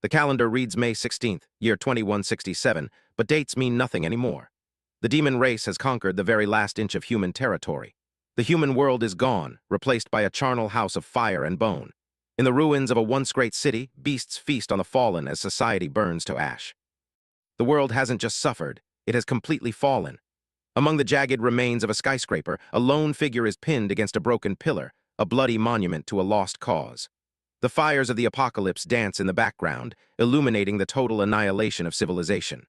The calendar reads May 16th, year 2167, but dates mean nothing anymore. The demon race has conquered the very last inch of human territory. The human world is gone, replaced by a charnel house of fire and bone. In the ruins of a once great city, beasts feast on the fallen as society burns to ash. The world hasn't just suffered, it has completely fallen. Among the jagged remains of a skyscraper, a lone figure is pinned against a broken pillar, a bloody monument to a lost cause. The fires of the apocalypse dance in the background, illuminating the total annihilation of civilization.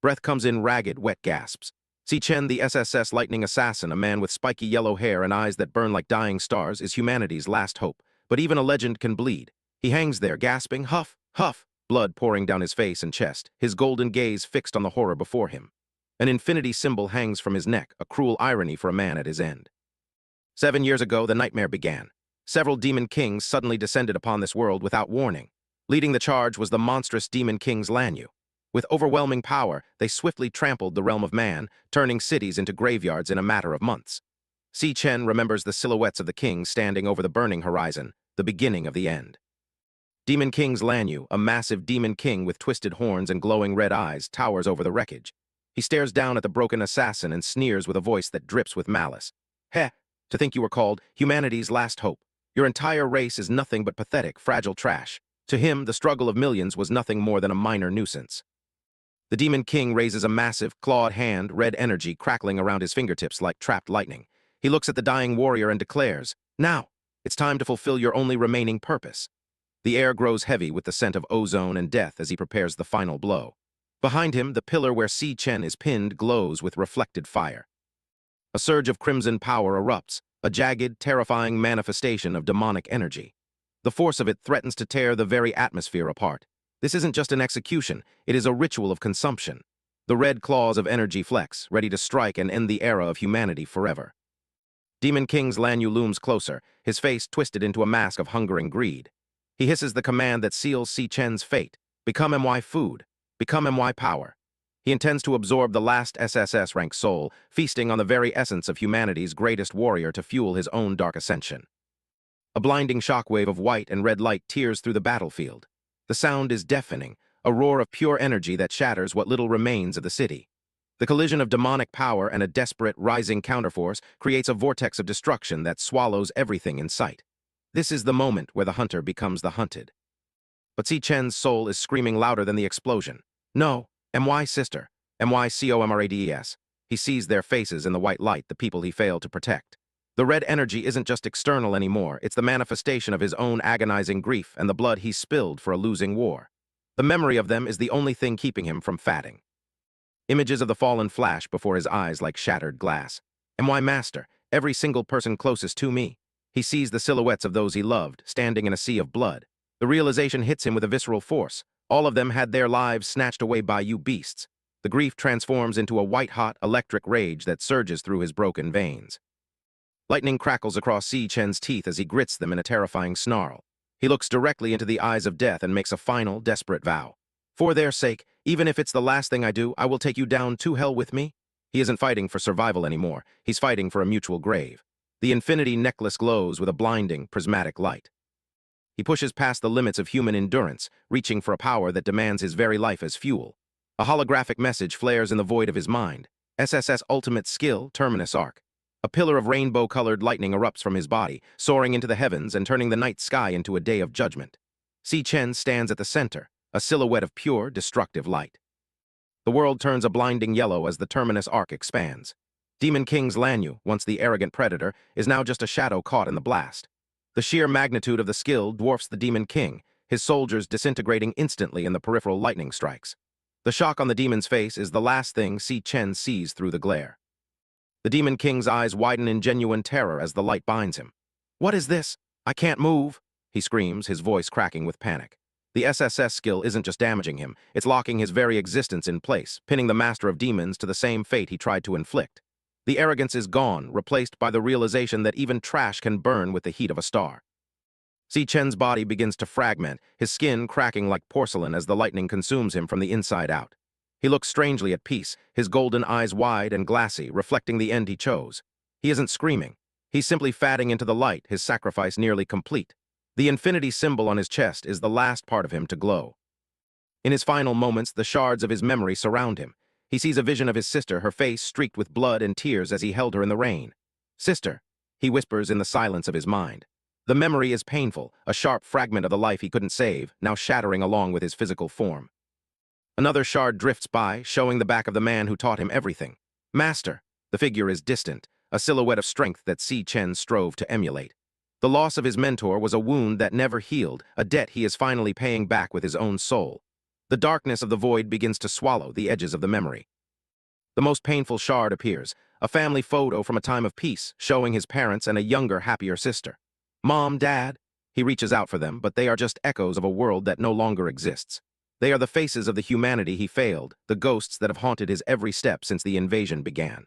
Breath comes in ragged, wet gasps. Si Chen, the SSS-Lightning Assassin, a man with spiky yellow hair and eyes that burn like dying stars, is humanity's last hope. But even a legend can bleed. He hangs there, gasping, huff, huff, blood pouring down his face and chest, his golden gaze fixed on the horror before him. An infinity symbol hangs from his neck, a cruel irony for a man at his end. 7 years ago, the nightmare began. Several demon kings suddenly descended upon this world without warning. Leading the charge was the monstrous Demon King Lanyue. With overwhelming power, they swiftly trampled the realm of man, turning cities into graveyards in a matter of months. Si Chen remembers the silhouettes of the kings standing over the burning horizon, the beginning of the end. Demon King Lanyue, a massive demon king with twisted horns and glowing red eyes, towers over the wreckage. He stares down at the broken assassin and sneers with a voice that drips with malice. Heh, to think you were called humanity's last hope. Your entire race is nothing but pathetic, fragile trash. To him, the struggle of millions was nothing more than a minor nuisance. The Demon King raises a massive, clawed hand, red energy crackling around his fingertips like trapped lightning. He looks at the dying warrior and declares, "Now, it's time to fulfill your only remaining purpose." The air grows heavy with the scent of ozone and death as he prepares the final blow. Behind him, the pillar where Si Chen is pinned glows with reflected fire. A surge of crimson power erupts, a jagged, terrifying manifestation of demonic energy. The force of it threatens to tear the very atmosphere apart. This isn't just an execution, it is a ritual of consumption. The red claws of energy flex, ready to strike and end the era of humanity forever. Demon King Lanyue looms closer, his face twisted into a mask of hunger and greed. He hisses the command that seals Si Chen's fate: become MY food, become MY power. He intends to absorb the last SSS-rank soul, feasting on the very essence of humanity's greatest warrior to fuel his own dark ascension. A blinding shockwave of white and red light tears through the battlefield. The sound is deafening, a roar of pure energy that shatters what little remains of the city. The collision of demonic power and a desperate, rising counterforce creates a vortex of destruction that swallows everything in sight. This is the moment where the hunter becomes the hunted. But Si Chen's soul is screaming louder than the explosion. No, MY sister, MY COMRADES. He sees their faces in the white light, the people he failed to protect. The red energy isn't just external anymore, it's the manifestation of his own agonizing grief and the blood he spilled for a losing war. The memory of them is the only thing keeping him from fatting. Images of the fallen flash before his eyes like shattered glass. MY master, every single person closest to me. He sees the silhouettes of those he loved, standing in a sea of blood. The realization hits him with a visceral force. All of them had their lives snatched away by you beasts. The grief transforms into a white-hot, electric rage that surges through his broken veins. Lightning crackles across Si Chen's teeth as he grits them in a terrifying snarl. He looks directly into the eyes of death and makes a final, desperate vow. For their sake, even if it's the last thing I do, I will take you down to hell with me. He isn't fighting for survival anymore. He's fighting for a mutual grave. The infinity necklace glows with a blinding, prismatic light. He pushes past the limits of human endurance, reaching for a power that demands his very life as fuel. A holographic message flares in the void of his mind. SSS Ultimate Skill, Terminus Arc. A pillar of rainbow-colored lightning erupts from his body, soaring into the heavens and turning the night sky into a day of judgment. Si Chen stands at the center, a silhouette of pure, destructive light. The world turns a blinding yellow as the Terminus Arc expands. Demon King Lanyue, once the arrogant predator, is now just a shadow caught in the blast. The sheer magnitude of the skill dwarfs the Demon King, his soldiers disintegrating instantly in the peripheral lightning strikes. The shock on the demon's face is the last thing Si Chen sees through the glare. The Demon King's eyes widen in genuine terror as the light binds him. "What is this? I can't move," he screams, his voice cracking with panic. The SSS skill isn't just damaging him, it's locking his very existence in place, pinning the master of demons to the same fate he tried to inflict. The arrogance is gone, replaced by the realization that even trash can burn with the heat of a star. Si Chen's body begins to fragment, his skin cracking like porcelain as the lightning consumes him from the inside out. He looks strangely at peace, his golden eyes wide and glassy, reflecting the end he chose. He isn't screaming. He's simply fading into the light, his sacrifice nearly complete. The infinity symbol on his chest is the last part of him to glow. In his final moments, the shards of his memory surround him. He sees a vision of his sister, her face streaked with blood and tears as he held her in the rain. "Sister," he whispers in the silence of his mind. The memory is painful, a sharp fragment of the life he couldn't save, now shattering along with his physical form. Another shard drifts by, showing the back of the man who taught him everything. Master. The figure is distant, a silhouette of strength that Si Chen strove to emulate. The loss of his mentor was a wound that never healed, a debt he is finally paying back with his own soul. The darkness of the void begins to swallow the edges of the memory. The most painful shard appears, a family photo from a time of peace, showing his parents and a younger, happier sister. Mom, Dad. He reaches out for them, but they are just echoes of a world that no longer exists. They are the faces of the humanity he failed, the ghosts that have haunted his every step since the invasion began.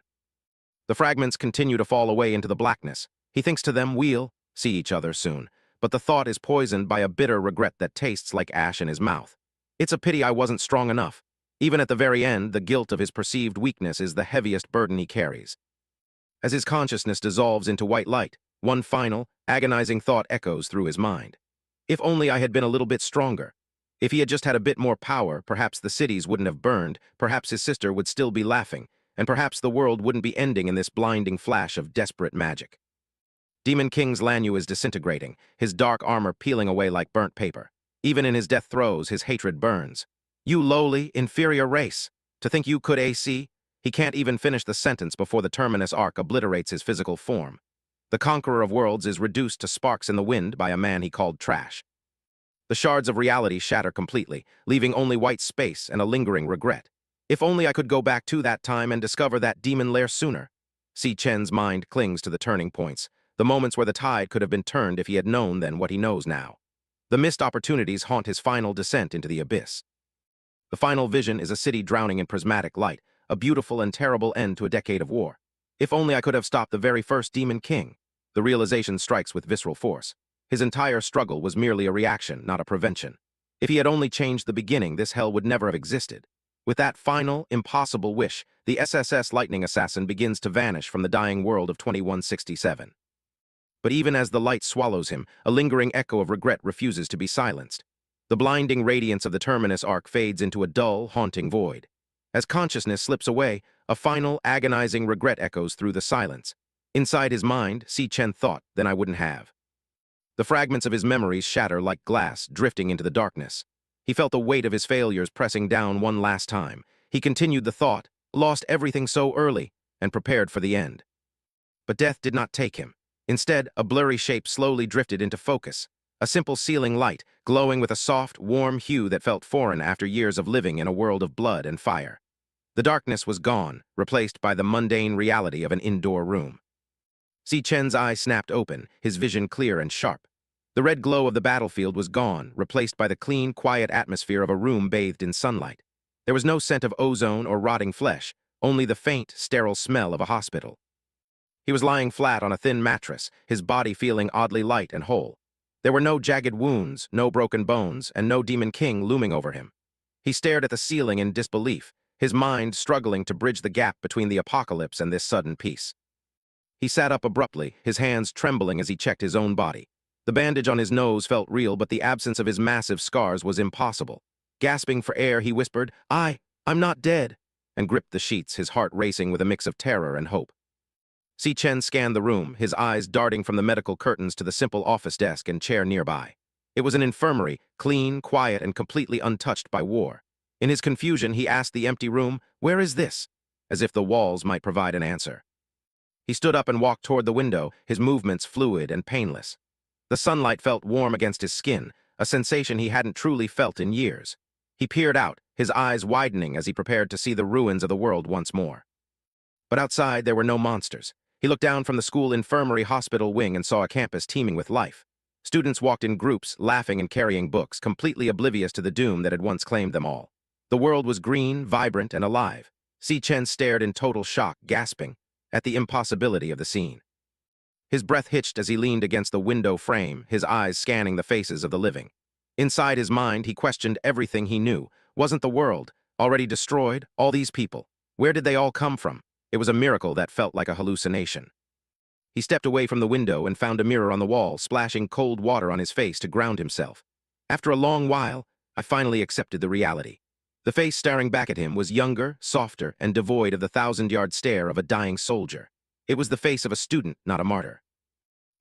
The fragments continue to fall away into the blackness. He thinks to them, we'll see each other soon, but the thought is poisoned by a bitter regret that tastes like ash in his mouth. It's a pity I wasn't strong enough. Even at the very end, the guilt of his perceived weakness is the heaviest burden he carries. As his consciousness dissolves into white light, one final, agonizing thought echoes through his mind. If only I had been a little bit stronger. If he had just had a bit more power, perhaps the cities wouldn't have burned, perhaps his sister would still be laughing, and perhaps the world wouldn't be ending in this blinding flash of desperate magic. Demon King Lanyue is disintegrating, his dark armor peeling away like burnt paper. Even in his death throes, his hatred burns. You lowly, inferior race! To think you could AC? He can't even finish the sentence before the terminus arc obliterates his physical form. The conqueror of worlds is reduced to sparks in the wind by a man he called trash. The shards of reality shatter completely, leaving only white space and a lingering regret. If only I could go back to that time and discover that demon lair sooner. Si Chen's mind clings to the turning points, the moments where the tide could have been turned if he had known then what he knows now. The missed opportunities haunt his final descent into the abyss. The final vision is a city drowning in prismatic light, a beautiful and terrible end to a decade of war. If only I could have stopped the very first Demon King. The realization strikes with visceral force. His entire struggle was merely a reaction, not a prevention. If he had only changed the beginning, this hell would never have existed. With that final, impossible wish, the SSS Lightning Assassin begins to vanish from the dying world of 2167. But even as the light swallows him, a lingering echo of regret refuses to be silenced. The blinding radiance of the terminus arc fades into a dull, haunting void. As consciousness slips away, a final, agonizing regret echoes through the silence. Inside his mind, Si Chen thought, then I wouldn't have. The fragments of his memories shatter like glass, drifting into the darkness. He felt the weight of his failures pressing down one last time. He continued the thought, lost everything so early, and prepared for the end. But death did not take him. Instead, a blurry shape slowly drifted into focus. A simple ceiling light, glowing with a soft, warm hue that felt foreign after years of living in a world of blood and fire. The darkness was gone, replaced by the mundane reality of an indoor room. Si Chen's eyes snapped open, his vision clear and sharp. The red glow of the battlefield was gone, replaced by the clean, quiet atmosphere of a room bathed in sunlight. There was no scent of ozone or rotting flesh, only the faint, sterile smell of a hospital. He was lying flat on a thin mattress, his body feeling oddly light and whole. There were no jagged wounds, no broken bones, and no Demon King looming over him. He stared at the ceiling in disbelief, his mind struggling to bridge the gap between the apocalypse and this sudden peace. He sat up abruptly, his hands trembling as he checked his own body. The bandage on his nose felt real, but the absence of his massive scars was impossible. Gasping for air, he whispered, I'm not dead, and gripped the sheets, his heart racing with a mix of terror and hope. Si Chen scanned the room, his eyes darting from the medical curtains to the simple office desk and chair nearby. It was an infirmary, clean, quiet, and completely untouched by war. In his confusion, he asked the empty room, "Where is this?" as if the walls might provide an answer. He stood up and walked toward the window, his movements fluid and painless. The sunlight felt warm against his skin, a sensation he hadn't truly felt in years. He peered out, his eyes widening as he prepared to see the ruins of the world once more. But outside, there were no monsters. He looked down from the school infirmary hospital wing and saw a campus teeming with life. Students walked in groups, laughing and carrying books, completely oblivious to the doom that had once claimed them all. The world was green, vibrant, and alive. Si Chen stared in total shock, gasping at the impossibility of the scene. His breath hitched as he leaned against the window frame, his eyes scanning the faces of the living. Inside his mind, he questioned everything he knew. Wasn't the world already destroyed? All these people, where did they all come from? It was a miracle that felt like a hallucination. He stepped away from the window and found a mirror on the wall, splashing cold water on his face to ground himself. After a long while, I finally accepted the reality. The face staring back at him was younger, softer, and devoid of the thousand-yard stare of a dying soldier. It was the face of a student, not a martyr.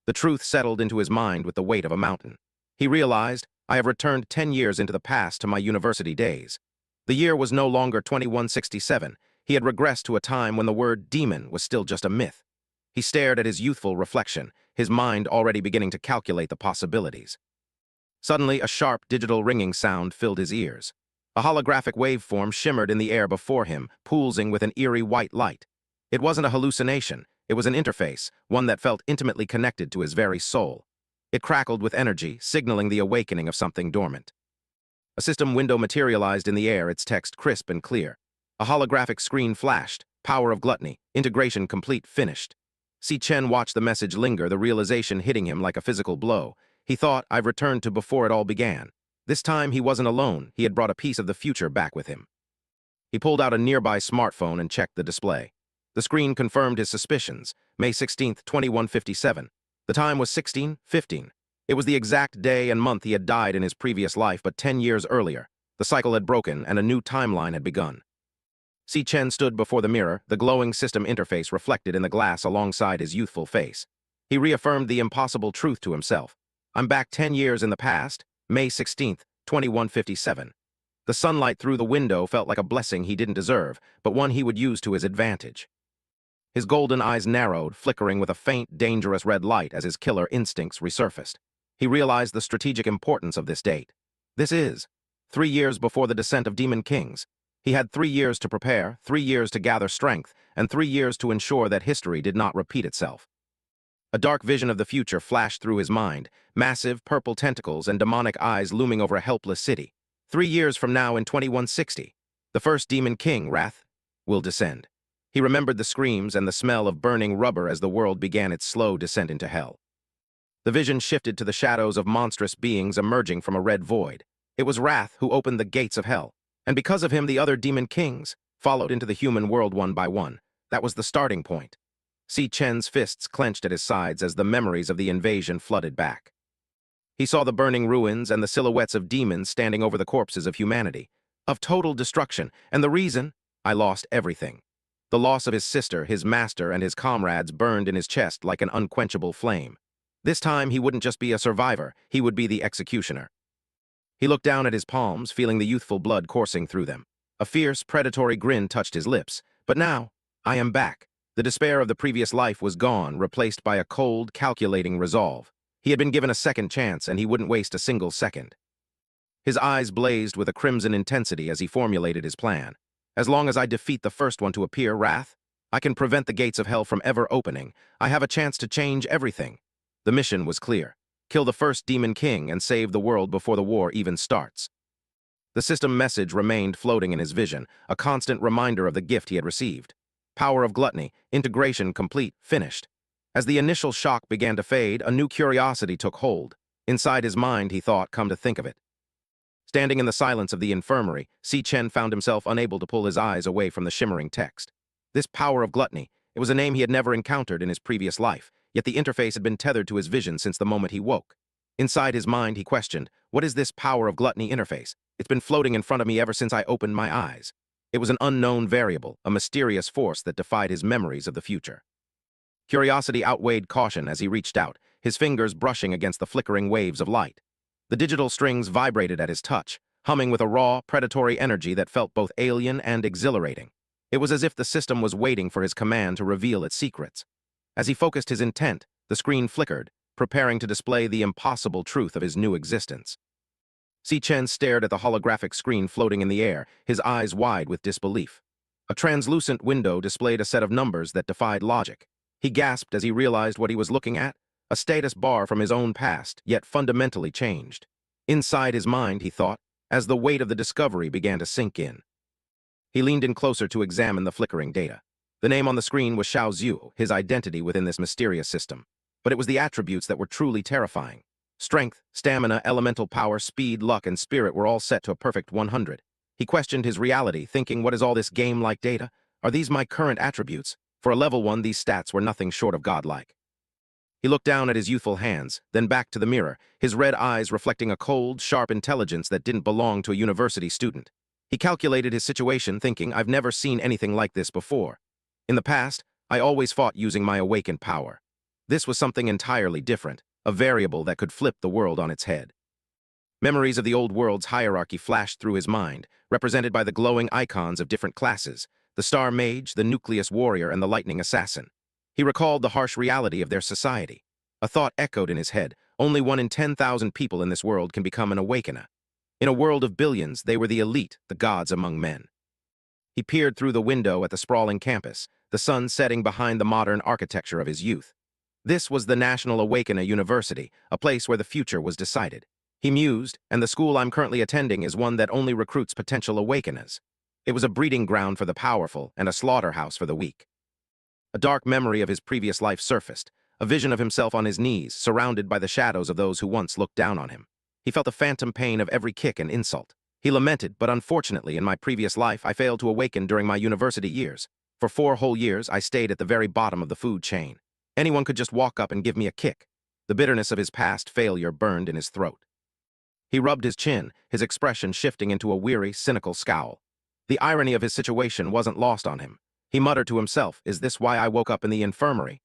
The truth settled into his mind with the weight of a mountain. He realized, I have returned 10 years into the past to my university days. The year was no longer 2167. He had regressed to a time when the word demon was still just a myth. He stared at his youthful reflection, his mind already beginning to calculate the possibilities. Suddenly, a sharp digital ringing sound filled his ears. A holographic waveform shimmered in the air before him, pulsing with an eerie white light. It wasn't a hallucination. It was an interface, one that felt intimately connected to his very soul. It crackled with energy, signaling the awakening of something dormant. A system window materialized in the air, its text crisp and clear. A holographic screen flashed. Power of Gluttony. Integration complete. Finished. Si Chen watched the message linger, the realization hitting him like a physical blow. He thought, I've returned to before it all began. This time, he wasn't alone. He had brought a piece of the future back with him. He pulled out a nearby smartphone and checked the display. The screen confirmed his suspicions. May 16, 2157. The time was 16:15. It was the exact day and month he had died in his previous life, but 10 years earlier. The cycle had broken and a new timeline had begun. Si Chen stood before the mirror, the glowing system interface reflected in the glass alongside his youthful face. He reaffirmed the impossible truth to himself. I'm back 10 years in the past, May 16, 2157. The sunlight through the window felt like a blessing he didn't deserve, but one he would use to his advantage. His golden eyes narrowed, flickering with a faint, dangerous red light as his killer instincts resurfaced. He realized the strategic importance of this date. This is 3 years before the descent of Demon Kings. He had 3 years to prepare, 3 years to gather strength, and 3 years to ensure that history did not repeat itself. A dark vision of the future flashed through his mind, massive purple tentacles and demonic eyes looming over a helpless city. 3 years from now in 2160, the first Demon King, Wrath, will descend. He remembered the screams and the smell of burning rubber as the world began its slow descent into hell. The vision shifted to the shadows of monstrous beings emerging from a red void. It was Wrath who opened the gates of hell, and because of him the other Demon Kings followed into the human world one by one. That was the starting point. Si Chen's fists clenched at his sides as the memories of the invasion flooded back. He saw the burning ruins and the silhouettes of demons standing over the corpses of humanity, of total destruction, and the reason, I lost everything. The loss of his sister, his master, and his comrades burned in his chest like an unquenchable flame. This time he wouldn't just be a survivor, he would be the executioner. He looked down at his palms, feeling the youthful blood coursing through them. A fierce, predatory grin touched his lips. But now, I am back. The despair of the previous life was gone, replaced by a cold, calculating resolve. He had been given a second chance, and he wouldn't waste a single second. His eyes blazed with a crimson intensity as he formulated his plan. As long as I defeat the first one to appear, Wrath, I can prevent the gates of hell from ever opening. I have a chance to change everything. The mission was clear. Kill the first Demon King and save the world before the war even starts. The system message remained floating in his vision, a constant reminder of the gift he had received. Power of Gluttony, integration complete, finished. As the initial shock began to fade, a new curiosity took hold. Inside his mind, he thought, come to think of it. Standing in the silence of the infirmary, Si Chen found himself unable to pull his eyes away from the shimmering text. This power of Gluttony, it was a name he had never encountered in his previous life, yet the interface had been tethered to his vision since the moment he woke. Inside his mind, he questioned, what is this power of Gluttony interface? It's been floating in front of me ever since I opened my eyes. It was an unknown variable, a mysterious force that defied his memories of the future. Curiosity outweighed caution as he reached out, his fingers brushing against the flickering waves of light. The digital strings vibrated at his touch, humming with a raw, predatory energy that felt both alien and exhilarating. It was as if the system was waiting for his command to reveal its secrets. As he focused his intent, the screen flickered, preparing to display the impossible truth of his new existence. Si Chen stared at the holographic screen floating in the air, his eyes wide with disbelief. A translucent window displayed a set of numbers that defied logic. He gasped as he realized what he was looking at, a status bar from his own past, yet fundamentally changed. Inside his mind, he thought, as the weight of the discovery began to sink in. He leaned in closer to examine the flickering data. The name on the screen was Xiao Zhu, his identity within this mysterious system. But it was the attributes that were truly terrifying. Strength, stamina, elemental power, speed, luck, and spirit were all set to a perfect 100. He questioned his reality, thinking, what is all this game-like data? Are these my current attributes? For a level 1, these stats were nothing short of godlike. He looked down at his youthful hands, then back to the mirror, his red eyes reflecting a cold, sharp intelligence that didn't belong to a university student. He calculated his situation, thinking, I've never seen anything like this before. In the past, I always fought using my awakened power. This was something entirely different, a variable that could flip the world on its head. Memories of the old world's hierarchy flashed through his mind, represented by the glowing icons of different classes, the Star Mage, the Nucleus Warrior, and the Lightning Assassin. He recalled the harsh reality of their society. A thought echoed in his head, only 1 in 10,000 people in this world can become an awakener. In a world of billions, they were the elite, the gods among men. He peered through the window at the sprawling campus, the sun setting behind the modern architecture of his youth. This was the National Awakener University, a place where the future was decided. He mused, and the school I'm currently attending is one that only recruits potential awakeners. It was a breeding ground for the powerful and a slaughterhouse for the weak. A dark memory of his previous life surfaced, a vision of himself on his knees, surrounded by the shadows of those who once looked down on him. He felt the phantom pain of every kick and insult. He lamented, but unfortunately, in my previous life, I failed to awaken during my university years. For 4 whole years, I stayed at the very bottom of the food chain. Anyone could just walk up and give me a kick. The bitterness of his past failure burned in his throat. He rubbed his chin, his expression shifting into a weary, cynical scowl. The irony of his situation wasn't lost on him. He muttered to himself, is this why I woke up in the infirmary?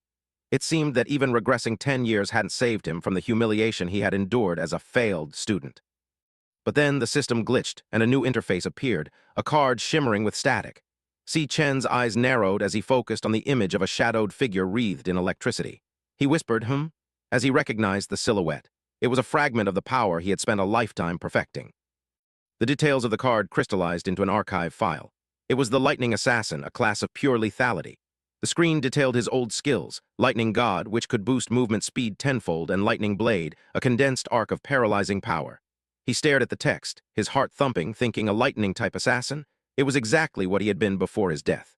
It seemed that even regressing 10 years hadn't saved him from the humiliation he had endured as a failed student. But then the system glitched, and a new interface appeared, a card shimmering with static. Si Chen's eyes narrowed as he focused on the image of a shadowed figure wreathed in electricity. He whispered, as he recognized the silhouette. It was a fragment of the power he had spent a lifetime perfecting. The details of the card crystallized into an archive file. It was the Lightning Assassin, a class of pure lethality. The screen detailed his old skills, Lightning God, which could boost movement speed tenfold, and Lightning Blade, a condensed arc of paralyzing power. He stared at the text, his heart thumping, thinking a lightning-type assassin? It was exactly what he had been before his death.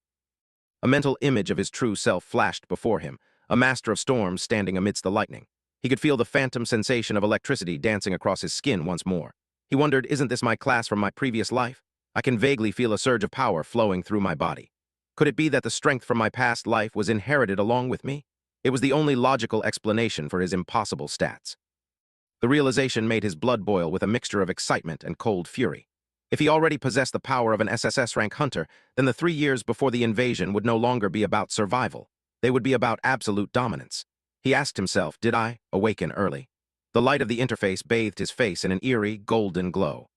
A mental image of his true self flashed before him, a master of storms standing amidst the lightning. He could feel the phantom sensation of electricity dancing across his skin once more. He wondered, isn't this my class from my previous life? I can vaguely feel a surge of power flowing through my body. Could it be that the strength from my past life was inherited along with me? It was the only logical explanation for his impossible stats. The realization made his blood boil with a mixture of excitement and cold fury. If he already possessed the power of an SSS-Rank hunter, then the 3 years before the invasion would no longer be about survival. They would be about absolute dominance. He asked himself, did I awaken early? The light of the interface bathed his face in an eerie, golden glow.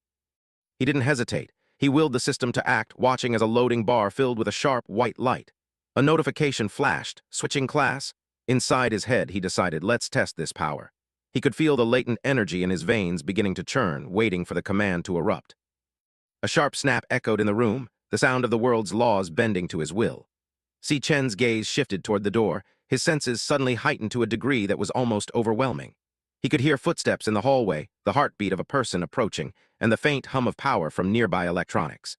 He didn't hesitate. He willed the system to act, watching as a loading bar filled with a sharp, white light. A notification flashed. Switching class? Inside his head, he decided, let's test this power. He could feel the latent energy in his veins beginning to churn, waiting for the command to erupt. A sharp snap echoed in the room, the sound of the world's laws bending to his will. Si Chen's gaze shifted toward the door, his senses suddenly heightened to a degree that was almost overwhelming. He could hear footsteps in the hallway, the heartbeat of a person approaching, and the faint hum of power from nearby electronics.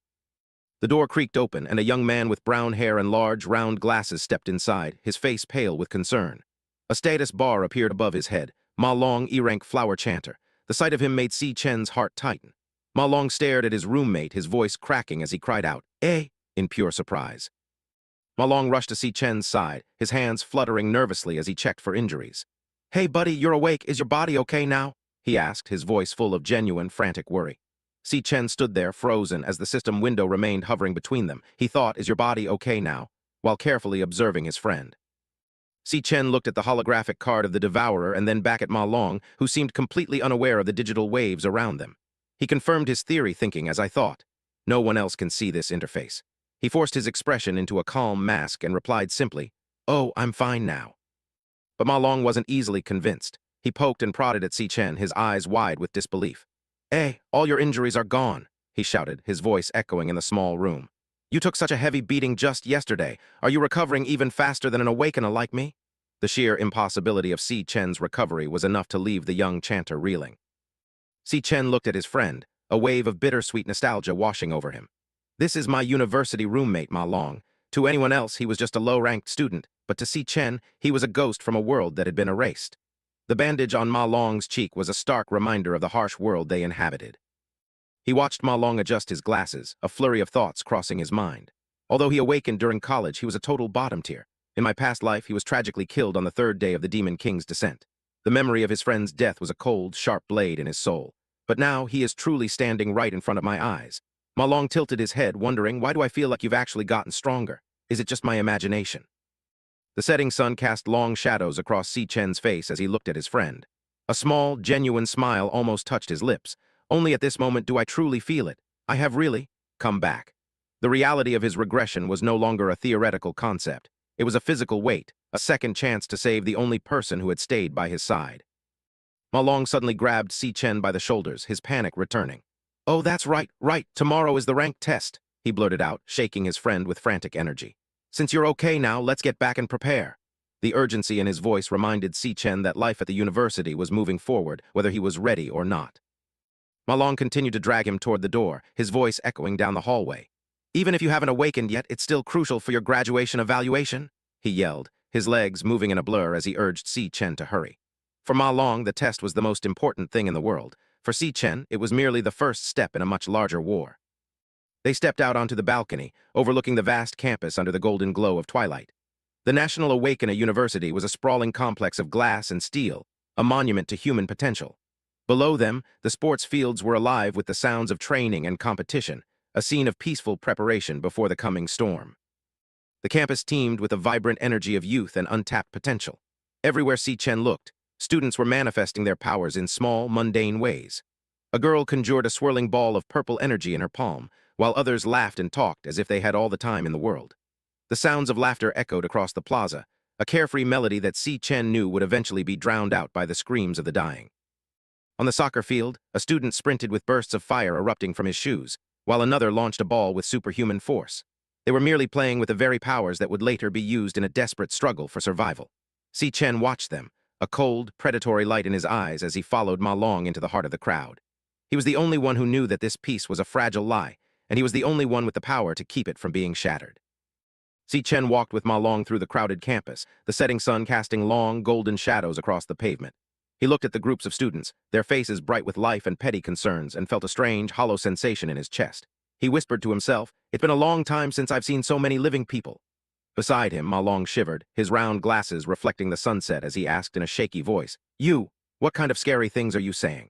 The door creaked open, and a young man with brown hair and large, round glasses stepped inside, his face pale with concern. A status bar appeared above his head, Ma Long E-Rank Flower Chanter. The sight of him made Si Chen's heart tighten. Ma Long stared at his roommate, his voice cracking as he cried out, "Eh?" in pure surprise. Ma Long rushed to Si Chen's side, his hands fluttering nervously as he checked for injuries. "Hey, buddy, you're awake. Is your body okay now?" he asked, his voice full of genuine, frantic worry. Si Chen stood there, frozen, as the system window remained hovering between them. He thought, is your body okay now? While carefully observing his friend. Si Chen looked at the holographic card of the Devourer and then back at Ma Long, who seemed completely unaware of the digital waves around them. He confirmed his theory, thinking, as I thought. No one else can see this interface. He forced his expression into a calm mask and replied simply, "Oh, I'm fine now." But Ma Long wasn't easily convinced. He poked and prodded at Si Chen, his eyes wide with disbelief. "Eh, all your injuries are gone," he shouted, his voice echoing in the small room. "You took such a heavy beating just yesterday. Are you recovering even faster than an awakener like me?" The sheer impossibility of Si Chen's recovery was enough to leave the young chanter reeling. Si Chen looked at his friend, a wave of bittersweet nostalgia washing over him. "This is my university roommate, Ma Long. To anyone else, he was just a low-ranked student, but to Si Chen, he was a ghost from a world that had been erased." The bandage on Ma Long's cheek was a stark reminder of the harsh world they inhabited. He watched Ma Long adjust his glasses, a flurry of thoughts crossing his mind. Although he awakened during college, he was a total bottom tier. In my past life, he was tragically killed on the third day of the Demon King's descent. The memory of his friend's death was a cold, sharp blade in his soul. But now he is truly standing right in front of my eyes. Ma Long tilted his head, wondering, why do I feel like you've actually gotten stronger? Is it just my imagination? The setting sun cast long shadows across Si Chen's face as he looked at his friend. A small, genuine smile almost touched his lips. Only at this moment do I truly feel it. I have really come back. The reality of his regression was no longer a theoretical concept. It was a physical weight, a second chance to save the only person who had stayed by his side. Ma Long suddenly grabbed Si Chen by the shoulders, his panic returning. "Oh, that's right. Tomorrow is the rank test," he blurted out, shaking his friend with frantic energy. "Since you're okay now, let's get back and prepare." The urgency in his voice reminded Si Chen that life at the university was moving forward, whether he was ready or not. Ma Long continued to drag him toward the door, his voice echoing down the hallway. "Even if you haven't awakened yet, it's still crucial for your graduation evaluation," he yelled, his legs moving in a blur as he urged Si Chen to hurry. For Ma Long, the test was the most important thing in the world. For Si Chen, it was merely the first step in a much larger war. They stepped out onto the balcony, overlooking the vast campus under the golden glow of twilight. The National Awakener University was a sprawling complex of glass and steel, a monument to human potential. Below them, the sports fields were alive with the sounds of training and competition, a scene of peaceful preparation before the coming storm. The campus teemed with the vibrant energy of youth and untapped potential. Everywhere Si Chen looked, students were manifesting their powers in small, mundane ways. A girl conjured a swirling ball of purple energy in her palm, while others laughed and talked as if they had all the time in the world. The sounds of laughter echoed across the plaza, a carefree melody that Si Chen knew would eventually be drowned out by the screams of the dying. On the soccer field, a student sprinted with bursts of fire erupting from his shoes, while another launched a ball with superhuman force. They were merely playing with the very powers that would later be used in a desperate struggle for survival. Si Chen watched them, a cold, predatory light in his eyes as he followed Ma Long into the heart of the crowd. He was the only one who knew that this peace was a fragile lie, and he was the only one with the power to keep it from being shattered. Si Chen walked with Ma Long through the crowded campus, the setting sun casting long, golden shadows across the pavement. He looked at the groups of students, their faces bright with life and petty concerns, and felt a strange, hollow sensation in his chest. He whispered to himself, "It's been a long time since I've seen so many living people." Beside him, Ma Long shivered, his round glasses reflecting the sunset as he asked in a shaky voice, "You, what kind of scary things are you saying?"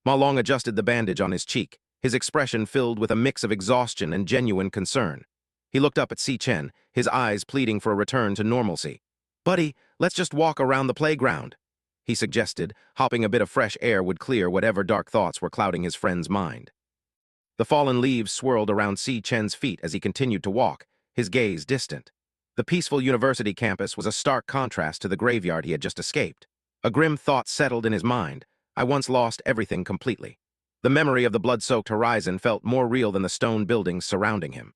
Ma Long adjusted the bandage on his cheek, his expression filled with a mix of exhaustion and genuine concern. He looked up at Si Chen, his eyes pleading for a return to normalcy. "Buddy, let's just walk around the playground," he suggested, hoping a bit of fresh air would clear whatever dark thoughts were clouding his friend's mind. The fallen leaves swirled around Si Chen's feet as he continued to walk, his gaze distant. The peaceful university campus was a stark contrast to the graveyard he had just escaped. A grim thought settled in his mind. I once lost everything completely. The memory of the blood-soaked horizon felt more real than the stone buildings surrounding him.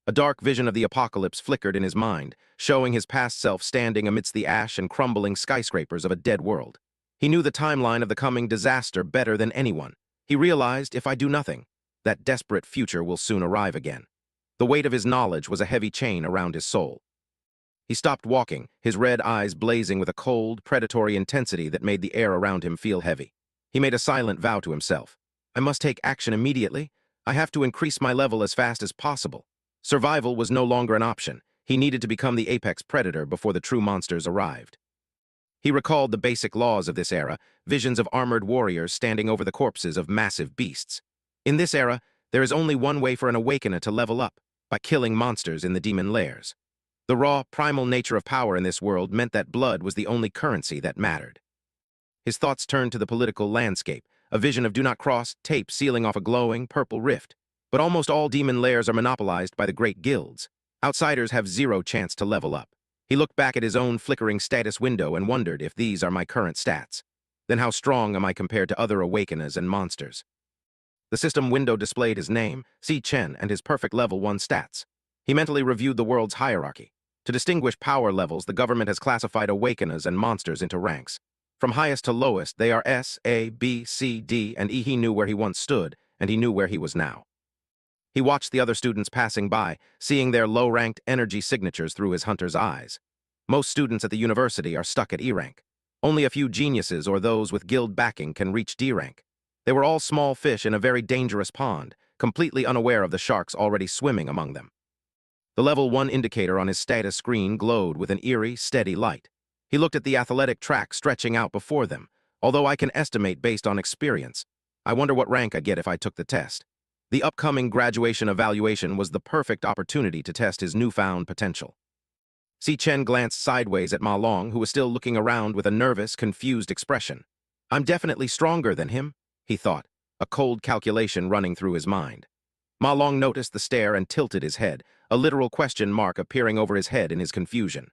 A dark vision of the apocalypse flickered in his mind, showing his past self standing amidst the ash and crumbling skyscrapers of a dead world. He knew the timeline of the coming disaster better than anyone. He realized, if I do nothing, that desperate future will soon arrive again. The weight of his knowledge was a heavy chain around his soul. He stopped walking, his red eyes blazing with a cold, predatory intensity that made the air around him feel heavy. He made a silent vow to himself. I must take action immediately. I have to increase my level as fast as possible. Survival was no longer an option. He needed to become the apex predator before the true monsters arrived. He recalled the basic laws of this era, visions of armored warriors standing over the corpses of massive beasts. In this era, there is only one way for an awakener to level up, by killing monsters in the demon lairs. The raw, primal nature of power in this world meant that blood was the only currency that mattered. His thoughts turned to the political landscape, a vision of do not cross tape sealing off a glowing, purple rift. But almost all demon lairs are monopolized by the great guilds. Outsiders have zero chance to level up. He looked back at his own flickering status window and wondered if these are my current stats. Then how strong am I compared to other awakeners and monsters? The system window displayed his name, Si Chen, and his perfect level 1 stats. He mentally reviewed the world's hierarchy. To distinguish power levels, the government has classified awakeners and monsters into ranks. From highest to lowest, they are S, A, B, C, D, and E. He knew where he once stood, and he knew where he was now. He watched the other students passing by, seeing their low-ranked energy signatures through his hunter's eyes. Most students at the university are stuck at E rank. Only a few geniuses or those with guild backing can reach D rank. They were all small fish in a very dangerous pond, completely unaware of the sharks already swimming among them. The level 1 indicator on his status screen glowed with an eerie, steady light. He looked at the athletic track stretching out before them. Although I can estimate based on experience, I wonder what rank I'd get if I took the test. The upcoming graduation evaluation was the perfect opportunity to test his newfound potential. Si Chen glanced sideways at Ma Long, who was still looking around with a nervous, confused expression. I'm definitely stronger than him, he thought, a cold calculation running through his mind. Ma Long noticed the stare and tilted his head, a literal question mark appearing over his head in his confusion.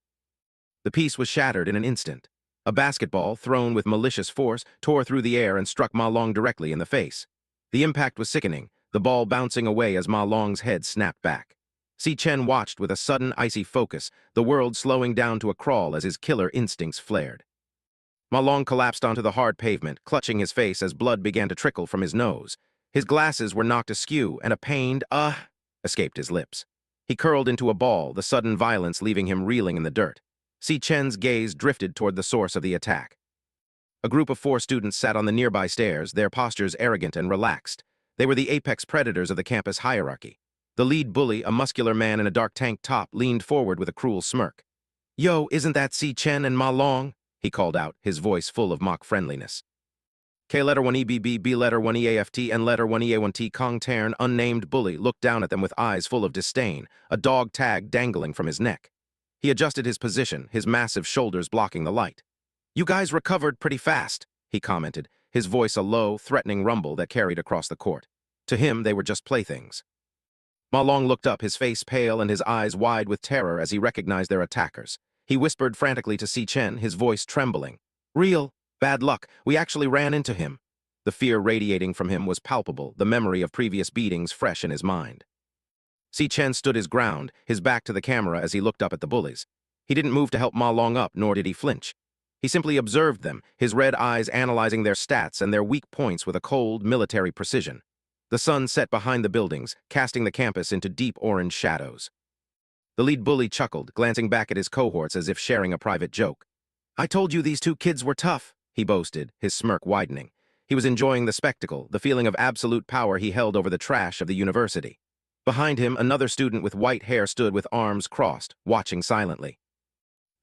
The piece was shattered in an instant. A basketball, thrown with malicious force, tore through the air and struck Ma Long directly in the face. The impact was sickening, the ball bouncing away as Ma Long's head snapped back. Si Chen watched with a sudden, icy focus, the world slowing down to a crawl as his killer instincts flared. Ma Long collapsed onto the hard pavement, clutching his face as blood began to trickle from his nose. His glasses were knocked askew, and a pained, escaped his lips. He curled into a ball, the sudden violence leaving him reeling in the dirt. Si Chen's gaze drifted toward the source of the attack. A group of 4 students sat on the nearby stairs, their postures arrogant and relaxed. They were the apex predators of the campus hierarchy. The lead bully, a muscular man in a dark tank top, leaned forward with a cruel smirk. Yo, isn't that Si Chen and Ma Long? He called out, his voice full of mock friendliness. K letter 1 EBB, B letter 1 EAFT, and letter 1 EA1T Kong Tern, unnamed bully, looked down at them with eyes full of disdain, a dog tag dangling from his neck. He adjusted his position, his massive shoulders blocking the light. You guys recovered pretty fast, he commented, his voice a low, threatening rumble that carried across the court. To him, they were just playthings. Ma Long looked up, his face pale and his eyes wide with terror as he recognized their attackers. He whispered frantically to Si Chen, his voice trembling. Real bad luck, we actually ran into him. The fear radiating from him was palpable, the memory of previous beatings fresh in his mind. Si Chen stood his ground, his back to the camera as he looked up at the bullies. He didn't move to help Ma Long up, nor did he flinch. He simply observed them, his red eyes analyzing their stats and their weak points with a cold, military precision. The sun set behind the buildings, casting the campus into deep orange shadows. The lead bully chuckled, glancing back at his cohorts as if sharing a private joke. I told you these 2 kids were tough, he boasted, his smirk widening. He was enjoying the spectacle, the feeling of absolute power he held over the trash of the university. Behind him, another student with white hair stood with arms crossed, watching silently.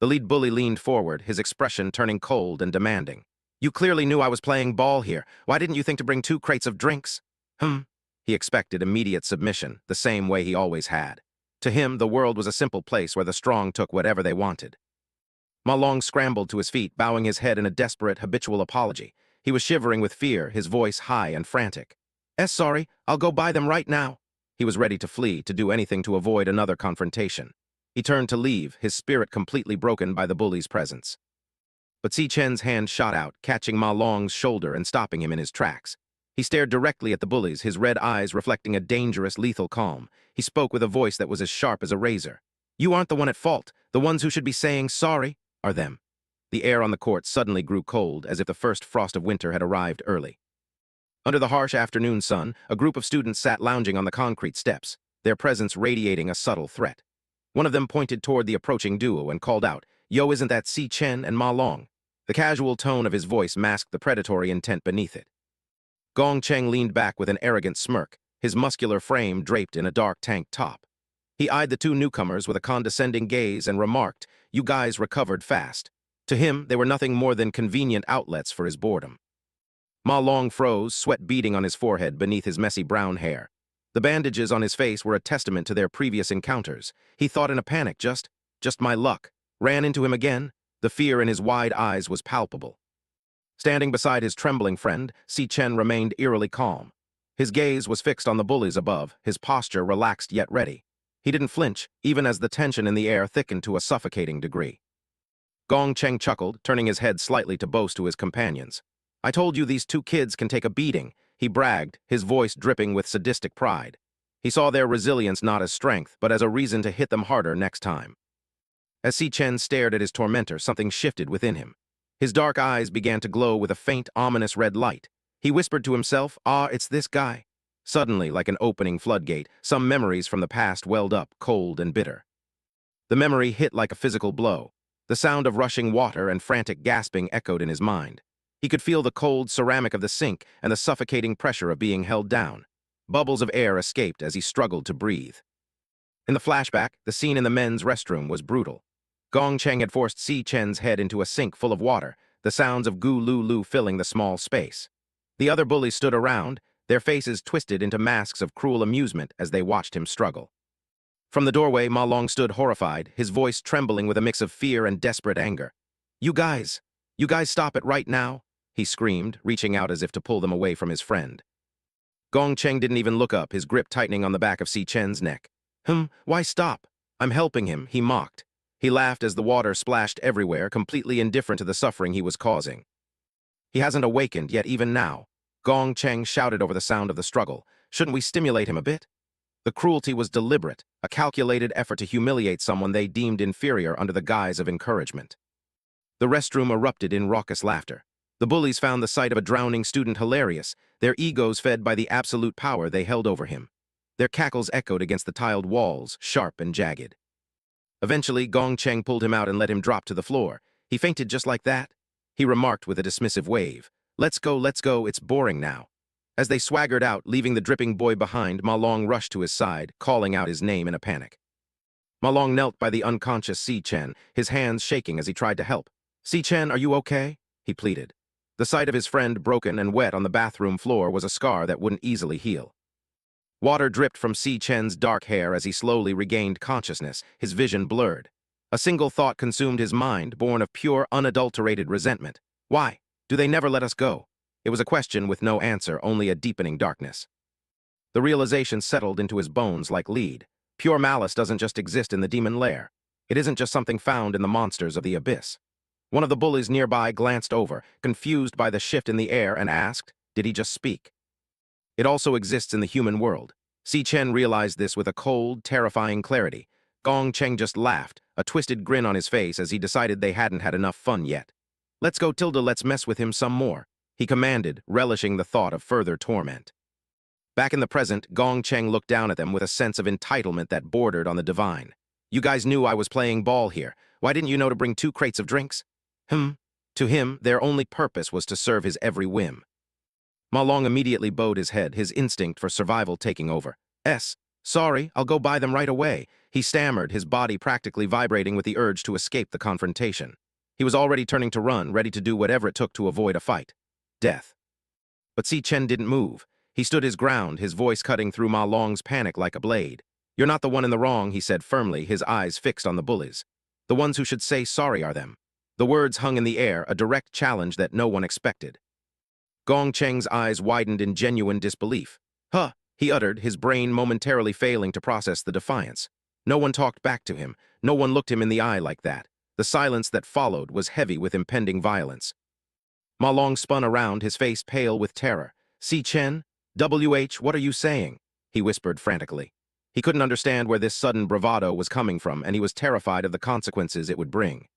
The lead bully leaned forward, his expression turning cold and demanding. You clearly knew I was playing ball here. Why didn't you think to bring 2 crates of drinks? He expected immediate submission, the same way he always had. To him, the world was a simple place where the strong took whatever they wanted. Ma Long scrambled to his feet, bowing his head in a desperate, habitual apology. He was shivering with fear, his voice high and frantic. Sorry, I'll go buy them right now. He was ready to flee, to do anything to avoid another confrontation. He turned to leave, his spirit completely broken by the bully's presence. But Si Chen's hand shot out, catching Ma Long's shoulder and stopping him in his tracks. He stared directly at the bullies, his red eyes reflecting a dangerous, lethal calm. He spoke with a voice that was as sharp as a razor. You aren't the one at fault. The ones who should be saying sorry are them. The air on the court suddenly grew cold, as if the first frost of winter had arrived early. Under the harsh afternoon sun, a group of students sat lounging on the concrete steps, their presence radiating a subtle threat. One of them pointed toward the approaching duo and called out, Yo, isn't that Si Chen and Ma Long? The casual tone of his voice masked the predatory intent beneath it. Gong Cheng leaned back with an arrogant smirk, his muscular frame draped in a dark tank top. He eyed the 2 newcomers with a condescending gaze and remarked, You guys recovered fast. To him, they were nothing more than convenient outlets for his boredom. Ma Long froze, sweat beading on his forehead beneath his messy brown hair. The bandages on his face were a testament to their previous encounters. He thought in a panic, just my luck. Ran into him again. The fear in his wide eyes was palpable. Standing beside his trembling friend, Si Chen remained eerily calm. His gaze was fixed on the bullies above, his posture relaxed yet ready. He didn't flinch, even as the tension in the air thickened to a suffocating degree. Gong Cheng chuckled, turning his head slightly to boast to his companions. I told you these 2 kids can take a beating, he bragged, his voice dripping with sadistic pride. He saw their resilience not as strength, but as a reason to hit them harder next time. As Si Chen stared at his tormentor, something shifted within him. His dark eyes began to glow with a faint, ominous red light. He whispered to himself, it's this guy. Suddenly, like an opening floodgate, some memories from the past welled up, cold and bitter. The memory hit like a physical blow. The sound of rushing water and frantic gasping echoed in his mind. He could feel the cold ceramic of the sink and the suffocating pressure of being held down. Bubbles of air escaped as he struggled to breathe. In the flashback, the scene in the men's restroom was brutal. Gong Cheng had forced Si Chen's head into a sink full of water, the sounds of Gu Lu Lu filling the small space. The other bullies stood around, their faces twisted into masks of cruel amusement as they watched him struggle. From the doorway, Ma Long stood horrified, his voice trembling with a mix of fear and desperate anger. You guys stop it right now, he screamed, reaching out as if to pull them away from his friend. Gong Cheng didn't even look up, his grip tightening on the back of Si Chen's neck. Why stop? I'm helping him, he mocked. He laughed as the water splashed everywhere, completely indifferent to the suffering he was causing. He hasn't awakened yet even now. Gong Cheng shouted over the sound of the struggle. Shouldn't we stimulate him a bit? The cruelty was deliberate, a calculated effort to humiliate someone they deemed inferior under the guise of encouragement. The restroom erupted in raucous laughter. The bullies found the sight of a drowning student hilarious, their egos fed by the absolute power they held over him. Their cackles echoed against the tiled walls, sharp and jagged. Eventually, Gong Cheng pulled him out and let him drop to the floor. He fainted just like that, he remarked with a dismissive wave. Let's go, it's boring now. As they swaggered out, leaving the dripping boy behind, Ma Long rushed to his side, calling out his name in a panic. Ma Long knelt by the unconscious Si Chen, his hands shaking as he tried to help. Si Chen, are you okay? He pleaded. The sight of his friend broken and wet on the bathroom floor was a scar that wouldn't easily heal. Water dripped from Si Chen's dark hair as he slowly regained consciousness, his vision blurred. A single thought consumed his mind, born of pure, unadulterated resentment. Why? Do they never let us go? It was a question with no answer, only a deepening darkness. The realization settled into his bones like lead. Pure malice doesn't just exist in the demon lair. It isn't just something found in the monsters of the abyss. One of the bullies nearby glanced over, confused by the shift in the air, and asked, did he just speak? It also exists in the human world. Si Chen realized this with a cold, terrifying clarity. Gong Cheng just laughed, a twisted grin on his face as he decided they hadn't had enough fun yet. Let's go, Tilda, let's mess with him some more, he commanded, relishing the thought of further torment. Back in the present, Gong Cheng looked down at them with a sense of entitlement that bordered on the divine. You guys knew I was playing ball here. Why didn't you know to bring 2 crates of drinks? To him, their only purpose was to serve his every whim. Ma Long immediately bowed his head, his instinct for survival taking over. Sorry, I'll go buy them right away, he stammered, his body practically vibrating with the urge to escape the confrontation. He was already turning to run, ready to do whatever it took to avoid a fight. Death. But Si Chen didn't move. He stood his ground, his voice cutting through Ma Long's panic like a blade. You're not the one in the wrong, he said firmly, his eyes fixed on the bullies. The ones who should say sorry are them. The words hung in the air, a direct challenge that no one expected. Gong Cheng's eyes widened in genuine disbelief. He uttered, his brain momentarily failing to process the defiance. No one talked back to him. No one looked him in the eye like that. The silence that followed was heavy with impending violence. Ma Long spun around, his face pale with terror. Si Chen? What are you saying? He whispered frantically. He couldn't understand where this sudden bravado was coming from, and he was terrified of the consequences it would bring.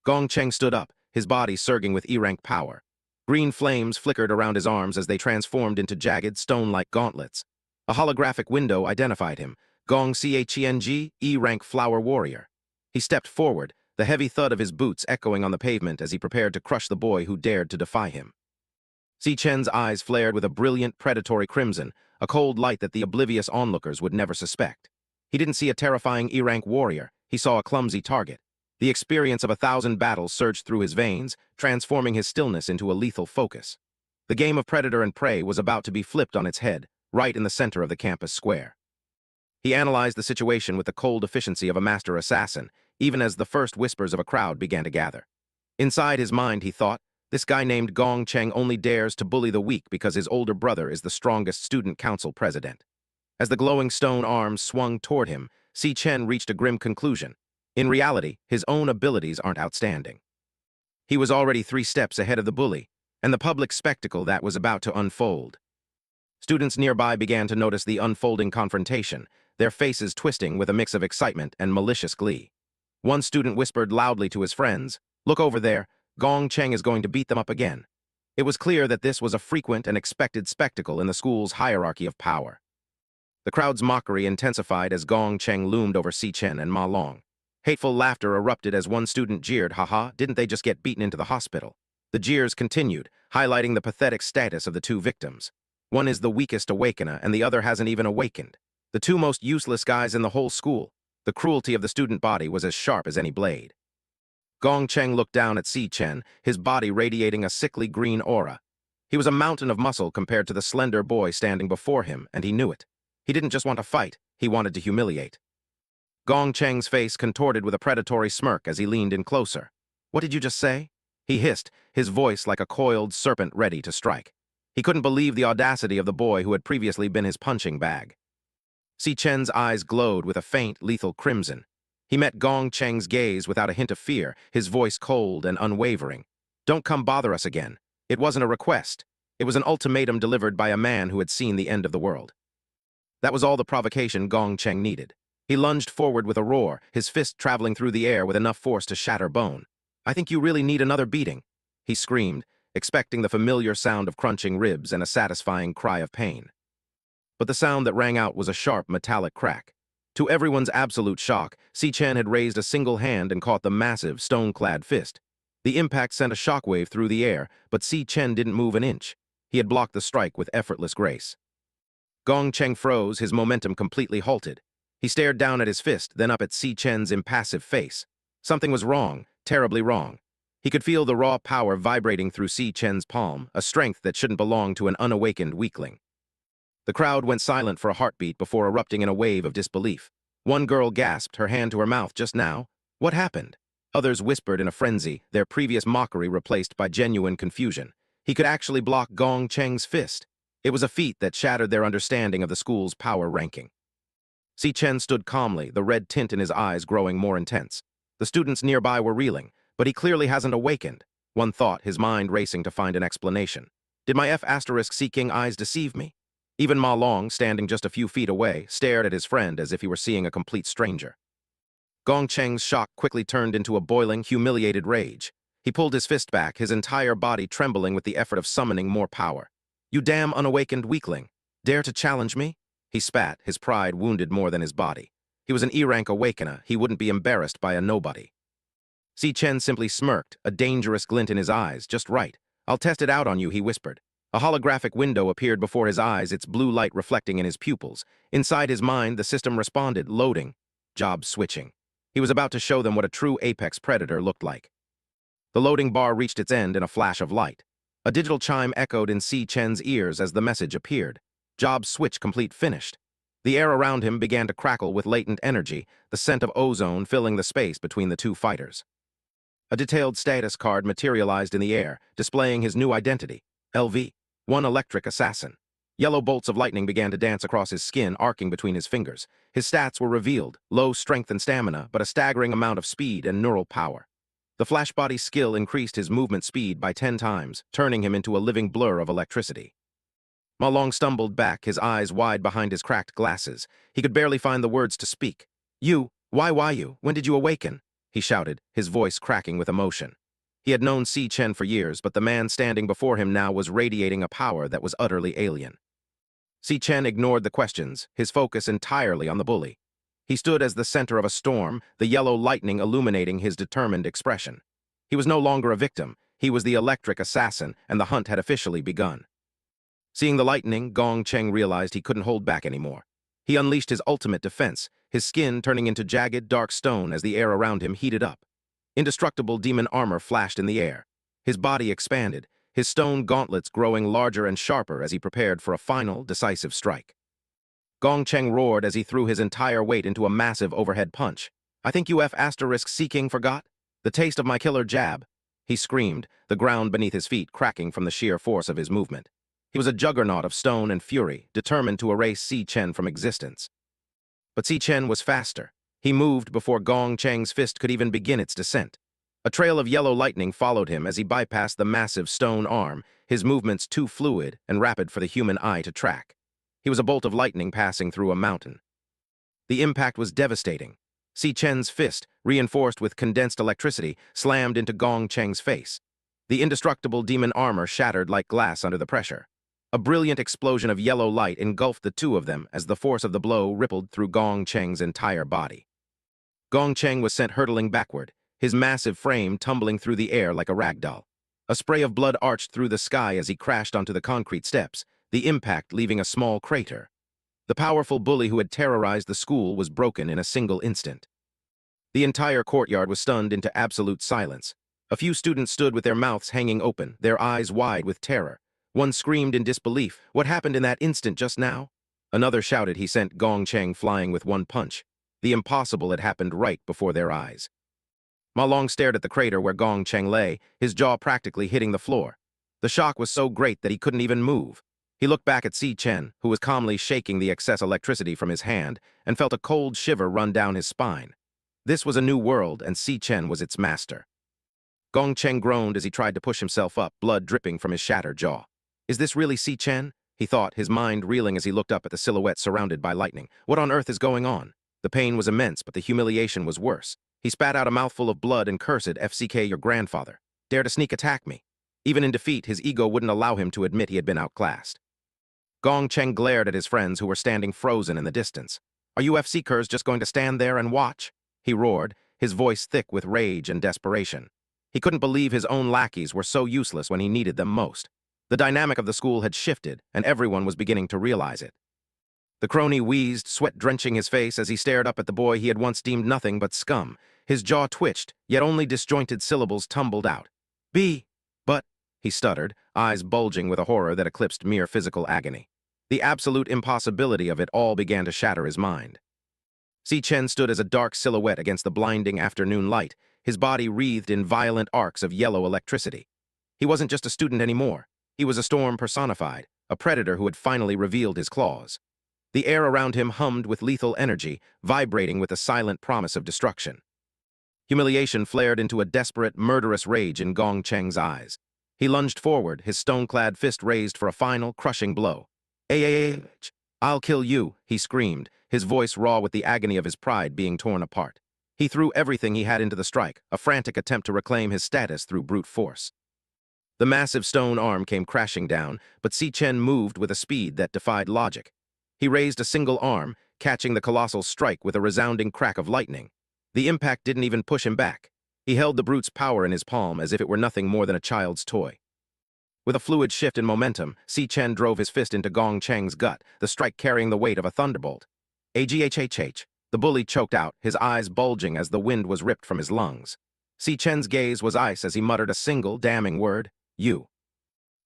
Gong Cheng stood up, his body surging with E-rank power. Green flames flickered around his arms as they transformed into jagged, stone-like gauntlets. A holographic window identified him. Gong Cheng, E-rank flower warrior. He stepped forward, the heavy thud of his boots echoing on the pavement as he prepared to crush the boy who dared to defy him. Si Chen's eyes flared with a brilliant, predatory crimson, a cold light that the oblivious onlookers would never suspect. He didn't see a terrifying E-rank warrior, he saw a clumsy target. The experience of 1,000 battles surged through his veins, transforming his stillness into a lethal focus. The game of predator and prey was about to be flipped on its head, right in the center of the campus square. He analyzed the situation with the cold efficiency of a master assassin, even as the first whispers of a crowd began to gather. Inside his mind, he thought, this guy named Gong Cheng only dares to bully the weak because his older brother is the strongest student council president. As the glowing stone arms swung toward him, Si Chen reached a grim conclusion. In reality, his own abilities aren't outstanding. He was already 3 steps ahead of the bully, and the public spectacle that was about to unfold. Students nearby began to notice the unfolding confrontation, their faces twisting with a mix of excitement and malicious glee. One student whispered loudly to his friends, "Look over there, Gong Cheng is going to beat them up again." It was clear that this was a frequent and expected spectacle in the school's hierarchy of power. The crowd's mockery intensified as Gong Cheng loomed over Si Chen and Ma Long. Hateful laughter erupted as one student jeered, "Haha, didn't they just get beaten into the hospital?" The jeers continued, highlighting the pathetic status of the 2 victims. One is the weakest awakener, and the other hasn't even awakened. The two most useless guys in the whole school. The cruelty of the student body was as sharp as any blade. Gong Cheng looked down at Si Chen, his body radiating a sickly green aura. He was a mountain of muscle compared to the slender boy standing before him, and he knew it. He didn't just want to fight, he wanted to humiliate. Gong Cheng's face contorted with a predatory smirk as he leaned in closer. "What did you just say?" He hissed, his voice like a coiled serpent ready to strike. He couldn't believe the audacity of the boy who had previously been his punching bag. Si Chen's eyes glowed with a faint, lethal crimson. He met Gong Cheng's gaze without a hint of fear, his voice cold and unwavering. "Don't come bother us again." It wasn't a request. It was an ultimatum delivered by a man who had seen the end of the world. That was all the provocation Gong Cheng needed. He lunged forward with a roar, his fist traveling through the air with enough force to shatter bone. "I think you really need another beating," he screamed, expecting the familiar sound of crunching ribs and a satisfying cry of pain. But the sound that rang out was a sharp, metallic crack. To everyone's absolute shock, Si Chen had raised a single hand and caught the massive, stone-clad fist. The impact sent a shockwave through the air, but Si Chen didn't move an inch. He had blocked the strike with effortless grace. Gong Cheng froze, his momentum completely halted. He stared down at his fist, then up at Si Chen's impassive face. Something was wrong, terribly wrong. He could feel the raw power vibrating through Si Chen's palm, a strength that shouldn't belong to an unawakened weakling. The crowd went silent for a heartbeat before erupting in a wave of disbelief. One girl gasped, her hand to her mouth. "Just now? What happened?" Others whispered in a frenzy, their previous mockery replaced by genuine confusion. He could actually block Gong Cheng's fist. It was a feat that shattered their understanding of the school's power ranking. Si Chen stood calmly, the red tint in his eyes growing more intense. The students nearby were reeling, but he clearly hasn't awakened. One thought, his mind racing to find an explanation. Did my F***-seeking eyes deceive me? Even Ma Long, standing just a few feet away, stared at his friend as if he were seeing a complete stranger. Gong Cheng's shock quickly turned into a boiling, humiliated rage. He pulled his fist back, his entire body trembling with the effort of summoning more power. "You damn unawakened weakling! Dare to challenge me?" He spat, his pride wounded more than his body. He was an E-rank awakener, he wouldn't be embarrassed by a nobody. Si Chen simply smirked, a dangerous glint in his eyes. "Just right. I'll test it out on you," he whispered. A holographic window appeared before his eyes, its blue light reflecting in his pupils. Inside his mind, the system responded, loading. Job switching. He was about to show them what a true apex predator looked like. The loading bar reached its end in a flash of light. A digital chime echoed in Si Chen's ears as the message appeared. Job switch complete, finished. The air around him began to crackle with latent energy, the scent of ozone filling the space between the two fighters. A detailed status card materialized in the air, displaying his new identity, LV, one electric assassin. Yellow bolts of lightning began to dance across his skin, arcing between his fingers. His stats were revealed, low strength and stamina, but a staggering amount of speed and neural power. The flash body skill increased his movement speed by 10 times, turning him into a living blur of electricity. Ma Long stumbled back, his eyes wide behind his cracked glasses. He could barely find the words to speak. "You? Why you? When did you awaken?" he shouted, his voice cracking with emotion. He had known Si Chen for years, but the man standing before him now was radiating a power that was utterly alien. Si Chen ignored the questions, his focus entirely on the bully. He stood as the center of a storm, the yellow lightning illuminating his determined expression. He was no longer a victim, he was the electric assassin, and the hunt had officially begun. Seeing the lightning, Gong Cheng realized he couldn't hold back anymore. He unleashed his ultimate defense, his skin turning into jagged, dark stone as the air around him heated up. Indestructible demon armor flashed in the air. His body expanded, his stone gauntlets growing larger and sharper as he prepared for a final, decisive strike. Gong Cheng roared as he threw his entire weight into a massive overhead punch. "I think you F***-seeking forgot? The taste of my killer jab." He screamed, the ground beneath his feet cracking from the sheer force of his movement. He was a juggernaut of stone and fury, determined to erase Si Chen from existence. But Si Chen was faster. He moved before Gong Cheng's fist could even begin its descent. A trail of yellow lightning followed him as he bypassed the massive stone arm, his movements too fluid and rapid for the human eye to track. He was a bolt of lightning passing through a mountain. The impact was devastating. Si Chen's fist, reinforced with condensed electricity, slammed into Gong Cheng's face. The indestructible demon armor shattered like glass under the pressure. A brilliant explosion of yellow light engulfed the two of them as the force of the blow rippled through Gong Cheng's entire body. Gong Cheng was sent hurtling backward, his massive frame tumbling through the air like a rag doll. A spray of blood arched through the sky as he crashed onto the concrete steps, the impact leaving a small crater. The powerful bully who had terrorized the school was broken in a single instant. The entire courtyard was stunned into absolute silence. A few students stood with their mouths hanging open, their eyes wide with terror. One screamed in disbelief, "What happened in that instant just now?" Another shouted he sent Gong Cheng flying with one punch. The impossible had happened right before their eyes. Ma Long stared at the crater where Gong Cheng lay, his jaw practically hitting the floor. The shock was so great that he couldn't even move. He looked back at Si Chen, who was calmly shaking the excess electricity from his hand, and felt a cold shiver run down his spine. This was a new world, and Si Chen was its master. Gong Cheng groaned as he tried to push himself up, blood dripping from his shattered jaw. Is this really Si Chen? He thought, his mind reeling as he looked up at the silhouette surrounded by lightning. What on earth is going on? The pain was immense, but the humiliation was worse. He spat out a mouthful of blood and cursed, "FCK, your grandfather. Dare to sneak attack me." Even in defeat, his ego wouldn't allow him to admit he had been outclassed. Gong Cheng glared at his friends who were standing frozen in the distance. "Are you FCKers just going to stand there and watch?" He roared, his voice thick with rage and desperation. He couldn't believe his own lackeys were so useless when he needed them most. The dynamic of the school had shifted, and everyone was beginning to realize it. The crony wheezed, sweat drenching his face as he stared up at the boy he had once deemed nothing but scum. His jaw twitched, yet only disjointed syllables tumbled out. But, he stuttered, eyes bulging with a horror that eclipsed mere physical agony. The absolute impossibility of it all began to shatter his mind. Si Chen stood as a dark silhouette against the blinding afternoon light, his body wreathed in violent arcs of yellow electricity. He wasn't just a student anymore. He was a storm personified, a predator who had finally revealed his claws. The air around him hummed with lethal energy, vibrating with the silent promise of destruction. Humiliation flared into a desperate, murderous rage in Gong Cheng's eyes. He lunged forward, his stone-clad fist raised for a final, crushing blow. I'll kill you," he screamed, his voice raw with the agony of his pride being torn apart. He threw everything he had into the strike, a frantic attempt to reclaim his status through brute force. The massive stone arm came crashing down, but Si Chen moved with a speed that defied logic. He raised a single arm, catching the colossal strike with a resounding crack of lightning. The impact didn't even push him back. He held the brute's power in his palm as if it were nothing more than a child's toy. With a fluid shift in momentum, Si Chen drove his fist into Gong Cheng's gut, the strike carrying the weight of a thunderbolt. "Aghhh." The bully choked out, his eyes bulging as the wind was ripped from his lungs. Si Chen's gaze was ice as he muttered a single damning word, "You."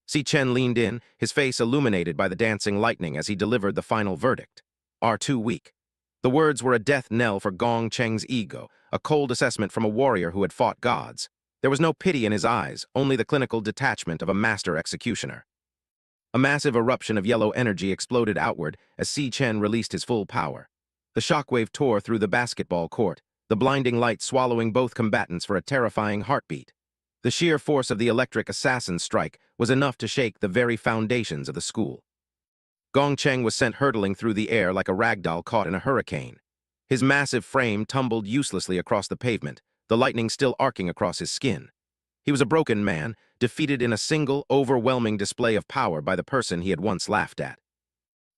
Si Chen leaned in, his face illuminated by the dancing lightning as he delivered the final verdict. "Are too weak." The words were a death knell for Gong Cheng's ego, a cold assessment from a warrior who had fought gods. There was no pity in his eyes, only the clinical detachment of a master executioner. A massive eruption of yellow energy exploded outward as Si Chen released his full power. The shockwave tore through the basketball court, the blinding light swallowing both combatants for a terrifying heartbeat. The sheer force of the electric assassin's strike was enough to shake the very foundations of the school. Gong Cheng was sent hurtling through the air like a ragdoll caught in a hurricane. His massive frame tumbled uselessly across the pavement, the lightning still arcing across his skin. He was a broken man, defeated in a single, overwhelming display of power by the person he had once laughed at.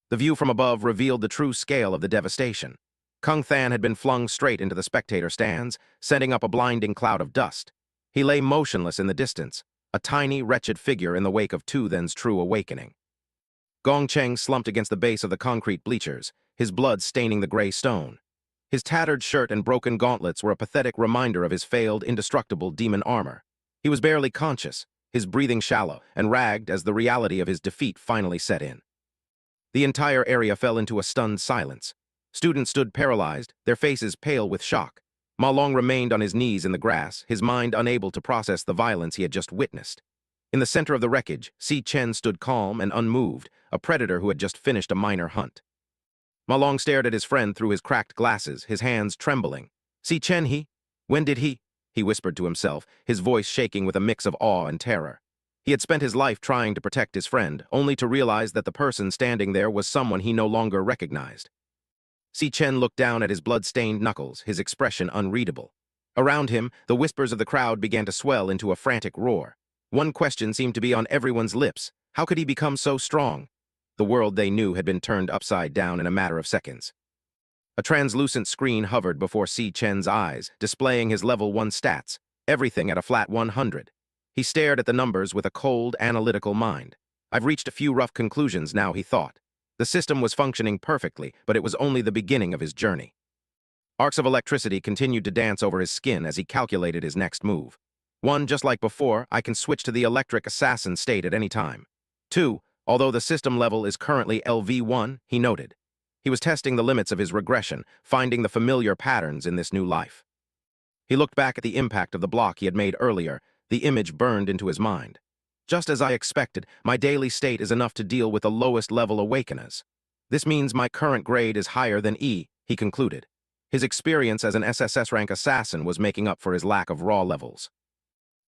The view from above revealed the true scale of the devastation. Kung Than had been flung straight into the spectator stands, sending up a blinding cloud of dust. He lay motionless in the distance, a tiny, wretched figure in the wake of Tu Then's true awakening. Gong Cheng slumped against the base of the concrete bleachers, his blood staining the gray stone. His tattered shirt and broken gauntlets were a pathetic reminder of his failed, indestructible demon armor. He was barely conscious, his breathing shallow, and ragged as the reality of his defeat finally set in. The entire area fell into a stunned silence. Students stood paralyzed, their faces pale with shock. Ma Long remained on his knees in the grass, his mind unable to process the violence he had just witnessed. In the center of the wreckage, Si Chen stood calm and unmoved, a predator who had just finished a minor hunt. Ma Long stared at his friend through his cracked glasses, his hands trembling. "Si Chen, when did he?" he whispered to himself, his voice shaking with a mix of awe and terror. He had spent his life trying to protect his friend, only to realize that the person standing there was someone he no longer recognized. Si Chen looked down at his blood-stained knuckles, his expression unreadable. Around him, the whispers of the crowd began to swell into a frantic roar. One question seemed to be on everyone's lips. How could he become so strong? The world they knew had been turned upside down in a matter of seconds. A translucent screen hovered before Si Chen's eyes, displaying his level 1 stats, everything at a flat 100. He stared at the numbers with a cold, analytical mind. "I've reached a few rough conclusions now," he thought. The system was functioning perfectly, but it was only the beginning of his journey. Arcs of electricity continued to dance over his skin as he calculated his next move. 1. Just like before, I can switch to the electric assassin state at any time. 2. Although the system level is currently LV1, he noted. He was testing the limits of his regression, finding the familiar patterns in this new life. He looked back at the impact of the block he had made earlier. The image burned into his mind. Just as I expected, my daily state is enough to deal with the lowest level awakeners. This means my current grade is higher than E, he concluded. His experience as an SSS-Rank Assassin was making up for his lack of raw levels.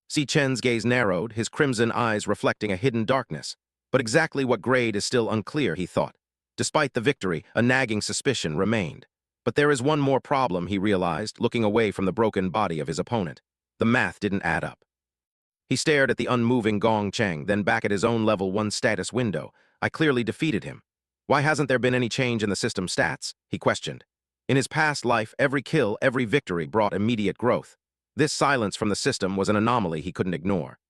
Si Chen's gaze narrowed, his crimson eyes reflecting a hidden darkness. But exactly what grade is still unclear, he thought. Despite the victory, a nagging suspicion remained. But there is one more problem, he realized, looking away from the broken body of his opponent. The math didn't add up. He stared at the unmoving Gong Cheng, then back at his own level 1 status window. I clearly defeated him. Why hasn't there been any change in the system stats? He questioned. In his past life, every kill, every victory brought immediate growth. This silence from the system was an anomaly he couldn't ignore.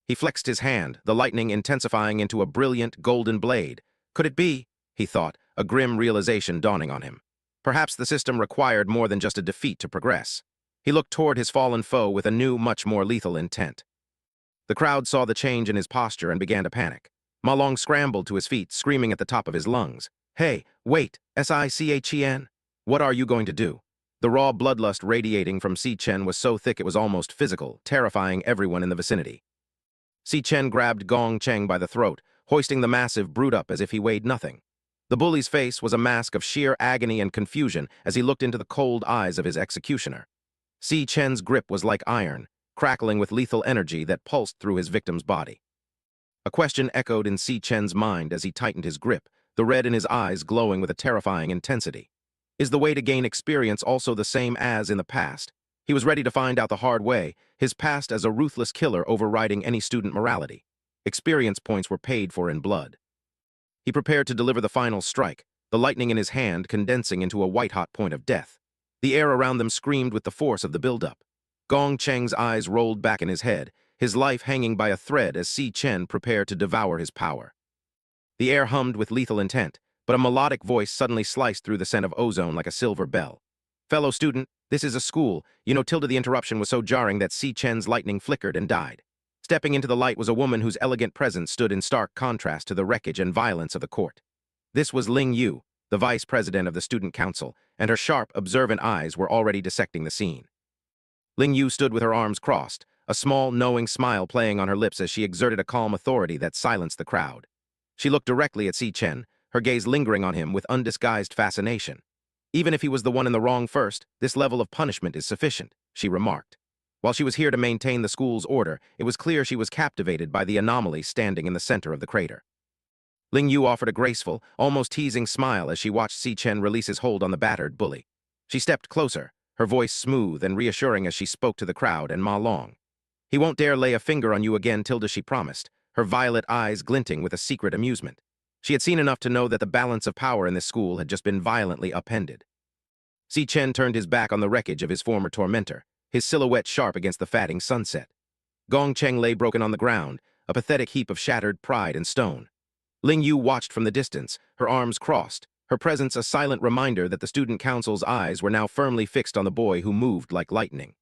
He flexed his hand, the lightning intensifying into a brilliant golden blade. Could it be? He thought, a grim realization dawning on him. Perhaps the system required more than just a defeat to progress. He looked toward his fallen foe with a new, much more lethal intent. The crowd saw the change in his posture and began to panic. Ma Long scrambled to his feet, screaming at the top of his lungs. Hey, wait, Si Chen? What are you going to do? The raw bloodlust radiating from Si Chen was so thick it was almost physical, terrifying everyone in the vicinity. Si Chen grabbed Gong Cheng by the throat, hoisting the massive brute up as if he weighed nothing. The bully's face was a mask of sheer agony and confusion as he looked into the cold eyes of his executioner. Si Chen's grip was like iron, crackling with lethal energy that pulsed through his victim's body. A question echoed in Si Chen's mind as he tightened his grip, the red in his eyes glowing with a terrifying intensity. Is the way to gain experience also the same as in the past? He was ready to find out the hard way, his past as a ruthless killer overriding any student morality. Experience points were paid for in blood. He prepared to deliver the final strike, the lightning in his hand condensing into a white-hot point of death. The air around them screamed with the force of the buildup. Gong Cheng's eyes rolled back in his head, his life hanging by a thread as Si Chen prepared to devour his power. The air hummed with lethal intent, but a melodic voice suddenly sliced through the scent of ozone like a silver bell. Fellow student, this is a school. The interruption was so jarring that Si Chen's lightning flickered and died. Stepping into the light was a woman whose elegant presence stood in stark contrast to the wreckage and violence of the court. This was Lanyue, the vice president of the student council, and her sharp, observant eyes were already dissecting the scene. Lanyue stood with her arms crossed, a small, knowing smile playing on her lips as she exerted a calm authority that silenced the crowd. She looked directly at Si Chen, her gaze lingering on him with undisguised fascination. Even if he was the one in the wrong first, this level of punishment is sufficient, she remarked. While she was here to maintain the school's order, it was clear she was captivated by the anomaly standing in the center of the crater. Lanyue offered a graceful, almost teasing smile as she watched Si Chen release his hold on the battered bully. She stepped closer, her voice smooth and reassuring as she spoke to the crowd and Ma Long. He won't dare lay a finger on you again, Tilda, she promised, her violet eyes glinting with a secret amusement. She had seen enough to know that the balance of power in this school had just been violently upended. Si Chen turned his back on the wreckage of his former tormentor, his silhouette sharp against the fading sunset. Gong Cheng lay broken on the ground, a pathetic heap of shattered pride and stone. Lanyue watched from the distance, her arms crossed, her presence a silent reminder that the student council's eyes were now firmly fixed on the boy who moved like lightning.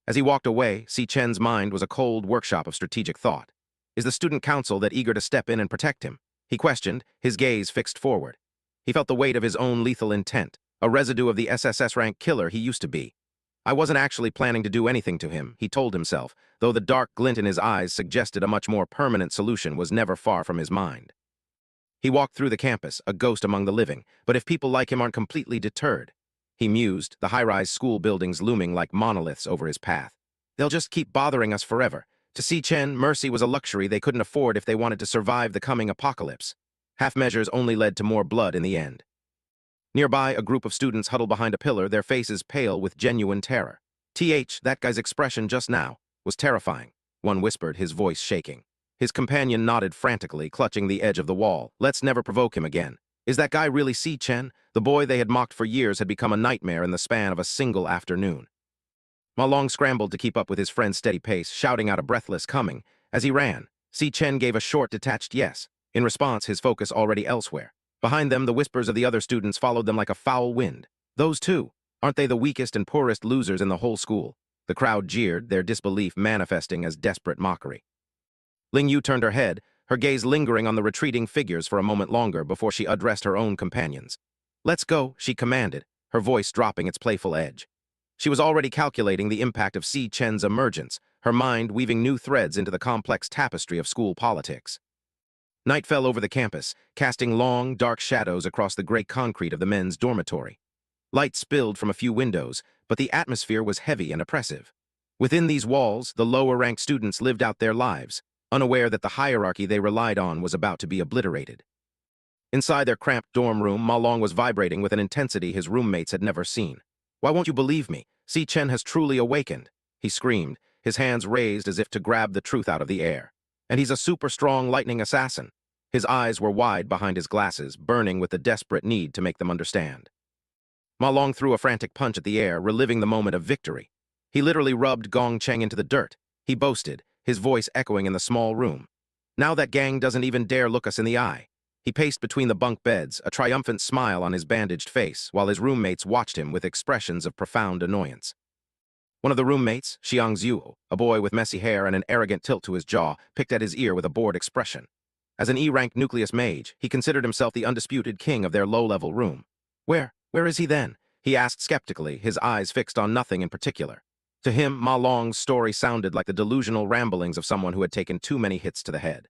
As he walked away, Si Chen's mind was a cold workshop of strategic thought. Is the student council that eager to step in and protect him? He questioned, his gaze fixed forward. He felt the weight of his own lethal intent, a residue of the SSS-Rank killer he used to be. I wasn't actually planning to do anything to him, he told himself, though the dark glint in his eyes suggested a much more permanent solution was never far from his mind. He walked through the campus, a ghost among the living, but if people like him aren't completely deterred, he mused, the high-rise school buildings looming like monoliths over his path. They'll just keep bothering us forever. To Si Chen, mercy was a luxury they couldn't afford if they wanted to survive the coming apocalypse. Half measures only led to more blood in the end. Nearby, a group of students huddled behind a pillar, their faces pale with genuine terror. That guy's expression just now was terrifying, one whispered, his voice shaking. His companion nodded frantically, clutching the edge of the wall. Let's never provoke him again. Is that guy really Si Chen? The boy they had mocked for years had become a nightmare in the span of a single afternoon. Ma Long scrambled to keep up with his friend's steady pace, shouting out a breathless coming. As he ran, Si Chen gave a short, detached yes. In response, his focus already elsewhere. Behind them, the whispers of the other students followed them like a foul wind. Those two, aren't they the weakest and poorest losers in the whole school? The crowd jeered, their disbelief manifesting as desperate mockery. Lingyu turned her head, her gaze lingering on the retreating figures for a moment longer before she addressed her own companions. "Let's go," she commanded, her voice dropping its playful edge. She was already calculating the impact of Si Chen's emergence, her mind weaving new threads into the complex tapestry of school politics. Night fell over the campus, casting long, dark shadows across the gray concrete of the men's dormitory. Light spilled from a few windows, but the atmosphere was heavy and oppressive. Within these walls, the lower-ranked students lived out their lives, unaware that the hierarchy they relied on was about to be obliterated. Inside their cramped dorm room, Ma Long was vibrating with an intensity his roommates had never seen. "Why won't you believe me? Si Chen has truly awakened," he screamed, his hands raised as if to grab the truth out of the air. "And he's a super-strong lightning assassin." His eyes were wide behind his glasses, burning with the desperate need to make them understand. Ma Long threw a frantic punch at the air, reliving the moment of victory. He literally rubbed Gong Cheng into the dirt. He boasted, his voice echoing in the small room. "Now that gang doesn't even dare look us in the eye." He paced between the bunk beds, a triumphant smile on his bandaged face, while his roommates watched him with expressions of profound annoyance. One of the roommates, Xiang Zhuo, a boy with messy hair and an arrogant tilt to his jaw, picked at his ear with a bored expression. As an E-rank nucleus mage, he considered himself the undisputed king of their low-level room. Where is he then?" he asked skeptically, his eyes fixed on nothing in particular. To him, Ma Long's story sounded like the delusional ramblings of someone who had taken too many hits to the head.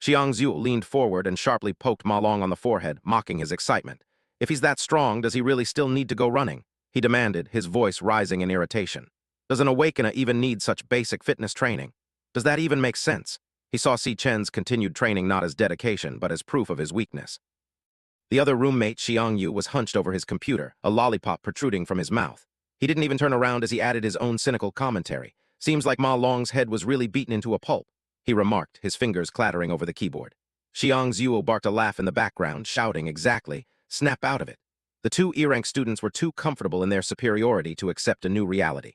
Xiang Zhuo leaned forward and sharply poked Ma Long on the forehead, mocking his excitement. "If he's that strong, does he really still need to go running?" he demanded, his voice rising in irritation. "Does an awakener even need such basic fitness training? Does that even make sense?" He saw Si Chen's continued training not as dedication, but as proof of his weakness. The other roommate, Xiang Yu, was hunched over his computer, a lollipop protruding from his mouth. He didn't even turn around as he added his own cynical commentary. "Seems like Ma Long's head was really beaten into a pulp," he remarked, his fingers clattering over the keyboard. Xiang Zhuo barked a laugh in the background, shouting, "Exactly. Snap out of it." The two E-rank students were too comfortable in their superiority to accept a new reality.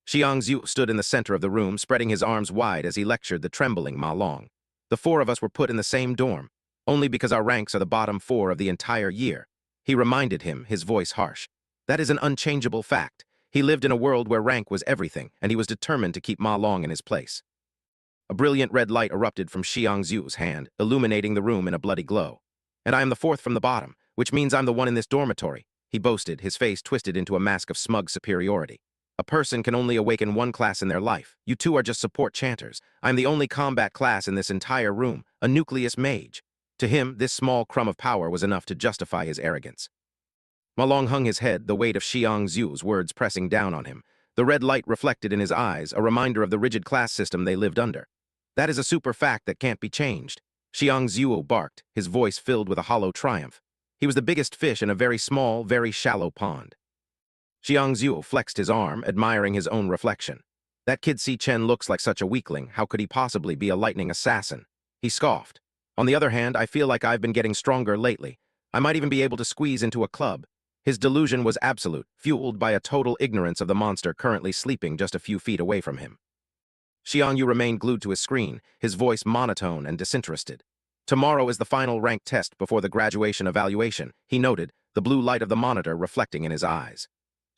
Xiang Zhuo stood in the center of the room, spreading his arms wide as he lectured the trembling Ma Long. "The four of us were put in the same dorm, only because our ranks are the bottom four of the entire year," he reminded him, his voice harsh. "That is an unchangeable fact. He lived in a world where rank was everything, and he was determined to keep Ma Long in his place." A brilliant red light erupted from Xiang Zhuo's hand, illuminating the room in a bloody glow. "And I am the fourth from the bottom, which means I'm the one in this dormitory," he boasted, his face twisted into a mask of smug superiority. "A person can only awaken one class in their life. You two are just support chanters. I'm the only combat class in this entire room, a nucleus mage." To him, this small crumb of power was enough to justify his arrogance. Ma Long hung his head, the weight of Xiang Zhuo's words pressing down on him. The red light reflected in his eyes, a reminder of the rigid class system they lived under. "That is a super fact that can't be changed," Xiang Zhuo barked, his voice filled with a hollow triumph. He was the biggest fish in a very small, very shallow pond. Xiang Zhuo flexed his arm, admiring his own reflection. "That kid Si Chen looks like such a weakling. How could he possibly be a lightning assassin?" he scoffed. "On the other hand, I feel like I've been getting stronger lately. I might even be able to squeeze into a club." His delusion was absolute, fueled by a total ignorance of the monster currently sleeping just a few feet away from him. Xiang Yu remained glued to his screen, his voice monotone and disinterested. "Tomorrow is the final rank test before the graduation evaluation," he noted, the blue light of the monitor reflecting in his eyes.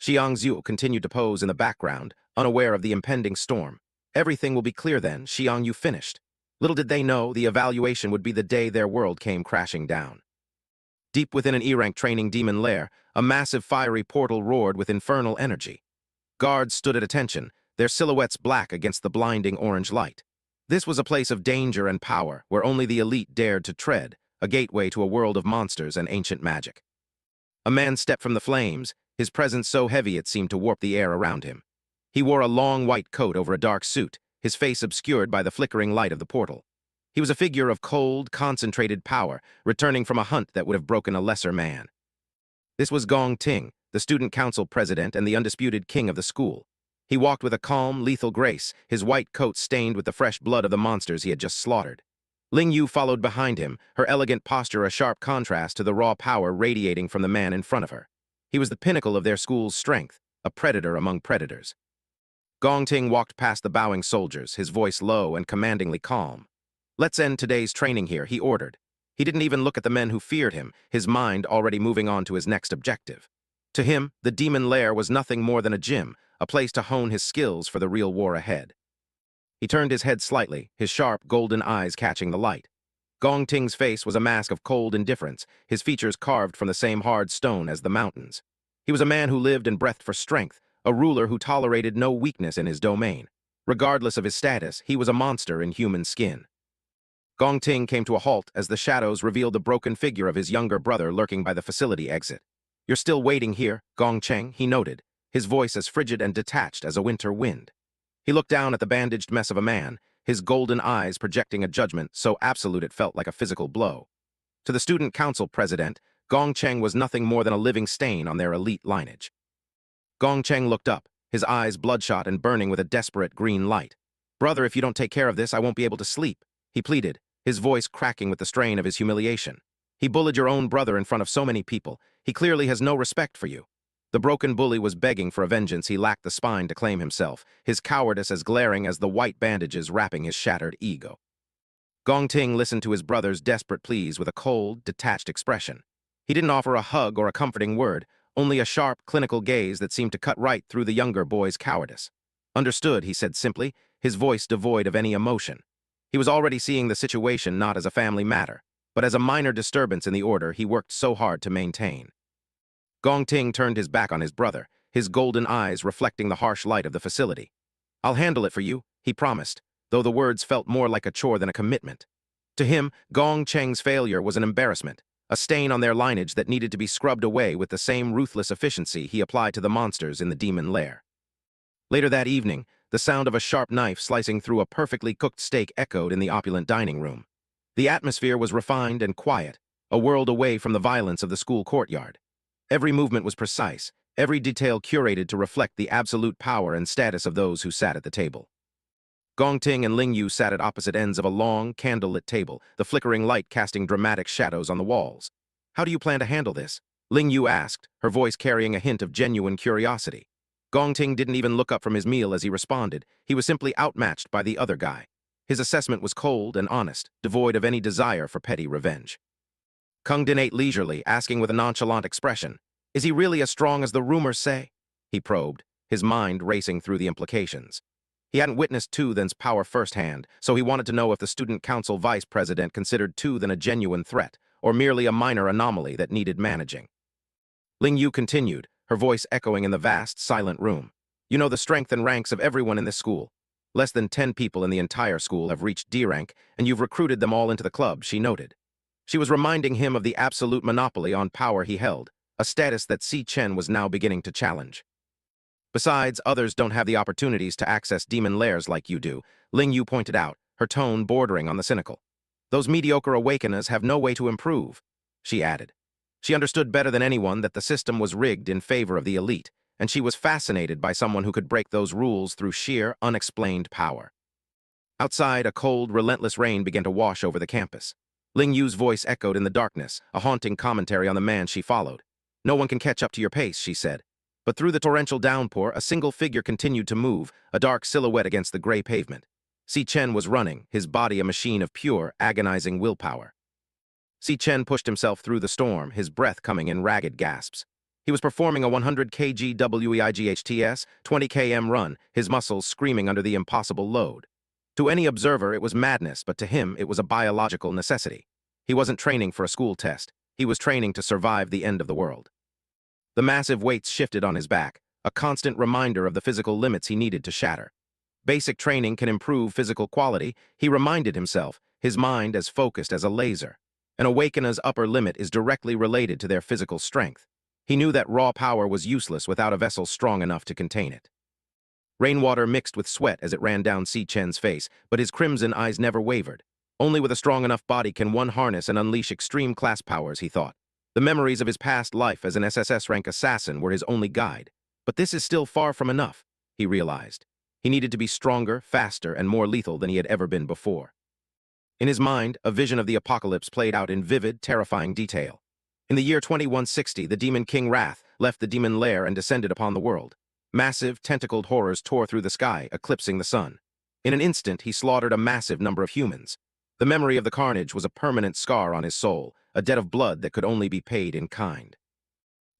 Xiang Zhu continued to pose in the background, unaware of the impending storm. "Everything will be clear then," Xiang Yu finished. Little did they know the evaluation would be the day their world came crashing down. Deep within an E-rank training demon lair, a massive fiery portal roared with infernal energy. Guards stood at attention, their silhouettes black against the blinding orange light. This was a place of danger and power, where only the elite dared to tread, a gateway to a world of monsters and ancient magic. A man stepped from the flames, his presence so heavy it seemed to warp the air around him. He wore a long white coat over a dark suit, his face obscured by the flickering light of the portal. He was a figure of cold, concentrated power, returning from a hunt that would have broken a lesser man. This was Gong Ting, the student council president and the undisputed king of the school. He walked with a calm, lethal grace, his white coat stained with the fresh blood of the monsters he had just slaughtered. Lingyu followed behind him, her elegant posture a sharp contrast to the raw power radiating from the man in front of her. He was the pinnacle of their school's strength, a predator among predators. Gong Ting walked past the bowing soldiers, his voice low and commandingly calm. "Let's end today's training here," he ordered. He didn't even look at the men who feared him, his mind already moving on to his next objective. To him, the demon lair was nothing more than a gym, a place to hone his skills for the real war ahead. He turned his head slightly, his sharp, golden eyes catching the light. Gong Ting's face was a mask of cold indifference, his features carved from the same hard stone as the mountains. He was a man who lived and breathed for strength, a ruler who tolerated no weakness in his domain. Regardless of his status, he was a monster in human skin. Gong Ting came to a halt as the shadows revealed the broken figure of his younger brother lurking by the facility exit. "You're still waiting here, Gong Cheng," he noted, his voice as frigid and detached as a winter wind. He looked down at the bandaged mess of a man, his golden eyes projecting a judgment so absolute it felt like a physical blow. To the student council president, Gong Cheng was nothing more than a living stain on their elite lineage. Gong Cheng looked up, his eyes bloodshot and burning with a desperate green light. "Brother, if you don't take care of this, I won't be able to sleep," he pleaded, his voice cracking with the strain of his humiliation. "He bullied your own brother in front of so many people. He clearly has no respect for you." The broken bully was begging for a vengeance he lacked the spine to claim himself, his cowardice as glaring as the white bandages wrapping his shattered ego. Gong Ting listened to his brother's desperate pleas with a cold, detached expression. He didn't offer a hug or a comforting word, only a sharp, clinical gaze that seemed to cut right through the younger boy's cowardice. "Understood," he said simply, his voice devoid of any emotion. He was already seeing the situation not as a family matter, but as a minor disturbance in the order he worked so hard to maintain. Gong Ting turned his back on his brother, his golden eyes reflecting the harsh light of the facility. "I'll handle it for you," he promised, though the words felt more like a chore than a commitment. To him, Gong Cheng's failure was an embarrassment, a stain on their lineage that needed to be scrubbed away with the same ruthless efficiency he applied to the monsters in the demon lair. Later that evening, the sound of a sharp knife slicing through a perfectly cooked steak echoed in the opulent dining room. The atmosphere was refined and quiet, a world away from the violence of the school courtyard. Every movement was precise, every detail curated to reflect the absolute power and status of those who sat at the table. Gong Ting and Lingyu sat at opposite ends of a long, candlelit table, the flickering light casting dramatic shadows on the walls. "How do you plan to handle this?" Lingyu asked, her voice carrying a hint of genuine curiosity. Gong Ting didn't even look up from his meal as he responded. He was simply outmatched by the other guy. His assessment was cold and honest, devoid of any desire for petty revenge. Kung Din ate leisurely, asking with a nonchalant expression, "Is he really as strong as the rumors say?" He probed, his mind racing through the implications. He hadn't witnessed Tu Than's power firsthand, so he wanted to know if the student council vice president considered Tu Than a genuine threat, or merely a minor anomaly that needed managing. Ling Yu continued, her voice echoing in the vast, silent room. "You know the strength and ranks of everyone in this school. Less than 10 people in the entire school have reached D rank, and you've recruited them all into the club," she noted. She was reminding him of the absolute monopoly on power he held, a status that Si Chen was now beginning to challenge. "Besides, others don't have the opportunities to access demon lairs like you do," Ling Yu pointed out, her tone bordering on the cynical. "Those mediocre awakeners have no way to improve," she added. She understood better than anyone that the system was rigged in favor of the elite, and she was fascinated by someone who could break those rules through sheer, unexplained power. Outside, a cold, relentless rain began to wash over the campus. Ling Yu's voice echoed in the darkness, a haunting commentary on the man she followed. "No one can catch up to your pace," she said. But through the torrential downpour, a single figure continued to move, a dark silhouette against the gray pavement. Si Chen was running, his body a machine of pure, agonizing willpower. Si Chen pushed himself through the storm, his breath coming in ragged gasps. He was performing a 100 kg WEIGHTS, 20 km run, his muscles screaming under the impossible load. To any observer, it was madness, but to him, it was a biological necessity. He wasn't training for a school test. He was training to survive the end of the world. The massive weights shifted on his back, a constant reminder of the physical limits he needed to shatter. Basic training can improve physical quality, he reminded himself, his mind as focused as a laser. An awakener's upper limit is directly related to their physical strength. He knew that raw power was useless without a vessel strong enough to contain it. Rainwater mixed with sweat as it ran down Si Chen's face, but his crimson eyes never wavered. Only with a strong enough body can one harness and unleash extreme class powers, he thought. The memories of his past life as an SSS-Rank Assassin were his only guide. But this is still far from enough, he realized. He needed to be stronger, faster, and more lethal than he had ever been before. In his mind, a vision of the apocalypse played out in vivid, terrifying detail. In the year 2160, the Demon King Wrath left the demon lair and descended upon the world. Massive, tentacled horrors tore through the sky, eclipsing the sun. In an instant, he slaughtered a massive number of humans. The memory of the carnage was a permanent scar on his soul, a debt of blood that could only be paid in kind.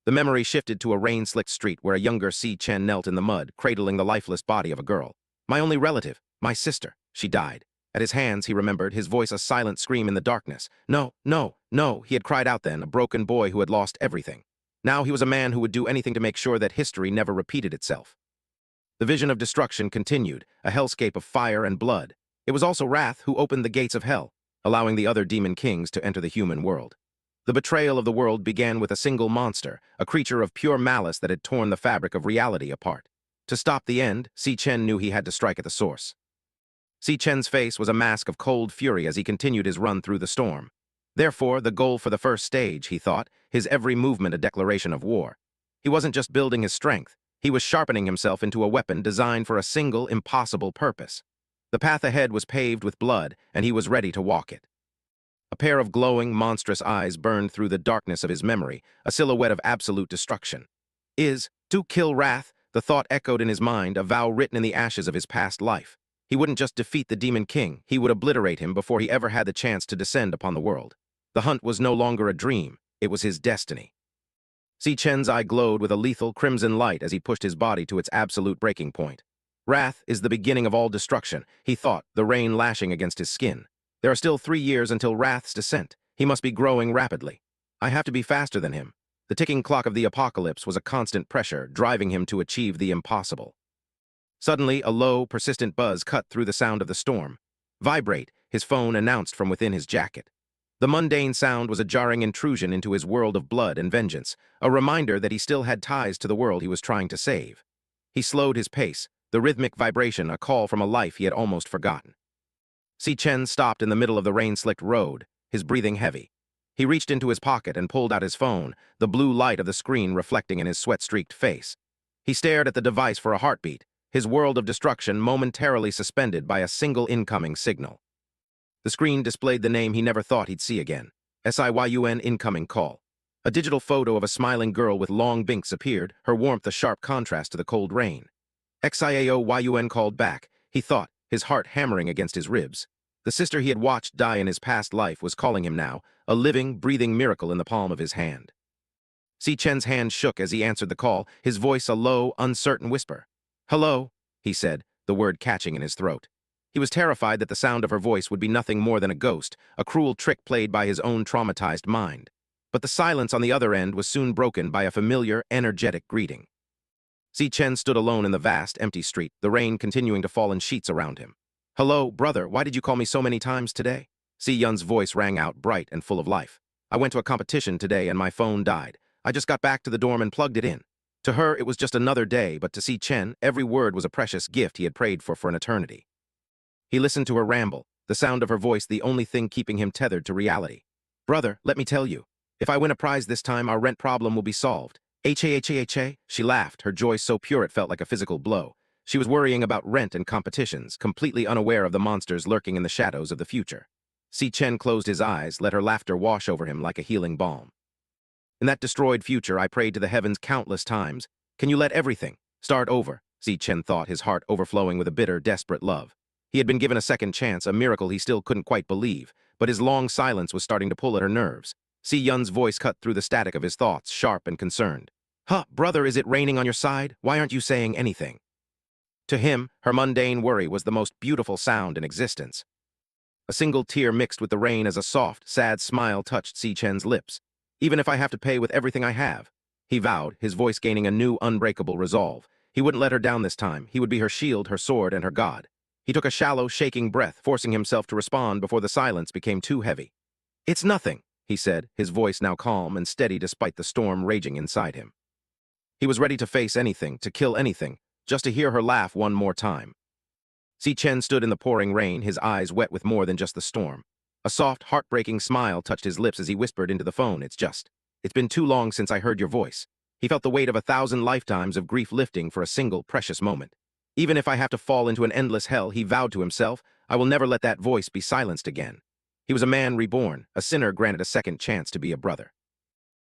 The memory shifted to a rain-slicked street where a younger Si Chen knelt in the mud, cradling the lifeless body of a girl. My only relative, my sister, she died. At his hands, he remembered, his voice a silent scream in the darkness. No, no, no, he had cried out then, a broken boy who had lost everything. Now he was a man who would do anything to make sure that history never repeated itself. The vision of destruction continued, a hellscape of fire and blood. It was also Wrath who opened the gates of hell, allowing the other demon kings to enter the human world. The betrayal of the world began with a single monster, a creature of pure malice that had torn the fabric of reality apart. To stop the end, Si Chen knew he had to strike at the source. Si Chen's face was a mask of cold fury as he continued his run through the storm. Therefore, the goal for the first stage, he thought, his every movement a declaration of war. He wasn't just building his strength, he was sharpening himself into a weapon designed for a single, impossible purpose. The path ahead was paved with blood, and he was ready to walk it. A pair of glowing, monstrous eyes burned through the darkness of his memory, a silhouette of absolute destruction. To kill Wrath, the thought echoed in his mind, a vow written in the ashes of his past life. He wouldn't just defeat the Demon King, he would obliterate him before he ever had the chance to descend upon the world. The hunt was no longer a dream, it was his destiny. Si Chen's eye glowed with a lethal crimson light as he pushed his body to its absolute breaking point. Wrath is the beginning of all destruction, he thought, the rain lashing against his skin. There are still 3 years until Wrath's descent. He must be growing rapidly. I have to be faster than him. The ticking clock of the apocalypse was a constant pressure, driving him to achieve the impossible. Suddenly, a low, persistent buzz cut through the sound of the storm. Vibrate, his phone announced from within his jacket. The mundane sound was a jarring intrusion into his world of blood and vengeance, a reminder that he still had ties to the world he was trying to save. He slowed his pace, the rhythmic vibration a call from a life he had almost forgotten. Si Chen stopped in the middle of the rain-slicked road, his breathing heavy. He reached into his pocket and pulled out his phone, the blue light of the screen reflecting in his sweat-streaked face. He stared at the device for a heartbeat, his world of destruction momentarily suspended by a single incoming signal. The screen displayed the name he never thought he'd see again. SIYUN incoming call. A digital photo of a smiling girl with long binks appeared, her warmth a sharp contrast to the cold rain. XIAOYUN called back, he thought, his heart hammering against his ribs. The sister he had watched die in his past life was calling him now, a living, breathing miracle in the palm of his hand. Si Chen's hand shook as he answered the call, his voice a low, uncertain whisper. "Hello," he said, the word catching in his throat. He was terrified that the sound of her voice would be nothing more than a ghost, a cruel trick played by his own traumatized mind. But the silence on the other end was soon broken by a familiar, energetic greeting. Si Chen stood alone in the vast, empty street, the rain continuing to fall in sheets around him. "Hello, brother, why did you call me so many times today?" Si Yun's voice rang out, bright and full of life. "I went to a competition today and my phone died. I just got back to the dorm and plugged it in." To her, it was just another day, but to Si Chen, every word was a precious gift he had prayed for an eternity. He listened to her ramble, the sound of her voice the only thing keeping him tethered to reality. "Brother, let me tell you. If I win a prize this time, our rent problem will be solved." Ha. She laughed, her joy so pure it felt like a physical blow. She was worrying about rent and competitions, completely unaware of the monsters lurking in the shadows of the future. Si Chen closed his eyes, let her laughter wash over him like a healing balm. "In that destroyed future, I prayed to the heavens countless times. Can you let everything start over?" Si Chen thought, his heart overflowing with a bitter, desperate love. He had been given a second chance, a miracle he still couldn't quite believe, but his long silence was starting to pull at her nerves. Si Yun's voice cut through the static of his thoughts, sharp and concerned. Brother, is it raining on your side? Why aren't you saying anything?" To him, her mundane worry was the most beautiful sound in existence. A single tear mixed with the rain as a soft, sad smile touched Si Chen's lips. "Even if I have to pay with everything I have," he vowed, his voice gaining a new, unbreakable resolve. He wouldn't let her down this time. He would be her shield, her sword, and her god. He took a shallow, shaking breath, forcing himself to respond before the silence became too heavy. "It's nothing," he said, his voice now calm and steady despite the storm raging inside him. He was ready to face anything, to kill anything, just to hear her laugh one more time. Si Chen stood in the pouring rain, his eyes wet with more than just the storm. A soft, heartbreaking smile touched his lips as he whispered into the phone, "It's been too long since I heard your voice." He felt the weight of 1,000 lifetimes of grief lifting for a single precious moment. "Even if I have to fall into an endless hell," he vowed to himself, "I will never let that voice be silenced again." He was a man reborn, a sinner granted a second chance to be a brother.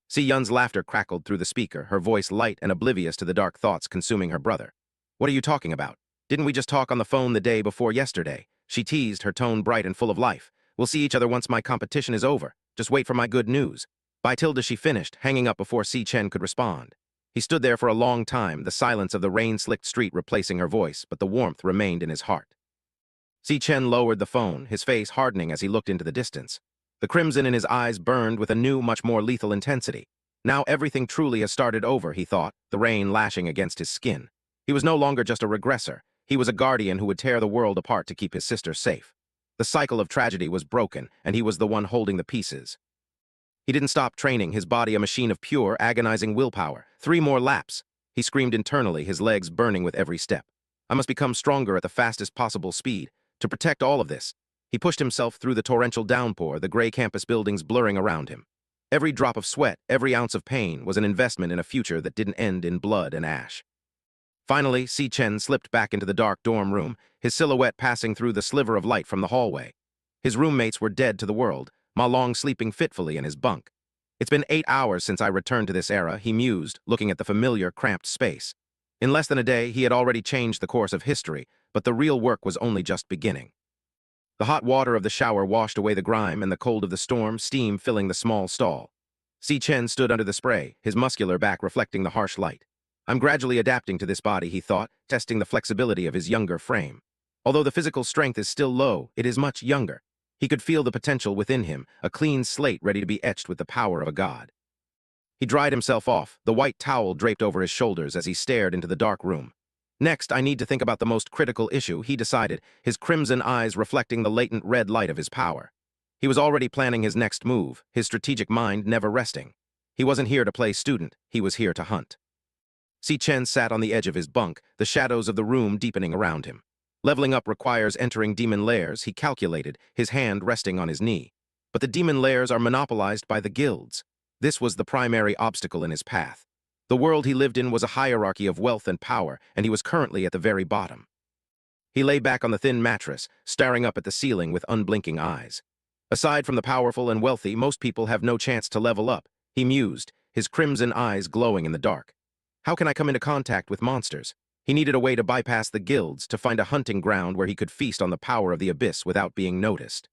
Si Yun's laughter crackled through the speaker, her voice light and oblivious to the dark thoughts consuming her brother. "What are you talking about? Didn't we just talk on the phone the day before yesterday?" She teased, her tone bright and full of life. We'll see each other once my competition is over. Just wait for my good news. By tilde she finished, hanging up before Si Chen could respond. He stood there for a long time, the silence of the rain-slicked street replacing her voice, but the warmth remained in his heart. Si Chen lowered the phone, his face hardening as he looked into the distance. The crimson in his eyes burned with a new, much more lethal intensity. Now everything truly has started over, he thought, the rain lashing against his skin. He was no longer just a regressor. He was a guardian who would tear the world apart to keep his sister safe. The cycle of tragedy was broken, and he was the one holding the pieces. He didn't stop training, his body a machine of pure, agonizing willpower. 3 more laps. He screamed internally, his legs burning with every step. I must become stronger at the fastest possible speed. To protect all of this, he pushed himself through the torrential downpour, the gray campus buildings blurring around him. Every drop of sweat, every ounce of pain was an investment in a future that didn't end in blood and ash. Finally, Si Chen slipped back into the dark dorm room, his silhouette passing through the sliver of light from the hallway. His roommates were dead to the world, Ma Long sleeping fitfully in his bunk. It's been 8 hours since I returned to this era, he mused, looking at the familiar, cramped space. In less than a day, he had already changed the course of history, but the real work was only just beginning. The hot water of the shower washed away the grime, and the cold of the storm, steam filling the small stall. Si Chen stood under the spray, his muscular back reflecting the harsh light. I'm gradually adapting to this body, he thought, testing the flexibility of his younger frame. Although the physical strength is still low, it is much younger. He could feel the potential within him, a clean slate ready to be etched with the power of a god. He dried himself off, the white towel draped over his shoulders as he stared into the dark room. Next, I need to think about the most critical issue, he decided, his crimson eyes reflecting the latent red light of his power. He was already planning his next move, his strategic mind never resting. He wasn't here to play student, he was here to hunt. Si Chen sat on the edge of his bunk, the shadows of the room deepening around him. Leveling up requires entering demon lairs, he calculated, his hand resting on his knee. But the demon lairs are monopolized by the guilds. This was the primary obstacle in his path. The world he lived in was a hierarchy of wealth and power, and he was currently at the very bottom. He lay back on the thin mattress, staring up at the ceiling with unblinking eyes. Aside from the powerful and wealthy, most people have no chance to level up, he mused, his crimson eyes glowing in the dark. How can I come into contact with monsters? He needed a way to bypass the guilds, to find a hunting ground where he could feast on the power of the abyss without being noticed.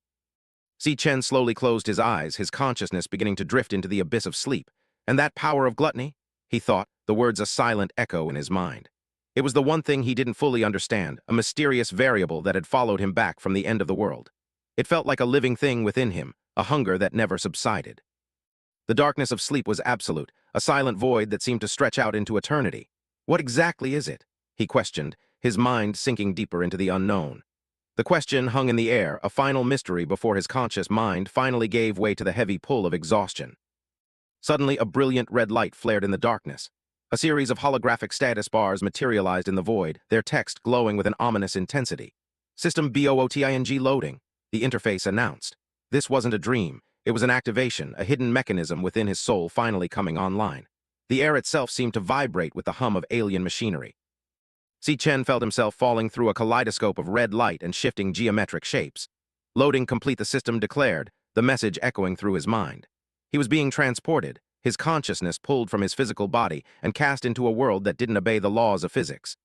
Si Chen slowly closed his eyes, his consciousness beginning to drift into the abyss of sleep. And that power of gluttony? He thought, the words a silent echo in his mind. It was the one thing he didn't fully understand, a mysterious variable that had followed him back from the end of the world. It felt like a living thing within him, a hunger that never subsided. The darkness of sleep was absolute, a silent void that seemed to stretch out into eternity. What exactly is it? He questioned, his mind sinking deeper into the unknown. The question hung in the air, a final mystery before his conscious mind finally gave way to the heavy pull of exhaustion. Suddenly, a brilliant red light flared in the darkness. A series of holographic status bars materialized in the void, their text glowing with an ominous intensity. System BOOTING loading, the interface announced. This wasn't a dream. It was an activation, a hidden mechanism within his soul finally coming online. The air itself seemed to vibrate with the hum of alien machinery. Si Chen felt himself falling through a kaleidoscope of red light and shifting geometric shapes. Loading complete, the system declared, the message echoing through his mind. He was being transported, his consciousness pulled from his physical body and cast into a world that didn't obey the laws of physics.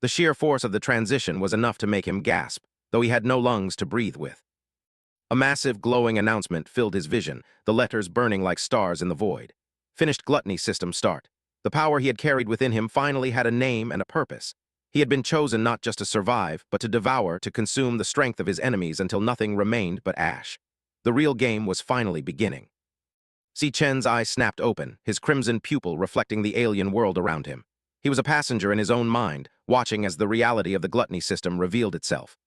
The sheer force of the transition was enough to make him gasp, though he had no lungs to breathe with. A massive, glowing announcement filled his vision, the letters burning like stars in the void. Finished Gluttony System start. The power he had carried within him finally had a name and a purpose. He had been chosen not just to survive, but to devour, to consume the strength of his enemies until nothing remained but ash. The real game was finally beginning. Si Chen's eyes snapped open, his crimson pupil reflecting the alien world around him. He was a passenger in his own mind, watching as the reality of the Gluttony System revealed itself.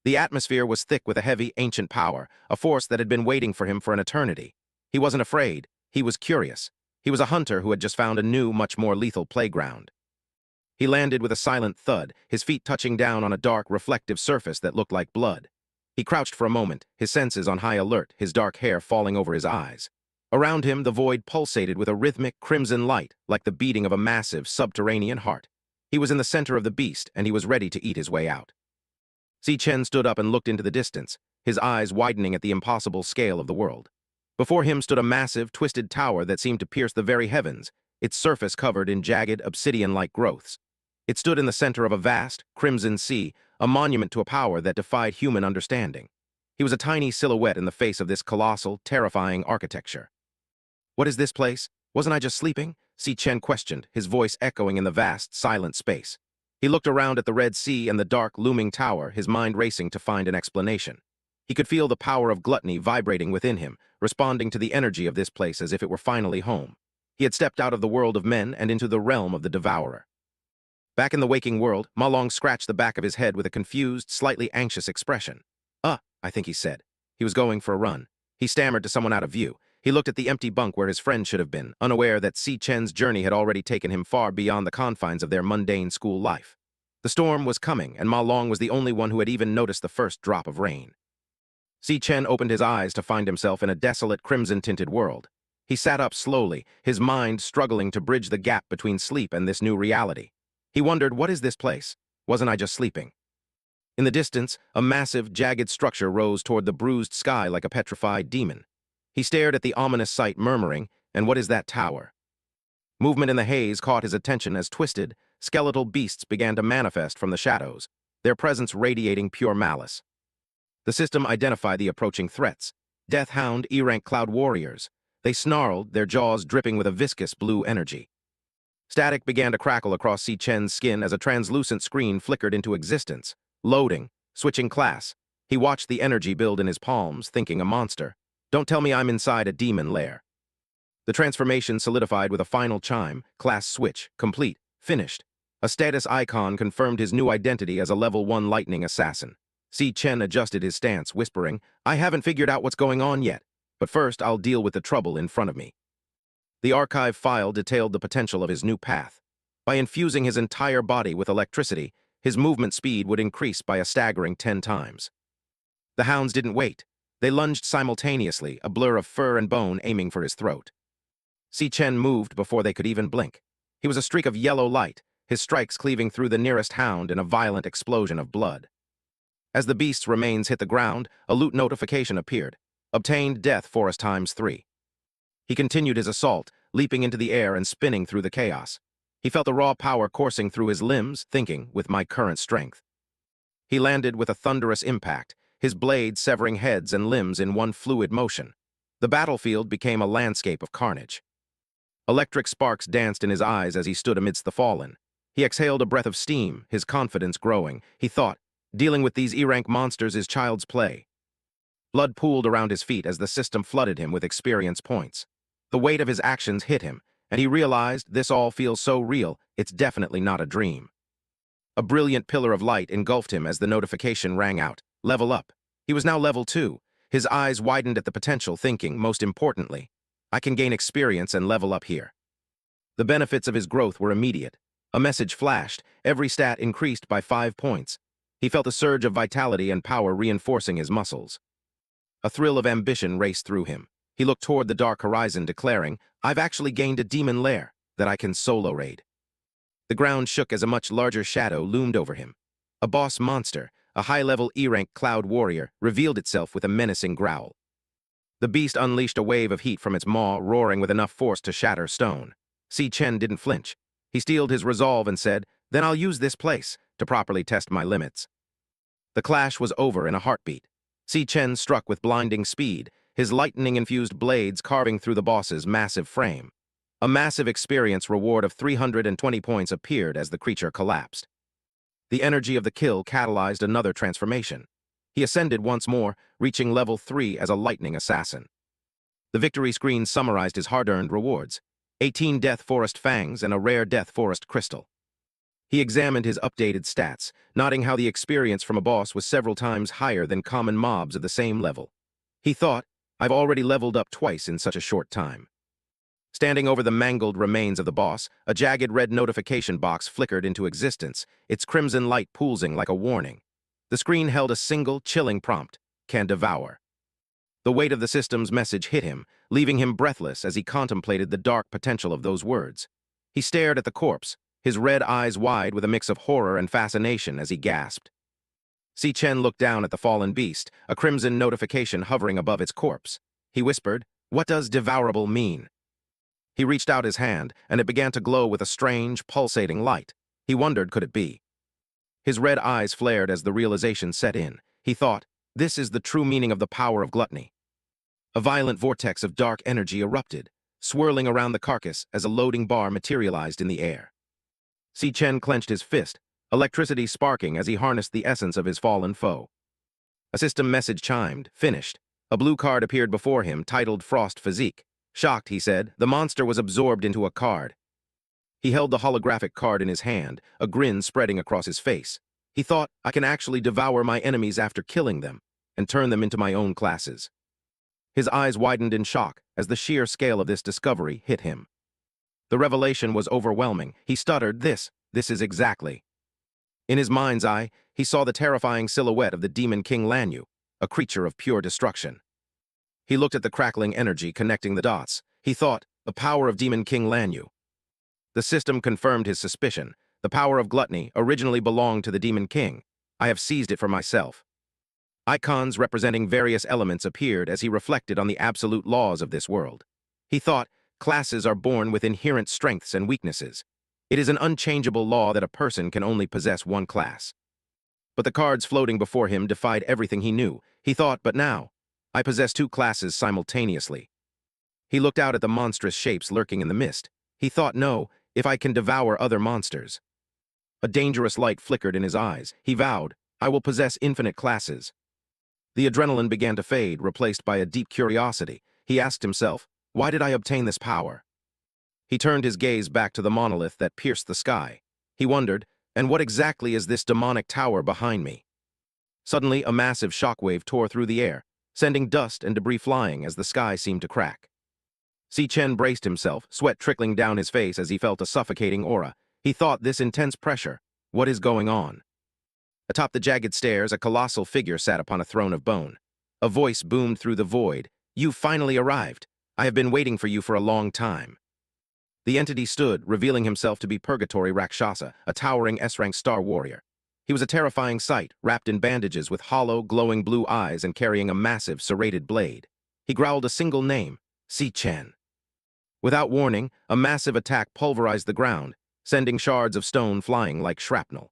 The atmosphere was thick with a heavy, ancient power, a force that had been waiting for him for an eternity. He wasn't afraid, he was curious. He was a hunter who had just found a new, much more lethal playground. He landed with a silent thud, his feet touching down on a dark, reflective surface that looked like blood. He crouched for a moment, his senses on high alert, his dark hair falling over his eyes. Around him, the void pulsated with a rhythmic, crimson light, like the beating of a massive, subterranean heart. He was in the center of the beast, and he was ready to eat his way out. Si Chen stood up and looked into the distance, his eyes widening at the impossible scale of the world. Before him stood a massive, twisted tower that seemed to pierce the very heavens, its surface covered in jagged, obsidian-like growths. It stood in the center of a vast, crimson sea, a monument to a power that defied human understanding. He was a tiny silhouette in the face of this colossal, terrifying architecture. "What is this place? Wasn't I just sleeping?" Si Chen questioned, his voice echoing in the vast, silent space. He looked around at the Red Sea and the dark, looming tower, his mind racing to find an explanation. He could feel the power of gluttony vibrating within him, responding to the energy of this place as if it were finally home. He had stepped out of the world of men and into the realm of the Devourer. Back in the waking world, Ma Long scratched the back of his head with a confused, slightly anxious expression. I think he said. He was going for a run. He stammered to someone out of view. He looked at the empty bunk where his friend should have been, unaware that Si Chen's journey had already taken him far beyond the confines of their mundane school life. The storm was coming, and Ma Long was the only one who had even noticed the first drop of rain. Si Chen opened his eyes to find himself in a desolate, crimson-tinted world. He sat up slowly, his mind struggling to bridge the gap between sleep and this new reality. He wondered, what is this place? Wasn't I just sleeping? In the distance, a massive, jagged structure rose toward the bruised sky like a petrified demon. He stared at the ominous sight, murmuring, "And what is that tower?" Movement in the haze caught his attention as twisted, skeletal beasts began to manifest from the shadows, their presence radiating pure malice. The system identified the approaching threats. Death-hound E-rank cloud warriors. They snarled, their jaws dripping with a viscous blue energy. Static began to crackle across Si Chen's skin as a translucent screen flickered into existence. Loading, switching class. He watched the energy build in his palms, thinking a monster. Don't tell me I'm inside a demon lair. The transformation solidified with a final chime, class switch, complete, finished. A status icon confirmed his new identity as a level 1 lightning assassin. Si Chen adjusted his stance, whispering, "I haven't figured out what's going on yet, but first I'll deal with the trouble in front of me." The archive file detailed the potential of his new path. By infusing his entire body with electricity, his movement speed would increase by a staggering 10 times. The hounds didn't wait. They lunged simultaneously, a blur of fur and bone aiming for his throat. Si Chen moved before they could even blink. He was a streak of yellow light, his strikes cleaving through the nearest hound in a violent explosion of blood. As the beast's remains hit the ground, a loot notification appeared. Obtained death forest times 3. He continued his assault, leaping into the air and spinning through the chaos. He felt the raw power coursing through his limbs, thinking, with my current strength. He landed with a thunderous impact, his blade severing heads and limbs in one fluid motion. The battlefield became a landscape of carnage. Electric sparks danced in his eyes as he stood amidst the fallen. He exhaled a breath of steam, his confidence growing. He thought, dealing with these E-rank monsters is child's play. Blood pooled around his feet as the system flooded him with experience points. The weight of his actions hit him, and he realized this all feels so real, it's definitely not a dream. A brilliant pillar of light engulfed him as the notification rang out. Level up. He was now level 2. His eyes widened at the potential, thinking, most importantly, I can gain experience and level up here. The benefits of his growth were immediate. A message flashed, every stat increased by 5 points. He felt a surge of vitality and power reinforcing his muscles. A thrill of ambition raced through him. He looked toward the dark horizon, declaring, I've actually gained a demon lair that I can solo raid. The ground shook as a much larger shadow loomed over him. A boss monster, a high-level E-rank cloud warrior, revealed itself with a menacing growl. The beast unleashed a wave of heat from its maw, roaring with enough force to shatter stone. Si Chen didn't flinch. He steeled his resolve and said, then I'll use this place to properly test my limits. The clash was over in a heartbeat. Si Chen struck with blinding speed, his lightning-infused blades carving through the boss's massive frame. A massive experience reward of 320 points appeared as the creature collapsed. The energy of the kill catalyzed another transformation. He ascended once more, reaching level 3 as a lightning assassin. The victory screen summarized his hard-earned rewards: 18 Death Forest Fangs and a rare Death Forest Crystal. He examined his updated stats, noting how the experience from a boss was several times higher than common mobs of the same level. He thought, I've already leveled up twice in such a short time. Standing over the mangled remains of the boss, a jagged red notification box flickered into existence, its crimson light pulsing like a warning. The screen held a single, chilling prompt: can devour. The weight of the system's message hit him, leaving him breathless as he contemplated the dark potential of those words. He stared at the corpse, his red eyes wide with a mix of horror and fascination as he gasped. Si Chen looked down at the fallen beast, a crimson notification hovering above its corpse. He whispered, what does devourable mean? He reached out his hand, and it began to glow with a strange, pulsating light. He wondered, could it be? His red eyes flared as the realization set in. He thought, This is the true meaning of the power of gluttony. A violent vortex of dark energy erupted, swirling around the carcass as a loading bar materialized in the air. Si Chen clenched his fist, electricity sparking as he harnessed the essence of his fallen foe. A system message chimed, finished. A blue card appeared before him, titled Frost Physique. Shocked, he said, the monster was absorbed into a card. He held the holographic card in his hand, a grin spreading across his face. He thought, I can actually devour my enemies after killing them, and turn them into my own classes. His eyes widened in shock as the sheer scale of this discovery hit him. The revelation was overwhelming. He stuttered, this is exactly. In his mind's eye, he saw the terrifying silhouette of the Demon King Lanyue, a creature of pure destruction. He looked at the crackling energy connecting the dots. He thought, the power of Demon King Lanyue. The system confirmed his suspicion. The power of gluttony originally belonged to the Demon King. I have seized it for myself. Icons representing various elements appeared as he reflected on the absolute laws of this world. He thought, classes are born with inherent strengths and weaknesses. It is an unchangeable law that a person can only possess one class. But the cards floating before him defied everything he knew. He thought, but now, I possess two classes simultaneously. He looked out at the monstrous shapes lurking in the mist. He thought, no, if I can devour other monsters. A dangerous light flickered in his eyes. He vowed, I will possess infinite classes. The adrenaline began to fade, replaced by a deep curiosity. He asked himself, why did I obtain this power? He turned his gaze back to the monolith that pierced the sky. He wondered, and what exactly is this demonic tower behind me? Suddenly, a massive shockwave tore through the air, sending dust and debris flying as the sky seemed to crack. Si Chen braced himself, sweat trickling down his face as he felt a suffocating aura. He thought, this intense pressure, what is going on? Atop the jagged stairs, a colossal figure sat upon a throne of bone. A voice boomed through the void. You finally arrived. I have been waiting for you for a long time. The entity stood, revealing himself to be Purgatory Rakshasa, a towering S-rank star warrior. He was a terrifying sight, wrapped in bandages with hollow, glowing blue eyes and carrying a massive, serrated blade. He growled a single name, Si Chen. Without warning, a massive attack pulverized the ground, sending shards of stone flying like shrapnel.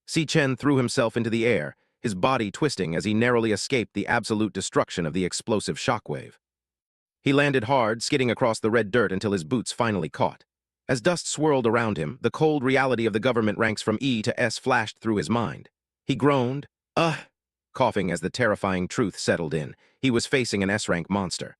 Si Chen threw himself into the air, his body twisting as he narrowly escaped the absolute destruction of the explosive shockwave. He landed hard, skidding across the red dirt until his boots finally caught. As dust swirled around him, the cold reality of the government ranks from E to S flashed through his mind. He groaned, coughing as the terrifying truth settled in. He was facing an S-rank monster.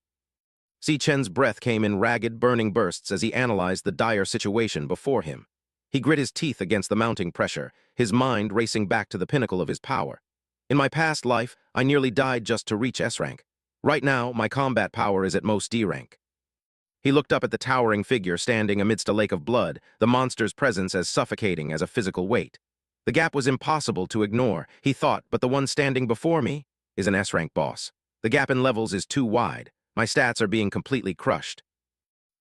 Si Chen's breath came in ragged, burning bursts as he analyzed the dire situation before him. He grit his teeth against the mounting pressure, his mind racing back to the pinnacle of his power. In my past life, I nearly died just to reach S-rank. Right now, my combat power is at most D-rank. He looked up at the towering figure standing amidst a lake of blood, the monster's presence as suffocating as a physical weight. The gap was impossible to ignore, he thought, but the one standing before me is an S-rank boss. The gap in levels is too wide. My stats are being completely crushed.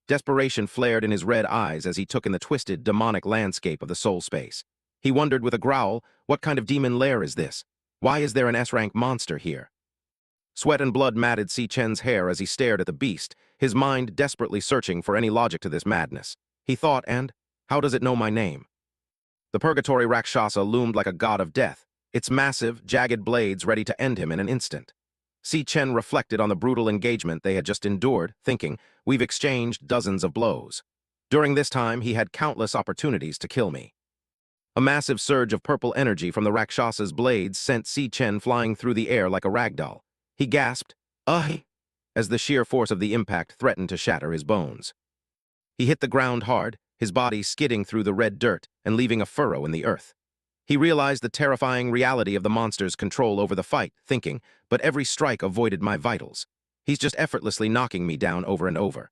Desperation flared in his red eyes as he took in the twisted, demonic landscape of the soul space. He wondered with a growl, what kind of demon lair is this? Why is there an S-rank monster here? Sweat and blood matted Si Chen's hair as he stared at the beast, his mind desperately searching for any logic to this madness. He thought, and, how does it know my name? The Purgatory Rakshasa loomed like a god of death, its massive, jagged blades ready to end him in an instant. Si Chen reflected on the brutal engagement they had just endured, thinking, we've exchanged dozens of blows. During this time, he had countless opportunities to kill me. A massive surge of purple energy from the Rakshasa's blades sent Si Chen flying through the air like a ragdoll. He gasped, as the sheer force of the impact threatened to shatter his bones. He hit the ground hard, his body skidding through the red dirt and leaving a furrow in the earth. He realized the terrifying reality of the monster's control over the fight, thinking, but every strike avoided my vitals. He's just effortlessly knocking me down over and over.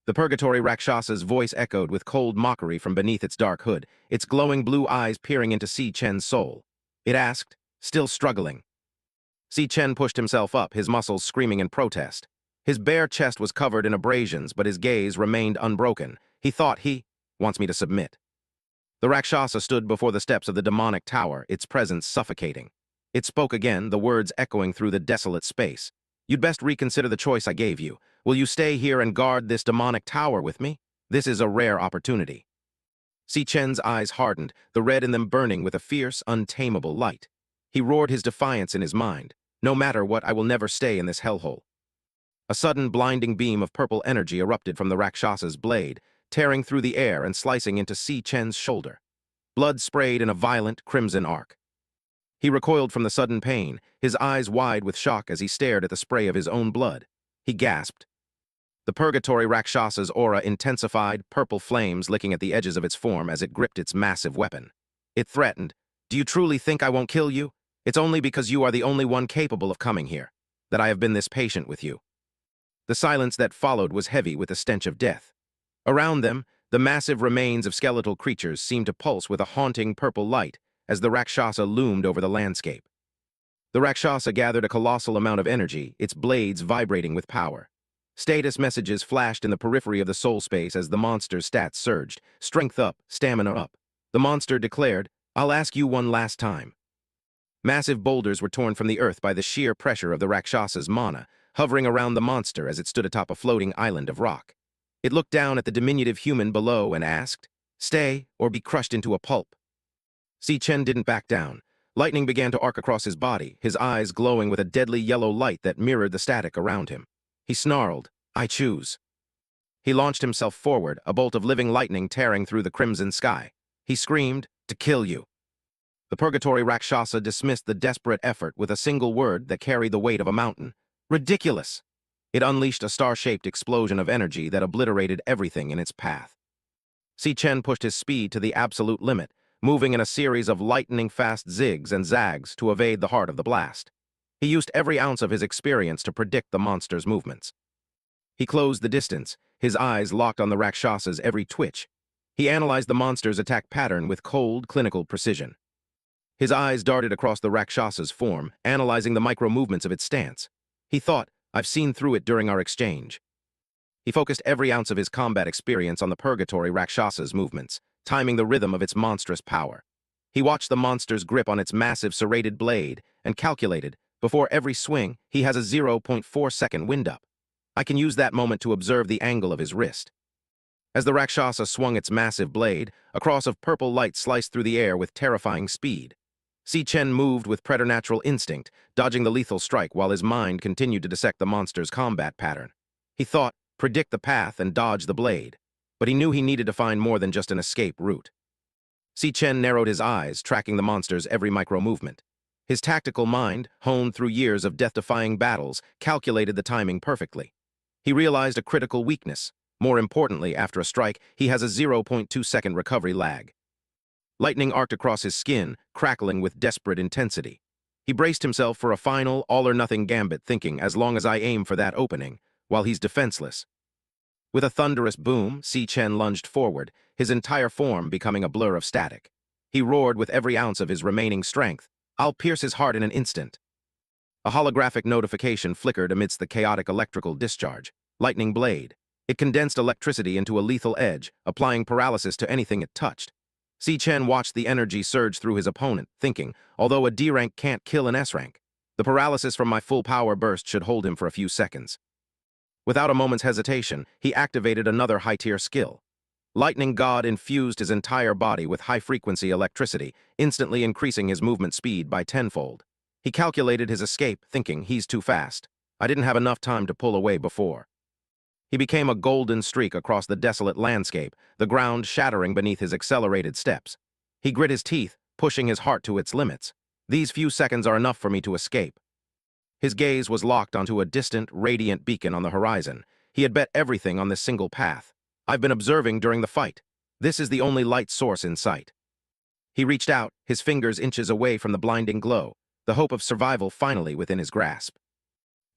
The Purgatory Rakshasa's voice echoed with cold mockery from beneath its dark hood, its glowing blue eyes peering into Si Chen's soul. It asked, still struggling. Si Chen pushed himself up, his muscles screaming in protest. His bare chest was covered in abrasions, but his gaze remained unbroken. He thought, he wants me to submit. The Rakshasa stood before the steps of the demonic tower, its presence suffocating. It spoke again, the words echoing through the desolate space. You'd best reconsider the choice I gave you. Will you stay here and guard this demonic tower with me? This is a rare opportunity. Si Chen's eyes hardened, the red in them burning with a fierce, untamable light. He roared his defiance in his mind. No matter what, I will never stay in this hellhole. A sudden blinding beam of purple energy erupted from the Rakshasa's blade, tearing through the air and slicing into Si Chen's shoulder. Blood sprayed in a violent, crimson arc. He recoiled from the sudden pain, his eyes wide with shock as he stared at the spray of his own blood. He gasped. The purgatory Rakshasa's aura intensified, purple flames licking at the edges of its form as it gripped its massive weapon. It threatened, "Do you truly think I won't kill you? It's only because you are the only one capable of coming here that I have been this patient with you." The silence that followed was heavy with the stench of death. Around them, the massive remains of skeletal creatures seemed to pulse with a haunting purple light as the Rakshasa loomed over the landscape. The Rakshasa gathered a colossal amount of energy, its blades vibrating with power. Status messages flashed in the periphery of the soul space as the monster's stats surged. Strength up, stamina up. The monster declared, "I'll ask you one last time." Massive boulders were torn from the earth by the sheer pressure of the Rakshasa's mana, hovering around the monster as it stood atop a floating island of rock. It looked down at the diminutive human below and asked, "Stay, or be crushed into a pulp." Si Chen didn't back down. Lightning began to arc across his body, his eyes glowing with a deadly yellow light that mirrored the static around him. He snarled, "I choose." He launched himself forward, a bolt of living lightning tearing through the crimson sky. He screamed, "To kill you." The Purgatory Rakshasa dismissed the desperate effort with a single word that carried the weight of a mountain. "Ridiculous!" It unleashed a star-shaped explosion of energy that obliterated everything in its path. Si Chen pushed his speed to the absolute limit, moving in a series of lightning-fast zigs and zags to evade the heart of the blast. He used every ounce of his experience to predict the monster's movements. He closed the distance, his eyes locked on the Rakshasa's every twitch. He analyzed the monster's attack pattern with cold, clinical precision. His eyes darted across the Rakshasa's form, analyzing the micro-movements of its stance. He thought, "I've seen through it during our exchange." He focused every ounce of his combat experience on the Purgatory Rakshasa's movements, timing the rhythm of its monstrous power. He watched the monster's grip on its massive serrated blade and calculated, before every swing, he has a 0.4-second wind-up. I can use that moment to observe the angle of his wrist. As the Rakshasa swung its massive blade, a cross of purple light sliced through the air with terrifying speed. Si Chen moved with preternatural instinct, dodging the lethal strike while his mind continued to dissect the monster's combat pattern. He thought, predict the path and dodge the blade, but he knew he needed to find more than just an escape route. Si Chen narrowed his eyes, tracking the monster's every micro-movement. His tactical mind, honed through years of death-defying battles, calculated the timing perfectly. He realized a critical weakness. More importantly, after a strike, he has a 0.2-second recovery lag. Lightning arced across his skin, crackling with desperate intensity. He braced himself for a final, all-or-nothing gambit, thinking, as long as I aim for that opening, while he's defenseless. With a thunderous boom, Si Chen lunged forward, his entire form becoming a blur of static. He roared with every ounce of his remaining strength, "I'll pierce his heart in an instant." A holographic notification flickered amidst the chaotic electrical discharge. Lightning blade. It condensed electricity into a lethal edge, applying paralysis to anything it touched. Si Chen watched the energy surge through his opponent, thinking, although a D rank can't kill an S rank, the paralysis from my full power burst should hold him for a few seconds. Without a moment's hesitation, he activated another high-tier skill. Lightning God infused his entire body with high-frequency electricity, instantly increasing his movement speed by tenfold. He calculated his escape, thinking, he's too fast. I didn't have enough time to pull away before. He became a golden streak across the desolate landscape, the ground shattering beneath his accelerated steps. He grit his teeth, pushing his heart to its limits. These few seconds are enough for me to escape. His gaze was locked onto a distant, radiant beacon on the horizon. He had bet everything on this single path. I've been observing during the fight. This is the only light source in sight. He reached out, his fingers inches away from the blinding glow, the hope of survival finally within his grasp.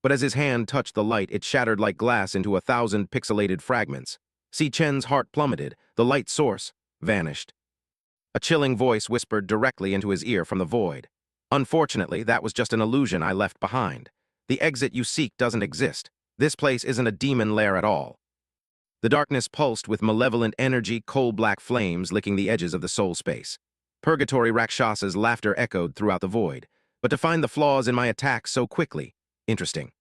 But as his hand touched the light, it shattered like glass into 1,000 pixelated fragments. Si Chen's heart plummeted, the light source vanished. A chilling voice whispered directly into his ear from the void. Unfortunately, that was just an illusion I left behind. The exit you seek doesn't exist. This place isn't a demon lair at all. The darkness pulsed with malevolent energy, coal-black flames licking the edges of the soul space. Purgatory Rakshasa's laughter echoed throughout the void. But to find the flaws in my attack so quickly, interesting.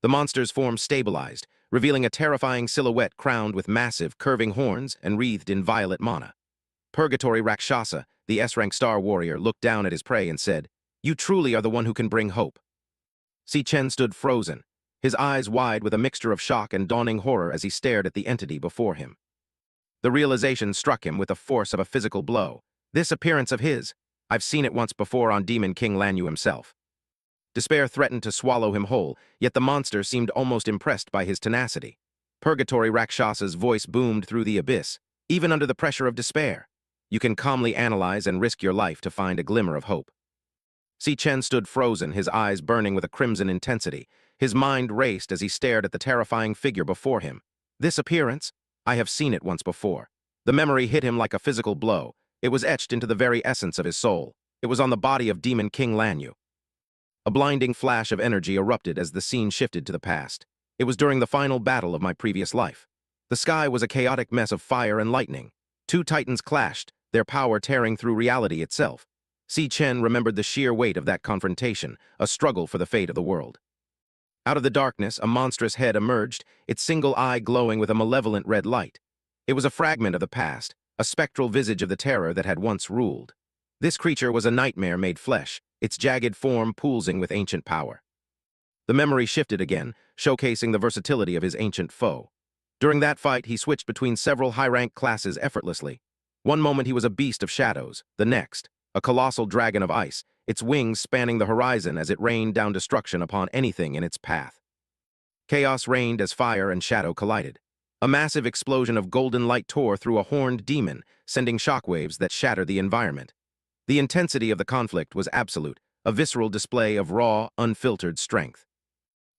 The monster's form stabilized, revealing a terrifying silhouette crowned with massive, curving horns and wreathed in violet mana. Purgatory Rakshasa, the S-rank star warrior, looked down at his prey and said, "You truly are the one who can bring hope." Si Chen stood frozen, his eyes wide with a mixture of shock and dawning horror as he stared at the entity before him. The realization struck him with the force of a physical blow. This appearance of his, I've seen it once before on Demon King Lanyue himself. Despair threatened to swallow him whole, yet the monster seemed almost impressed by his tenacity. Purgatory Rakshasa's voice boomed through the abyss, even under the pressure of despair. You can calmly analyze and risk your life to find a glimmer of hope. Si Chen stood frozen, his eyes burning with a crimson intensity. His mind raced as he stared at the terrifying figure before him. This appearance? I have seen it once before. The memory hit him like a physical blow. It was etched into the very essence of his soul. It was on the body of Demon King Lanyue. A blinding flash of energy erupted as the scene shifted to the past. It was during the final battle of my previous life. The sky was a chaotic mess of fire and lightning. Two titans clashed, their power tearing through reality itself. Si Chen remembered the sheer weight of that confrontation, a struggle for the fate of the world. Out of the darkness, a monstrous head emerged, its single eye glowing with a malevolent red light. It was a fragment of the past, a spectral visage of the terror that had once ruled. This creature was a nightmare made flesh, its jagged form pulsing with ancient power. The memory shifted again, showcasing the versatility of his ancient foe. During that fight, he switched between several high-rank classes effortlessly. One moment he was a beast of shadows, the next, a colossal dragon of ice, its wings spanning the horizon as it rained down destruction upon anything in its path. Chaos reigned as fire and shadow collided. A massive explosion of golden light tore through a horned demon, sending shockwaves that shattered the environment. The intensity of the conflict was absolute, a visceral display of raw, unfiltered strength.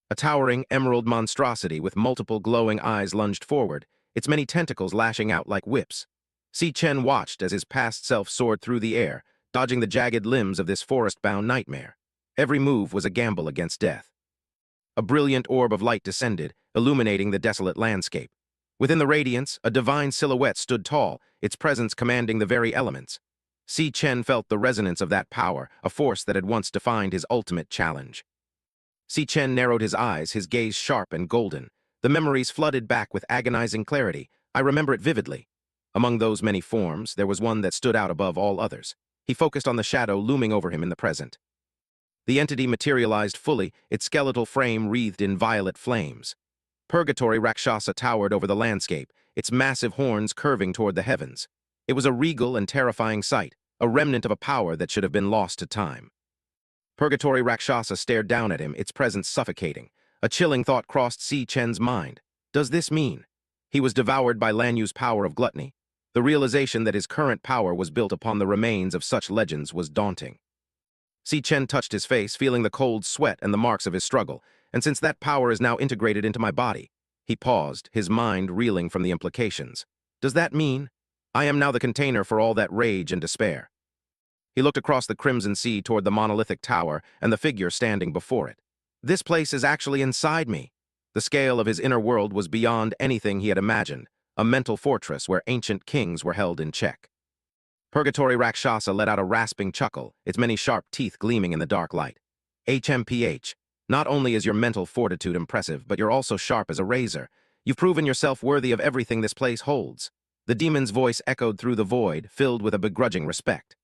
A towering emerald monstrosity with multiple glowing eyes lunged forward, its many tentacles lashing out like whips. Si Chen watched as his past self soared through the air, dodging the jagged limbs of this forest-bound nightmare. Every move was a gamble against death. A brilliant orb of light descended, illuminating the desolate landscape. Within the radiance, a divine silhouette stood tall, its presence commanding the very elements. Si Chen felt the resonance of that power, a force that had once defined his ultimate challenge. Si Chen narrowed his eyes, his gaze sharp and golden. The memories flooded back with agonizing clarity. I remember it vividly. Among those many forms, there was one that stood out above all others. He focused on the shadow looming over him in the present. The entity materialized fully, its skeletal frame wreathed in violet flames. Purgatory Rakshasa towered over the landscape, its massive horns curving toward the heavens. It was a regal and terrifying sight, a remnant of a power that should have been lost to time. Purgatory Rakshasa stared down at him, its presence suffocating. A chilling thought crossed Si Chen's mind. Does this mean he was devoured by Lanyue's power of gluttony? The realization that his current power was built upon the remains of such legends was daunting. Si Chen touched his face, feeling the cold sweat and the marks of his struggle, and since that power is now integrated into my body, he paused, his mind reeling from the implications. Does that mean I am now the container for all that rage and despair? He looked across the crimson sea toward the monolithic tower and the figure standing before it. This place is actually inside me. The scale of his inner world was beyond anything he had imagined, a mental fortress where ancient kings were held in check. Purgatory Rakshasa let out a rasping chuckle, its many sharp teeth gleaming in the dark light. HMPH, not only is your mental fortitude impressive, but you're also sharp as a razor. You've proven yourself worthy of everything this place holds. The demon's voice echoed through the void, filled with a begrudging respect.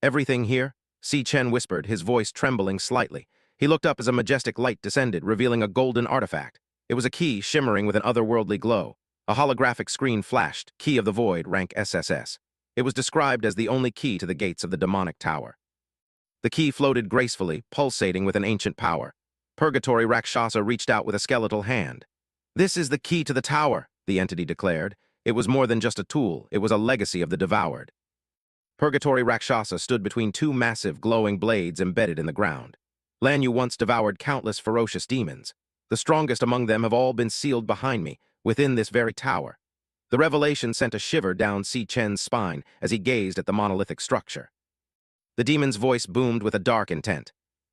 Everything here? Si Chen whispered, his voice trembling slightly. He looked up as a majestic light descended, revealing a golden artifact. It was a key shimmering with an otherworldly glow. A holographic screen flashed, Key of the Void, rank SSS. It was described as the only key to the gates of the demonic tower. The key floated gracefully, pulsating with an ancient power. Purgatory Rakshasa reached out with a skeletal hand. This is the key to the tower, the entity declared. It was more than just a tool, it was a legacy of the devoured. Purgatory Rakshasa stood between two massive, glowing blades embedded in the ground. Lanyue once devoured countless ferocious demons. The strongest among them have all been sealed behind me, within this very tower. The revelation sent a shiver down Si Chen's spine as he gazed at the monolithic structure. The demon's voice boomed with a dark intent.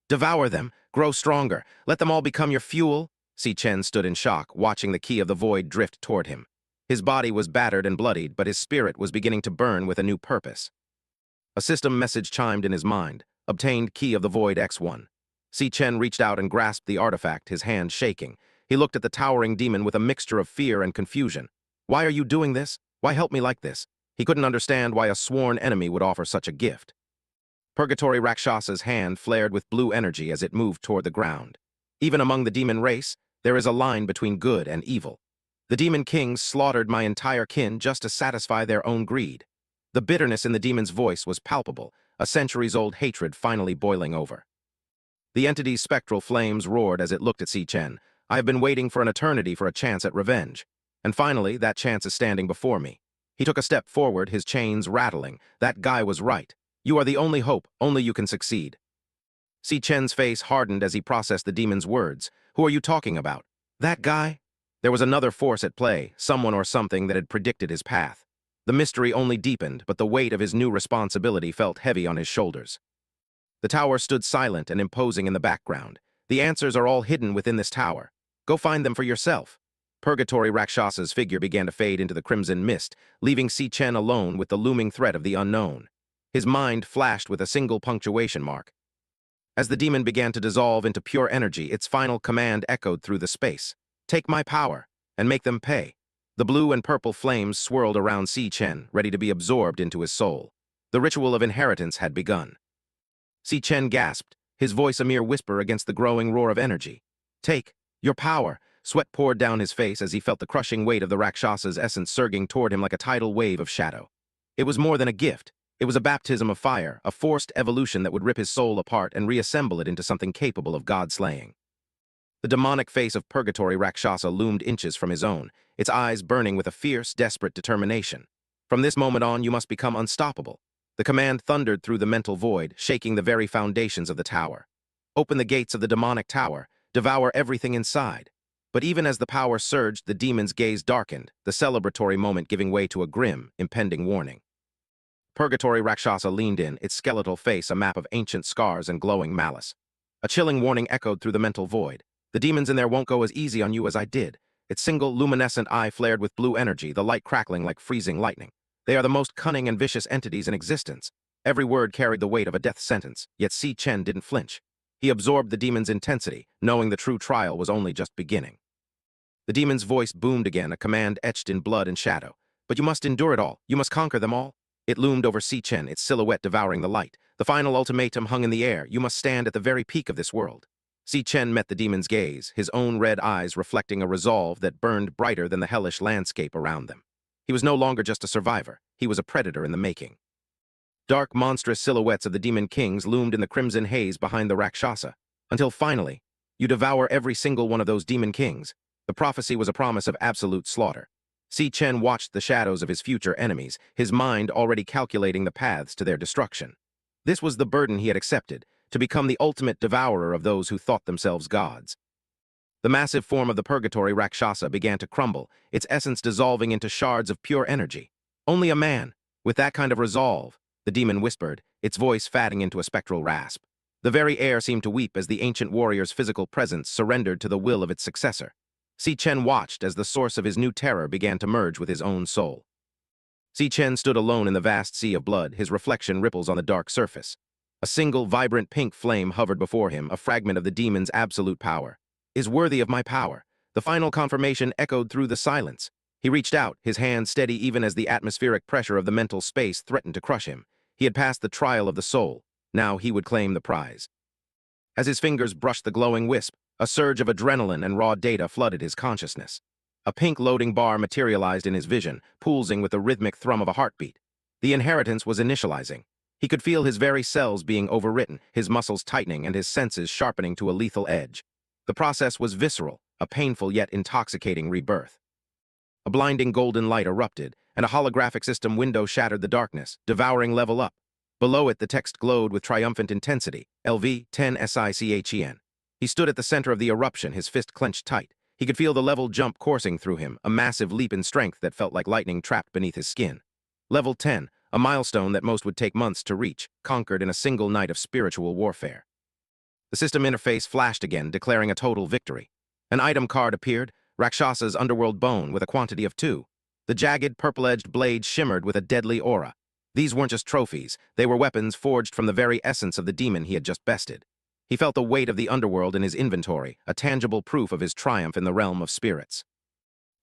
Devour them, grow stronger, let them all become your fuel. Si Chen stood in shock, watching the Key of the Void drift toward him. His body was battered and bloodied, but his spirit was beginning to burn with a new purpose. A system message chimed in his mind. Obtained Key of the Void X1. Si Chen reached out and grasped the artifact, his hand shaking. He looked at the towering demon with a mixture of fear and confusion. Why are you doing this? Why help me like this? He couldn't understand why a sworn enemy would offer such a gift. Purgatory Rakshasa's hand flared with blue energy as it moved toward the ground. Even among the demon race, there is a line between good and evil. The demon kings slaughtered my entire kin just to satisfy their own greed. The bitterness in the demon's voice was palpable, a centuries-old hatred finally boiling over. The entity's spectral flames roared as it looked at Si Chen. I have been waiting for an eternity for a chance at revenge. And finally, that chance is standing before me. He took a step forward, his chains rattling. That guy was right. You are the only hope, only you can succeed. Si Chen's face hardened as he processed the demon's words. Who are you talking about? That guy? There was another force at play, someone or something that had predicted his path. The mystery only deepened, but the weight of his new responsibility felt heavy on his shoulders. The tower stood silent and imposing in the background. The answers are all hidden within this tower. Go find them for yourself. Purgatory Rakshasa's figure began to fade into the crimson mist, leaving Si Chen alone with the looming threat of the unknown. His mind flashed with a single punctuation mark. As the demon began to dissolve into pure energy, its final command echoed through the space. Take my power, and make them pay. The blue and purple flames swirled around Si Chen, ready to be absorbed into his soul. The ritual of inheritance had begun. Si Chen gasped, his voice a mere whisper against the growing roar of energy. Take your power. Sweat poured down his face as he felt the crushing weight of the Rakshasa's essence surging toward him like a tidal wave of shadow. It was more than a gift. It was a baptism of fire, a forced evolution that would rip his soul apart and reassemble it into something capable of God-slaying. The demonic face of Purgatory Rakshasa loomed inches from his own, its eyes burning with a fierce, desperate determination. From this moment on, you must become unstoppable. The command thundered through the mental void, shaking the very foundations of the tower. Open the gates of the demonic tower, devour everything inside. But even as the power surged, the demon's gaze darkened, the celebratory moment giving way to a grim, impending warning. Purgatory Rakshasa leaned in, its skeletal face a map of ancient scars and glowing malice. A chilling warning echoed through the mental void. The demons in there won't go as easy on you as I did. Its single, luminescent eye flared with blue energy, the light crackling like freezing lightning. They are the most cunning and vicious entities in existence. Every word carried the weight of a death sentence, yet Si Chen didn't flinch. He absorbed the demon's intensity, knowing the true trial was only just beginning. The demon's voice boomed again, a command etched in blood and shadow. But you must endure it all. You must conquer them all. It loomed over Si Chen, its silhouette devouring the light. The final ultimatum hung in the air. You must stand at the very peak of this world. Si Chen met the demon's gaze, his own red eyes reflecting a resolve that burned brighter than the hellish landscape around them. He was no longer just a survivor. He was a predator in the making. Dark, monstrous silhouettes of the demon kings loomed in the crimson haze behind the Rakshasa. Until finally, you devour every single one of those demon kings. The prophecy was a promise of absolute slaughter. Si Chen watched the shadows of his future enemies, his mind already calculating the paths to their destruction. This was the burden he had accepted, to become the ultimate devourer of those who thought themselves gods. The massive form of the Purgatory Rakshasa began to crumble, its essence dissolving into shards of pure energy. Only a man, with that kind of resolve, the demon whispered, its voice fatting into a spectral rasp. The very air seemed to weep as the ancient warrior's physical presence surrendered to the will of its successor. Si Chen watched as the source of his new terror began to merge with his own soul. Si Chen stood alone in the vast sea of blood, his reflection ripples on the dark surface. A single, vibrant pink flame hovered before him, a fragment of the demon's absolute power. Is worthy of my power. The final confirmation echoed through the silence. He reached out, his hand steady even as the atmospheric pressure of the mental space threatened to crush him. He had passed the trial of the soul. Now he would claim the prize. As his fingers brushed the glowing wisp, a surge of adrenaline and raw data flooded his consciousness. A pink loading bar materialized in his vision, pulsing with the rhythmic thrum of a heartbeat. The inheritance was initializing. He could feel his very cells being overwritten, his muscles tightening and his senses sharpening to a lethal edge. The process was visceral, a painful yet intoxicating rebirth. A blinding golden light erupted, and a holographic system window shattered the darkness, devouring level up. Below it, the text glowed with triumphant intensity, LV 10 SICHEN. He stood at the center of the eruption, his fist clenched tight. He could feel the level jump coursing through him, a massive leap in strength that felt like lightning trapped beneath his skin. Level 10, a milestone that most would take months to reach, conquered in a single night of spiritual warfare. The system interface flashed again, declaring a total victory. An item card appeared, Rakshasa's underworld bone with a quantity of 2. The jagged, purple-edged blade shimmered with a deadly aura. These weren't just trophies, they were weapons forged from the very essence of the demon he had just bested. He felt the weight of the underworld in his inventory, a tangible proof of his triumph in the realm of spirits.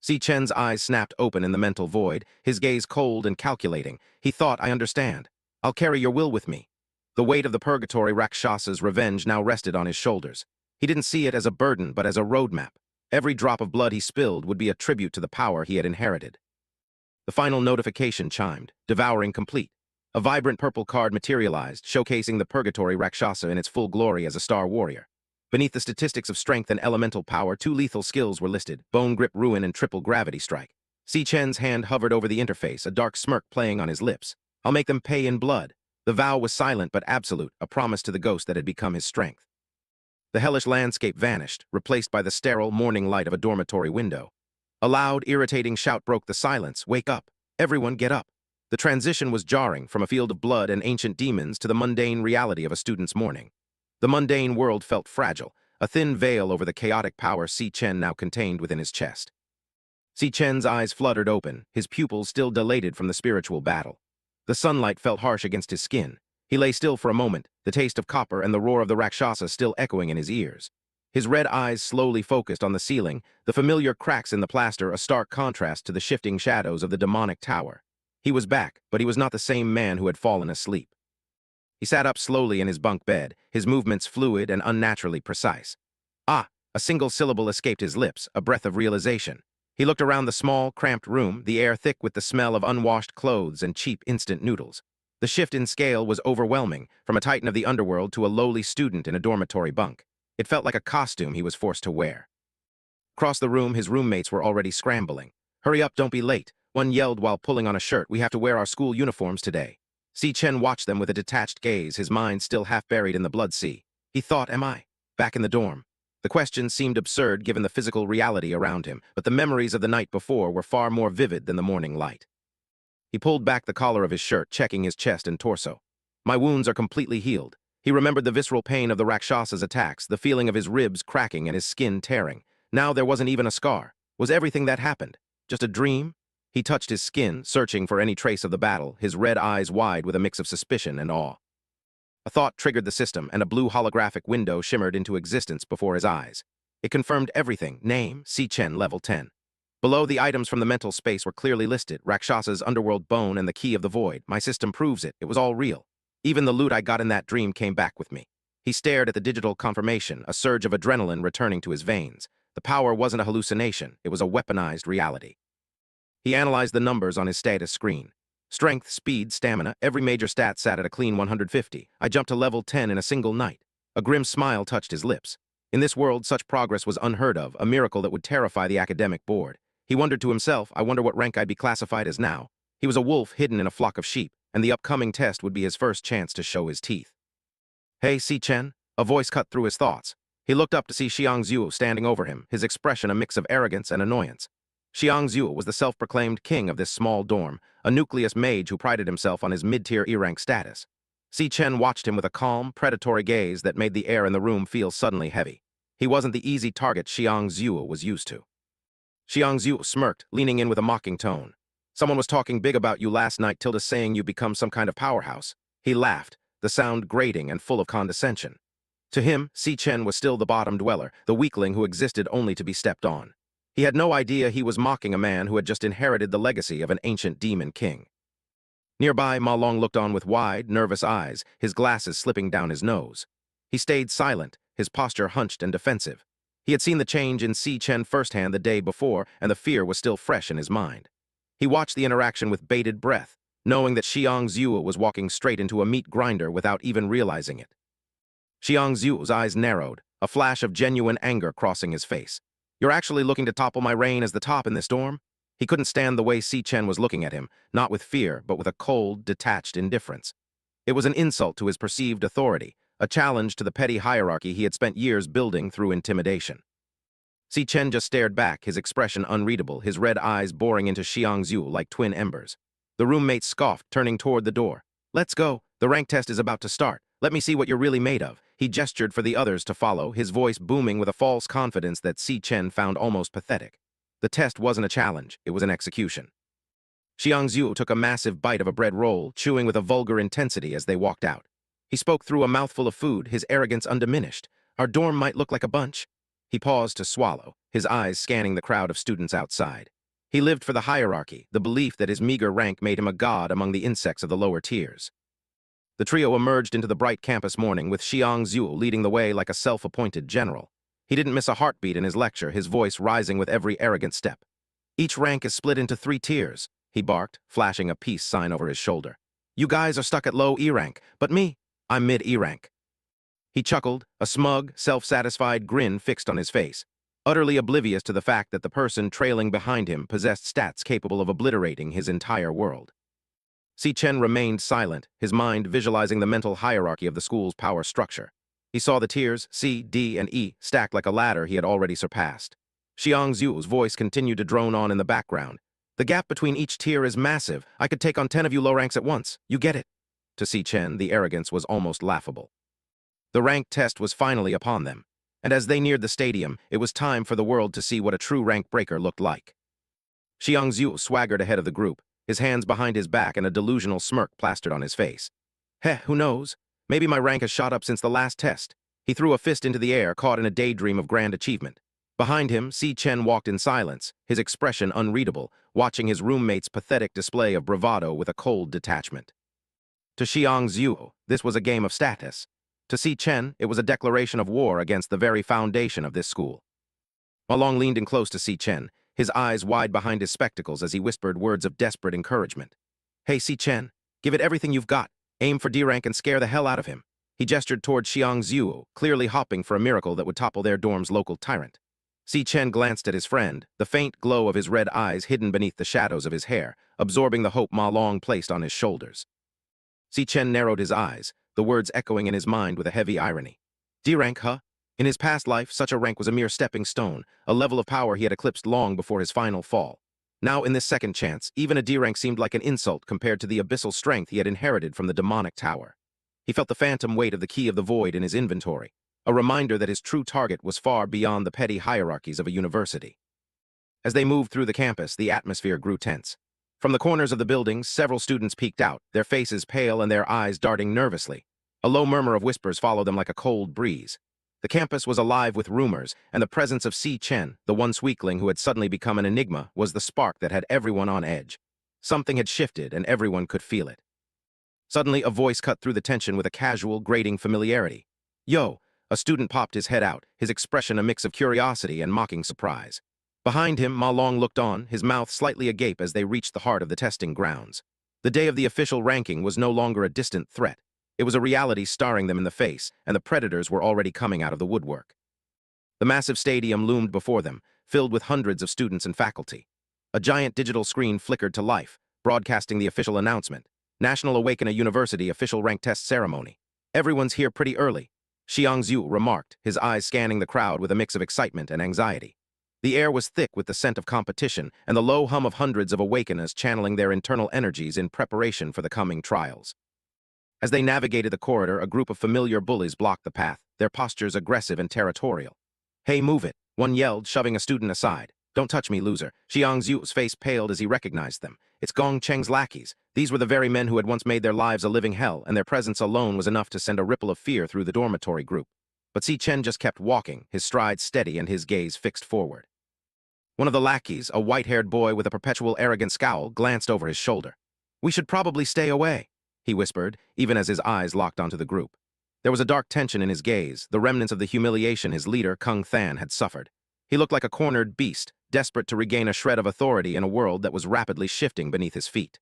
Si Chen's eyes snapped open in the mental void, his gaze cold and calculating. He thought, I understand. I'll carry your will with me. The weight of the Purgatory Rakshasa's revenge now rested on his shoulders. He didn't see it as a burden, but as a roadmap. Every drop of blood he spilled would be a tribute to the power he had inherited. The final notification chimed, devouring complete. A vibrant purple card materialized, showcasing the Purgatory Rakshasa in its full glory as a star warrior. Beneath the statistics of strength and elemental power, 2 lethal skills were listed, Bone Grip Ruin and Triple Gravity Strike. Si Chen's hand hovered over the interface, a dark smirk playing on his lips. I'll make them pay in blood. The vow was silent but absolute, a promise to the ghost that had become his strength. The hellish landscape vanished, replaced by the sterile morning light of a dormitory window. A loud, irritating shout broke the silence. Wake up. Everyone get up. The transition was jarring, from a field of blood and ancient demons to the mundane reality of a student's morning. The mundane world felt fragile, a thin veil over the chaotic power Si Chen now contained within his chest. Si Chen's eyes fluttered open, his pupils still dilated from the spiritual battle. The sunlight felt harsh against his skin. He lay still for a moment, the taste of copper and the roar of the Rakshasa still echoing in his ears. His red eyes slowly focused on the ceiling, the familiar cracks in the plaster a stark contrast to the shifting shadows of the demonic tower. He was back, but he was not the same man who had fallen asleep. He sat up slowly in his bunk bed, his movements fluid and unnaturally precise. Ah! A single syllable escaped his lips, a breath of realization. He looked around the small, cramped room, the air thick with the smell of unwashed clothes and cheap instant noodles. The shift in scale was overwhelming, from a titan of the underworld to a lowly student in a dormitory bunk. It felt like a costume he was forced to wear. Across the room, his roommates were already scrambling. Hurry up, don't be late, one yelled while pulling on a shirt. We have to wear our school uniforms today. Si Chen watched them with a detached gaze, his mind still half buried in the blood sea. He thought, am I back in the dorm? The question seemed absurd given the physical reality around him, but the memories of the night before were far more vivid than the morning light. He pulled back the collar of his shirt, checking his chest and torso. My wounds are completely healed. He remembered the visceral pain of the Rakshasa's attacks, the feeling of his ribs cracking and his skin tearing. Now there wasn't even a scar. Was everything that happened just a dream? He touched his skin, searching for any trace of the battle, his red eyes wide with a mix of suspicion and awe. A thought triggered the system, and a blue holographic window shimmered into existence before his eyes. It confirmed everything. Name, Si Chen, level 10. Below, the items from the mental space were clearly listed, Rakshasa's underworld bone and the key of the void. My system proves it. It was all real. Even the loot I got in that dream came back with me. He stared at the digital confirmation, a surge of adrenaline returning to his veins. The power wasn't a hallucination. It was a weaponized reality. He analyzed the numbers on his status screen. Strength, speed, stamina, every major stat sat at a clean 150. I jumped to level 10 in a single night. A grim smile touched his lips. In this world, such progress was unheard of, a miracle that would terrify the academic board. He wondered to himself, I wonder what rank I'd be classified as now. He was a wolf hidden in a flock of sheep, and the upcoming test would be his first chance to show his teeth. Hey, Si Chen? A voice cut through his thoughts. He looked up to see Xiangzhu standing over him, his expression a mix of arrogance and annoyance. Xiangzhu was the self-proclaimed king of this small dorm, a nucleus mage who prided himself on his mid-tier E-rank status. Si Chen watched him with a calm, predatory gaze that made the air in the room feel suddenly heavy. He wasn't the easy target Xiangzhu was used to. Xiangzhu smirked, leaning in with a mocking tone. Someone was talking big about you last night, Tilda saying you become some kind of powerhouse. He laughed, the sound grating and full of condescension. To him, Si Chen was still the bottom dweller, the weakling who existed only to be stepped on. He had no idea he was mocking a man who had just inherited the legacy of an ancient demon king. Nearby, Ma Long looked on with wide, nervous eyes, his glasses slipping down his nose. He stayed silent, his posture hunched and defensive. He had seen the change in Si Chen firsthand the day before, and the fear was still fresh in his mind. He watched the interaction with bated breath, knowing that Xiangzhu was walking straight into a meat grinder without even realizing it. Xiangzhu's eyes narrowed, a flash of genuine anger crossing his face. You're actually looking to topple my reign as the top in this dorm? He couldn't stand the way Si Chen was looking at him, not with fear, but with a cold, detached indifference. It was an insult to his perceived authority, a challenge to the petty hierarchy he had spent years building through intimidation. Si Chen just stared back, his expression unreadable, his red eyes boring into Xiangzhu like twin embers. The roommate scoffed, turning toward the door. Let's go. The rank test is about to start. Let me see what you're really made of. He gestured for the others to follow, his voice booming with a false confidence that Si Chen found almost pathetic. The test wasn't a challenge, it was an execution. Xiangzhu took a massive bite of a bread roll, chewing with a vulgar intensity as they walked out. He spoke through a mouthful of food, his arrogance undiminished. Our dorm might look like a bunch. He paused to swallow, his eyes scanning the crowd of students outside. He lived for the hierarchy, the belief that his meager rank made him a god among the insects of the lower tiers. The trio emerged into the bright campus morning with Xiang Zhu leading the way like a self-appointed general. He didn't miss a heartbeat in his lecture, his voice rising with every arrogant step. "Each rank is split into 3 tiers, he barked, flashing a peace sign over his shoulder. "You guys are stuck at low E rank, but me, I'm mid-E rank." He chuckled, a smug, self-satisfied grin fixed on his face, utterly oblivious to the fact that the person trailing behind him possessed stats capable of obliterating his entire world. Si Chen remained silent, his mind visualizing the mental hierarchy of the school's power structure. He saw the tiers, C, D, and E, stacked like a ladder he had already surpassed. Xiang Zhu's voice continued to drone on in the background. "The gap between each tier is massive. I could take on 10 of you low ranks at once. You get it?" To Si Chen, the arrogance was almost laughable. The rank test was finally upon them, and as they neared the stadium, it was time for the world to see what a true rank breaker looked like. Xiang Zhu swaggered ahead of the group, his hands behind his back and a delusional smirk plastered on his face. "Heh, who knows? Maybe my rank has shot up since the last test." He threw a fist into the air, caught in a daydream of grand achievement. Behind him, Si Chen walked in silence, his expression unreadable, watching his roommate's pathetic display of bravado with a cold detachment. To Xiang Zhu, this was a game of status. To Si Chen, it was a declaration of war against the very foundation of this school. Ma Long leaned in close to Si Chen, his eyes wide behind his spectacles as he whispered words of desperate encouragement. "Hey, Si Chen, give it everything you've got. Aim for D rank and scare the hell out of him." He gestured toward Xiang Zhu, clearly hopping for a miracle that would topple their dorm's local tyrant. Si Chen glanced at his friend, the faint glow of his red eyes hidden beneath the shadows of his hair, absorbing the hope Ma Long placed on his shoulders. Si Chen narrowed his eyes, the words echoing in his mind with a heavy irony. D rank, huh? In his past life, such a rank was a mere stepping stone, a level of power he had eclipsed long before his final fall. Now, in this second chance, even a D rank seemed like an insult compared to the abyssal strength he had inherited from the demonic tower. He felt the phantom weight of the key of the void in his inventory, a reminder that his true target was far beyond the petty hierarchies of a university. As they moved through the campus, the atmosphere grew tense. From the corners of the buildings, several students peeked out, their faces pale and their eyes darting nervously. A low murmur of whispers followed them like a cold breeze. The campus was alive with rumors, and the presence of Si Chen, the once weakling who had suddenly become an enigma, was the spark that had everyone on edge. Something had shifted, and everyone could feel it. Suddenly, a voice cut through the tension with a casual, grating familiarity. "Yo!" A student popped his head out, his expression a mix of curiosity and mocking surprise. Behind him, Ma Long looked on, his mouth slightly agape as they reached the heart of the testing grounds. The day of the official ranking was no longer a distant threat. It was a reality staring them in the face, and the predators were already coming out of the woodwork. The massive stadium loomed before them, filled with hundreds of students and faculty. A giant digital screen flickered to life, broadcasting the official announcement. National Awakener University official rank test ceremony. "Everyone's here pretty early," Xiang Zhu remarked, his eyes scanning the crowd with a mix of excitement and anxiety. The air was thick with the scent of competition and the low hum of hundreds of awakeners channeling their internal energies in preparation for the coming trials. As they navigated the corridor, a group of familiar bullies blocked the path, their postures aggressive and territorial. "Hey, move it," one yelled, shoving a student aside. "Don't touch me, loser." Xiang Zhu's face paled as he recognized them. It's Gong Cheng's lackeys. These were the very men who had once made their lives a living hell, and their presence alone was enough to send a ripple of fear through the dormitory group. But Si Chen just kept walking, his stride steady and his gaze fixed forward. One of the lackeys, a white-haired boy with a perpetual arrogant scowl, glanced over his shoulder. "We should probably stay away," he whispered, even as his eyes locked onto the group. There was a dark tension in his gaze, the remnants of the humiliation his leader, Kung Than, had suffered. He looked like a cornered beast, desperate to regain a shred of authority in a world that was rapidly shifting beneath his feet.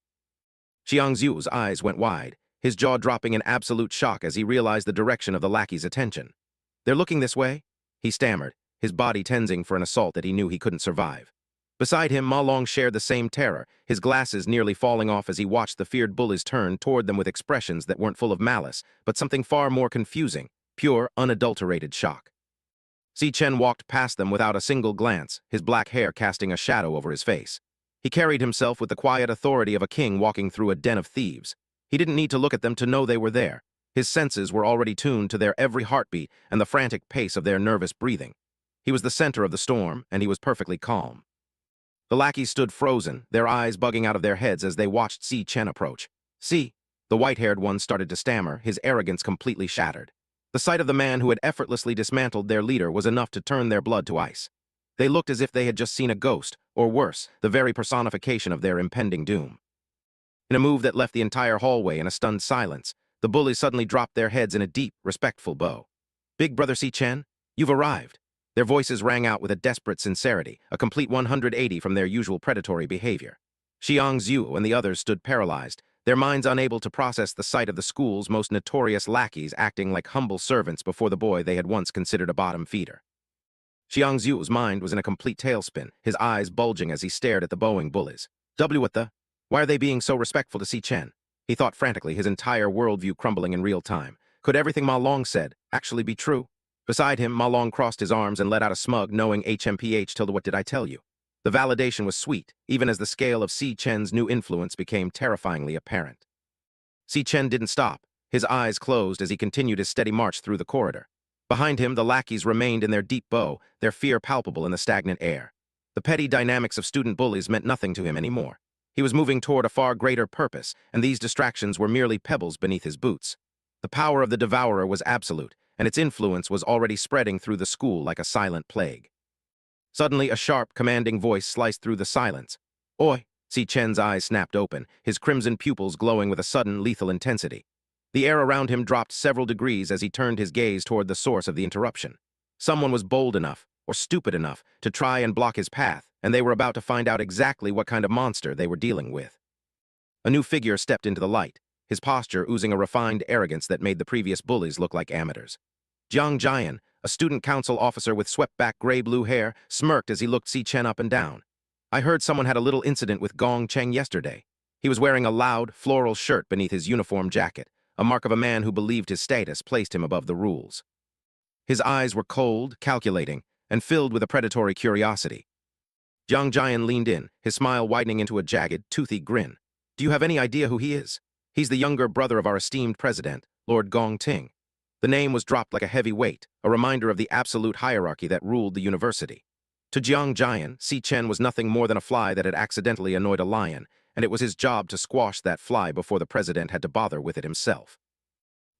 Xiang Zhu's eyes went wide, his jaw dropping in absolute shock as he realized the direction of the lackey's attention. "They're looking this way?" he stammered, his body tensing for an assault that he knew he couldn't survive. Beside him, Ma Long shared the same terror, his glasses nearly falling off as he watched the feared bullies turn toward them with expressions that weren't full of malice, but something far more confusing, pure, unadulterated shock. Si Chen walked past them without a single glance, his black hair casting a shadow over his face. He carried himself with the quiet authority of a king walking through a den of thieves. He didn't need to look at them to know they were there. His senses were already tuned to their every heartbeat and the frantic pace of their nervous breathing. He was the center of the storm, and he was perfectly calm. The lackeys stood frozen, their eyes bugging out of their heads as they watched Si Chen approach. "See," the white-haired one started to stammer, his arrogance completely shattered. The sight of the man who had effortlessly dismantled their leader was enough to turn their blood to ice. They looked as if they had just seen a ghost, or worse, the very personification of their impending doom. In a move that left the entire hallway in a stunned silence, The bullies suddenly dropped their heads in a deep, respectful bow. "Big brother Si Chen, you've arrived." Their voices rang out with a desperate sincerity, a complete 180 from their usual predatory behavior. Xiang Zhu and the others stood paralyzed, their minds unable to process the sight of the school's most notorious lackeys acting like humble servants before the boy they had once considered a bottom feeder. Xiang Zhu's mind was in a complete tailspin, his eyes bulging as he stared at the bowing bullies. What the? Why are they being so respectful to Si Chen? He thought frantically, his entire worldview crumbling in real time. Could everything Ma Long said actually be true? Beside him, Ma Long crossed his arms and let out a smug, knowing HMPH. Tilde, what did I tell you? The validation was sweet, even as the scale of Si Chen's new influence became terrifyingly apparent. Si Chen didn't stop, his eyes closed as he continued his steady march through the corridor. Behind him, the lackeys remained in their deep bow, their fear palpable in the stagnant air. The petty dynamics of student bullies meant nothing to him anymore. He was moving toward a far greater purpose, and these distractions were merely pebbles beneath his boots. The power of the Devourer was absolute, and its influence was already spreading through the school like a silent plague. Suddenly, a sharp, commanding voice sliced through the silence. "Oi!" Si Chen's eyes snapped open, his crimson pupils glowing with a sudden, lethal intensity. The air around him dropped several degrees as he turned his gaze toward the source of the interruption. Someone was bold enough, or stupid enough, to try and block his path, and they were about to find out exactly what kind of monster they were dealing with. A new figure stepped into the light, his posture oozing a refined arrogance that made the previous bullies look like amateurs. Jiang Jian, a student council officer with swept-back gray-blue hair, smirked as he looked Si Chen up and down. "I heard someone had a little incident with Gong Cheng yesterday." He was wearing a loud, floral shirt beneath his uniform jacket, a mark of a man who believed his status placed him above the rules. His eyes were cold, calculating, and filled with a predatory curiosity. Jiang Jian leaned in, his smile widening into a jagged, toothy grin. "Do you have any idea who he is?" "He's the younger brother of our esteemed president, Lord Gong Ting." The name was dropped like a heavy weight, a reminder of the absolute hierarchy that ruled the university. To Jiang Jian, Si Chen was nothing more than a fly that had accidentally annoyed a lion, and it was his job to squash that fly before the president had to bother with it himself.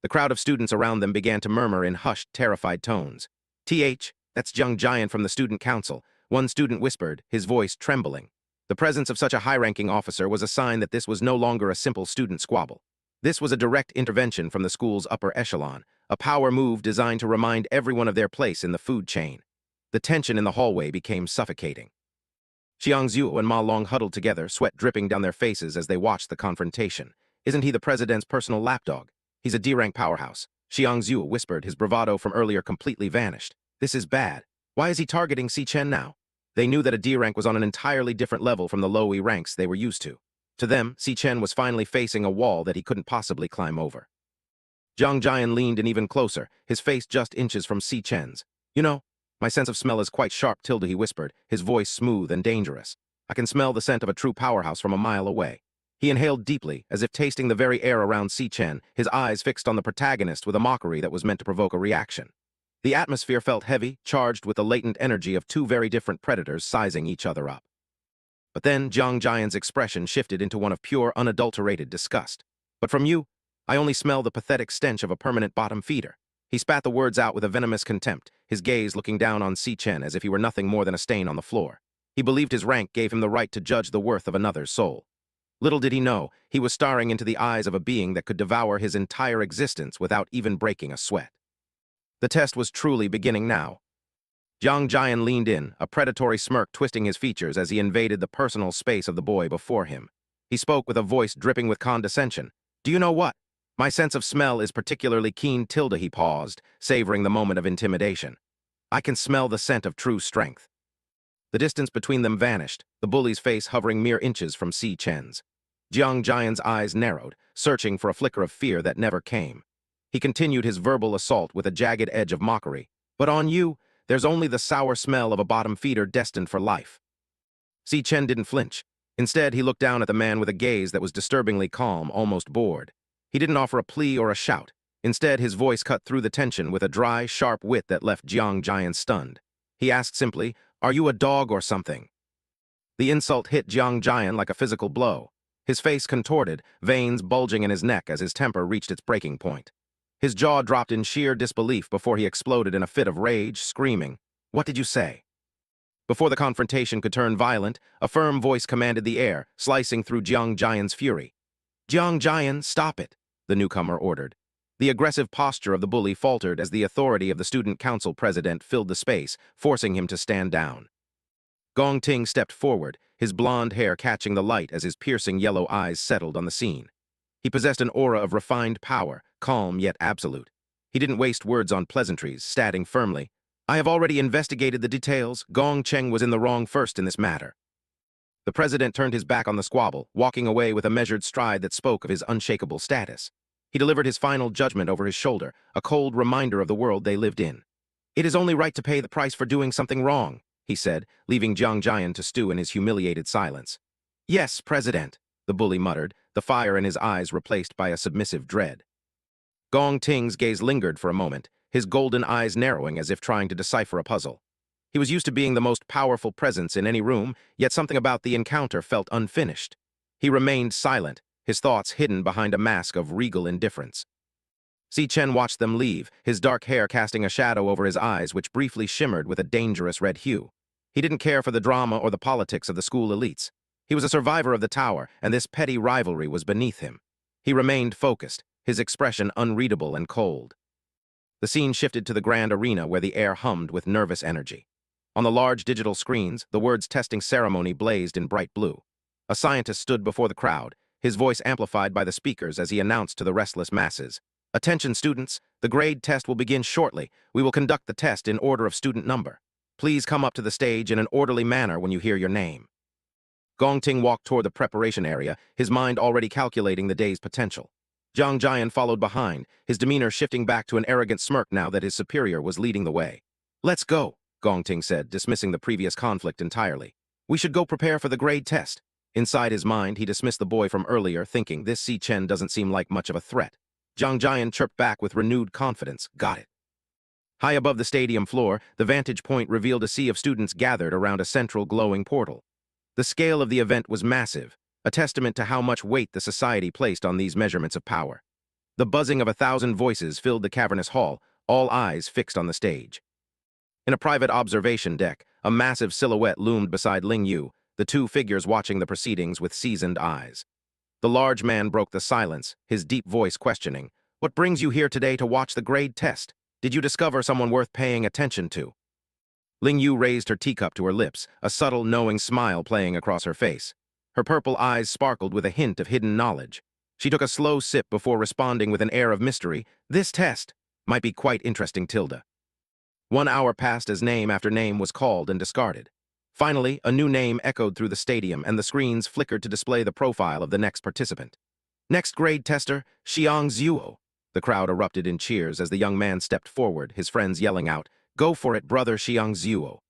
The crowd of students around them began to murmur in hushed, terrified tones. That's Jiang Jian from the student council," one student whispered, his voice trembling. The presence of such a high-ranking officer was a sign that this was no longer a simple student squabble. This was a direct intervention from the school's upper echelon, a power move designed to remind everyone of their place in the food chain. The tension in the hallway became suffocating. Xiang Zhu and Ma Long huddled together, sweat dripping down their faces as they watched the confrontation. "Isn't he the president's personal lapdog? He's a D-rank powerhouse." Xiang Zhu whispered, his bravado from earlier completely vanished. "This is bad. Why is he targeting Si Chen now?" They knew that a D-rank was on an entirely different level from the low E ranks they were used to. To them, Si Chen was finally facing a wall that he couldn't possibly climb over. Jiang Jian leaned in even closer, his face just inches from Si Chen's. "You know, my sense of smell is quite sharp," Tilde, he whispered, his voice smooth and dangerous. "I can smell the scent of a true powerhouse from a mile away." He inhaled deeply, as if tasting the very air around Si Chen, his eyes fixed on the protagonist with a mockery that was meant to provoke a reaction. The atmosphere felt heavy, charged with the latent energy of two very different predators sizing each other up. But then Jiang Jian's expression shifted into one of pure, unadulterated disgust. "But from you, I only smell the pathetic stench of a permanent bottom feeder." He spat the words out with a venomous contempt, his gaze looking down on Si Chen as if he were nothing more than a stain on the floor. He believed his rank gave him the right to judge the worth of another's soul. Little did he know, he was staring into the eyes of a being that could devour his entire existence without even breaking a sweat. The test was truly beginning now. Jiang Jian leaned in, a predatory smirk twisting his features as he invaded the personal space of the boy before him. He spoke with a voice dripping with condescension. "Do you know what? My sense of smell is particularly keen." Tilde, he paused, savoring the moment of intimidation. "I can smell the scent of true strength." The distance between them vanished, the bully's face hovering mere inches from Si Chen's. Jiang Jian's eyes narrowed, searching for a flicker of fear that never came. He continued his verbal assault with a jagged edge of mockery. "But on you, there's only the sour smell of a bottom feeder destined for life." Si Chen didn't flinch. Instead, he looked down at the man with a gaze that was disturbingly calm, almost bored. He didn't offer a plea or a shout. Instead, his voice cut through the tension with a dry, sharp wit that left Jiang Jian stunned. He asked simply, "Are you a dog or something?" The insult hit Jiang Jian like a physical blow. His face contorted, veins bulging in his neck as his temper reached its breaking point. His jaw dropped in sheer disbelief before he exploded in a fit of rage, screaming, "What did you say?" Before the confrontation could turn violent, a firm voice commanded the air, slicing through Jiang Jian's fury. "Jiang Jian, stop it!" the newcomer ordered. The aggressive posture of the bully faltered as the authority of the student council president filled the space, forcing him to stand down. Gong Ting stepped forward, his blonde hair catching the light as his piercing yellow eyes settled on the scene. He possessed an aura of refined power, calm yet absolute. He didn't waste words on pleasantries, stating firmly, "I have already investigated the details. Gong Cheng was in the wrong first in this matter." The president turned his back on the squabble, walking away with a measured stride that spoke of his unshakable status. He delivered his final judgment over his shoulder, a cold reminder of the world they lived in. "It is only right to pay the price for doing something wrong," he said, leaving Jiang Jian to stew in his humiliated silence. "Yes, President," the bully muttered, the fire in his eyes replaced by a submissive dread. Gong Ting's gaze lingered for a moment, his golden eyes narrowing as if trying to decipher a puzzle. He was used to being the most powerful presence in any room, yet something about the encounter felt unfinished. He remained silent, his thoughts hidden behind a mask of regal indifference. Si Chen watched them leave, his dark hair casting a shadow over his eyes which briefly shimmered with a dangerous red hue. He didn't care for the drama or the politics of the school elites. He was a survivor of the tower, and this petty rivalry was beneath him. He remained focused, his expression unreadable and cold. The scene shifted to the grand arena where the air hummed with nervous energy. On the large digital screens, the words testing ceremony blazed in bright blue. A scientist stood before the crowd, his voice amplified by the speakers as he announced to the restless masses, "Attention students, the grade test will begin shortly. We will conduct the test in order of student number. Please come up to the stage in an orderly manner when you hear your name." Gong Ting walked toward the preparation area, his mind already calculating the day's potential. Jiang Jian followed behind, his demeanor shifting back to an arrogant smirk now that his superior was leading the way. "Let's go," Gong Ting said, dismissing the previous conflict entirely. "We should go prepare for the grade test." Inside his mind, he dismissed the boy from earlier, thinking this Si Chen doesn't seem like much of a threat. Jiang Jian chirped back with renewed confidence, "Got it." High above the stadium floor, the vantage point revealed a sea of students gathered around a central glowing portal. The scale of the event was massive, a testament to how much weight the society placed on these measurements of power. The buzzing of 1,000 voices filled the cavernous hall, all eyes fixed on the stage. In a private observation deck, a massive silhouette loomed beside Lingyu, the two figures watching the proceedings with seasoned eyes. The large man broke the silence, his deep voice questioning, "What brings you here today to watch the grade test? Did you discover someone worth paying attention to?" Lingyu raised her teacup to her lips, a subtle, knowing smile playing across her face. Her purple eyes sparkled with a hint of hidden knowledge. She took a slow sip before responding with an air of mystery, "This test might be quite interesting, Tilda." 1 hour passed as name after name was called and discarded. Finally, a new name echoed through the stadium and the screens flickered to display the profile of the next participant. "Next grade tester, Xiang Zuo." The crowd erupted in cheers as the young man stepped forward, his friends yelling out, "Go for it, brother Xiang Zuo."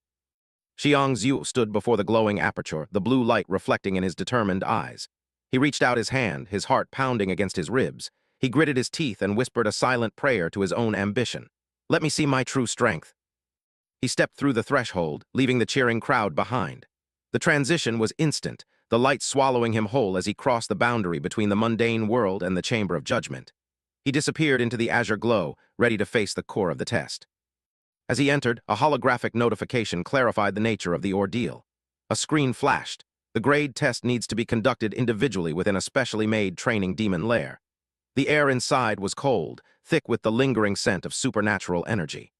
Xiang Zuo stood before the glowing aperture, the blue light reflecting in his determined eyes. He reached out his hand, his heart pounding against his ribs. He gritted his teeth and whispered a silent prayer to his own ambition. "Let me see my true strength." He stepped through the threshold, leaving the cheering crowd behind. The transition was instant, the light swallowing him whole as he crossed the boundary between the mundane world and the chamber of judgment. He disappeared into the azure glow, ready to face the core of the test. As he entered, a holographic notification clarified the nature of the ordeal. A screen flashed. The grade test needs to be conducted individually within a specially made training demon lair. The air inside was cold, thick with the lingering scent of supernatural energy.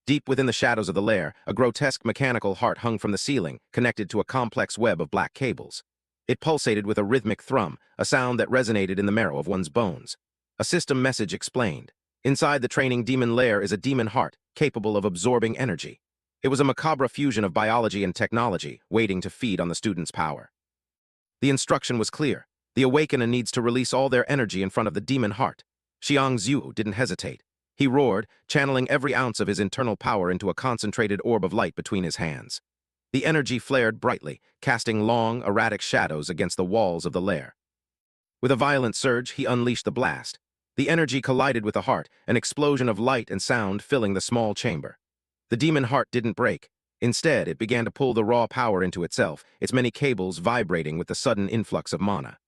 Deep within the shadows of the lair, a grotesque mechanical heart hung from the ceiling, connected to a complex web of black cables. It pulsated with a rhythmic thrum, a sound that resonated in the marrow of one's bones. A system message explained. Inside the training demon lair is a demon heart, capable of absorbing energy. It was a macabre fusion of biology and technology, waiting to feed on the student's power. The instruction was clear. The awakener needs to release all their energy in front of the demon heart. Xiang Zhu didn't hesitate. He roared, channeling every ounce of his internal power into a concentrated orb of light between his hands. The energy flared brightly, casting long, erratic shadows against the walls of the lair. With a violent surge, he unleashed the blast. The energy collided with the heart, an explosion of light and sound filling the small chamber. The demon heart didn't break. Instead, it began to pull the raw power into itself, its many cables vibrating with the sudden influx of mana.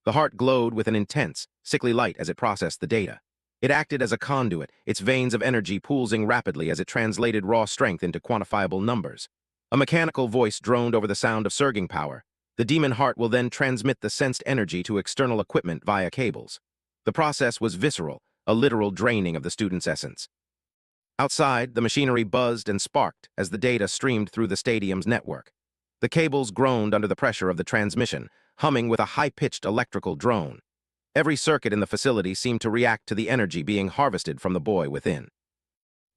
The heart glowed with an intense, sickly light as it processed the data. It acted as a conduit, its veins of energy pulsing rapidly as it translated raw strength into quantifiable numbers. A mechanical voice droned over the sound of surging power. The demon heart will then transmit the sensed energy to external equipment via cables. The process was visceral, a literal draining of the student's essence. Outside, the machinery buzzed and sparked as the data streamed through the stadium's network. The cables groaned under the pressure of the transmission, humming with a high-pitched electrical drone. Every circuit in the facility seemed to react to the energy being harvested from the boy within.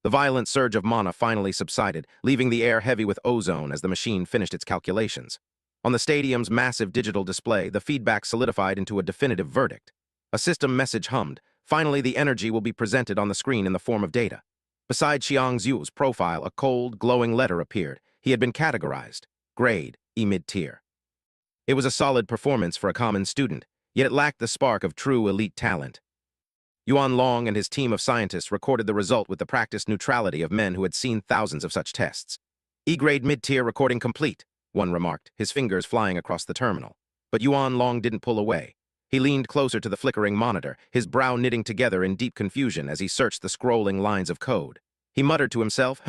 The violent surge of mana finally subsided, leaving the air heavy with ozone as the machine finished its calculations. On the stadium's massive digital display, the feedback solidified into a definitive verdict. A system message hummed. Finally, the energy will be presented on the screen in the form of data. Beside Xiang Zhu's profile, a cold, glowing letter appeared. He had been categorized. Grade, E mid-tier. It was a solid performance for a common student, yet it lacked the spark of true elite talent. Yuan Long and his team of scientists recorded the result with the practiced neutrality of men who had seen thousands of such tests. E-grade mid-tier recording complete, one remarked, his fingers flying across the terminal. But Yuan Long didn't pull away. He leaned closer to the flickering monitor, his brow knitting together in deep confusion as he searched the scrolling lines of code. He muttered to himself,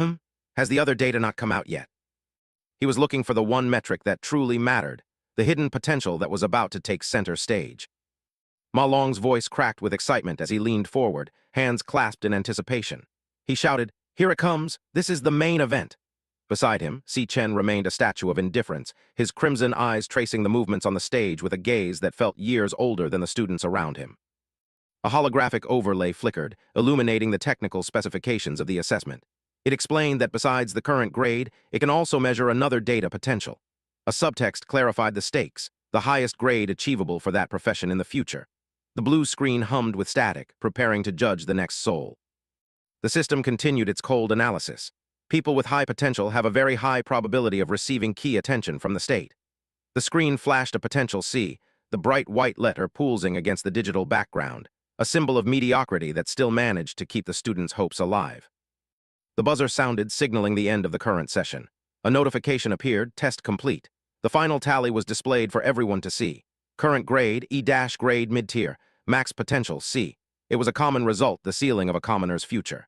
has the other data not come out yet? He was looking for the one metric that truly mattered, the hidden potential that was about to take center stage. Ma Long's voice cracked with excitement as he leaned forward, hands clasped in anticipation. He shouted, "Here it comes! This is the main event!" Beside him, Si Chen remained a statue of indifference, his crimson eyes tracing the movements on the stage with a gaze that felt years older than the students around him. A holographic overlay flickered, illuminating the technical specifications of the assessment. It explained that besides the current grade, it can also measure another data potential. A subtext clarified the stakes, the highest grade achievable for that profession in the future. The blue screen hummed with static, preparing to judge the next soul. The system continued its cold analysis. People with high potential have a very high probability of receiving key attention from the state. The screen flashed a potential C, the bright white letter pulsing against the digital background, a symbol of mediocrity that still managed to keep the students' hopes alive. The buzzer sounded, signaling the end of the current session. A notification appeared, test complete. The final tally was displayed for everyone to see. Current grade, E-grade mid-tier, max potential, C. It was a common result, the ceiling of a commoner's future.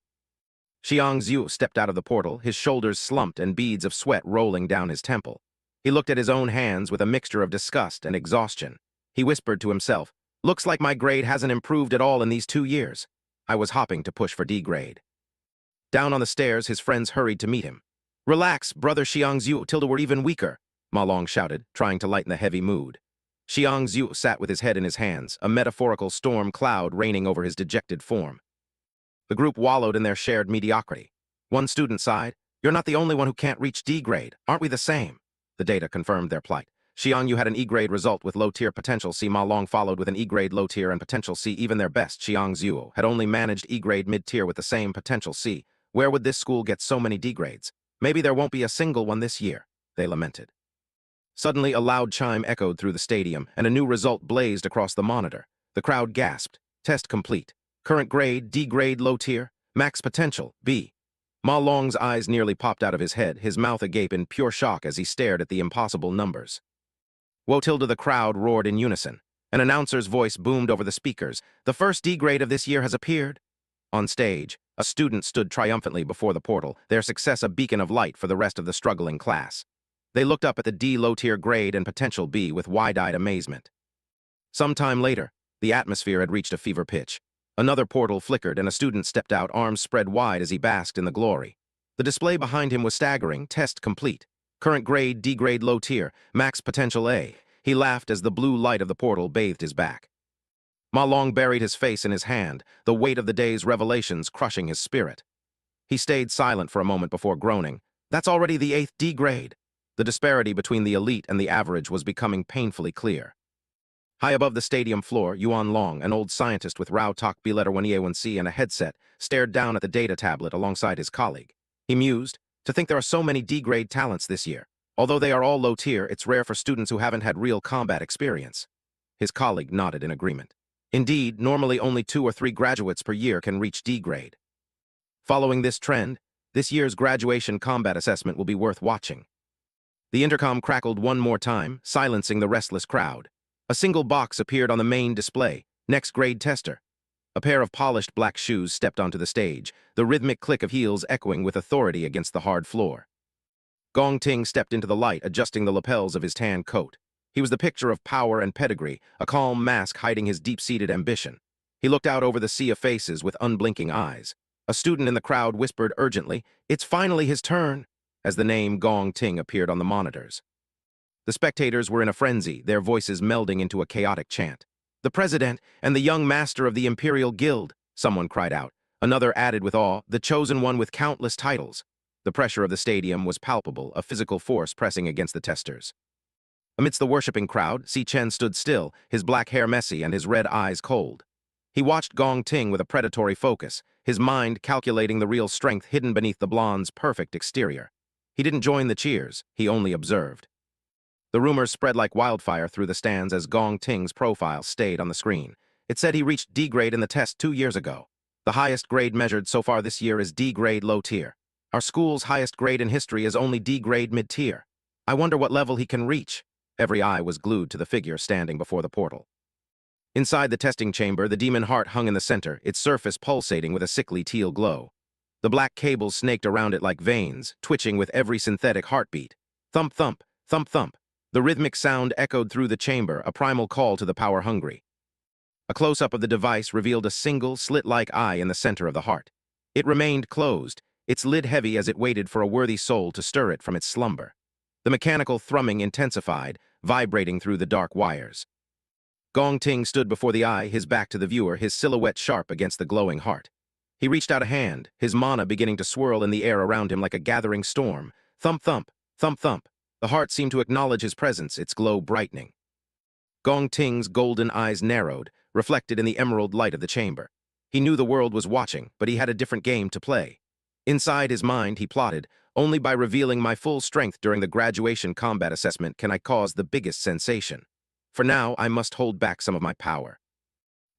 Xiang Zhu stepped out of the portal, his shoulders slumped and beads of sweat rolling down his temple. He looked at his own hands with a mixture of disgust and exhaustion. He whispered to himself, "Looks like my grade hasn't improved at all in these 2 years. I was hopping to push for D grade." Down on the stairs, his friends hurried to meet him. "Relax, brother Xiang Zhu, till we're even weaker," Ma Long shouted, trying to lighten the heavy mood. Xiang Zhu sat with his head in his hands, a metaphorical storm cloud reigning over his dejected form. The group wallowed in their shared mediocrity. One student sighed, "You're not the only one who can't reach D grade. Aren't we the same?" The data confirmed their plight. Xiang Yu had an E-grade result with low-tier potential C. Ma Long followed with an E-grade low-tier and potential C. Even their best, Xiang Zhu, had only managed E-grade mid-tier with the same potential C. Where would this school get so many D grades? Maybe there won't be a single one this year, they lamented. Suddenly, a loud chime echoed through the stadium, and a new result blazed across the monitor. The crowd gasped. Test complete. Current grade, D grade low tier. Max potential, B. Ma Long's eyes nearly popped out of his head, his mouth agape in pure shock as he stared at the impossible numbers. Wotilda, the crowd roared in unison. An announcer's voice boomed over the speakers. "The first D grade of this year has appeared." On stage, a student stood triumphantly before the portal, their success a beacon of light for the rest of the struggling class. They looked up at the D low-tier grade and potential B with wide-eyed amazement. Some time later, the atmosphere had reached a fever pitch. Another portal flickered and a student stepped out, arms spread wide as he basked in the glory. The display behind him was staggering, test complete. Current grade, D grade low tier, max potential A. He laughed as the blue light of the portal bathed his back. Ma Long buried his face in his hand, the weight of the day's revelations crushing his spirit. He stayed silent for a moment before groaning. "That's already the 8th D grade." The disparity between the elite and the average was becoming painfully clear. High above the stadium floor, Yuan Long, an old scientist with Rao Tak B-letter 1E1C and a headset, stared down at the data tablet alongside his colleague. He mused, "To think there are so many D-grade talents this year. Although they are all low-tier, it's rare for students who haven't had real combat experience." His colleague nodded in agreement. Indeed, normally only 2 or 3 graduates per year can reach D-grade. Following this trend, this year's graduation combat assessment will be worth watching. The intercom crackled one more time, silencing the restless crowd. A single box appeared on the main display, next grade tester. A pair of polished black shoes stepped onto the stage, the rhythmic click of heels echoing with authority against the hard floor. Gong Ting stepped into the light, adjusting the lapels of his tan coat. He was the picture of power and pedigree, a calm mask hiding his deep-seated ambition. He looked out over the sea of faces with unblinking eyes. A student in the crowd whispered urgently, "It's finally his turn," as the name Gong Ting appeared on the monitors. The spectators were in a frenzy, their voices melding into a chaotic chant. "The president and the young master of the Imperial Guild," someone cried out. Another added with awe, "The chosen one with countless titles." The pressure of the stadium was palpable, a physical force pressing against the testers. Amidst the worshipping crowd, Si Chen stood still, his black hair messy and his red eyes cold. He watched Gong Ting with a predatory focus, his mind calculating the real strength hidden beneath the blonde's perfect exterior. He didn't join the cheers, he only observed. The rumors spread like wildfire through the stands as Gong Ting's profile stayed on the screen. It said he reached D grade in the test 2 years ago. The highest grade measured so far this year is D grade low tier. Our school's highest grade in history is only D grade mid-tier. I wonder what level he can reach. Every eye was glued to the figure standing before the portal. Inside the testing chamber, the demon heart hung in the center, its surface pulsating with a sickly teal glow. The black cables snaked around it like veins, twitching with every synthetic heartbeat. Thump, thump, thump, thump. The rhythmic sound echoed through the chamber, a primal call to the power-hungry. A close-up of the device revealed a single, slit-like eye in the center of the heart. It remained closed, its lid heavy as it waited for a worthy soul to stir it from its slumber. The mechanical thrumming intensified, vibrating through the dark wires. Gong Ting stood before the eye, his back to the viewer, his silhouette sharp against the glowing heart. He reached out a hand, his mana beginning to swirl in the air around him like a gathering storm. Thump, thump, thump, thump. The heart seemed to acknowledge his presence, its glow brightening. Gong Ting's golden eyes narrowed, reflected in the emerald light of the chamber. He knew the world was watching, but he had a different game to play. Inside his mind, he plotted, "Only by revealing my full strength during the graduation combat assessment can I cause the biggest sensation. For now, I must hold back some of my power."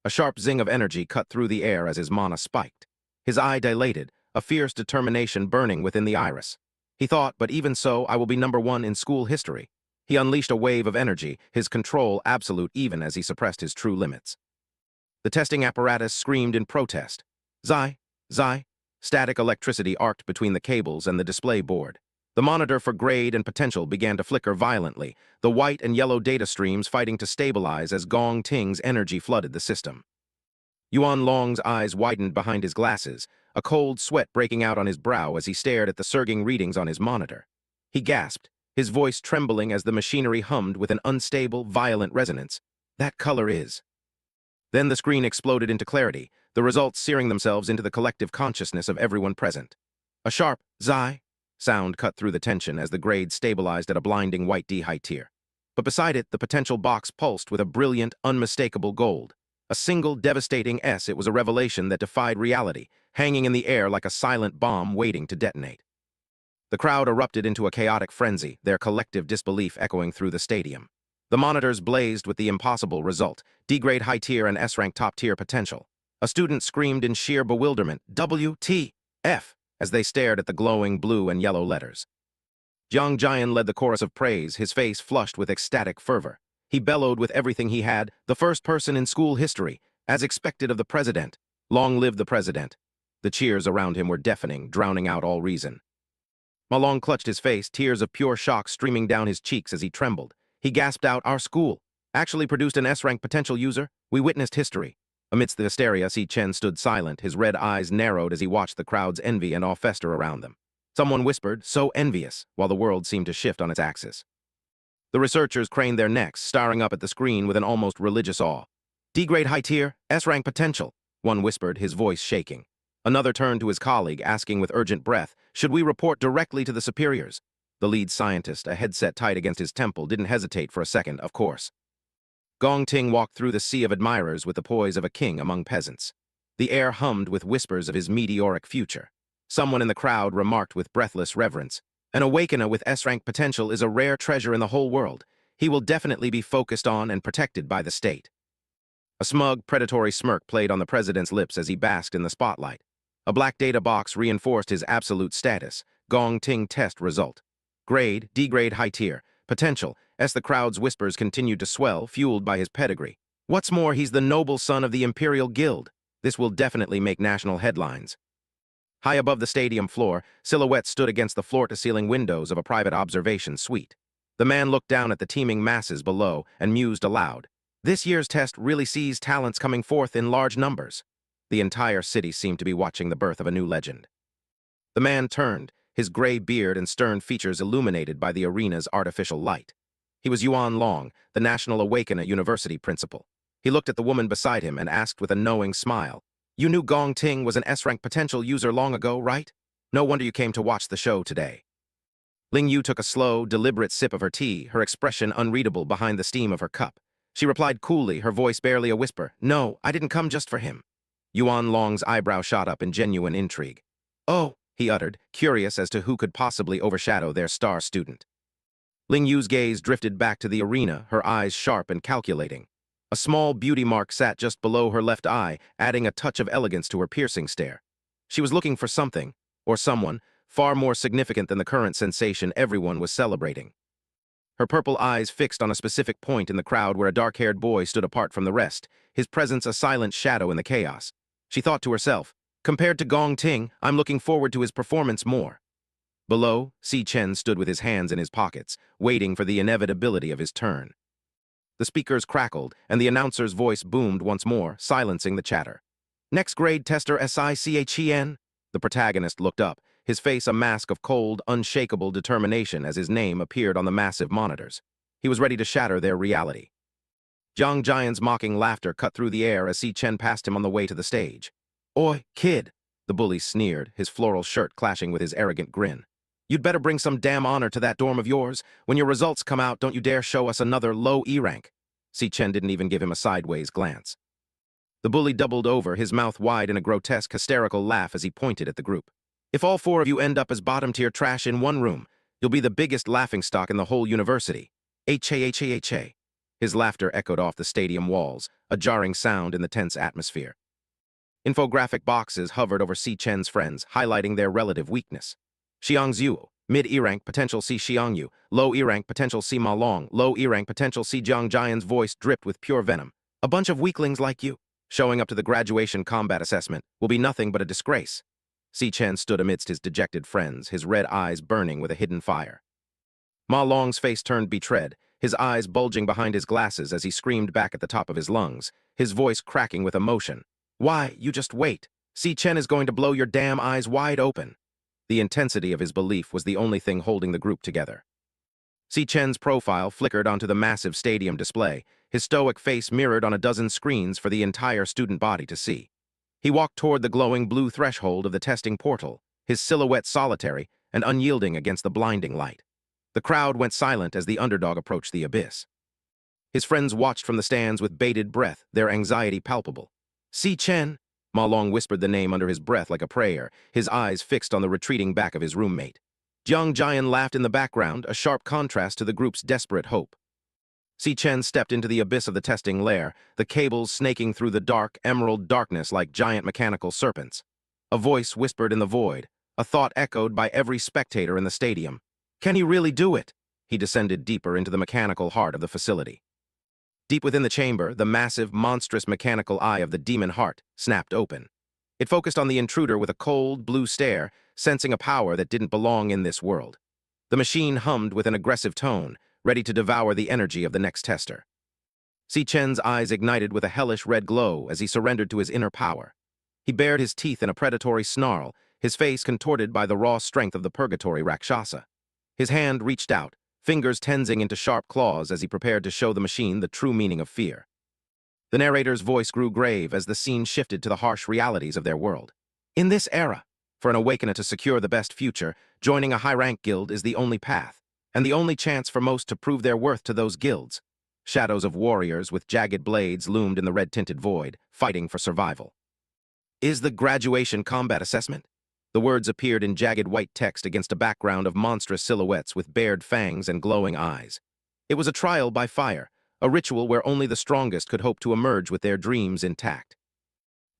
A sharp zing of energy cut through the air as his mana spiked. His eye dilated, a fierce determination burning within the iris. He thought, but even so, I will be #1 in school history. He unleashed a wave of energy, his control absolute even as he suppressed his true limits. The testing apparatus screamed in protest. Zai, zai. Static electricity arced between the cables and the display board. The monitor for grade and potential began to flicker violently, the white and yellow data streams fighting to stabilize as Gong Ting's energy flooded the system. Yuan Long's eyes widened behind his glasses, a cold sweat breaking out on his brow as he stared at the surging readings on his monitor. He gasped, his voice trembling as the machinery hummed with an unstable, violent resonance. "That color is..." Then the screen exploded into clarity, the results searing themselves into the collective consciousness of everyone present. A sharp, "Zai" sound cut through the tension as the grade stabilized at a blinding white D high tier. But beside it, the potential box pulsed with a brilliant, unmistakable gold. A single devastating S, it was a revelation that defied reality, hanging in the air like a silent bomb waiting to detonate. The crowd erupted into a chaotic frenzy, their collective disbelief echoing through the stadium. The monitors blazed with the impossible result, D-grade high-tier and S-rank top-tier potential. A student screamed in sheer bewilderment, "WTF!" as they stared at the glowing blue and yellow letters. Jiang Jian led the chorus of praise, his face flushed with ecstatic fervor. He bellowed with everything he had, "The first person in school history, as expected of the president. Long live the president." The cheers around him were deafening, drowning out all reason. Ma Long clutched his face, tears of pure shock streaming down his cheeks as he trembled. He gasped out, "Our school actually produced an S-rank potential user? We witnessed history." Amidst the hysteria, Si Chen stood silent, his red eyes narrowed as he watched the crowd's envy and awe fester around them. Someone whispered, "So envious," while the world seemed to shift on its axis. The researchers craned their necks, staring up at the screen with an almost religious awe. "D-grade high tier, S-rank potential," one whispered, his voice shaking. Another turned to his colleague, asking with urgent breath, "Should we report directly to the superiors?" The lead scientist, a headset tight against his temple, didn't hesitate for a second, of course. Gong Ting walked through the sea of admirers with the poise of a king among peasants. The air hummed with whispers of his meteoric future. Someone in the crowd remarked with breathless reverence, "An awakener with S-rank potential is a rare treasure in the whole world. He will definitely be focused on and protected by the state." A smug, predatory smirk played on the president's lips as he basked in the spotlight. A black data box reinforced his absolute status. Gong Ting test result. Grade, D-grade high tier. Potential, as the crowd's whispers continued to swell, fueled by his pedigree. What's more, he's the noble son of the Imperial Guild. This will definitely make national headlines. High above the stadium floor, silhouettes stood against the floor-to-ceiling windows of a private observation suite. The man looked down at the teeming masses below and mused aloud. This year's test really sees talents coming forth in large numbers. The entire city seemed to be watching the birth of a new legend. The man turned, his gray beard and stern features illuminated by the arena's artificial light. He was Yuan Long, the National Awakener University principal. He looked at the woman beside him and asked with a knowing smile, "You knew Gong Ting was an S-rank potential user long ago, right? No wonder you came to watch the show today." Ling Yu took a slow, deliberate sip of her tea, her expression unreadable behind the steam of her cup. She replied coolly, her voice barely a whisper, "No, I didn't come just for him." Yuan Long's eyebrow shot up in genuine intrigue. "Oh," he uttered, curious as to who could possibly overshadow their star student. Ling Yu's gaze drifted back to the arena, her eyes sharp and calculating. A small beauty mark sat just below her left eye, adding a touch of elegance to her piercing stare. She was looking for something, or someone, far more significant than the current sensation everyone was celebrating. Her purple eyes fixed on a specific point in the crowd where a dark-haired boy stood apart from the rest, his presence a silent shadow in the chaos. She thought to herself, compared to Gong Ting, I'm looking forward to his performance more. Below, Si Chen stood with his hands in his pockets, waiting for the inevitability of his turn. The speakers crackled, and the announcer's voice boomed once more, silencing the chatter. "Next grade tester Si Chen." The protagonist looked up, his face a mask of cold, unshakable determination as his name appeared on the massive monitors. He was ready to shatter their reality. Jiang Jian's mocking laughter cut through the air as Si Chen passed him on the way to the stage. "Oi, kid," the bully sneered, his floral shirt clashing with his arrogant grin. "You'd better bring some damn honor to that dorm of yours. When your results come out, don't you dare show us another low E rank." Si Chen didn't even give him a sideways glance. The bully doubled over, his mouth wide in a grotesque, hysterical laugh as he pointed at the group. "If all four of you end up as bottom-tier trash in one room, you'll be the biggest laughingstock in the whole university. H-A-H-A-H-A." His laughter echoed off the stadium walls, a jarring sound in the tense atmosphere. Infographic boxes hovered over Si Chen's friends, highlighting their relative weakness. Xiang Zhu, mid-E rank potential Si Xiangyu, low E rank potential Si Ma Long, low E rank potential Si Jiang Jian's voice dripped with pure venom. "A bunch of weaklings like you, showing up to the graduation combat assessment, will be nothing but a disgrace." Si Chen stood amidst his dejected friends, his red eyes burning with a hidden fire. Ma Long's face turned betrayed, his eyes bulging behind his glasses as he screamed back at the top of his lungs, his voice cracking with emotion. "Why, you just wait. Si Chen is going to blow your damn eyes wide open." The intensity of his belief was the only thing holding the group together. Si Chen's profile flickered onto the massive stadium display, his stoic face mirrored on a dozen screens for the entire student body to see. He walked toward the glowing blue threshold of the testing portal, his silhouette solitary and unyielding against the blinding light. The crowd went silent as the underdog approached the abyss. His friends watched from the stands with bated breath, their anxiety palpable. "Si Chen," Ma Long whispered the name under his breath like a prayer, his eyes fixed on the retreating back of his roommate. Jiang Jian laughed in the background, a sharp contrast to the group's desperate hope. Si Chen stepped into the abyss of the testing lair, the cables snaking through the dark, emerald darkness like giant mechanical serpents. A voice whispered in the void, a thought echoed by every spectator in the stadium. "Can he really do it?" He descended deeper into the mechanical heart of the facility. Deep within the chamber, the massive, monstrous mechanical eye of the demon heart snapped open. It focused on the intruder with a cold, blue stare, sensing a power that didn't belong in this world. The machine hummed with an aggressive tone, ready to devour the energy of the next tester. Si Chen's eyes ignited with a hellish red glow as he surrendered to his inner power. He bared his teeth in a predatory snarl, his face contorted by the raw strength of the purgatory Rakshasa. His hand reached out, fingers tensing into sharp claws as he prepared to show the machine the true meaning of fear. The narrator's voice grew grave as the scene shifted to the harsh realities of their world. In this era, for an awakener to secure the best future, joining a high-rank guild is the only path, and the only chance for most to prove their worth to those guilds. Shadows of warriors with jagged blades loomed in the red-tinted void, fighting for survival. "Is the graduation combat assessment?" The words appeared in jagged white text against a background of monstrous silhouettes with bared fangs and glowing eyes. It was a trial by fire, a ritual where only the strongest could hope to emerge with their dreams intact.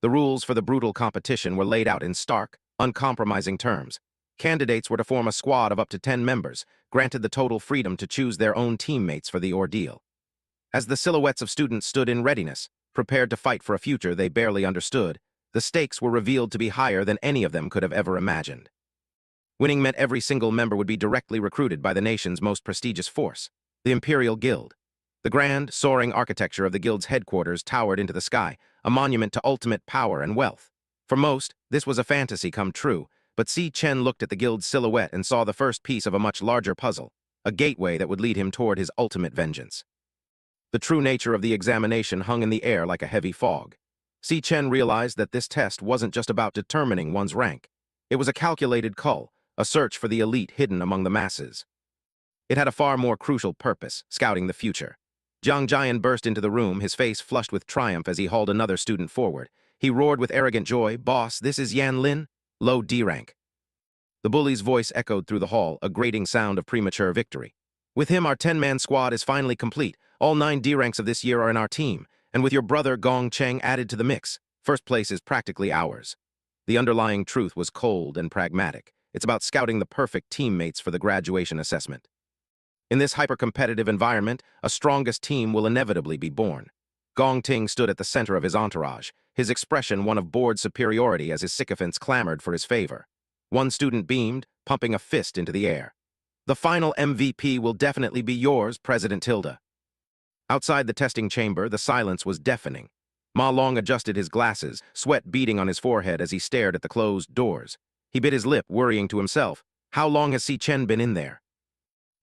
The rules for the brutal competition were laid out in stark, uncompromising terms. Candidates were to form a squad of up to 10 members, granted the total freedom to choose their own teammates for the ordeal. As the silhouettes of students stood in readiness, prepared to fight for a future they barely understood, the stakes were revealed to be higher than any of them could have ever imagined. Winning meant every single member would be directly recruited by the nation's most prestigious force, the Imperial Guild. The grand, soaring architecture of the guild's headquarters towered into the sky, a monument to ultimate power and wealth. For most, this was a fantasy come true, but Si Chen looked at the guild's silhouette and saw the first piece of a much larger puzzle, a gateway that would lead him toward his ultimate vengeance. The true nature of the examination hung in the air like a heavy fog. Si Chen realized that this test wasn't just about determining one's rank. It was a calculated cull, a search for the elite hidden among the masses. It had a far more crucial purpose, scouting the future. Jiang Jian burst into the room, his face flushed with triumph as he hauled another student forward. He roared with arrogant joy, "Boss, this is Yan Lin, low D rank." The bully's voice echoed through the hall, a grating sound of premature victory. "With him, our 10-man squad is finally complete. All 9 D ranks of this year are in our team, and with your brother Gong Cheng added to the mix, first place is practically ours." The underlying truth was cold and pragmatic. It's about scouting the perfect teammates for the graduation assessment. In this hyper-competitive environment, a strongest team will inevitably be born. Gong Ting stood at the center of his entourage, his expression one of bored superiority as his sycophants clamored for his favor. One student beamed, pumping a fist into the air. "The final MVP will definitely be yours, President Tilda." Outside the testing chamber, the silence was deafening. Ma Long adjusted his glasses, sweat beading on his forehead as he stared at the closed doors. He bit his lip, worrying to himself, how long has Si Chen been in there?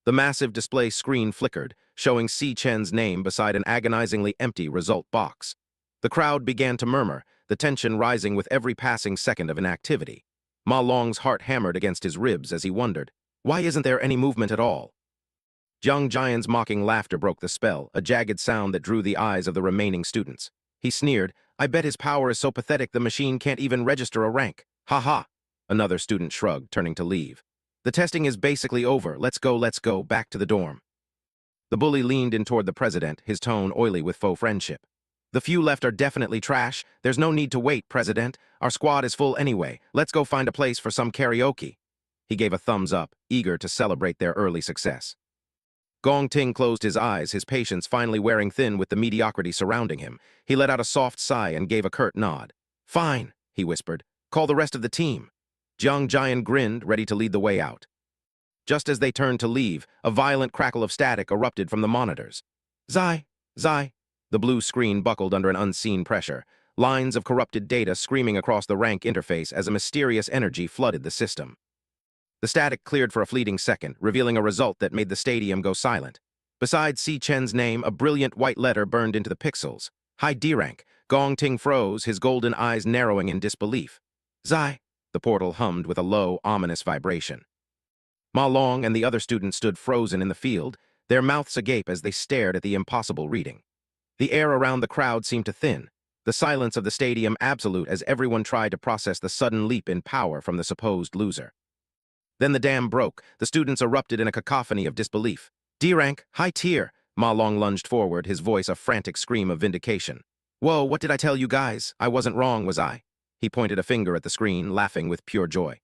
The massive display screen flickered, showing Si Chen's name beside an agonizingly empty result box. The crowd began to murmur, the tension rising with every passing second of inactivity. Ma Long's heart hammered against his ribs as he wondered, why isn't there any movement at all? Jiang Jian's mocking laughter broke the spell, a jagged sound that drew the eyes of the remaining students. He sneered, "I bet his power is so pathetic the machine can't even register a rank. Ha ha." Another student shrugged, turning to leave. "The testing is basically over. Let's go, back to the dorm." The bully leaned in toward the president, his tone oily with faux friendship. "The few left are definitely trash. There's no need to wait, President. Our squad is full anyway. Let's go find a place for some karaoke." He gave a thumbs up, eager to celebrate their early success. Gong Ting closed his eyes, his patience finally wearing thin with the mediocrity surrounding him. He let out a soft sigh and gave a curt nod. "Fine," he whispered. "Call the rest of the team." Jiang Jian grinned, ready to lead the way out. Just as they turned to leave, a violent crackle of static erupted from the monitors. "Zai! Zai!" The blue screen buckled under an unseen pressure, lines of corrupted data screaming across the rank interface as a mysterious energy flooded the system. The static cleared for a fleeting second, revealing a result that made the stadium go silent. Beside Si Chen's name, a brilliant white letter burned into the pixels. High D rank. Gong Ting froze, his golden eyes narrowing in disbelief. "Zai!" The portal hummed with a low, ominous vibration. Ma Long and the other students stood frozen in the field, their mouths agape as they stared at the impossible reading. The air around the crowd seemed to thin, the silence of the stadium absolute as everyone tried to process the sudden leap in power from the supposed loser. Then the dam broke. The students erupted in a cacophony of disbelief. "D rank, high tier!" Ma Long lunged forward, his voice a frantic scream of vindication. "Whoa, what did I tell you guys? I wasn't wrong, was I?" He pointed a finger at the screen, laughing with pure joy.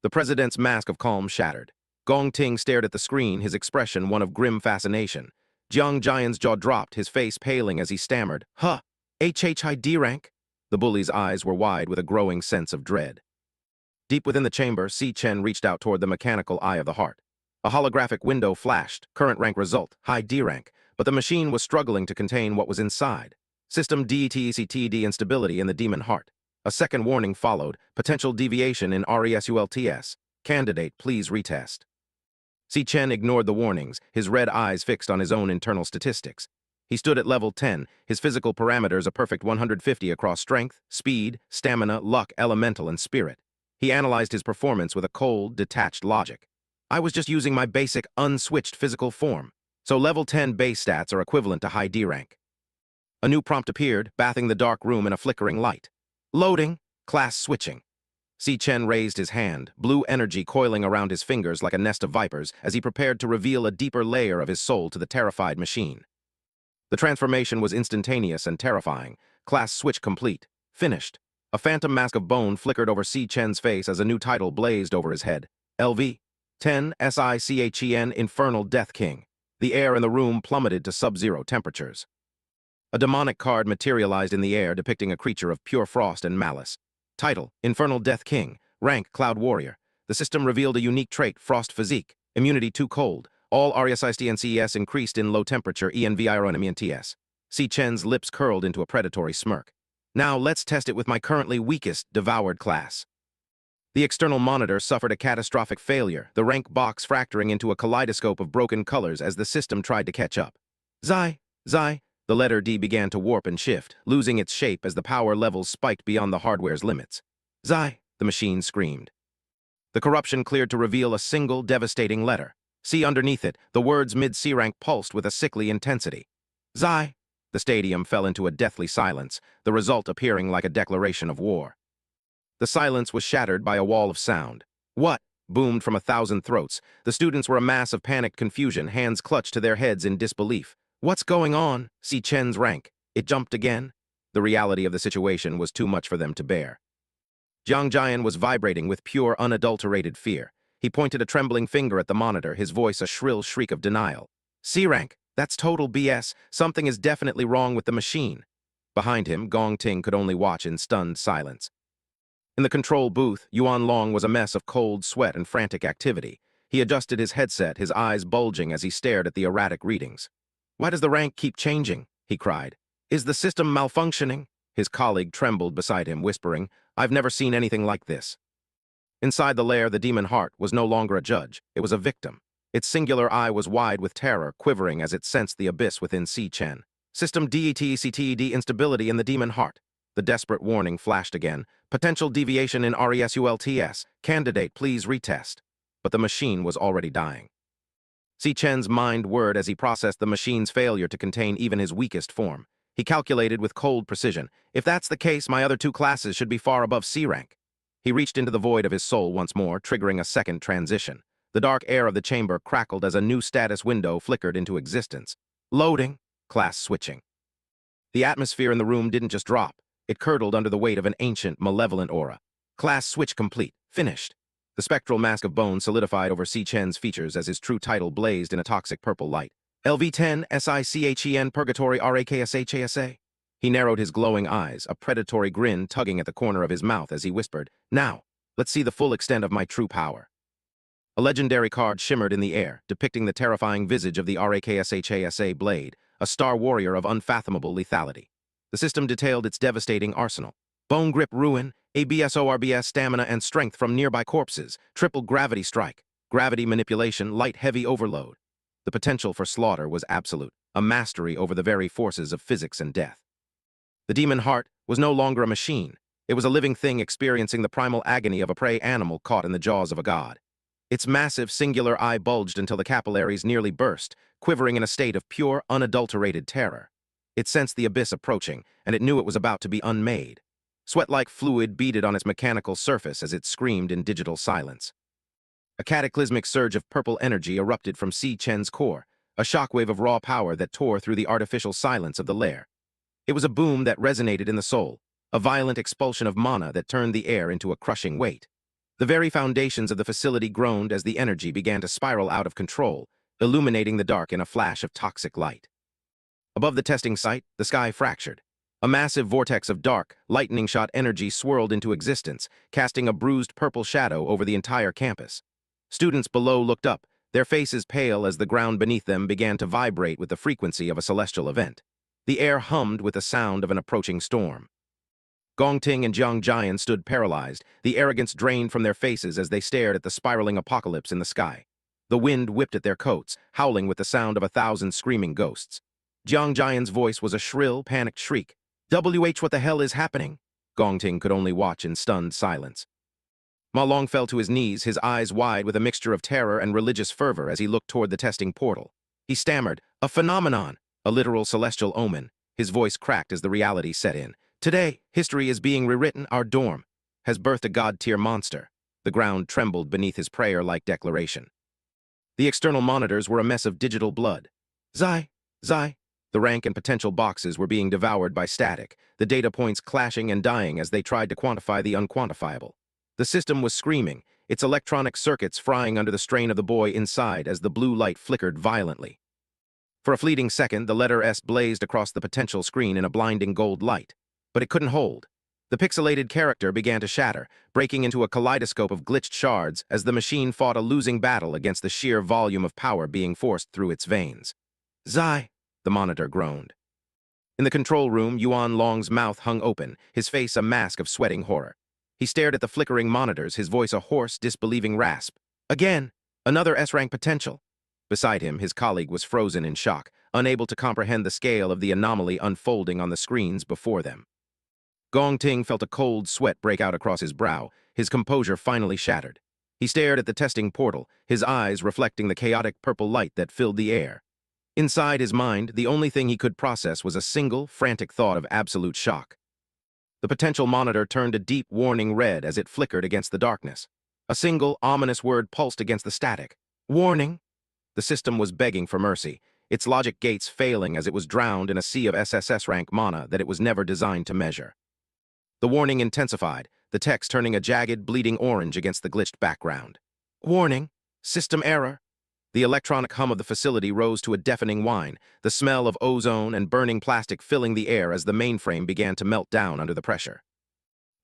The president's mask of calm shattered. Gong Ting stared at the screen, his expression one of grim fascination. Jiang Jian's jaw dropped, his face paling as he stammered, "Huh, high D rank?" The bully's eyes were wide with a growing sense of dread. Deep within the chamber, Si Chen reached out toward the mechanical eye of the heart. A holographic window flashed, current rank result, high D rank, but the machine was struggling to contain what was inside. System DETCTD instability in the demon heart. A second warning followed, potential deviation in RESULTS. Candidate, please retest. Si Chen ignored the warnings, his red eyes fixed on his own internal statistics. He stood at level 10, his physical parameters a perfect 150 across strength, speed, stamina, luck, elemental, and spirit. He analyzed his performance with a cold, detached logic. I was just using my basic, unswitched physical form, so level 10 base stats are equivalent to high D rank. A new prompt appeared, bathing the dark room in a flickering light. Loading, class switching. Si Chen raised his hand, blue energy coiling around his fingers like a nest of vipers as he prepared to reveal a deeper layer of his soul to the terrified machine. The transformation was instantaneous and terrifying. Class switch complete. Finished. A phantom mask of bone flickered over Si Chen's face as a new title blazed over his head. LV. 10 SICHEN Infernal Death King. The air in the room plummeted to sub-zero temperatures. A demonic card materialized in the air depicting a creature of pure frost and malice. Title, Infernal Death King. Rank, Cloud Warrior. The system revealed a unique trait, Frost Physique. Immunity too cold. All RESISTNCES increased in low temperature ENVIRONMENTS. Si Chen's lips curled into a predatory smirk. Now let's test it with my currently weakest, devoured class. The external monitor suffered a catastrophic failure, the rank box fracturing into a kaleidoscope of broken colors as the system tried to catch up. Xi, the letter D began to warp and shift, losing its shape as the power levels spiked beyond the hardware's limits. Xi, the machine screamed. The corruption cleared to reveal a single, devastating letter. See underneath it, the words mid-C rank pulsed with a sickly intensity. Xi. The stadium fell into a deathly silence, the result appearing like a declaration of war. The silence was shattered by a wall of sound. What? Boomed from 1,000 throats. The students were a mass of panicked confusion, hands clutched to their heads in disbelief. What's going on? Si Chen's rank. It jumped again? The reality of the situation was too much for them to bear. Jiang Jian was vibrating with pure, unadulterated fear. He pointed a trembling finger at the monitor, his voice a shrill shriek of denial. C-rank, that's total BS. Something is definitely wrong with the machine. Behind him, Gong Ting could only watch in stunned silence. In the control booth, Yuan Long was a mess of cold sweat and frantic activity. He adjusted his headset, his eyes bulging as he stared at the erratic readings. Why does the rank keep changing? He cried. Is the system malfunctioning? His colleague trembled beside him, whispering, I've never seen anything like this. Inside the lair, the demon heart was no longer a judge. It was a victim. Its singular eye was wide with terror, quivering as it sensed the abyss within Si Chen. System DETCTED instability in the demon heart. The desperate warning flashed again. Potential deviation in RESULTS. Candidate, please retest. But the machine was already dying. Si Chen's mind whirred as he processed the machine's failure to contain even his weakest form. He calculated with cold precision. If that's the case, my other two classes should be far above C rank. He reached into the void of his soul once more, triggering a second transition. The dark air of the chamber crackled as a new status window flickered into existence. Loading. Class switching. The atmosphere in the room didn't just drop. It curdled under the weight of an ancient, malevolent aura. Class switch complete. Finished. The spectral mask of bone solidified over Si Chen's features as his true title blazed in a toxic purple light. LV10 SICHEN Purgatory RAKSHASA. He narrowed his glowing eyes, a predatory grin tugging at the corner of his mouth as he whispered, Now, let's see the full extent of my true power. A legendary card shimmered in the air, depicting the terrifying visage of the RAKSHASA blade, a star warrior of unfathomable lethality. The system detailed its devastating arsenal. Bone grip ruin, ABSORBS stamina and strength from nearby corpses, triple gravity strike, gravity manipulation, light-heavy overload. The potential for slaughter was absolute, a mastery over the very forces of physics and death. The demon heart was no longer a machine. It was a living thing experiencing the primal agony of a prey animal caught in the jaws of a god. Its massive, singular eye bulged until the capillaries nearly burst, quivering in a state of pure, unadulterated terror. It sensed the abyss approaching, and it knew it was about to be unmade. Sweat-like fluid beaded on its mechanical surface as it screamed in digital silence. A cataclysmic surge of purple energy erupted from Si Chen's core, a shockwave of raw power that tore through the artificial silence of the lair. It was a boom that resonated in the soul, a violent expulsion of mana that turned the air into a crushing weight. The very foundations of the facility groaned as the energy began to spiral out of control, illuminating the dark in a flash of toxic light. Above the testing site, the sky fractured. A massive vortex of dark, lightning-shot energy swirled into existence, casting a bruised purple shadow over the entire campus. Students below looked up, their faces pale as the ground beneath them began to vibrate with the frequency of a celestial event. The air hummed with the sound of an approaching storm. Gong Ting and Jiang Jian stood paralyzed, the arrogance drained from their faces as they stared at the spiraling apocalypse in the sky. The wind whipped at their coats, howling with the sound of 1,000 screaming ghosts. Jiang Jian's voice was a shrill, panicked shriek. "WH, what the hell is happening?" Gong Ting could only watch in stunned silence. Ma Long fell to his knees, his eyes wide with a mixture of terror and religious fervor as he looked toward the testing portal. He stammered, "A phenomenon, a literal celestial omen." His voice cracked as the reality set in. "Today, history is being rewritten. Our dorm has birthed a god-tier monster." The ground trembled beneath his prayer-like declaration. The external monitors were a mess of digital blood. Zai. The rank and potential boxes were being devoured by static, the data points clashing and dying as they tried to quantify the unquantifiable. The system was screaming, its electronic circuits frying under the strain of the boy inside as the blue light flickered violently. For a fleeting second, the letter S blazed across the potential screen in a blinding gold light. But it couldn't hold. The pixelated character began to shatter, breaking into a kaleidoscope of glitched shards as the machine fought a losing battle against the sheer volume of power being forced through its veins. "Zai," the monitor groaned. In the control room, Yuan Long's mouth hung open, his face a mask of sweating horror. He stared at the flickering monitors, his voice a hoarse, disbelieving rasp. "Again! Another S-rank potential!" Beside him, his colleague was frozen in shock, unable to comprehend the scale of the anomaly unfolding on the screens before them. Gong Ting felt a cold sweat break out across his brow, his composure finally shattered. He stared at the testing portal, his eyes reflecting the chaotic purple light that filled the air. Inside his mind, the only thing he could process was a single, frantic thought of absolute shock. The potential monitor turned a deep, warning red as it flickered against the darkness. A single, ominous word pulsed against the static. "Warning!" The system was begging for mercy, its logic gates failing as it was drowned in a sea of SSS-rank mana that it was never designed to measure. The warning intensified, the text turning a jagged, bleeding orange against the glitched background. "Warning! System error!" The electronic hum of the facility rose to a deafening whine, the smell of ozone and burning plastic filling the air as the mainframe began to melt down under the pressure.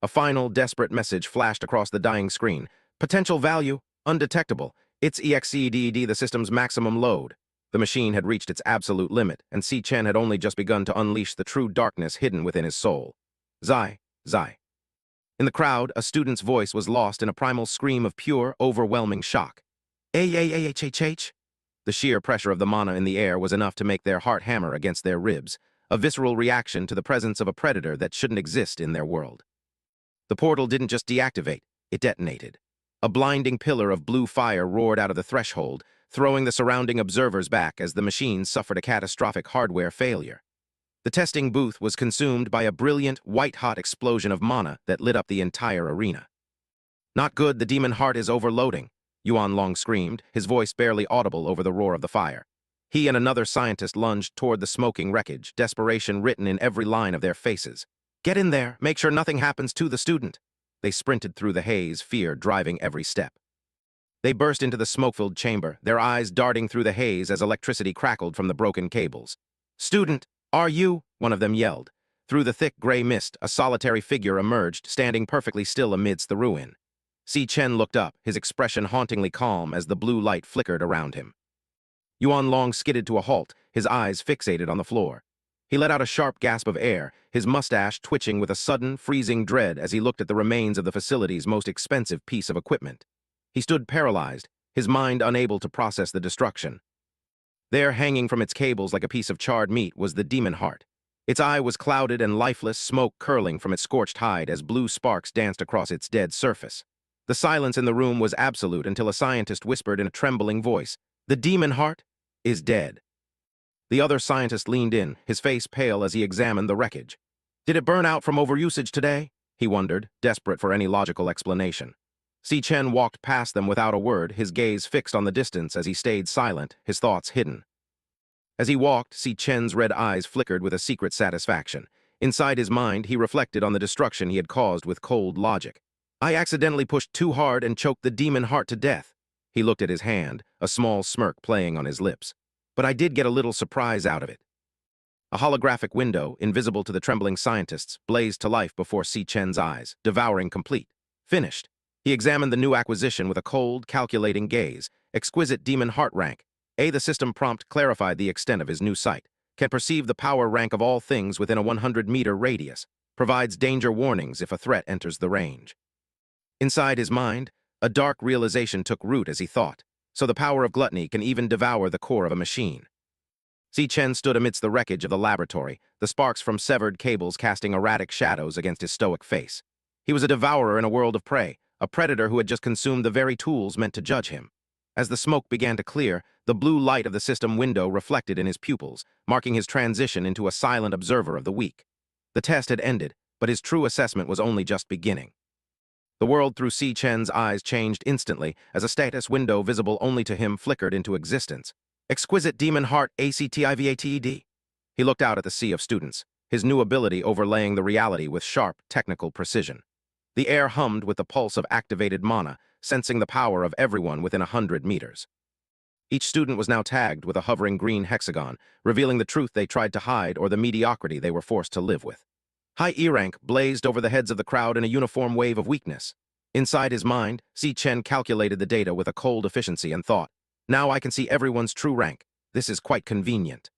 A final, desperate message flashed across the dying screen. "Potential value, undetectable. It's EXCEDED, the system's maximum load." The machine had reached its absolute limit, and Si Chen had only just begun to unleash the true darkness hidden within his soul. "Zai, Zai." In the crowd, a student's voice was lost in a primal scream of pure, overwhelming shock. "AAAHHH." The sheer pressure of the mana in the air was enough to make their heart hammer against their ribs, a visceral reaction to the presence of a predator that shouldn't exist in their world. The portal didn't just deactivate, it detonated. A blinding pillar of blue fire roared out of the threshold, throwing the surrounding observers back as the machine suffered a catastrophic hardware failure. The testing booth was consumed by a brilliant, white-hot explosion of mana that lit up the entire arena. "Not good, the demon heart is overloading," Yuan Long screamed, his voice barely audible over the roar of the fire. He and another scientist lunged toward the smoking wreckage, desperation written in every line of their faces. "Get in there, make sure nothing happens to the student." They sprinted through the haze, fear driving every step. They burst into the smoke-filled chamber, their eyes darting through the haze as electricity crackled from the broken cables. "Student, are you?" one of them yelled. Through the thick gray mist, a solitary figure emerged, standing perfectly still amidst the ruin. Si Chen looked up, his expression hauntingly calm as the blue light flickered around him. Yuan Long skidded to a halt, his eyes fixated on the floor. He let out a sharp gasp of air, his mustache twitching with a sudden, freezing dread as he looked at the remains of the facility's most expensive piece of equipment. He stood paralyzed, his mind unable to process the destruction. There, hanging from its cables like a piece of charred meat, was the demon heart. Its eye was clouded and lifeless, smoke curling from its scorched hide as blue sparks danced across its dead surface. The silence in the room was absolute until a scientist whispered in a trembling voice, "The demon heart is dead." The other scientist leaned in, his face pale as he examined the wreckage. "Did it burn out from overusage today?" he wondered, desperate for any logical explanation. Si Chen walked past them without a word, his gaze fixed on the distance as he stayed silent, his thoughts hidden. As he walked, Si Chen's red eyes flickered with a secret satisfaction. Inside his mind, he reflected on the destruction he had caused with cold logic. "I accidentally pushed too hard and choked the demon heart to death." He looked at his hand, a small smirk playing on his lips. "But I did get a little surprise out of it." A holographic window, invisible to the trembling scientists, blazed to life before Si Chen's eyes, devouring complete. Finished. He examined the new acquisition with a cold, calculating gaze. Exquisite demon heart rank. The system prompt clarified the extent of his new sight. Can perceive the power rank of all things within a 100-meter radius. Provides danger warnings if a threat enters the range. Inside his mind, a dark realization took root as he thought. So the power of gluttony can even devour the core of a machine. Si Chen stood amidst the wreckage of the laboratory, the sparks from severed cables casting erratic shadows against his stoic face. He was a devourer in a world of prey, a predator who had just consumed the very tools meant to judge him. As the smoke began to clear, the blue light of the system window reflected in his pupils, marking his transition into a silent observer of the weak. The test had ended, but his true assessment was only just beginning. The world through Si Chen's eyes changed instantly as a status window visible only to him flickered into existence. Exquisite demon heart ACTIVATED. He looked out at the sea of students, his new ability overlaying the reality with sharp, technical precision. The air hummed with the pulse of activated mana, sensing the power of everyone within 100 meters. Each student was now tagged with a hovering green hexagon, revealing the truth they tried to hide or the mediocrity they were forced to live with. High E-rank blazed over the heads of the crowd in a uniform wave of weakness. Inside his mind, Si Chen calculated the data with a cold efficiency and thought, now I can see everyone's true rank. This is quite convenient.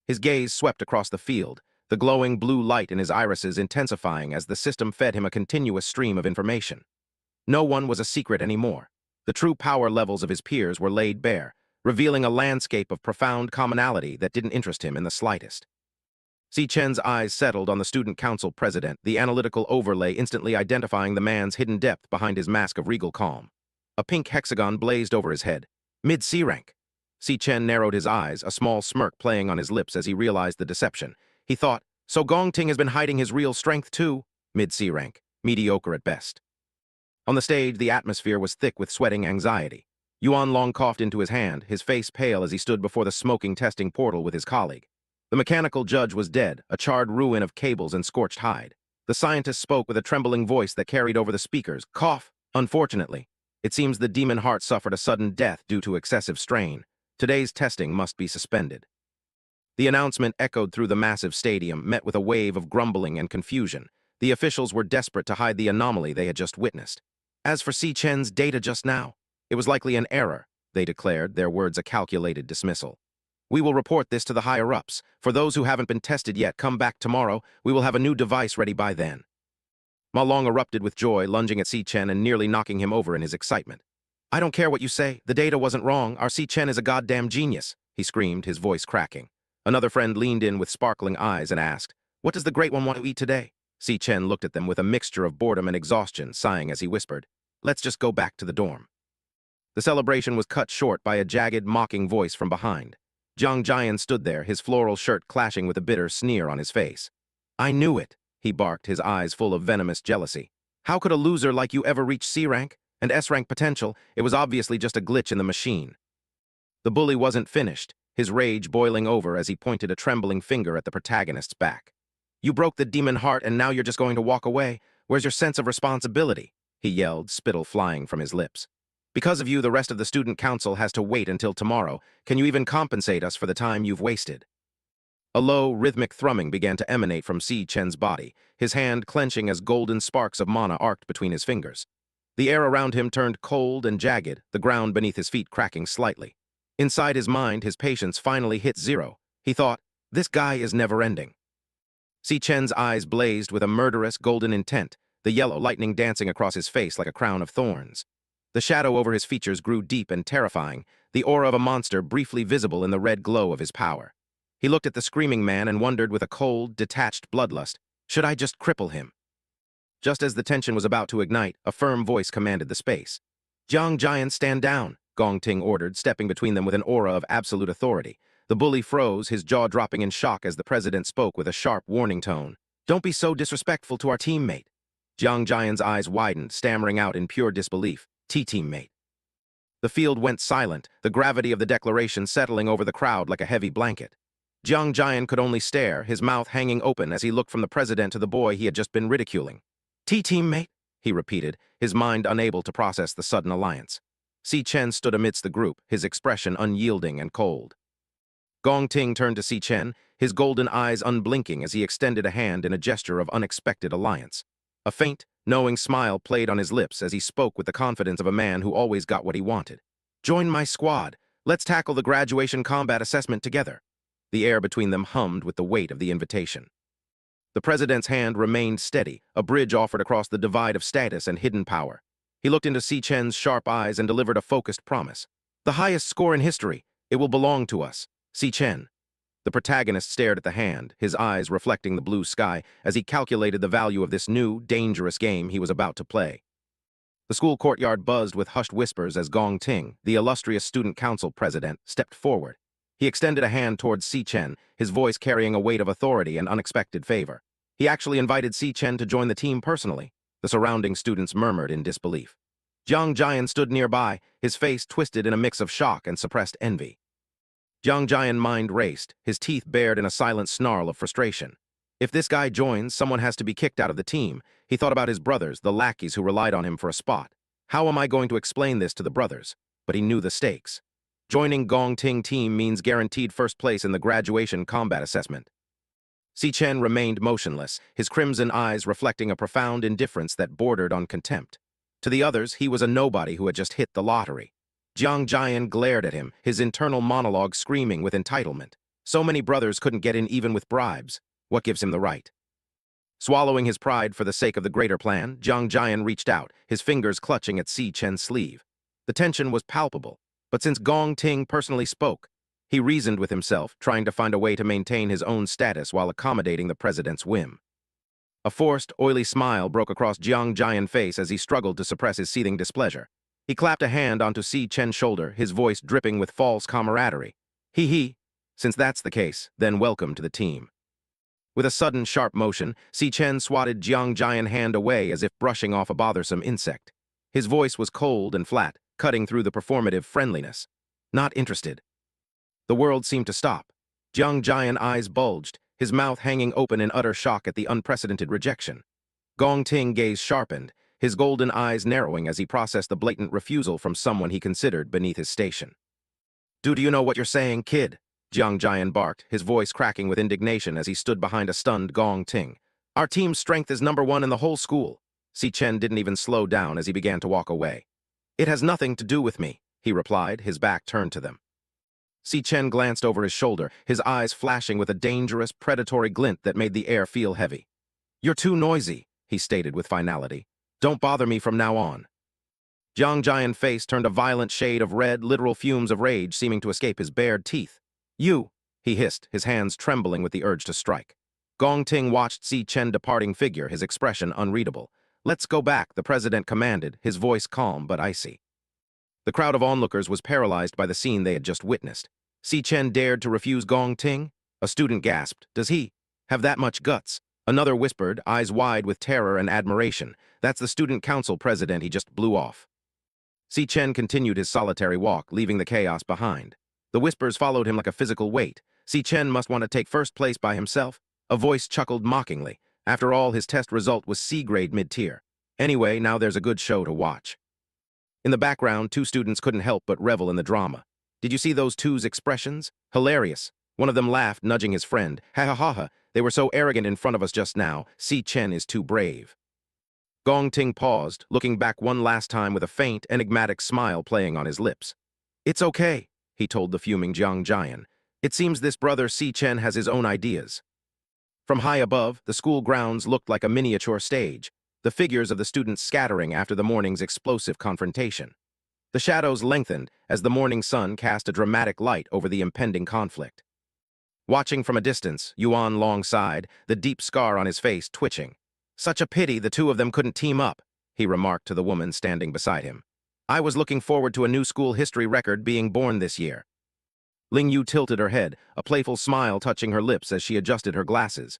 His gaze swept across the field, the glowing blue light in his irises intensifying as the system fed him a continuous stream of information. No one was a secret anymore. The true power levels of his peers were laid bare, revealing a landscape of profound commonality that didn't interest him in the slightest. Si Chen's eyes settled on the student council president, the analytical overlay instantly identifying the man's hidden depth behind his mask of regal calm. A pink hexagon blazed over his head. Mid-C rank. Si Chen narrowed his eyes, a small smirk playing on his lips as he realized the deception. He thought, so Gong Ting has been hiding his real strength too? Mid-C rank. Mediocre at best. On the stage, the atmosphere was thick with sweating anxiety. Yuan Long coughed into his hand, his face pale as he stood before the smoking testing portal with his colleague. The mechanical judge was dead, a charred ruin of cables and scorched hide. The scientist spoke with a trembling voice that carried over the speakers. Cough. Unfortunately, it seems the demon heart suffered a sudden death due to excessive strain. Today's testing must be suspended. The announcement echoed through the massive stadium, met with a wave of grumbling and confusion. The officials were desperate to hide the anomaly they had just witnessed. As for Si Chen's data just now, it was likely an error, they declared, their words a calculated dismissal. We will report this to the higher-ups. For those who haven't been tested yet, come back tomorrow. We will have a new device ready by then. Ma Long erupted with joy, lunging at Si Chen and nearly knocking him over in his excitement. I don't care what you say. The data wasn't wrong. Our Si Chen is a goddamn genius, he screamed, his voice cracking. Another friend leaned in with sparkling eyes and asked, what does the Great One want to eat today? Si Chen looked at them with a mixture of boredom and exhaustion, sighing as he whispered, let's just go back to the dorm. The celebration was cut short by a jagged, mocking voice from behind. Jiang Jian stood there, his floral shirt clashing with a bitter sneer on his face. I knew it, he barked, his eyes full of venomous jealousy. How could a loser like you ever reach C rank and S rank potential? It was obviously just a glitch in the machine. The bully wasn't finished, his rage boiling over as he pointed a trembling finger at the protagonist's back. You broke the demon heart and now you're just going to walk away? Where's your sense of responsibility? He yelled, spittle flying from his lips. Because of you, the rest of the student council has to wait until tomorrow. Can you even compensate us for the time you've wasted? A low, rhythmic thrumming began to emanate from Si Chen's body, his hand clenching as golden sparks of mana arced between his fingers. The air around him turned cold and jagged, the ground beneath his feet cracking slightly. Inside his mind, his patience finally hit zero. He thought, this guy is never-ending. Si Chen's eyes blazed with a murderous, golden intent, the yellow lightning dancing across his face like a crown of thorns. The shadow over his features grew deep and terrifying, the aura of a monster briefly visible in the red glow of his power. He looked at the screaming man and wondered with a cold, detached bloodlust, should I just cripple him? Just as the tension was about to ignite, a firm voice commanded the space. Jiang Jian, stand down, Gong Ting ordered, stepping between them with an aura of absolute authority. The bully froze, his jaw dropping in shock as the president spoke with a sharp warning tone. Don't be so disrespectful to our teammate. Jiang Jian's eyes widened, stammering out in pure disbelief. Teammate. The field went silent, the gravity of the declaration settling over the crowd like a heavy blanket. Jiang Jian could only stare, his mouth hanging open as he looked from the president to the boy he had just been ridiculing. Teammate, he repeated, his mind unable to process the sudden alliance. Si Chen stood amidst the group, his expression unyielding and cold. Gong Ting turned to Si Chen, his golden eyes unblinking as he extended a hand in a gesture of unexpected alliance. A faint, knowing smile played on his lips as he spoke with the confidence of a man who always got what he wanted. Join my squad. Let's tackle the graduation combat assessment together. The air between them hummed with the weight of the invitation. The president's hand remained steady, a bridge offered across the divide of status and hidden power. He looked into Si Chen's sharp eyes and delivered a focused promise. The highest score in history. It will belong to us. Si Chen. The protagonist stared at the hand, his eyes reflecting the blue sky as he calculated the value of this new, dangerous game he was about to play. The school courtyard buzzed with hushed whispers as Gong Ting, the illustrious student council president, stepped forward. He extended a hand towards Si Chen, his voice carrying a weight of authority and unexpected favor. He actually invited Si Chen to join the team personally. The surrounding students murmured in disbelief. Jiang Jian stood nearby, his face twisted in a mix of shock and suppressed envy. Jiang Jian's mind raced, his teeth bared in a silent snarl of frustration. If this guy joins, someone has to be kicked out of the team. He thought about his brothers, the lackeys who relied on him for a spot. How am I going to explain this to the brothers? But he knew the stakes. Joining Gong Ting team means guaranteed first place in the graduation combat assessment. Si Chen remained motionless, his crimson eyes reflecting a profound indifference that bordered on contempt. To the others, he was a nobody who had just hit the lottery. Jiang Jian glared at him, his internal monologue screaming with entitlement. So many brothers couldn't get in even with bribes. What gives him the right? Swallowing his pride for the sake of the greater plan, Jiang Jian reached out, his fingers clutching at Si Chen's sleeve. The tension was palpable, but since Gong Ting personally spoke, he reasoned with himself, trying to find a way to maintain his own status while accommodating the president's whim. A forced, oily smile broke across Jiang Jian's face as he struggled to suppress his seething displeasure. He clapped a hand onto Si Chen's shoulder, his voice dripping with false camaraderie. He. Since that's the case, then welcome to the team. With a sudden, sharp motion, Si Chen swatted Jiang Jian's hand away as if brushing off a bothersome insect. His voice was cold and flat, cutting through the performative friendliness. Not interested. The world seemed to stop. Jiang Jian's eyes bulged, his mouth hanging open in utter shock at the unprecedented rejection. Gong Ting's gaze sharpened, his golden eyes narrowing as he processed the blatant refusal from someone he considered beneath his station. Do you know what you're saying, kid? Jiang Jian barked, his voice cracking with indignation as he stood behind a stunned Gong Ting. Our team's strength is #1 in the whole school. Si Chen didn't even slow down as he began to walk away. It has nothing to do with me, he replied, his back turned to them. Si Chen glanced over his shoulder, his eyes flashing with a dangerous, predatory glint that made the air feel heavy. You're too noisy, he stated with finality. Don't bother me from now on. Jiang Jian's face turned a violent shade of red, literal fumes of rage seeming to escape his bared teeth. You, he hissed, his hands trembling with the urge to strike. Gong Ting watched Si Chen departing figure, his expression unreadable. Let's go back, the president commanded, his voice calm but icy. The crowd of onlookers was paralyzed by the scene they had just witnessed. Si Chen dared to refuse Gong Ting? A student gasped. Does he have that much guts? Another whispered, eyes wide with terror and admiration. That's the student council president he just blew off. Si Chen continued his solitary walk, leaving the chaos behind. The whispers followed him like a physical weight. Si Chen must want to take first place by himself. A voice chuckled mockingly. After all, his test result was C-grade mid-tier. Anyway, now there's a good show to watch. In the background, two students couldn't help but revel in the drama. Did you see those two's expressions? Hilarious. One of them laughed, nudging his friend. Ha ha ha ha, they were so arrogant in front of us just now. Si Chen is too brave. Gong Ting paused, looking back one last time with a faint, enigmatic smile playing on his lips. It's okay, he told the fuming Jiang Jian. It seems this brother Si Chen has his own ideas. From high above, the school grounds looked like a miniature stage, the figures of the students scattering after the morning's explosive confrontation. The shadows lengthened as the morning sun cast a dramatic light over the impending conflict. Watching from a distance, Yuan Long sighed, the deep scar on his face twitching. Such a pity the two of them couldn't team up, he remarked to the woman standing beside him. I was looking forward to a new school history record being born this year. Ling Yu tilted her head, a playful smile touching her lips as she adjusted her glasses.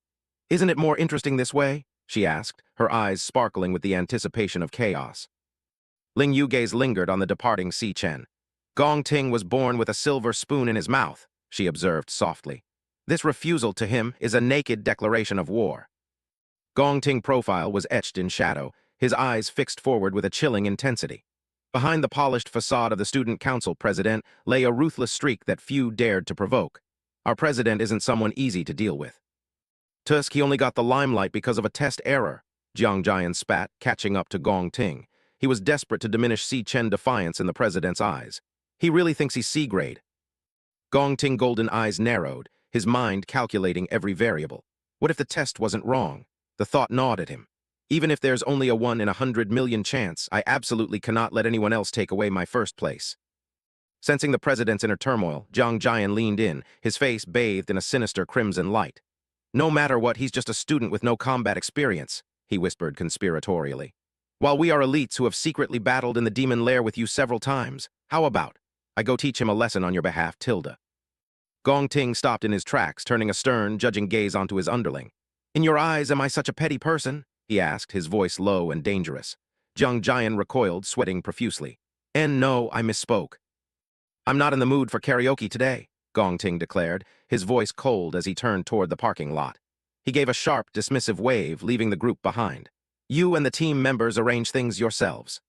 Isn't it more interesting this way? She asked, her eyes sparkling with the anticipation of chaos. Ling Yu's gaze lingered on the departing Si Chen. Gong Ting was born with a silver spoon in his mouth, she observed softly. This refusal to him is a naked declaration of war. Gong Ting's profile was etched in shadow, his eyes fixed forward with a chilling intensity. Behind the polished facade of the student council president lay a ruthless streak that few dared to provoke. Our president isn't someone easy to deal with. Tusk, he only got the limelight because of a test error, Jiang Jian spat, catching up to Gong Ting. He was desperate to diminish Si Chen's defiance in the president's eyes. He really thinks he's C-grade. Gong Ting's golden eyes narrowed, his mind calculating every variable. What if the test wasn't wrong? The thought gnawed at him. Even if there's only a 1 in 100 million chance, I absolutely cannot let anyone else take away my first place. Sensing the president's inner turmoil, Jiang Jian leaned in, his face bathed in a sinister crimson light. No matter what, he's just a student with no combat experience, he whispered conspiratorially. While we are elites who have secretly battled in the demon lair with you several times, how about I go teach him a lesson on your behalf, Tilda? Gong Ting stopped in his tracks, turning a stern, judging gaze onto his underling. In your eyes, am I such a petty person? He asked, his voice low and dangerous. Jiang Jian recoiled, sweating profusely. No, I misspoke. I'm not in the mood for karaoke today, Gong Ting declared, his voice cold as he turned toward the parking lot. He gave a sharp, dismissive wave, leaving the group behind. You and the team members arrange things yourselves.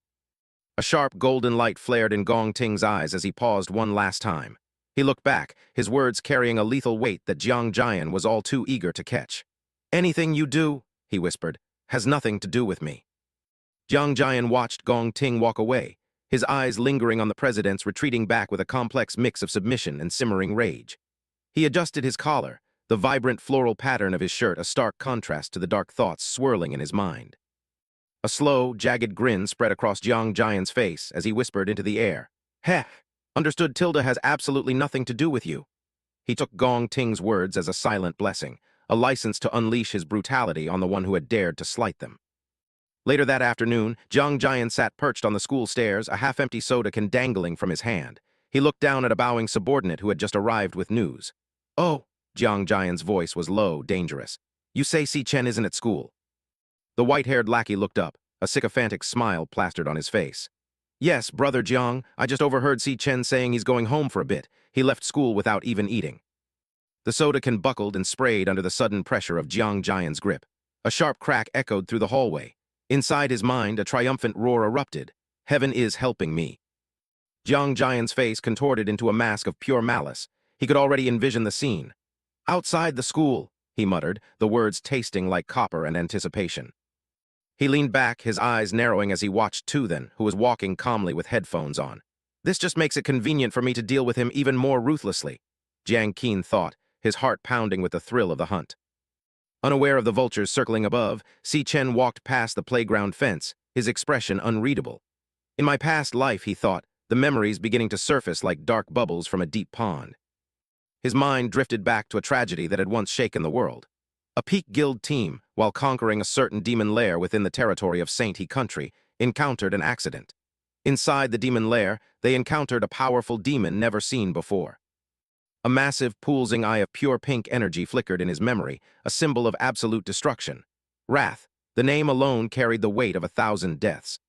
A sharp golden light flared in Gong Ting's eyes as he paused one last time. He looked back, his words carrying a lethal weight that Jiang Jian was all too eager to catch. "Anything you do," he whispered, "has nothing to do with me." Jiang Jian watched Gong Ting walk away, his eyes lingering on the president's retreating back with a complex mix of submission and simmering rage. He adjusted his collar, the vibrant floral pattern of his shirt a stark contrast to the dark thoughts swirling in his mind. A slow, jagged grin spread across Jiang Jian's face as he whispered into the air, "Heh, understood Tilda has absolutely nothing to do with you." He took Gong Ting's words as a silent blessing, a license to unleash his brutality on the one who had dared to slight them. Later that afternoon, Jiang Jian sat perched on the school stairs, a half-empty soda can dangling from his hand. He looked down at a bowing subordinate who had just arrived with news. "Oh," Jiang Jian's voice was low, dangerous. "You say Si Chen isn't at school?" The white-haired lackey looked up, a sycophantic smile plastered on his face. "Yes, brother Jiang, I just overheard Si Chen saying he's going home for a bit. He left school without even eating." The soda can buckled and sprayed under the sudden pressure of Jiang Jian's grip. A sharp crack echoed through the hallway. Inside his mind, a triumphant roar erupted. "Heaven is helping me." Jiang Jian's face contorted into a mask of pure malice. He could already envision the scene. "Outside the school," he muttered, the words tasting like copper and anticipation. He leaned back, his eyes narrowing as he watched Then, who was walking calmly with headphones on. "This just makes it convenient for me to deal with him even more ruthlessly," Jiang Qin thought, his heart pounding with the thrill of the hunt. Unaware of the vultures circling above, Si Chen walked past the playground fence, his expression unreadable. In my past life, he thought, the memories beginning to surface like dark bubbles from a deep pond. His mind drifted back to a tragedy that had once shaken the world. A Peak Guild team, while conquering a certain demon lair within the territory of Saint He Country, encountered an accident. Inside the demon lair, they encountered a powerful demon never seen before. A massive, pulsing eye of pure pink energy flickered in his memory, a symbol of absolute destruction. Wrath, the name alone carried the weight of 1,000 deaths.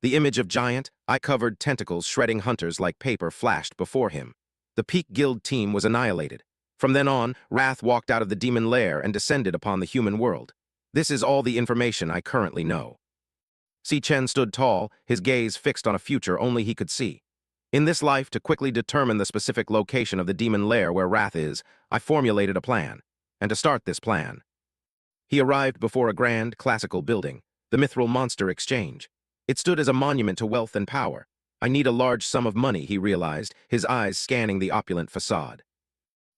The image of giant, eye-covered tentacles shredding hunters like paper flashed before him. The Peak Guild team was annihilated. From then on, Wrath walked out of the demon lair and descended upon the human world. This is all the information I currently know. Si Chen stood tall, his gaze fixed on a future only he could see. In this life, to quickly determine the specific location of the demon lair where Wrath is, I formulated a plan. And to start this plan, he arrived before a grand, classical building, the Mithril Monster Exchange. It stood as a monument to wealth and power. I need a large sum of money, he realized, his eyes scanning the opulent facade.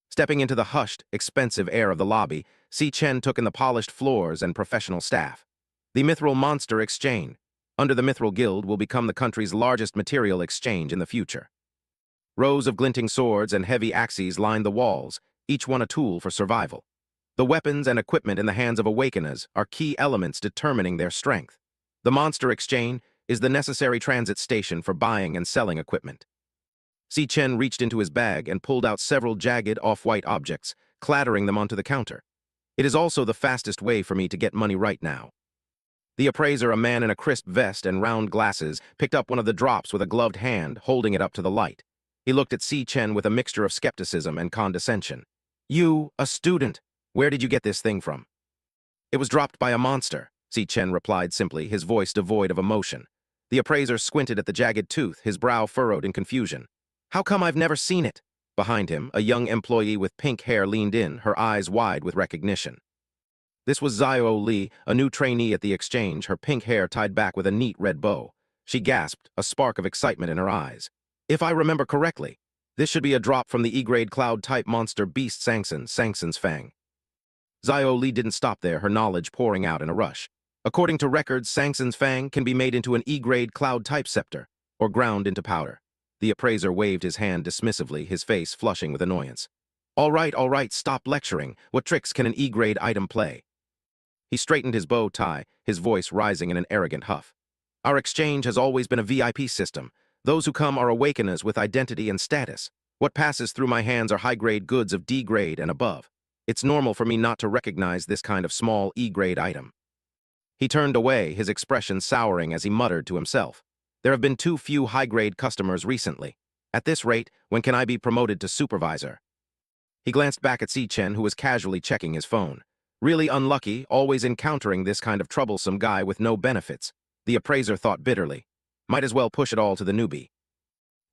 Stepping into the hushed, expensive air of the lobby, Si Chen took in the polished floors and professional staff. The Mithril Monster Exchange, under the Mithril Guild, will become the country's largest material exchange in the future. Rows of glinting swords and heavy axes lined the walls, each one a tool for survival. The weapons and equipment in the hands of awakeners are key elements determining their strength. The Monster Exchange is the necessary transit station for buying and selling equipment. Si Chen reached into his bag and pulled out several jagged, off-white objects, clattering them onto the counter. It is also the fastest way for me to get money right now. The appraiser, a man in a crisp vest and round glasses, picked up one of the drops with a gloved hand, holding it up to the light. He looked at Si Chen with a mixture of skepticism and condescension. "You, a student, where did you get this thing from?" "It was dropped by a monster," Si Chen replied simply, his voice devoid of emotion. The appraiser squinted at the jagged tooth, his brow furrowed in confusion. "How come I've never seen it?" Behind him, a young employee with pink hair leaned in, her eyes wide with recognition. This was Xiao Li, a new trainee at the exchange, her pink hair tied back with a neat red bow. She gasped, a spark of excitement in her eyes. "If I remember correctly, this should be a drop from the E-grade cloud-type monster beast Sangson's Fang." Xiao Li didn't stop there, her knowledge pouring out in a rush. According to records, Sangson's Fang can be made into an E-grade cloud-type scepter, or ground into powder. The appraiser waved his hand dismissively, his face flushing with annoyance. All right, stop lecturing. What tricks can an E-grade item play?" He straightened his bow tie, his voice rising in an arrogant huff. "Our exchange has always been a VIP system. Those who come are awakeners with identity and status. What passes through my hands are high-grade goods of D-grade and above. It's normal for me not to recognize this kind of small E-grade item." He turned away, his expression souring as he muttered to himself. "There have been too few high-grade customers recently. At this rate, when can I be promoted to supervisor?" He glanced back at Si Chen, who was casually checking his phone. Really unlucky, always encountering this kind of troublesome guy with no benefits. The appraiser thought bitterly. Might as well push it all to the newbie.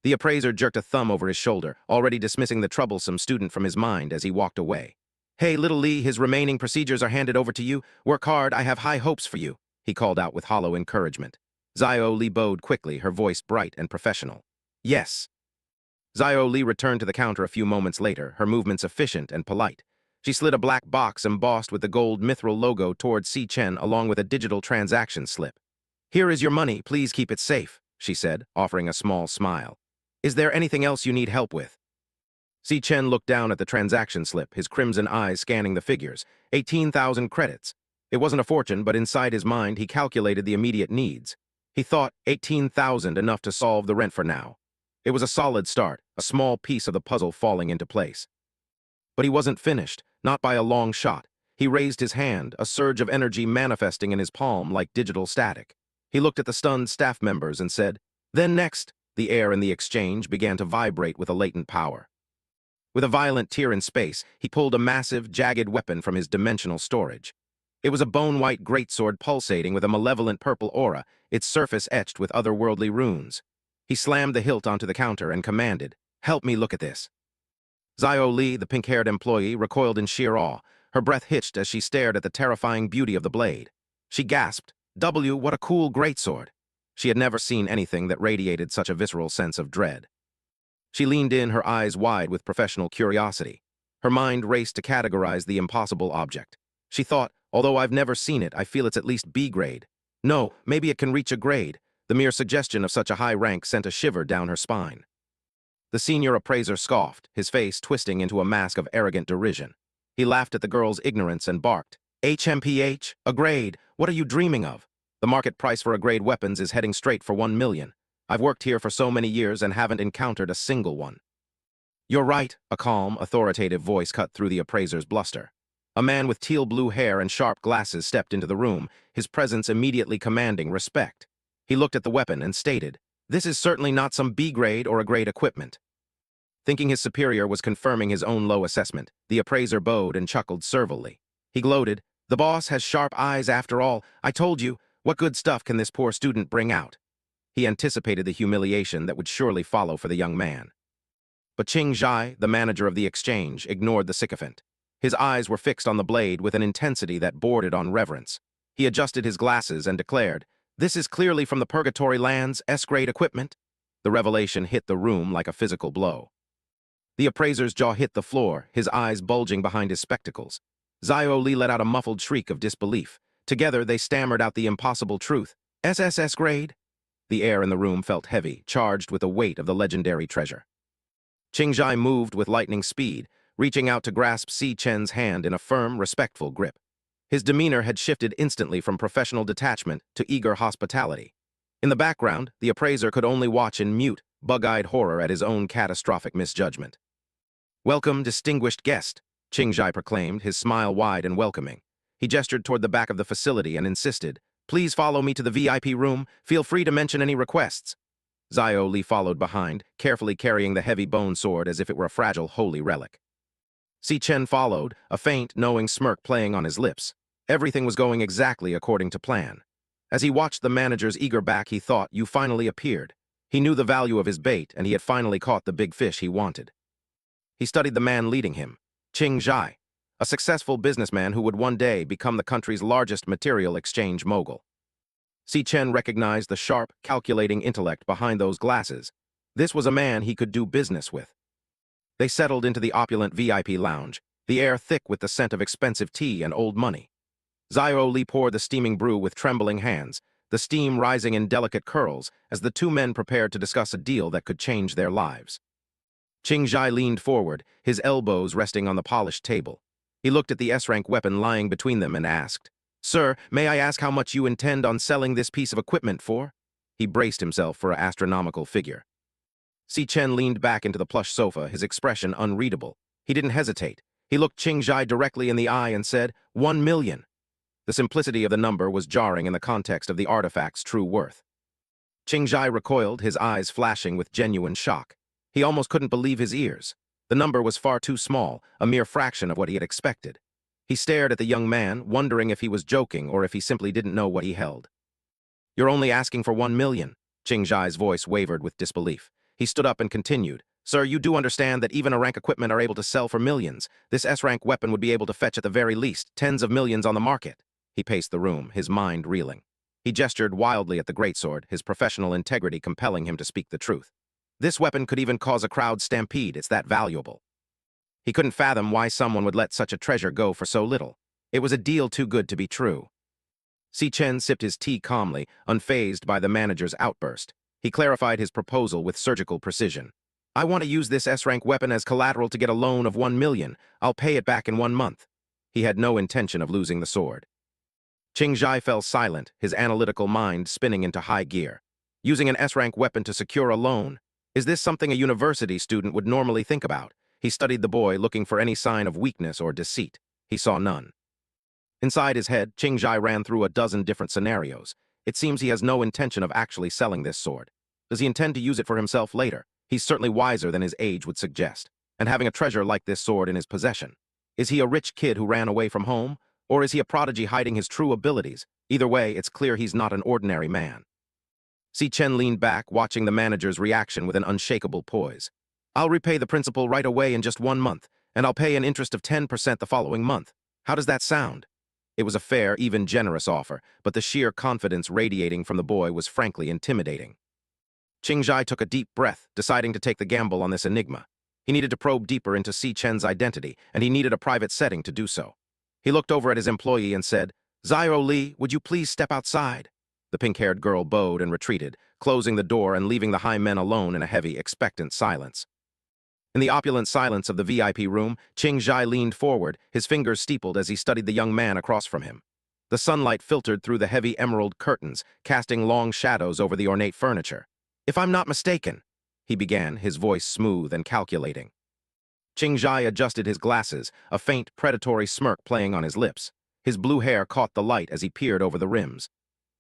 The appraiser jerked a thumb over his shoulder, already dismissing the troublesome student from his mind as he walked away. "Hey, little Lee, his remaining procedures are handed over to you. Work hard, I have high hopes for you," he called out with hollow encouragement. Zio Lee bowed quickly, her voice bright and professional. "Yes." Zio Lee returned to the counter a few moments later, her movements efficient and polite. She slid a black box embossed with the gold mithril logo toward Si Chen along with a digital transaction slip. "Here is your money, please keep it safe," she said, offering a small smile. "Is there anything else you need help with?" Si Chen looked down at the transaction slip, his crimson eyes scanning the figures. 18,000 credits. It wasn't a fortune, but inside his mind he calculated the immediate needs. He thought 18,000 enough to solve the rent for now. It was a solid start, a small piece of the puzzle falling into place. But he wasn't finished, not by a long shot. He raised his hand, a surge of energy manifesting in his palm like digital static. He looked at the stunned staff members and said, "Then next." The air in the exchange began to vibrate with a latent power. With a violent tear in space, he pulled a massive, jagged weapon from his dimensional storage. It was a bone-white greatsword pulsating with a malevolent purple aura, its surface etched with otherworldly runes. He slammed the hilt onto the counter and commanded, "Help me look at this." Zio Lee, the pink-haired employee, recoiled in sheer awe. Her breath hitched as she stared at the terrifying beauty of the blade. She gasped, What a cool greatsword." She had never seen anything that radiated such a visceral sense of dread. She leaned in, her eyes wide with professional curiosity. Her mind raced to categorize the impossible object. She thought, although I've never seen it, I feel it's at least B grade. No, maybe it can reach a grade. The mere suggestion of such a high rank sent a shiver down her spine. The senior appraiser scoffed, his face twisting into a mask of arrogant derision. He laughed at the girl's ignorance and barked, "HMPH? A grade? What are you dreaming of? The market price for a grade weapons is heading straight for 1 million. I've worked here for so many years and haven't encountered a single one." "You're right," a calm, authoritative voice cut through the appraiser's bluster. A man with teal-blue hair and sharp glasses stepped into the room, his presence immediately commanding respect. He looked at the weapon and stated, "This is certainly not some B-grade or a grade equipment." Thinking his superior was confirming his own low assessment, the appraiser bowed and chuckled servilely. He gloated, "The boss has sharp eyes after all. I told you, what good stuff can this poor student bring out?" He anticipated the humiliation that would surely follow for the young man. But Qing Zhai, the manager of the exchange, ignored the sycophant. His eyes were fixed on the blade with an intensity that bordered on reverence. He adjusted his glasses and declared, "This is clearly from the Purgatory Lands S-grade equipment." The revelation hit the room like a physical blow. The appraiser's jaw hit the floor, his eyes bulging behind his spectacles. Zio Lee let out a muffled shriek of disbelief. Together, they stammered out the impossible truth. "SSS grade?" The air in the room felt heavy, charged with the weight of the legendary treasure. Qingzhai moved with lightning speed, reaching out to grasp Si Chen's hand in a firm, respectful grip. His demeanor had shifted instantly from professional detachment to eager hospitality. In the background, the appraiser could only watch in mute, bug-eyed horror at his own catastrophic misjudgment. "Welcome, distinguished guest," Qingzhai proclaimed, his smile wide and welcoming. He gestured toward the back of the facility and insisted, "Please follow me to the VIP room. Feel free to mention any requests." Zio Lee followed behind, carefully carrying the heavy bone sword as if it were a fragile holy relic. Si Chen followed, a faint, knowing smirk playing on his lips. Everything was going exactly according to plan. As he watched the manager's eager back, he thought, "You finally appeared." He knew the value of his bait, and he had finally caught the big fish he wanted. He studied the man leading him, Qing Zhai, a successful businessman who would one day become the country's largest material exchange mogul. Si Chen recognized the sharp, calculating intellect behind those glasses. This was a man he could do business with. They settled into the opulent VIP lounge, the air thick with the scent of expensive tea and old money. Zio Lee poured the steaming brew with trembling hands, the steam rising in delicate curls as the two men prepared to discuss a deal that could change their lives. Qingzhai leaned forward, his elbows resting on the polished table. He looked at the S-rank weapon lying between them and asked, "Sir, may I ask how much you intend on selling this piece of equipment for?" He braced himself for an astronomical figure. Si Chen leaned back into the plush sofa, his expression unreadable. He didn't hesitate. He looked Qingzhai directly in the eye and said, 1 million. The simplicity of the number was jarring in the context of the artifact's true worth. Qingzhai recoiled, his eyes flashing with genuine shock. He almost couldn't believe his ears. The number was far too small, a mere fraction of what he had expected. He stared at the young man, wondering if he was joking or if he simply didn't know what he held. "You're only asking for 1 million. Qingzhai's voice wavered with disbelief. He stood up and continued. Sir, you do understand that even A-rank equipment are able to sell for millions. This S-rank weapon would be able to fetch at the very least tens of millions on the market. He paced the room, his mind reeling. He gestured wildly at the greatsword, his professional integrity compelling him to speak the truth. This weapon could even cause a crowd stampede, it's that valuable. He couldn't fathom why someone would let such a treasure go for so little. It was a deal too good to be true. Si Chen sipped his tea calmly, unfazed by the manager's outburst. He clarified his proposal with surgical precision. I want to use this S-rank weapon as collateral to get a loan of 1 million. I'll pay it back in 1 month. He had no intention of losing the sword. Qingzhai fell silent, his analytical mind spinning into high gear. Using an S-rank weapon to secure a loan? Is this something a university student would normally think about? He studied the boy, looking for any sign of weakness or deceit. He saw none. Inside his head, Qingzhai ran through a dozen different scenarios. It seems he has no intention of actually selling this sword. Does he intend to use it for himself later? He's certainly wiser than his age would suggest. And having a treasure like this sword in his possession. Is he a rich kid who ran away from home? Or is he a prodigy hiding his true abilities? Either way, it's clear he's not an ordinary man. Si Chen leaned back, watching the manager's reaction with an unshakable poise. I'll repay the principal right away in just 1 month, and I'll pay an interest of 10% the following month. How does that sound? It was a fair, even generous offer, but the sheer confidence radiating from the boy was frankly intimidating. Qingzhai took a deep breath, deciding to take the gamble on this enigma. He needed to probe deeper into Si Chen's identity, and he needed a private setting to do so. He looked over at his employee and said, Xiao Li, would you please step outside? The pink-haired girl bowed and retreated, closing the door and leaving the high men alone in a heavy, expectant silence. In the opulent silence of the VIP room, Qingzhai leaned forward, his fingers steepled as he studied the young man across from him. The sunlight filtered through the heavy emerald curtains, casting long shadows over the ornate furniture. If I'm not mistaken, he began, his voice smooth and calculating. Qingzhai adjusted his glasses, a faint, predatory smirk playing on his lips. His blue hair caught the light as he peered over the rims.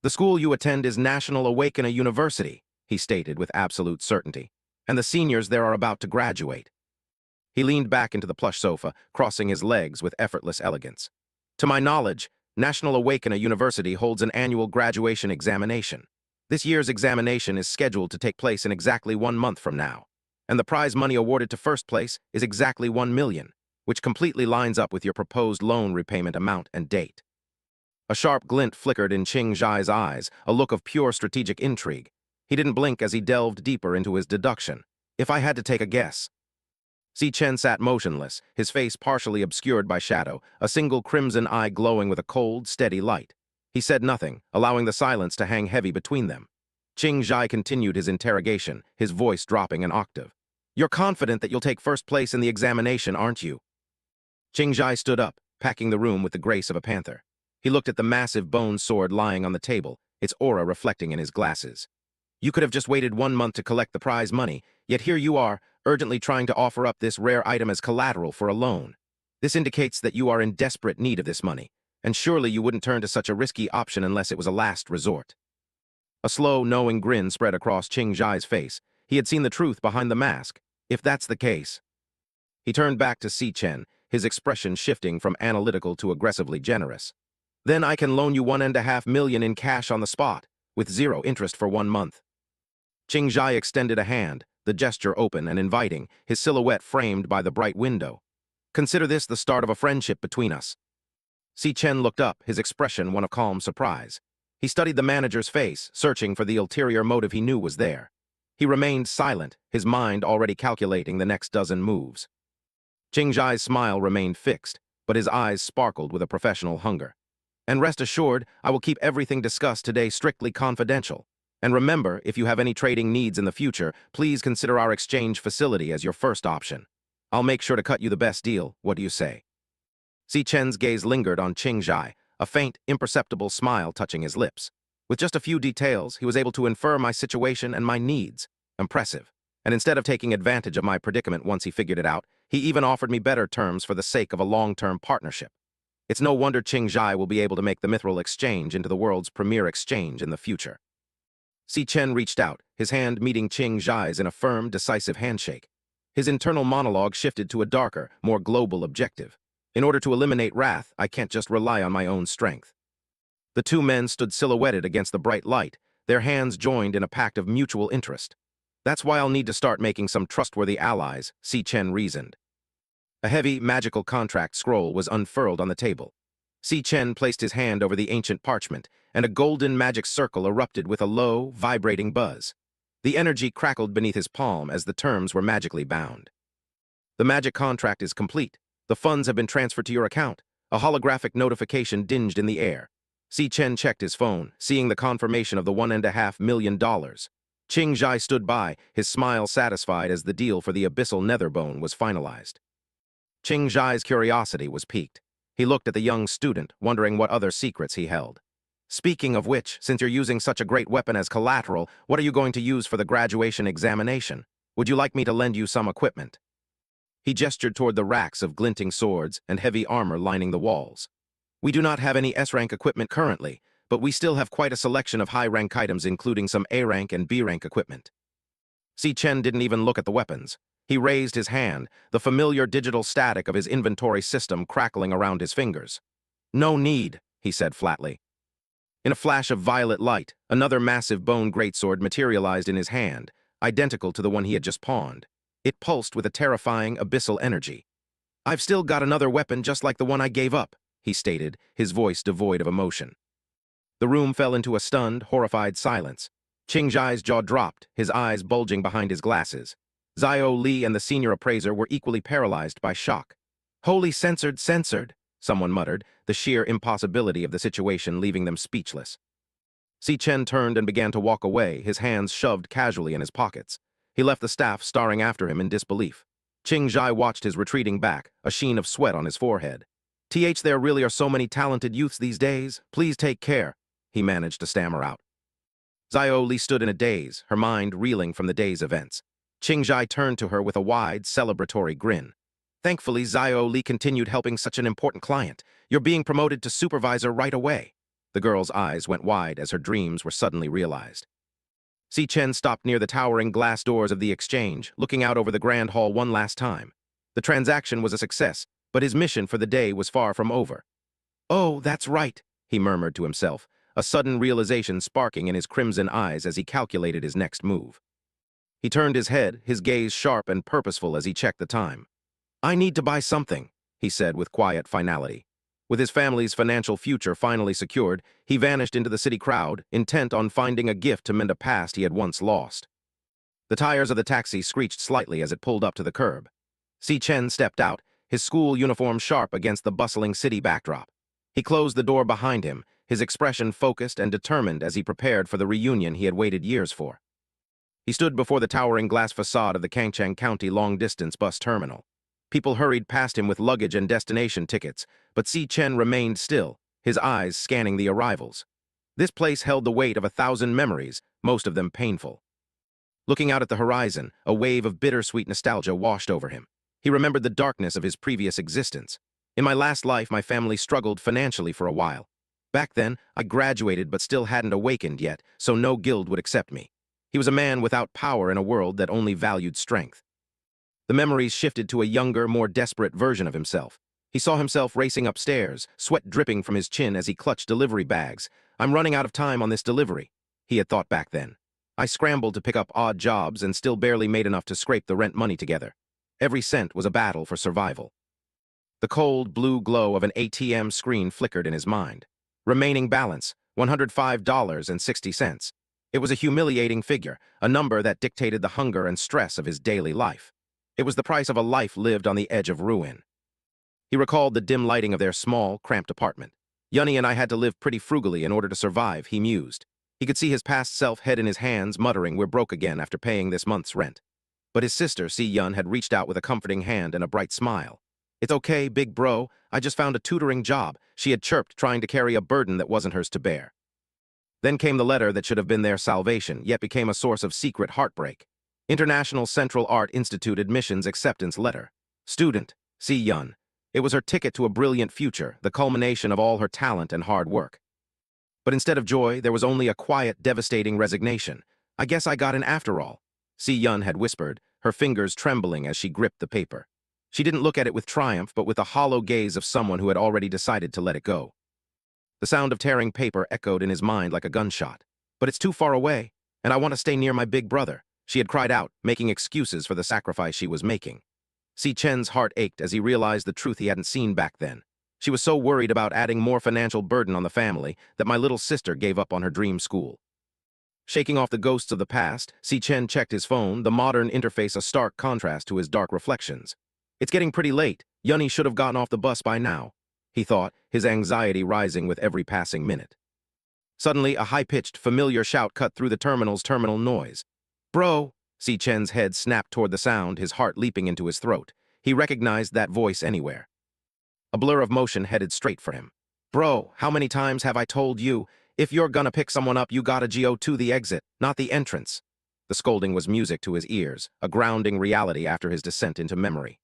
The school you attend is National Awakener University, he stated with absolute certainty, and the seniors there are about to graduate. He leaned back into the plush sofa, crossing his legs with effortless elegance. To my knowledge, National Awakener University holds an annual graduation examination. This year's examination is scheduled to take place in exactly 1 month from now, and the prize money awarded to first place is exactly 1 million, which completely lines up with your proposed loan repayment amount and date. A sharp glint flickered in Qingzhai's eyes, a look of pure strategic intrigue. He didn't blink as he delved deeper into his deduction. If I had to take a guess. Si Chen sat motionless, his face partially obscured by shadow, a single crimson eye glowing with a cold, steady light. He said nothing, allowing the silence to hang heavy between them. Qingzhai continued his interrogation, his voice dropping an octave. You're confident that you'll take first place in the examination, aren't you? Qingzhai stood up, packing the room with the grace of a panther. He looked at the massive bone sword lying on the table, its aura reflecting in his glasses. You could have just waited 1 month to collect the prize money, yet here you are, urgently trying to offer up this rare item as collateral for a loan. This indicates that you are in desperate need of this money, and surely you wouldn't turn to such a risky option unless it was a last resort. A slow, knowing grin spread across Qingzhai's face. He had seen the truth behind the mask. If that's the case. He turned back to Si Chen, his expression shifting from analytical to aggressively generous. Then I can loan you 1.5 million in cash on the spot, with 0 interest for 1 month. Qingzhai extended a hand, the gesture open and inviting, his silhouette framed by the bright window. Consider this the start of a friendship between us. Si Chen looked up, his expression one of calm surprise. He studied the manager's face, searching for the ulterior motive he knew was there. He remained silent, his mind already calculating the next dozen moves. Qingzhai's smile remained fixed, but his eyes sparkled with a professional hunger. And rest assured, I will keep everything discussed today strictly confidential. And remember, if you have any trading needs in the future, please consider our exchange facility as your first option. I'll make sure to cut you the best deal, what do you say? Si Chen's gaze lingered on Qingzhai, a faint, imperceptible smile touching his lips. With just a few details, he was able to infer my situation and my needs. Impressive. And instead of taking advantage of my predicament once he figured it out, he even offered me better terms for the sake of a long-term partnership. It's no wonder Qingzhai will be able to make the Mithril Exchange into the world's premier exchange in the future. Si Chen reached out, his hand meeting Qingzhai's in a firm, decisive handshake. His internal monologue shifted to a darker, more global objective. In order to eliminate wrath, I can't just rely on my own strength. The two men stood silhouetted against the bright light, their hands joined in a pact of mutual interest. That's why I'll need to start making some trustworthy allies, Si Chen reasoned. A heavy, magical contract scroll was unfurled on the table. Si Chen placed his hand over the ancient parchment, and a golden magic circle erupted with a low, vibrating buzz. The energy crackled beneath his palm as the terms were magically bound. The magic contract is complete. The funds have been transferred to your account. A holographic notification dinged in the air. Si Chen checked his phone, seeing the confirmation of the $1.5 million. Qing Zhai stood by, his smile satisfied as the deal for the abyssal netherbone was finalized. Qing Zhai's curiosity was piqued. He looked at the young student, wondering what other secrets he held. Speaking of which, since you're using such a great weapon as collateral, what are you going to use for the graduation examination? Would you like me to lend you some equipment? He gestured toward the racks of glinting swords and heavy armor lining the walls. We do not have any S-rank equipment currently, but we still have quite a selection of high-rank items including some A-rank and B-rank equipment. Si Chen didn't even look at the weapons. He raised his hand, the familiar digital static of his inventory system crackling around his fingers. No need, he said flatly. In a flash of violet light, another massive bone greatsword materialized in his hand, identical to the one he had just pawned. It pulsed with a terrifying, abyssal energy. I've still got another weapon just like the one I gave up, he stated, his voice devoid of emotion. The room fell into a stunned, horrified silence. Qing Zhai's jaw dropped, his eyes bulging behind his glasses. Zhao Li and the senior appraiser were equally paralyzed by shock. Holy censored, someone muttered, the sheer impossibility of the situation leaving them speechless. Si Chen turned and began to walk away, his hands shoved casually in his pockets. He left the staff staring after him in disbelief. Qing Zhai watched his retreating back, a sheen of sweat on his forehead. There really are so many talented youths these days. Please take care, he managed to stammer out. Zhao Li stood in a daze, her mind reeling from the day's events. Qing Zhai turned to her with a wide, celebratory grin. Thankfully, Zhao Li continued helping such an important client. You're being promoted to supervisor right away. The girl's eyes went wide as her dreams were suddenly realized. Si Chen stopped near the towering glass doors of the exchange, looking out over the grand hall one last time. The transaction was a success, but his mission for the day was far from over. Oh, that's right, he murmured to himself, a sudden realization sparking in his crimson eyes as he calculated his next move. He turned his head, his gaze sharp and purposeful as he checked the time. I need to buy something, he said with quiet finality. With his family's financial future finally secured, he vanished into the city crowd, intent on finding a gift to mend a past he had once lost. The tires of the taxi screeched slightly as it pulled up to the curb. Si Chen stepped out, his school uniform sharp against the bustling city backdrop. He closed the door behind him, his expression focused and determined as he prepared for the reunion he had waited years for. He stood before the towering glass facade of the Kangchang County long-distance bus terminal. People hurried past him with luggage and destination tickets, but Si Chen remained still, his eyes scanning the arrivals. This place held the weight of 1,000 memories, most of them painful. Looking out at the horizon, a wave of bittersweet nostalgia washed over him. He remembered the darkness of his previous existence. In my last life, my family struggled financially for a while. Back then, I graduated but still hadn't awakened yet, so no guild would accept me. He was a man without power in a world that only valued strength. The memories shifted to a younger, more desperate version of himself. He saw himself racing upstairs, sweat dripping from his chin as he clutched delivery bags. I'm running out of time on this delivery, he had thought back then. I scrambled to pick up odd jobs and still barely made enough to scrape the rent money together. Every cent was a battle for survival. The cold, blue glow of an ATM screen flickered in his mind. Remaining balance, $105.60. It was a humiliating figure, a number that dictated the hunger and stress of his daily life. It was the price of a life lived on the edge of ruin. He recalled the dim lighting of their small, cramped apartment. Yunny and I had to live pretty frugally in order to survive, he mused. He could see his past self head in his hands, muttering, we're broke again after paying this month's rent. But his sister, Si Yun, had reached out with a comforting hand and a bright smile. It's okay, big bro, I just found a tutoring job, she had chirped, trying to carry a burden that wasn't hers to bear. Then came the letter that should have been their salvation, yet became a source of secret heartbreak. International Central Art Institute Admissions Acceptance Letter. Student, Si Yun. It was her ticket to a brilliant future, the culmination of all her talent and hard work. But instead of joy, there was only a quiet, devastating resignation. I guess I got in after all, Si Yun had whispered, her fingers trembling as she gripped the paper. She didn't look at it with triumph, but with the hollow gaze of someone who had already decided to let it go. The sound of tearing paper echoed in his mind like a gunshot. But it's too far away, and I want to stay near my big brother. She had cried out, making excuses for the sacrifice she was making. Si Chen's heart ached as he realized the truth he hadn't seen back then. She was so worried about adding more financial burden on the family that my little sister gave up on her dream school. Shaking off the ghosts of the past, Si Chen checked his phone, the modern interface a stark contrast to his dark reflections. It's getting pretty late. Yunny should have gotten off the bus by now, he thought, his anxiety rising with every passing minute. Suddenly, a high-pitched, familiar shout cut through the terminal's terminal noise. Bro! Si Chen's head snapped toward the sound, his heart leaping into his throat. He recognized that voice anywhere. A blur of motion headed straight for him. Bro, how many times have I told you, if you're gonna pick someone up, you gotta go to the exit, not the entrance. The scolding was music to his ears, a grounding reality after his descent into memory.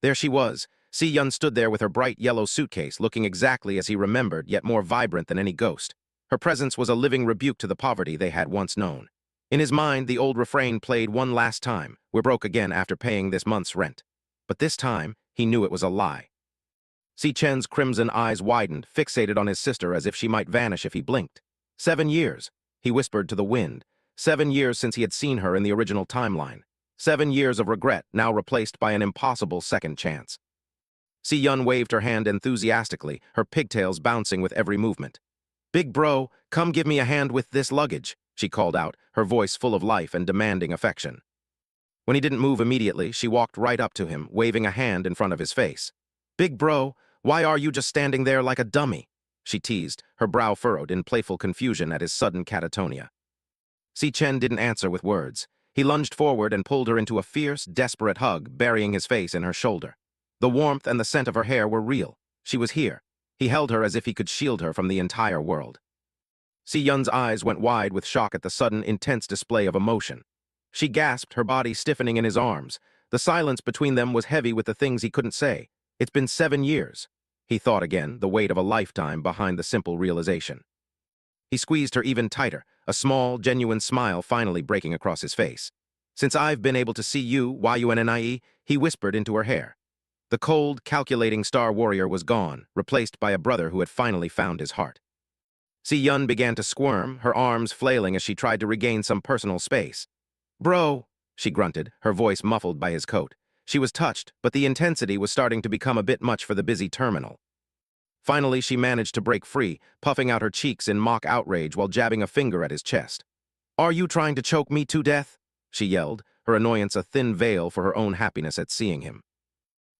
There she was. Si Yun stood there with her bright yellow suitcase, looking exactly as he remembered, yet more vibrant than any ghost. Her presence was a living rebuke to the poverty they had once known. In his mind, the old refrain played one last time, we're broke again after paying this month's rent. But this time, he knew it was a lie. Si Chen's crimson eyes widened, fixated on his sister as if she might vanish if he blinked. 7 years, he whispered to the wind. 7 years since he had seen her in the original timeline. 7 years of regret, now replaced by an impossible second chance. Si Yun waved her hand enthusiastically, her pigtails bouncing with every movement. Big bro, come give me a hand with this luggage, she called out, her voice full of life and demanding affection. When he didn't move immediately, she walked right up to him, waving a hand in front of his face. Big bro, why are you just standing there like a dummy? She teased, her brow furrowed in playful confusion at his sudden catatonia. Si Chen didn't answer with words. He lunged forward and pulled her into a fierce, desperate hug, burying his face in her shoulder. The warmth and the scent of her hair were real. She was here. He held her as if he could shield her from the entire world. Si Yun's eyes went wide with shock at the sudden, intense display of emotion. She gasped, her body stiffening in his arms. The silence between them was heavy with the things he couldn't say. It's been 7 years. He thought again, the weight of a lifetime behind the simple realization. He squeezed her even tighter, a small, genuine smile finally breaking across his face. Since I've been able to see you, Yunnie, he whispered into her hair. The cold, calculating star warrior was gone, replaced by a brother who had finally found his heart. Si Yun began to squirm, her arms flailing as she tried to regain some personal space. Bro, she grunted, her voice muffled by his coat. She was touched, but the intensity was starting to become a bit much for the busy terminal. Finally, she managed to break free, puffing out her cheeks in mock outrage while jabbing a finger at his chest. Are you trying to choke me to death? She yelled, her annoyance a thin veil for her own happiness at seeing him.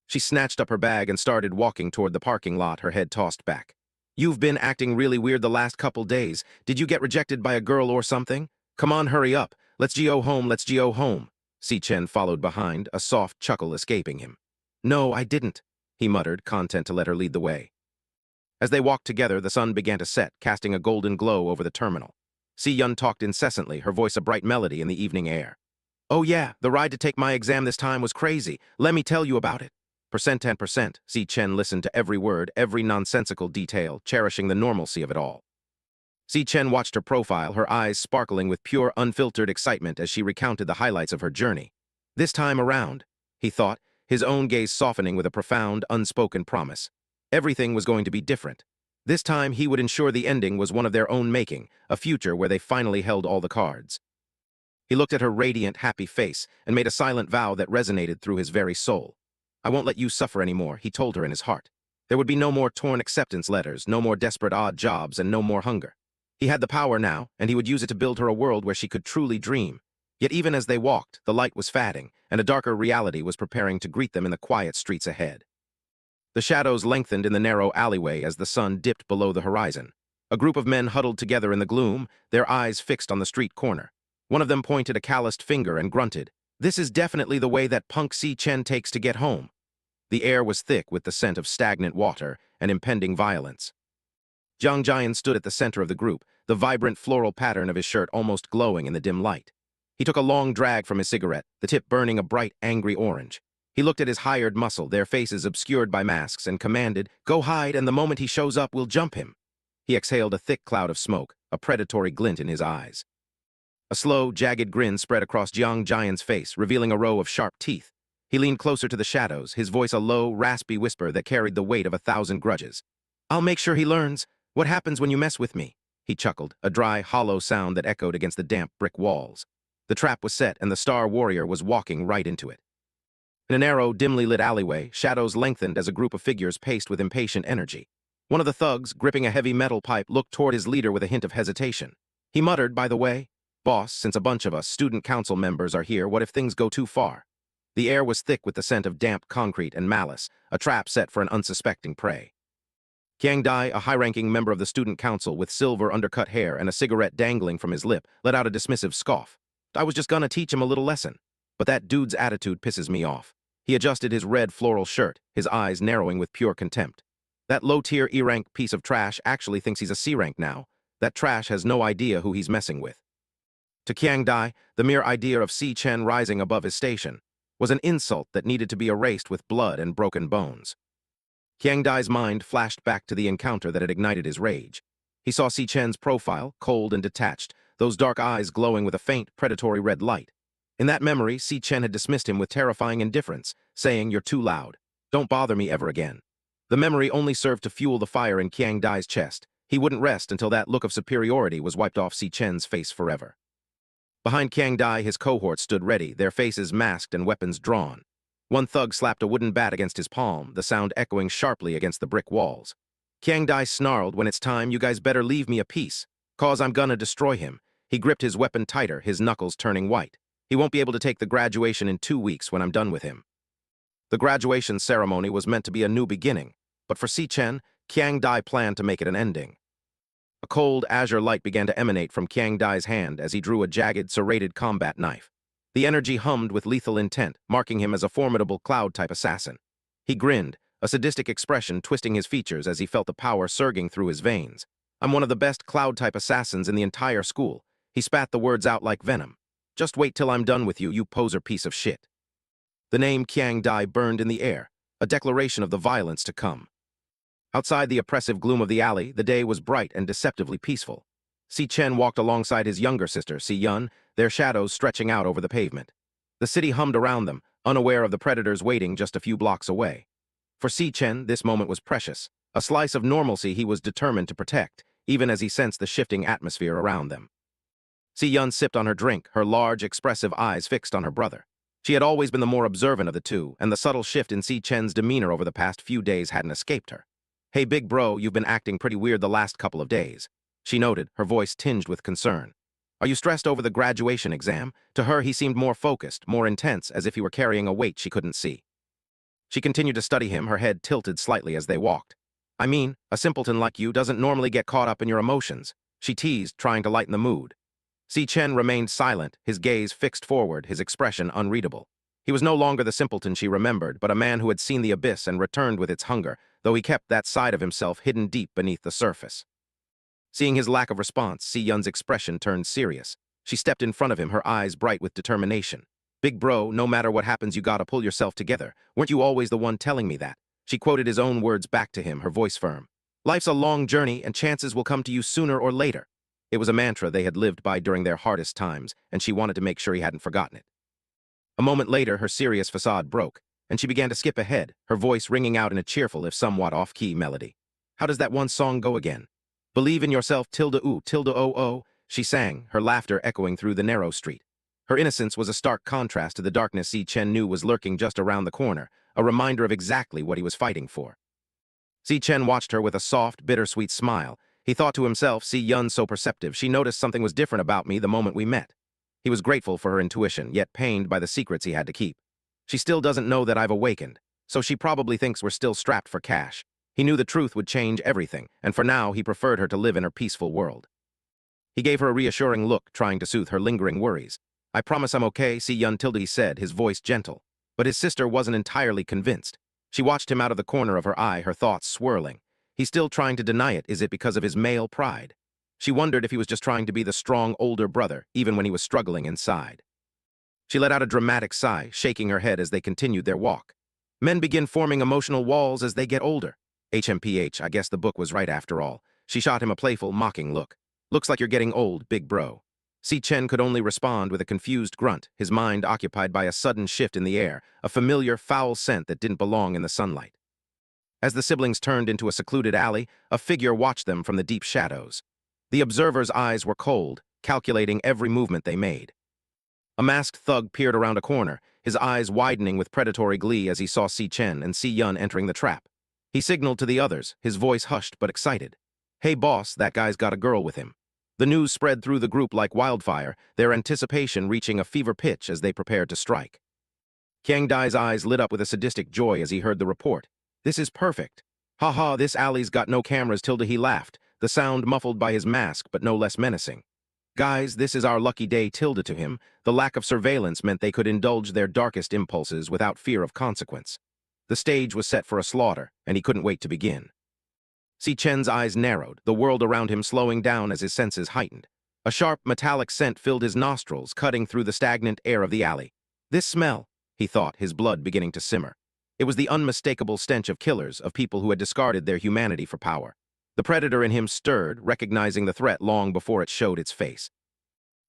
She snatched up her bag and started walking toward the parking lot, her head tossed back. You've been acting really weird the last couple days. Did you get rejected by a girl or something? Come on, hurry up. Let's go home. Si Chen followed behind, a soft chuckle escaping him. No, I didn't, he muttered, content to let her lead the way. As they walked together, the sun began to set, casting a golden glow over the terminal. Si Yun talked incessantly, her voice a bright melody in the evening air. Oh yeah, the ride to take my exam this time was crazy. Let me tell you about it. 10%. Si Chen listened to every word, every nonsensical detail, cherishing the normalcy of it all. Si Chen watched her profile, her eyes sparkling with pure, unfiltered excitement as she recounted the highlights of her journey. This time around, he thought, his own gaze softening with a profound, unspoken promise. Everything was going to be different. This time he would ensure the ending was one of their own making, a future where they finally held all the cards. He looked at her radiant, happy face and made a silent vow that resonated through his very soul. I won't let you suffer anymore, he told her in his heart. There would be no more torn acceptance letters, no more desperate odd jobs, and no more hunger. He had the power now, and he would use it to build her a world where she could truly dream. Yet even as they walked, the light was fading, and a darker reality was preparing to greet them in the quiet streets ahead. The shadows lengthened in the narrow alleyway as the sun dipped below the horizon. A group of men huddled together in the gloom, their eyes fixed on the street corner. One of them pointed a calloused finger and grunted, "This is definitely the way that punk Si Chen takes to get home." The air was thick with the scent of stagnant water and impending violence. Jiang Jian stood at the center of the group, the vibrant floral pattern of his shirt almost glowing in the dim light. He took a long drag from his cigarette, the tip burning a bright, angry orange. He looked at his hired muscle, their faces obscured by masks, and commanded, "Go hide, and the moment he shows up, we'll jump him." He exhaled a thick cloud of smoke, a predatory glint in his eyes. A slow, jagged grin spread across Jiang Jian's face, revealing a row of sharp teeth. He leaned closer to the shadows, his voice a low, raspy whisper that carried the weight of 1,000 grudges. "I'll make sure he learns. What happens when you mess with me?" He chuckled, a dry, hollow sound that echoed against the damp brick walls. The trap was set, and the Star Warrior was walking right into it. In a narrow, dimly lit alleyway, shadows lengthened as a group of figures paced with impatient energy. One of the thugs, gripping a heavy metal pipe, looked toward his leader with a hint of hesitation. He muttered, "By the way, boss, since a bunch of us student council members are here, what if things go too far?" The air was thick with the scent of damp concrete and malice, a trap set for an unsuspecting prey. Kiang Dai, a high-ranking member of the student council with silver undercut hair and a cigarette dangling from his lip, let out a dismissive scoff. "I was just gonna teach him a little lesson. But that dude's attitude pisses me off." He adjusted his red floral shirt, his eyes narrowing with pure contempt. "That low-tier E-rank piece of trash actually thinks he's a C-rank now. That trash has no idea who he's messing with." To Kiang Dai, the mere idea of Si Chen rising above his station was an insult that needed to be erased with blood and broken bones. Kiang Dai's mind flashed back to the encounter that had ignited his rage. He saw Si Chen's profile, cold and detached, those dark eyes glowing with a faint, predatory red light. In that memory, Si Chen had dismissed him with terrifying indifference, saying, "You're too loud. Don't bother me ever again." The memory only served to fuel the fire in Kiang Dai's chest. He wouldn't rest until that look of superiority was wiped off Si Chen's face forever. Behind Kiang Dai, his cohorts stood ready, their faces masked and weapons drawn. One thug slapped a wooden bat against his palm, the sound echoing sharply against the brick walls. Kiang Dai snarled, "When it's time, you guys better leave me a piece, 'cause I'm gonna destroy him." He gripped his weapon tighter, his knuckles turning white. He won't be able to take the graduation in 2 weeks when I'm done with him. The graduation ceremony was meant to be a new beginning, but for Si Chen, Kiang Dai planned to make it an ending. A cold azure light began to emanate from Kiang Dai's hand as he drew a jagged, serrated combat knife. The energy hummed with lethal intent, marking him as a formidable cloud-type assassin. He grinned, a sadistic expression twisting his features as he felt the power surging through his veins. "I'm one of the best cloud-type assassins in the entire school." He spat the words out like venom. "Just wait till I'm done with you, you poser piece of shit." The name Kiang Dai burned in the air, a declaration of the violence to come. Outside the oppressive gloom of the alley, the day was bright and deceptively peaceful. Si Chen walked alongside his younger sister, Si Yun, their shadows stretching out over the pavement. The city hummed around them, unaware of the predators waiting just a few blocks away. For Si Chen, this moment was precious, a slice of normalcy he was determined to protect, even as he sensed the shifting atmosphere around them. Si Yun sipped on her drink, her large, expressive eyes fixed on her brother. She had always been the more observant of the two, and the subtle shift in Si Chen's demeanor over the past few days hadn't escaped her. "Hey, big bro, you've been acting pretty weird the last couple of days," she noted, her voice tinged with concern. "Are you stressed over the graduation exam?" To her, he seemed more focused, more intense, as if he were carrying a weight she couldn't see. She continued to study him, her head tilted slightly as they walked. "I mean, a simpleton like you doesn't normally get caught up in your emotions," she teased, trying to lighten the mood. Si Chen remained silent, his gaze fixed forward, his expression unreadable. He was no longer the simpleton she remembered, but a man who had seen the abyss and returned with its hunger, though he kept that side of himself hidden deep beneath the surface. Seeing his lack of response, Si Yun's expression turned serious. She stepped in front of him, her eyes bright with determination. "Big bro, no matter what happens, you gotta pull yourself together. Weren't you always the one telling me that?" She quoted his own words back to him, her voice firm. "Life's a long journey, and chances will come to you sooner or later." It was a mantra they had lived by during their hardest times, and she wanted to make sure he hadn't forgotten it. A moment later, her serious facade broke, and she began to skip ahead, her voice ringing out in a cheerful if somewhat off-key melody. "How does that one song go again? Believe in yourself, tilde oo, tilde o, she sang, her laughter echoing through the narrow street. Her innocence was a stark contrast to the darkness Si Chen knew was lurking just around the corner, a reminder of exactly what he was fighting for. Si Chen watched her with a soft, bittersweet smile. He thought to himself, "Si Yun so perceptive, she noticed something was different about me the moment we met." He was grateful for her intuition, yet pained by the secrets he had to keep. "She still doesn't know that I've awakened, so she probably thinks we're still strapped for cash." He knew the truth would change everything, and for now he preferred her to live in her peaceful world. He gave her a reassuring look, trying to soothe her lingering worries. "I promise I'm okay," Si Yun tilde said, his voice gentle. But his sister wasn't entirely convinced. She watched him out of the corner of her eye, her thoughts swirling. He's still trying to deny it. Is it because of his male pride? She wondered if he was just trying to be the strong older brother, even when he was struggling inside. She let out a dramatic sigh, shaking her head as they continued their walk. Men begin forming emotional walls as they get older. HMPH, I guess the book was right after all. She shot him a playful, mocking look. "Looks like you're getting old, big bro." Si Chen could only respond with a confused grunt, his mind occupied by a sudden shift in the air, a familiar, foul scent that didn't belong in the sunlight. As the siblings turned into a secluded alley, a figure watched them from the deep shadows. The observer's eyes were cold, calculating every movement they made. A masked thug peered around a corner, his eyes widening with predatory glee as he saw Si Chen and Si Yun entering the trap. He signaled to the others, his voice hushed but excited. "Hey boss, that guy's got a girl with him." The news spread through the group like wildfire, their anticipation reaching a fever pitch as they prepared to strike. Qiang Dai's eyes lit up with a sadistic joy as he heard the report. "This is perfect. Ha ha, this alley's got no cameras," he laughed, the sound muffled by his mask but no less menacing. "Guys, this is our lucky day," to him. The lack of surveillance meant they could indulge their darkest impulses without fear of consequence. The stage was set for a slaughter, and he couldn't wait to begin. Si Chen's eyes narrowed, the world around him slowing down as his senses heightened. A sharp, metallic scent filled his nostrils, cutting through the stagnant air of the alley. "This smell," he thought, his blood beginning to simmer. It was the unmistakable stench of killers, of people who had discarded their humanity for power. The predator in him stirred, recognizing the threat long before it showed its face.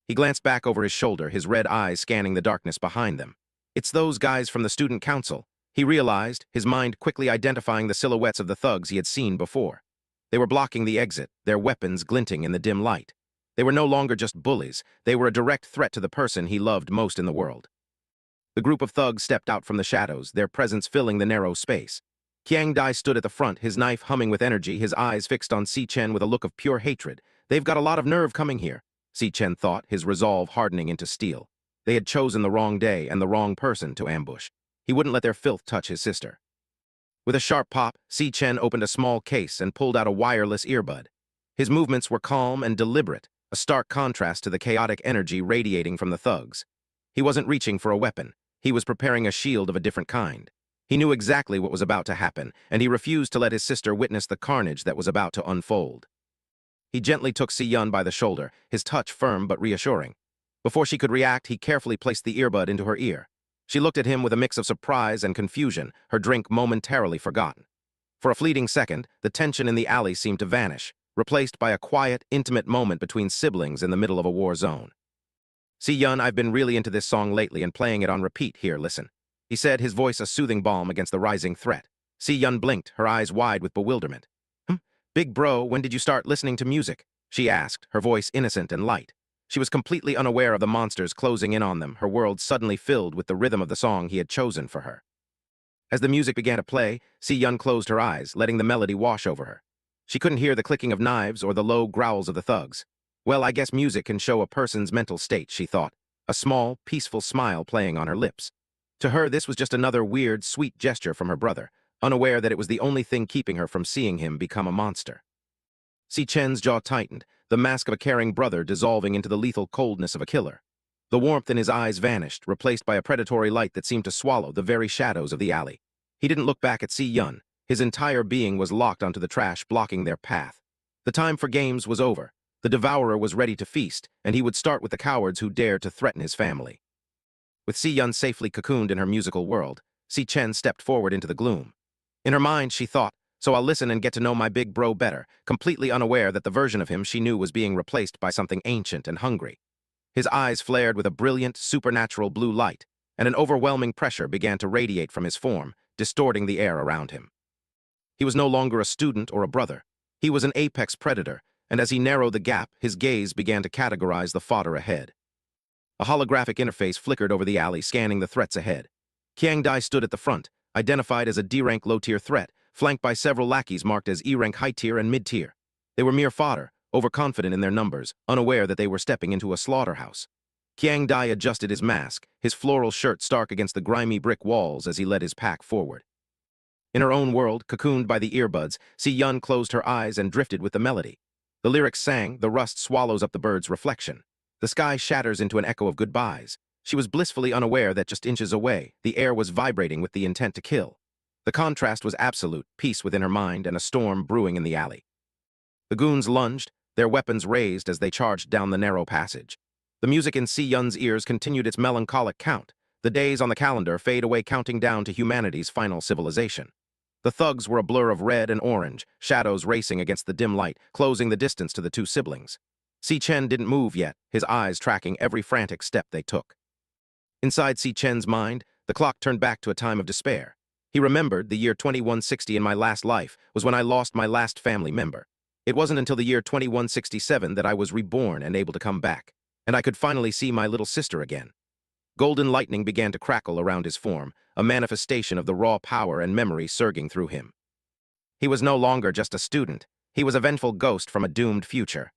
He glanced back over his shoulder, his red eyes scanning the darkness behind them. "It's those guys from the student council," he realized, his mind quickly identifying the silhouettes of the thugs he had seen before. They were blocking the exit, their weapons glinting in the dim light. They were no longer just bullies, they were a direct threat to the person he loved most in the world. The group of thugs stepped out from the shadows, their presence filling the narrow space. Qiang Dai stood at the front, his knife humming with energy, his eyes fixed on Si Chen with a look of pure hatred. "They've got a lot of nerve coming here," Si Chen thought, his resolve hardening into steel. They had chosen the wrong day and the wrong person to ambush. He wouldn't let their filth touch his sister. With a sharp pop, Si Chen opened a small case and pulled out a wireless earbud. His movements were calm and deliberate, a stark contrast to the chaotic energy radiating from the thugs. He wasn't reaching for a weapon. He was preparing a shield of a different kind. He knew exactly what was about to happen, and he refused to let his sister witness the carnage that was about to unfold. He gently took Si Yun by the shoulder, his touch firm but reassuring. Before she could react, he carefully placed the earbud into her ear. She looked at him with a mix of surprise and confusion, her drink momentarily forgotten. For a fleeting second, the tension in the alley seemed to vanish, replaced by a quiet, intimate moment between siblings in the middle of a war zone. "Si Yun, I've been really into this song lately and playing it on repeat. Here, listen," he said, his voice a soothing balm against the rising threat. Si Yun blinked, her eyes wide with bewilderment. "Big bro, when did you start listening to music?" she asked, her voice innocent and light. She was completely unaware of the monsters closing in on them, her world suddenly filled with the rhythm of the song he had chosen for her. As the music began to play, Si Yun closed her eyes, letting the melody wash over her. She couldn't hear the clicking of knives or the low growls of the thugs. Well, I guess music can show a person's mental state, she thought, a small, peaceful smile playing on her lips. To her, this was just another weird, sweet gesture from her brother, unaware that it was the only thing keeping her from seeing him become a monster. Si Chen's jaw tightened, the mask of a caring brother dissolving into the lethal coldness of a killer. The warmth in his eyes vanished, replaced by a predatory light that seemed to swallow the very shadows of the alley. He didn't look back at Si Yun. His entire being was locked onto the trash, blocking their path. The time for games was over. The Devourer was ready to feast, and he would start with the cowards who dared to threaten his family. With Si Yun safely cocooned in her musical world, Si Chen stepped forward into the gloom. In her mind, she thought, "So I'll listen and get to know my big bro better," completely unaware that the version of him she knew was being replaced by something ancient and hungry. His eyes flared with a brilliant, supernatural blue light, and an overwhelming pressure began to radiate from his form, distorting the air around him. He was no longer a student or a brother. He was an apex predator, and as he narrowed the gap, his gaze began to categorize the fodder ahead. A holographic interface flickered over the alley, scanning the threats ahead. Qiang Dai stood at the front, identified as a D-rank low-tier threat, flanked by several lackeys marked as E-rank high-tier and mid-tier. They were mere fodder, overconfident in their numbers, unaware that they were stepping into a slaughterhouse. Qiang Dai adjusted his mask, his floral shirt stark against the grimy brick walls as he led his pack forward. In her own world, cocooned by the earbuds, Si Yun closed her eyes and drifted with the melody. The lyrics sang, "The rust swallows up the bird's reflection. The sky shatters into an echo of goodbyes." She was blissfully unaware that just inches away, the air was vibrating with the intent to kill. The contrast was absolute, peace within her mind and a storm brewing in the alley. The goons lunged, their weapons raised as they charged down the narrow passage. The music in Si Yun's ears continued its melancholic count. The days on the calendar fade away, counting down to humanity's final civilization. The thugs were a blur of red and orange, shadows racing against the dim light, closing the distance to the two siblings. Si Chen didn't move yet, his eyes tracking every frantic step they took. Inside Si Chen's mind, the clock turned back to a time of despair. He remembered the year 2160 in my last life was when I lost my last family member. It wasn't until the year 2167 that I was reborn and able to come back, and I could finally see my little sister again. Golden lightning began to crackle around his form, a manifestation of the raw power and memory surging through him. He was no longer just a student. He was a vengeful ghost from a doomed future.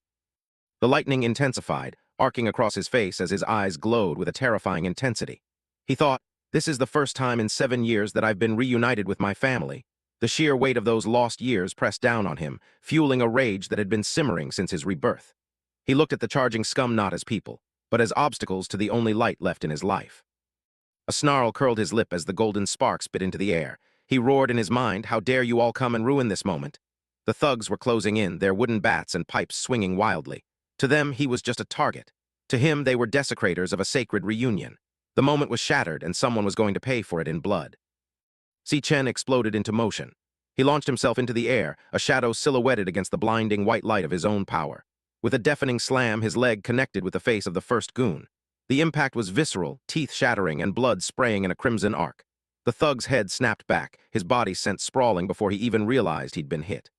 The lightning intensified, arcing across his face as his eyes glowed with a terrifying intensity. He thought, "This is the first time in 7 years that I've been reunited with my family." The sheer weight of those lost years pressed down on him, fueling a rage that had been simmering since his rebirth. He looked at the charging scum not as people, but as obstacles to the only light left in his life. A snarl curled his lip as the golden sparks bit into the air. He roared in his mind, "How dare you all come and ruin this moment?" The thugs were closing in, their wooden bats and pipes swinging wildly. To them, he was just a target. To him, they were desecrators of a sacred reunion. The moment was shattered, and someone was going to pay for it in blood. Si Chen exploded into motion. He launched himself into the air, a shadow silhouetted against the blinding white light of his own power. With a deafening slam, his leg connected with the face of the first goon. The impact was visceral, teeth shattering, and blood spraying in a crimson arc. The thug's head snapped back, his body sent sprawling before he even realized he'd been hit.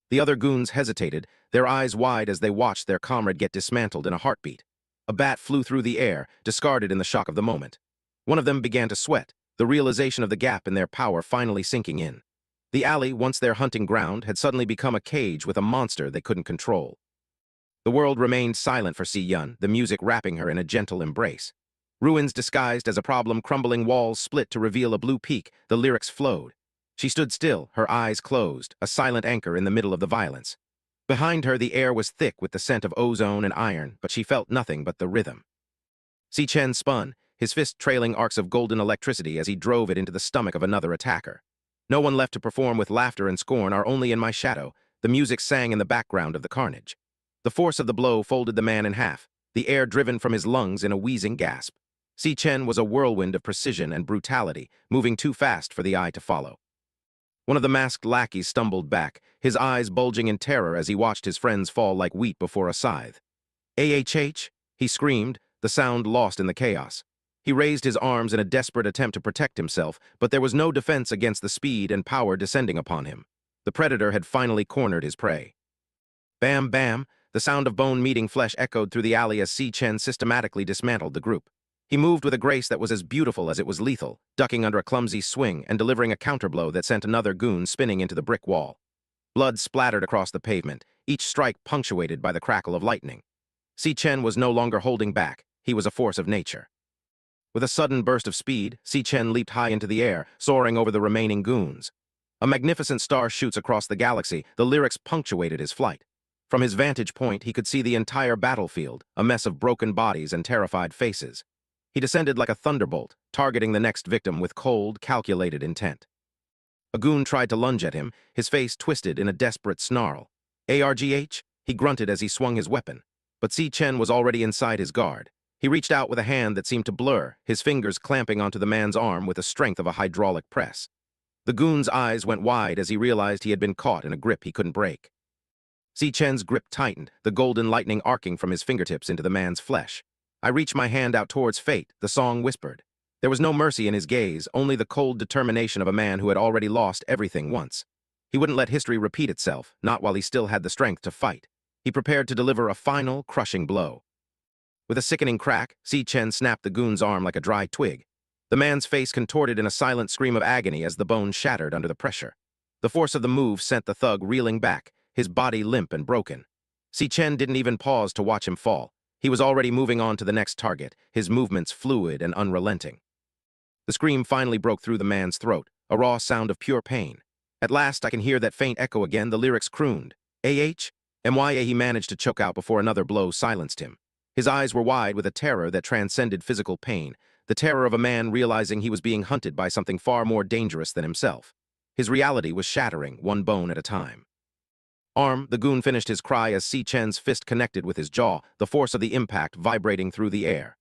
The other goons hesitated, their eyes wide as they watched their comrade get dismantled in a heartbeat. A bat flew through the air, discarded in the shock of the moment. One of them began to sweat, the realization of the gap in their power finally sinking in. The alley, once their hunting ground, had suddenly become a cage with a monster they couldn't control. The world remained silent for Si Chen, the music wrapping her in a gentle embrace. Ruins disguised as a problem, crumbling walls split to reveal a blue peak, the lyrics flowed. She stood still, her eyes closed, a silent anchor in the middle of the violence. Behind her, the air was thick with the scent of ozone and iron, but she felt nothing but the rhythm. Si Chen spun, his fist trailing arcs of golden electricity as he drove it into the stomach of another attacker. No one left to perform with laughter and scorn are only in my shadow. The music sang in the background of the carnage. The force of the blow folded the man in half, the air driven from his lungs in a wheezing gasp. Si Chen was a whirlwind of precision and brutality, moving too fast for the eye to follow. One of the masked lackeys stumbled back, his eyes bulging in terror as he watched his friends fall like wheat before a scythe. "AHH!" he screamed, the sound lost in the chaos. He raised his arms in a desperate attempt to protect himself, but there was no defense against the speed and power descending upon him. The predator had finally cornered his prey. Bam, bam! The sound of bone meeting flesh echoed through the alley as Si Chen systematically dismantled the group. He moved with a grace that was as beautiful as it was lethal, ducking under a clumsy swing and delivering a counterblow that sent another goon spinning into the brick wall. Blood splattered across the pavement, each strike punctuated by the crackle of lightning. Si Chen was no longer holding back. He was a force of nature. With a sudden burst of speed, Si Chen leaped high into the air, soaring over the remaining goons. A magnificent star shoots across the galaxy, the lyrics punctuated his flight. From his vantage point, he could see the entire battlefield, a mess of broken bodies and terrified faces. He descended like a thunderbolt, targeting the next victim with cold, calculated intent. A goon tried to lunge at him, his face twisted in a desperate snarl. "ARGH?" he grunted as he swung his weapon. But Si Chen was already inside his guard. He reached out with a hand that seemed to blur, his fingers clamping onto the man's arm with the strength of a hydraulic press. The goon's eyes went wide as he realized he had been caught in a grip he couldn't break. Si Chen's grip tightened, the golden lightning arcing from his fingertips into the man's flesh. "I reached my hand out towards fate," the song whispered. There was no mercy in his gaze, only the cold determination of a man who had already lost everything once. He wouldn't let history repeat itself, not while he still had the strength to fight. He prepared to deliver a final, crushing blow. With a sickening crack, Si Chen snapped the goon's arm like a dry twig. The man's face contorted in a silent scream of agony as the bone shattered under the pressure. The force of the move sent the thug reeling back, his body limp and broken. Si Chen didn't even pause to watch him fall. He was already moving on to the next target, his movements fluid and unrelenting. The scream finally broke through the man's throat, a raw sound of pure pain. "At last I can hear that faint echo again," the lyrics crooned. "AH?" he managed to choke out before another blow silenced him. His eyes were wide with a terror that transcended physical pain, the terror of a man realizing he was being hunted by something far more dangerous than himself. His reality was shattering, one bone at a time. "Arm," the goon finished his cry as Si Chen's fist connected with his jaw, the force of the impact vibrating through the air.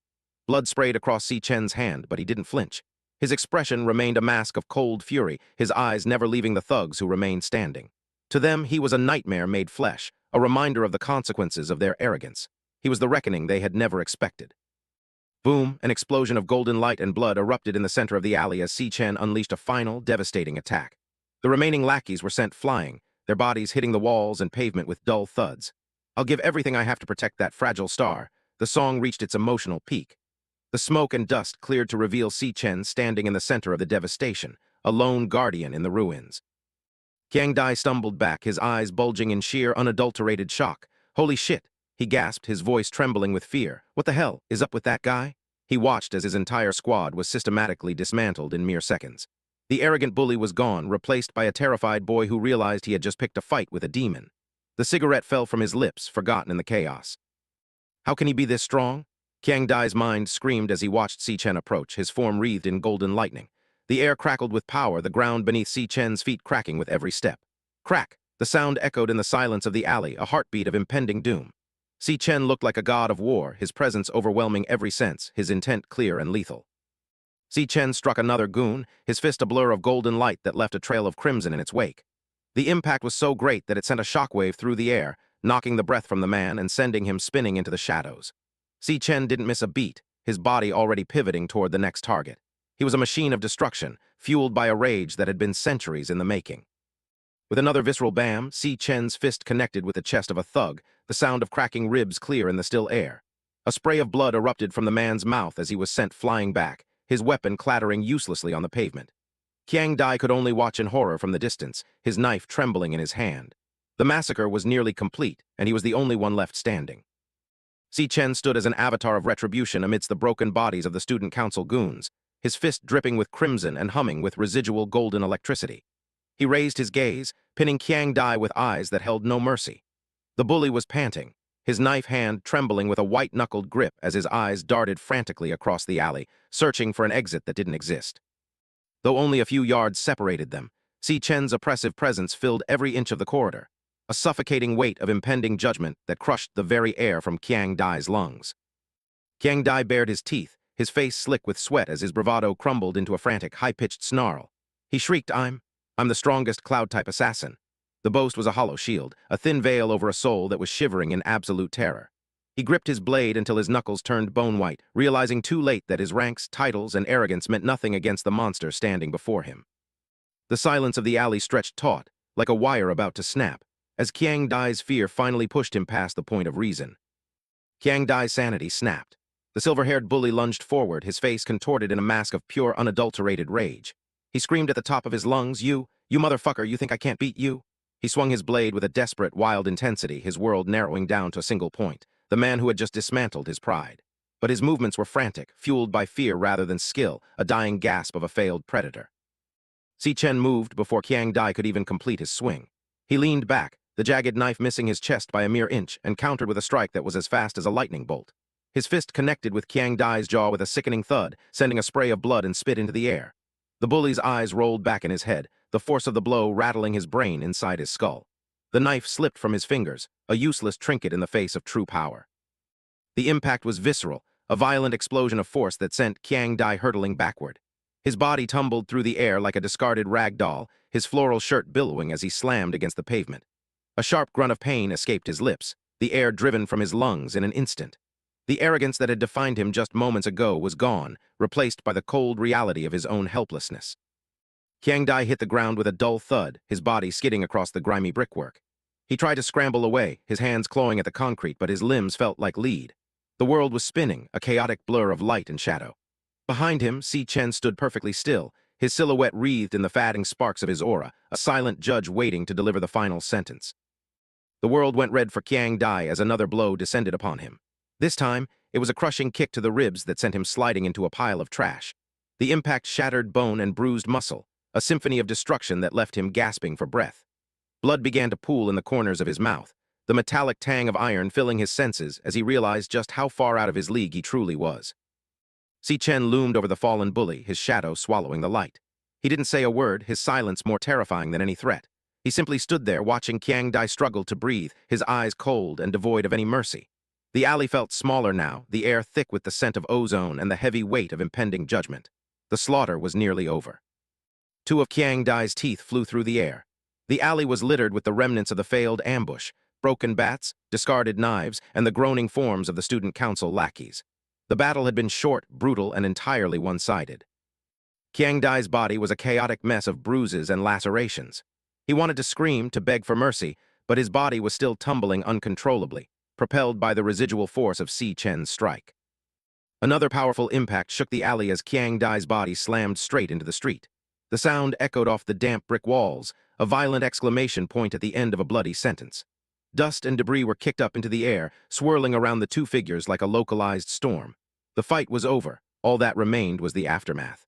Blood sprayed across Si Chen's hand, but he didn't flinch. His expression remained a mask of cold fury, his eyes never leaving the thugs who remained standing. To them, he was a nightmare made flesh, a reminder of the consequences of their arrogance. He was the reckoning they had never expected. Boom, an explosion of golden light and blood erupted in the center of the alley as Si Chen unleashed a final, devastating attack. The remaining lackeys were sent flying, their bodies hitting the walls and pavement with dull thuds. "I'll give everything I have to protect that fragile star." The song reached its emotional peak. The smoke and dust cleared to reveal Si Chen standing in the center of the devastation, a lone guardian in the ruins. Qiang Dai stumbled back, his eyes bulging in sheer, unadulterated shock. "Holy shit," he gasped, his voice trembling with fear. "What the hell is up with that guy?" He watched as his entire squad was systematically dismantled in mere seconds. The arrogant bully was gone, replaced by a terrified boy who realized he had just picked a fight with a demon. The cigarette fell from his lips, forgotten in the chaos. How can he be this strong? Qiang Dai's mind screamed as he watched Si Chen approach, his form wreathed in golden lightning. The air crackled with power, the ground beneath Si Chen's feet cracking with every step. Crack! The sound echoed in the silence of the alley, a heartbeat of impending doom. Si Chen looked like a god of war, his presence overwhelming every sense, his intent clear and lethal. Si Chen struck another goon, his fist a blur of golden light that left a trail of crimson in its wake. The impact was so great that it sent a shockwave through the air, knocking the breath from the man and sending him spinning into the shadows. Si Chen didn't miss a beat, his body already pivoting toward the next target. He was a machine of destruction, fueled by a rage that had been centuries in the making. With another visceral bam, Si Chen's fist connected with the chest of a thug, the sound of cracking ribs clear in the still air. A spray of blood erupted from the man's mouth as he was sent flying back, his weapon clattering uselessly on the pavement. Qiang Dai could only watch in horror from the distance, his knife trembling in his hand. The massacre was nearly complete, and he was the only one left standing. Si Chen stood as an avatar of retribution amidst the broken bodies of the student council goons, his fist dripping with crimson and humming with residual golden electricity. He raised his gaze, pinning Qiang Dai with eyes that held no mercy. The bully was panting, his knife hand trembling with a white-knuckled grip as his eyes darted frantically across the alley, searching for an exit that didn't exist. Though only a few yards separated them, Si Chen's oppressive presence filled every inch of the corridor, a suffocating weight of impending judgment that crushed the very air from Qiang Dai's lungs. Qiang Dai bared his teeth, his face slick with sweat as his bravado crumbled into a frantic, high-pitched snarl. He shrieked, I'm the strongest cloud-type assassin." The boast was a hollow shield, a thin veil over a soul that was shivering in absolute terror. He gripped his blade until his knuckles turned bone-white, realizing too late that his ranks, titles, and arrogance meant nothing against the monster standing before him. The silence of the alley stretched taut, like a wire about to snap, as Qiang Dai's fear finally pushed him past the point of reason. Qiang Dai's sanity snapped. The silver-haired bully lunged forward, his face contorted in a mask of pure, unadulterated rage. He screamed at the top of his lungs, You motherfucker, you think I can't beat you?" He swung his blade with a desperate, wild intensity, his world narrowing down to a single point, the man who had just dismantled his pride. But his movements were frantic, fueled by fear rather than skill, a dying gasp of a failed predator. Si Chen moved before Qiang Dai could even complete his swing. He leaned back, the jagged knife missing his chest by a mere inch, and countered with a strike that was as fast as a lightning bolt. His fist connected with Qiang Dai's jaw with a sickening thud, sending a spray of blood and spit into the air. The bully's eyes rolled back in his head, the force of the blow rattling his brain inside his skull. The knife slipped from his fingers, a useless trinket in the face of true power. The impact was visceral, a violent explosion of force that sent Qiang Dai hurtling backward. His body tumbled through the air like a discarded rag doll, his floral shirt billowing as he slammed against the pavement. A sharp grunt of pain escaped his lips, the air driven from his lungs in an instant. The arrogance that had defined him just moments ago was gone, replaced by the cold reality of his own helplessness. Qiang Dai hit the ground with a dull thud, his body skidding across the grimy brickwork. He tried to scramble away, his hands clawing at the concrete, but his limbs felt like lead. The world was spinning, a chaotic blur of light and shadow. Behind him, Si Chen stood perfectly still, his silhouette wreathed in the fading sparks of his aura, a silent judge waiting to deliver the final sentence. The world went red for Qiang Dai as another blow descended upon him. This time, it was a crushing kick to the ribs that sent him sliding into a pile of trash. The impact shattered bone and bruised muscle, a symphony of destruction that left him gasping for breath. Blood began to pool in the corners of his mouth, the metallic tang of iron filling his senses as he realized just how far out of his league he truly was. Si Chen loomed over the fallen bully, his shadow swallowing the light. He didn't say a word, his silence more terrifying than any threat. He simply stood there watching Qiang Dai struggle to breathe, his eyes cold and devoid of any mercy. The alley felt smaller now, the air thick with the scent of ozone and the heavy weight of impending judgment. The slaughter was nearly over. Two of Qiang Dai's teeth flew through the air. The alley was littered with the remnants of the failed ambush, broken bats, discarded knives, and the groaning forms of the student council lackeys. The battle had been short, brutal, and entirely one-sided. Qiang Dai's body was a chaotic mess of bruises and lacerations. He wanted to scream, to beg for mercy, but his body was still tumbling uncontrollably, propelled by the residual force of Si Chen's strike. Another powerful impact shook the alley as Qiang Dai's body slammed straight into the street. The sound echoed off the damp brick walls, a violent exclamation point at the end of a bloody sentence. Dust and debris were kicked up into the air, swirling around the two figures like a localized storm. The fight was over. All that remained was the aftermath.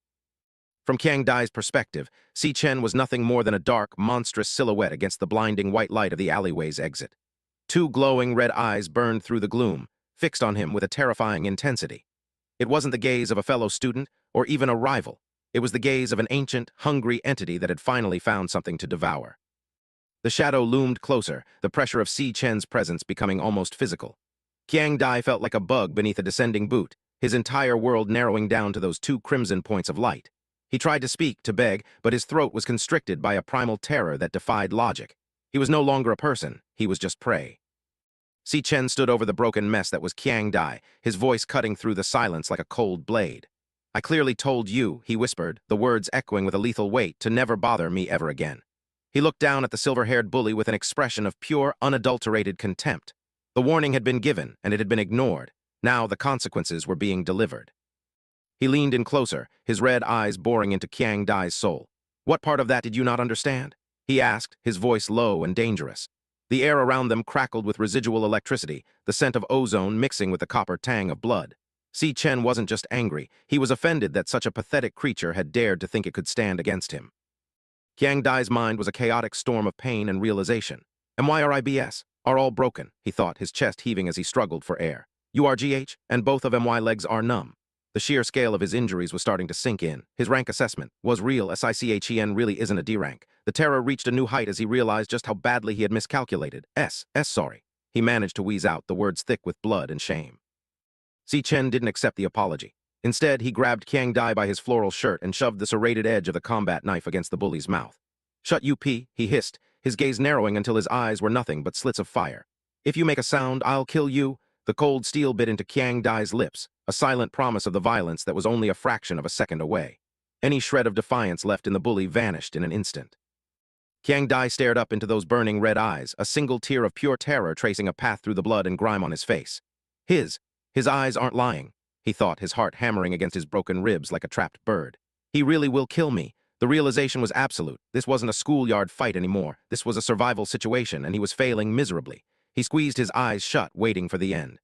From Qiang Dai's perspective, Si Chen was nothing more than a dark, monstrous silhouette against the blinding white light of the alleyway's exit. Two glowing red eyes burned through the gloom, fixed on him with a terrifying intensity. It wasn't the gaze of a fellow student or even a rival. It was the gaze of an ancient, hungry entity that had finally found something to devour. The shadow loomed closer, the pressure of Si Chen's presence becoming almost physical. Qiang Dai felt like a bug beneath a descending boot, his entire world narrowing down to those two crimson points of light. He tried to speak, to beg, but his throat was constricted by a primal terror that defied logic. He was no longer a person, he was just prey. Si Chen stood over the broken mess that was Qiang Dai, his voice cutting through the silence like a cold blade. "I clearly told you," he whispered, the words echoing with a lethal weight, "to never bother me ever again." He looked down at the silver-haired bully with an expression of pure, unadulterated contempt. The warning had been given, and it had been ignored. Now the consequences were being delivered. He leaned in closer, his red eyes boring into Qiang Dai's soul. "What part of that did you not understand?" he asked, his voice low and dangerous. The air around them crackled with residual electricity, the scent of ozone mixing with the copper tang of blood. Si Chen wasn't just angry, he was offended that such a pathetic creature had dared to think it could stand against him. Qiang Dai's mind was a chaotic storm of pain and realization. "MYRIBS are all broken," he thought, his chest heaving as he struggled for air. "URGH, and both of MY legs are numb." The sheer scale of his injuries was starting to sink in. His rank assessment was real. SICHEN really isn't a D rank. The terror reached a new height as he realized just how badly he had miscalculated. Sorry. He managed to wheeze out, the words thick with blood and shame. Si Chen didn't accept the apology. Instead, he grabbed Qiang Dai by his floral shirt and shoved the serrated edge of the combat knife against the bully's mouth. "Shut UP, he hissed, his gaze narrowing until his eyes were nothing but slits of fire. "If you make a sound, I'll kill you." The cold steel bit into Qiang Dai's lips, a silent promise of the violence that was only a fraction of a second away. Any shred of defiance left in the bully vanished in an instant. Qiang Dai stared up into those burning red eyes, a single tear of pure terror tracing a path through the blood and grime on his face. His eyes aren't lying, he thought, his heart hammering against his broken ribs like a trapped bird. He really will kill me. The realization was absolute. This wasn't a schoolyard fight anymore. This was a survival situation, and he was failing miserably. He squeezed his eyes shut, waiting for the end.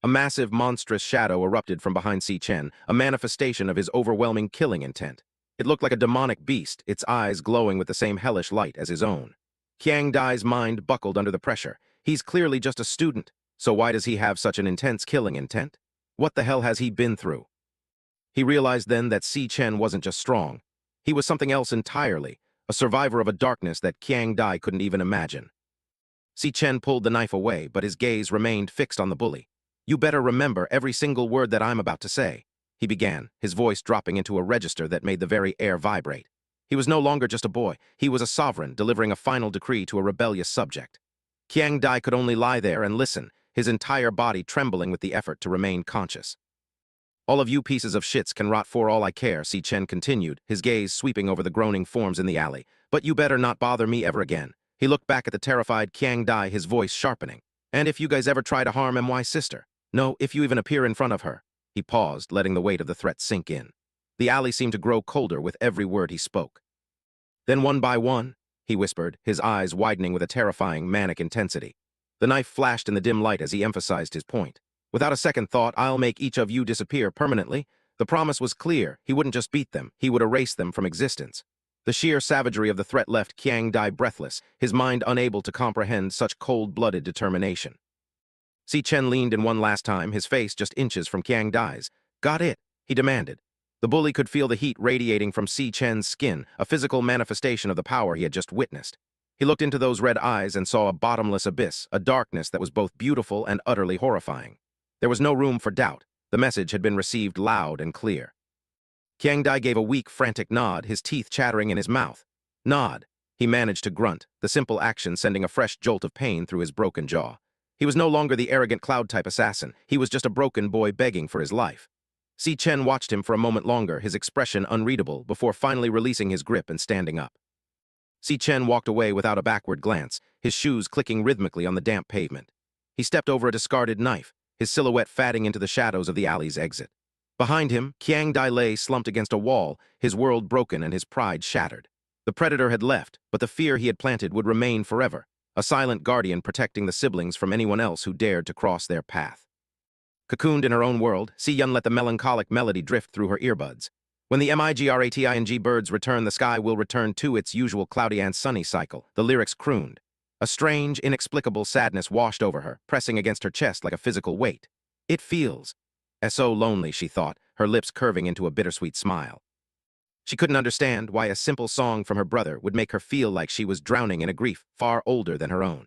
A massive, monstrous shadow erupted from behind Si Chen, a manifestation of his overwhelming killing intent. It looked like a demonic beast, its eyes glowing with the same hellish light as his own. Qiang Dai's mind buckled under the pressure. He's clearly just a student, so why does he have such an intense killing intent? What the hell has he been through? He realized then that Si Chen wasn't just strong. He was something else entirely, a survivor of a darkness that Qiang Dai couldn't even imagine. Si Chen pulled the knife away, but his gaze remained fixed on the bully. "You better remember every single word that I'm about to say," he began, his voice dropping into a register that made the very air vibrate. He was no longer just a boy. He was a sovereign, delivering a final decree to a rebellious subject. Qiang Dai could only lie there and listen, his entire body trembling with the effort to remain conscious. "All of you pieces of shits can rot for all I care," Si Chen continued, his gaze sweeping over the groaning forms in the alley. "But you better not bother me ever again." He looked back at the terrified Qiang Dai, his voice sharpening. "And if you guys ever try to harm MY's sister, no, if you even appear in front of her." He paused, letting the weight of the threat sink in. The alley seemed to grow colder with every word he spoke. "Then one by one," he whispered, his eyes widening with a terrifying, manic intensity. The knife flashed in the dim light as he emphasized his point. "Without a second thought, I'll make each of you disappear permanently." The promise was clear. He wouldn't just beat them, he would erase them from existence. The sheer savagery of the threat left Qiang Dai breathless, his mind unable to comprehend such cold-blooded determination. Si Chen leaned in one last time, his face just inches from Qiang Dai's. "Got it?" he demanded. The bully could feel the heat radiating from Si Chen's skin, a physical manifestation of the power he had just witnessed. He looked into those red eyes and saw a bottomless abyss, a darkness that was both beautiful and utterly horrifying. There was no room for doubt. The message had been received loud and clear. Qiang Dai gave a weak, frantic nod, his teeth chattering in his mouth. "Nod." He managed to grunt, the simple action sending a fresh jolt of pain through his broken jaw. He was no longer the arrogant cloud-type assassin. He was just a broken boy begging for his life. Si Chen watched him for a moment longer, his expression unreadable, before finally releasing his grip and standing up. Si Chen walked away without a backward glance, his shoes clicking rhythmically on the damp pavement. He stepped over a discarded knife. his silhouette fading into the shadows of the alley's exit. Behind him, Qiang Dai lay slumped against a wall, his world broken and his pride shattered. The predator had left, but the fear he had planted would remain forever, a silent guardian protecting the siblings from anyone else who dared to cross their path. Cocooned in her own world, Si Chen let the melancholic melody drift through her earbuds. When the migrating birds return, the sky will return to its usual cloudy and sunny cycle, the lyrics crooned. A strange, inexplicable sadness washed over her, pressing against her chest like a physical weight. It feels so lonely, she thought, her lips curving into a bittersweet smile. She couldn't understand why a simple song from her brother would make her feel like she was drowning in a grief far older than her own.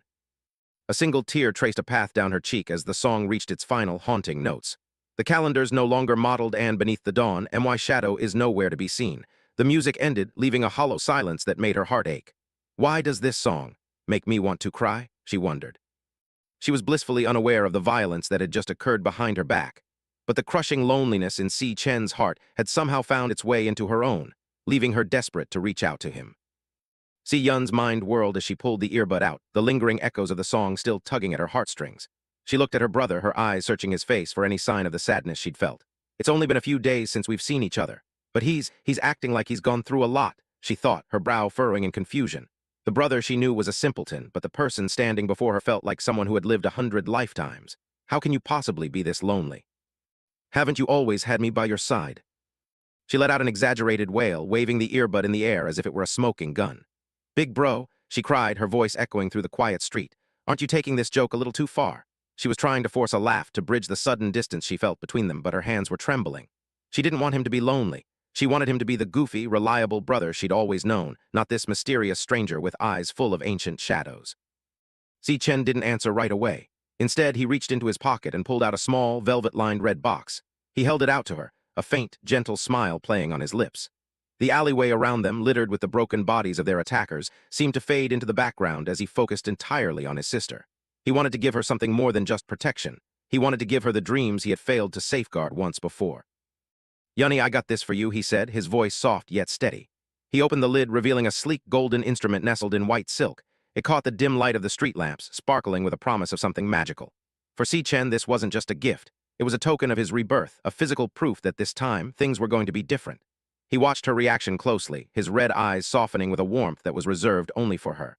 A single tear traced a path down her cheek as the song reached its final haunting notes. The calendars no longer modeled and beneath the dawn, my shadow is nowhere to be seen. The music ended, leaving a hollow silence that made her heart ache. Why does this song make me want to cry? She wondered. She was blissfully unaware of the violence that had just occurred behind her back. But the crushing loneliness in Si Chen's heart had somehow found its way into her own, leaving her desperate to reach out to him. Si Yun's mind whirled as she pulled the earbud out, the lingering echoes of the song still tugging at her heartstrings. She looked at her brother, her eyes searching his face for any sign of the sadness she'd felt. It's only been a few days since we've seen each other. But he's acting like he's gone through a lot, she thought, her brow furrowing in confusion. The brother she knew was a simpleton, but the person standing before her felt like someone who had lived 100 lifetimes. How can you possibly be this lonely? Haven't you always had me by your side? She let out an exaggerated wail, waving the earbud in the air as if it were a smoking gun. Big bro, she cried, her voice echoing through the quiet street. Aren't you taking this joke a little too far? She was trying to force a laugh to bridge the sudden distance she felt between them, but her hands were trembling. She didn't want him to be lonely. She wanted him to be the goofy, reliable brother she'd always known, not this mysterious stranger with eyes full of ancient shadows. Si Chen didn't answer right away. Instead, he reached into his pocket and pulled out a small, velvet-lined red box. He held it out to her, a faint, gentle smile playing on his lips. The alleyway around them, littered with the broken bodies of their attackers, seemed to fade into the background as he focused entirely on his sister. He wanted to give her something more than just protection. He wanted to give her the dreams he had failed to safeguard once before. Yunny, I got this for you, he said, his voice soft yet steady. He opened the lid, revealing a sleek golden instrument nestled in white silk. It caught the dim light of the street lamps, sparkling with a promise of something magical. For Si Chen, this wasn't just a gift. It was a token of his rebirth, a physical proof that this time, things were going to be different. He watched her reaction closely, his red eyes softening with a warmth that was reserved only for her.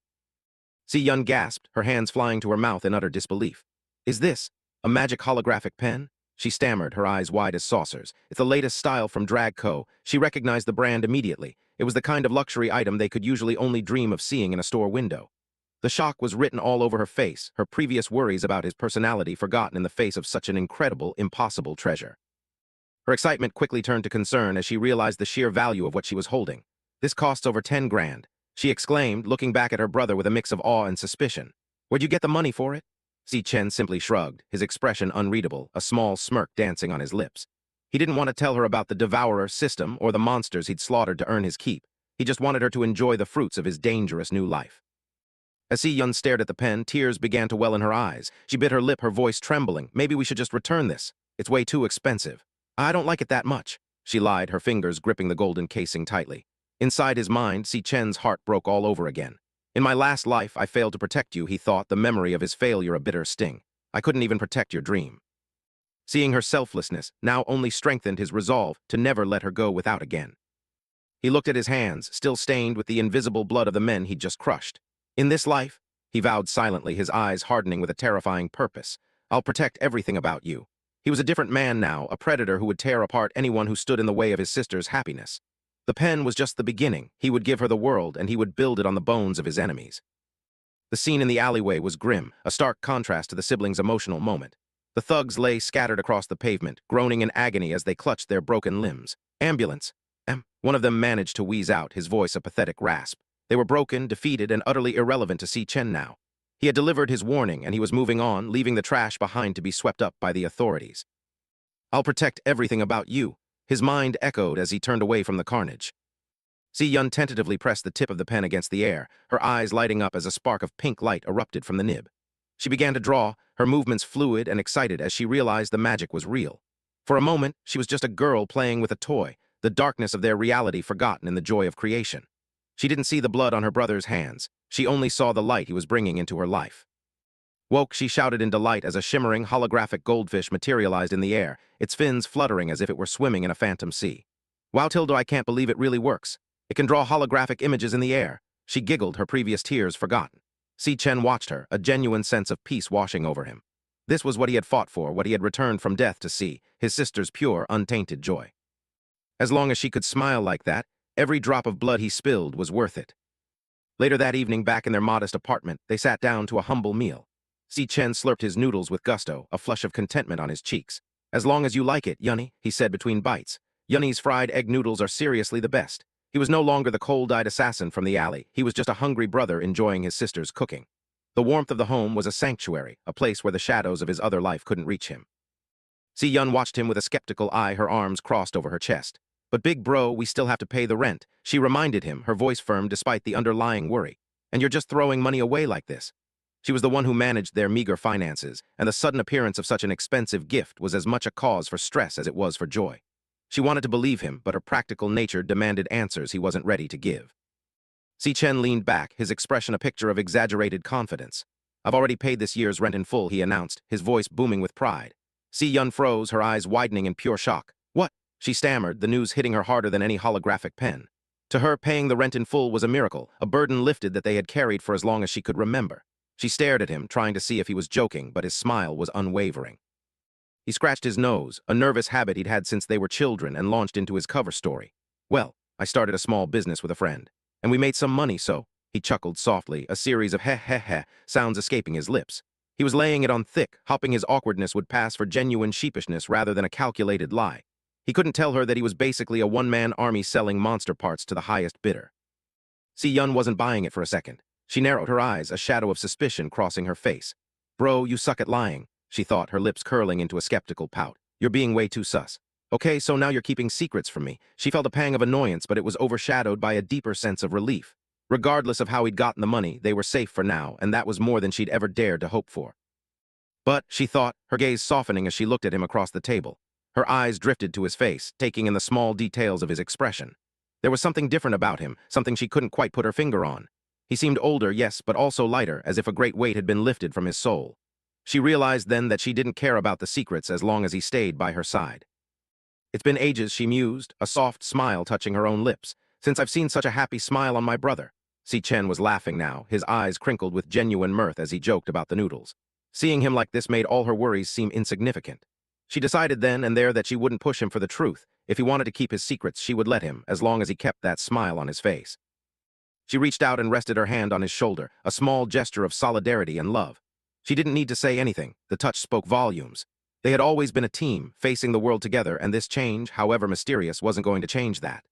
Si Yun gasped, her hands flying to her mouth in utter disbelief. Is this a magic holographic pen? She stammered, her eyes wide as saucers. It's the latest style from Drag Co. She recognized the brand immediately. It was the kind of luxury item they could usually only dream of seeing in a store window. The shock was written all over her face, her previous worries about his personality forgotten in the face of such an incredible, impossible treasure. Her excitement quickly turned to concern as she realized the sheer value of what she was holding. This costs over 10 grand, she exclaimed, looking back at her brother with a mix of awe and suspicion. Where'd you get the money for it? Si Chen simply shrugged, his expression unreadable, a small smirk dancing on his lips. He didn't want to tell her about the Devourer system or the monsters he'd slaughtered to earn his keep. He just wanted her to enjoy the fruits of his dangerous new life. As Si Yun stared at the pen, tears began to well in her eyes. She bit her lip, her voice trembling. Maybe we should just return this. It's way too expensive. I don't like it that much, she lied, her fingers gripping the golden casing tightly. Inside his mind, Si Chen's heart broke all over again. In my last life, I failed to protect you, he thought, the memory of his failure a bitter sting. I couldn't even protect your dream. Seeing her selflessness now only strengthened his resolve to never let her go without again. He looked at his hands, still stained with the invisible blood of the men he'd just crushed. In this life, he vowed silently, his eyes hardening with a terrifying purpose, I'll protect everything about you. He was a different man now, a predator who would tear apart anyone who stood in the way of his sister's happiness. The pen was just the beginning. He would give her the world, and he would build it on the bones of his enemies. The scene in the alleyway was grim, a stark contrast to the siblings' emotional moment. The thugs lay scattered across the pavement, groaning in agony as they clutched their broken limbs. Ambulance. One of them managed to wheeze out, his voice a pathetic rasp. They were broken, defeated, and utterly irrelevant to Si Chen now. He had delivered his warning, and he was moving on, leaving the trash behind to be swept up by the authorities. I'll protect everything about you, his mind echoed as he turned away from the carnage. Si Yun tentatively pressed the tip of the pen against the air, her eyes lighting up as a spark of pink light erupted from the nib. She began to draw, her movements fluid and excited as she realized the magic was real. For a moment, she was just a girl playing with a toy, the darkness of their reality forgotten in the joy of creation. She didn't see the blood on her brother's hands. She only saw the light he was bringing into her life. Woke, she shouted in delight as a shimmering, holographic goldfish materialized in the air, its fins fluttering as if it were swimming in a phantom sea. Wow, Tildo, I can't believe it really works. It can draw holographic images in the air. She giggled, her previous tears forgotten. Si Chen watched her, a genuine sense of peace washing over him. This was what he had fought for, what he had returned from death to see, his sister's pure, untainted joy. As long as she could smile like that, every drop of blood he spilled was worth it. Later that evening, back in their modest apartment, they sat down to a humble meal. Si Chen slurped his noodles with gusto, a flush of contentment on his cheeks. As long as you like it, Yunny, he said between bites. Yunny's fried egg noodles are seriously the best. He was no longer the cold-eyed assassin from the alley. He was just a hungry brother enjoying his sister's cooking. The warmth of the home was a sanctuary, a place where the shadows of his other life couldn't reach him. Si Yun watched him with a skeptical eye, her arms crossed over her chest. But big bro, we still have to pay the rent, she reminded him, her voice firm despite the underlying worry. And you're just throwing money away like this. She was the one who managed their meager finances, and the sudden appearance of such an expensive gift was as much a cause for stress as it was for joy. She wanted to believe him, but her practical nature demanded answers he wasn't ready to give. Si Chen leaned back, his expression a picture of exaggerated confidence. I've already paid this year's rent in full, he announced, his voice booming with pride. Si Yun froze, her eyes widening in pure shock. What? She stammered, the news hitting her harder than any holographic pen. To her, paying the rent in full was a miracle, a burden lifted that they had carried for as long as she could remember. She stared at him, trying to see if he was joking, but his smile was unwavering. He scratched his nose, a nervous habit he'd had since they were children, and launched into his cover story. Well, I started a small business with a friend, and we made some money, so, he chuckled softly, a series of heh sounds escaping his lips. He was laying it on thick, hoping his awkwardness would pass for genuine sheepishness rather than a calculated lie. He couldn't tell her that he was basically a one-man army selling monster parts to the highest bidder. Si Yun wasn't buying it for a second. She narrowed her eyes, a shadow of suspicion crossing her face. Bro, you suck at lying, she thought, her lips curling into a skeptical pout. You're being way too sus. Okay, so now you're keeping secrets from me. She felt a pang of annoyance, but it was overshadowed by a deeper sense of relief. Regardless of how he'd gotten the money, they were safe for now, and that was more than she'd ever dared to hope for. But, she thought, her gaze softening as she looked at him across the table. Her eyes drifted to his face, taking in the small details of his expression. There was something different about him, something she couldn't quite put her finger on. He seemed older, yes, but also lighter, as if a great weight had been lifted from his soul. She realized then that she didn't care about the secrets as long as he stayed by her side. It's been ages, she mused, a soft smile touching her own lips, since I've seen such a happy smile on my brother. Si Chen was laughing now, his eyes crinkled with genuine mirth as he joked about the noodles. Seeing him like this made all her worries seem insignificant. She decided then and there that she wouldn't push him for the truth. If he wanted to keep his secrets, she would let him, as long as he kept that smile on his face. She reached out and rested her hand on his shoulder, a small gesture of solidarity and love. She didn't need to say anything. The touch spoke volumes. They had always been a team, facing the world together, and this change, however mysterious, wasn't going to change that.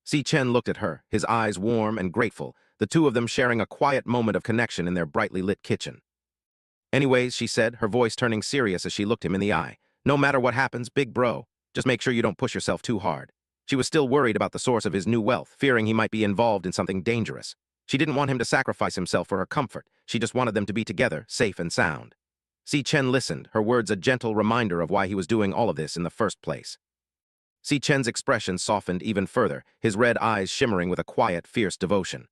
Si Chen looked at her, his eyes warm and grateful, the two of them sharing a quiet moment of connection in their brightly lit kitchen. Anyways, she said, her voice turning serious as she looked him in the eye. No matter what happens, big bro, just make sure you don't push yourself too hard. She was still worried about the source of his new wealth, fearing he might be involved in something dangerous. She didn't want him to sacrifice himself for her comfort. She just wanted them to be together, safe and sound. Si Chen listened, her words a gentle reminder of why he was doing all of this in the first place. Si Chen's expression softened even further, his red eyes shimmering with a quiet, fierce devotion.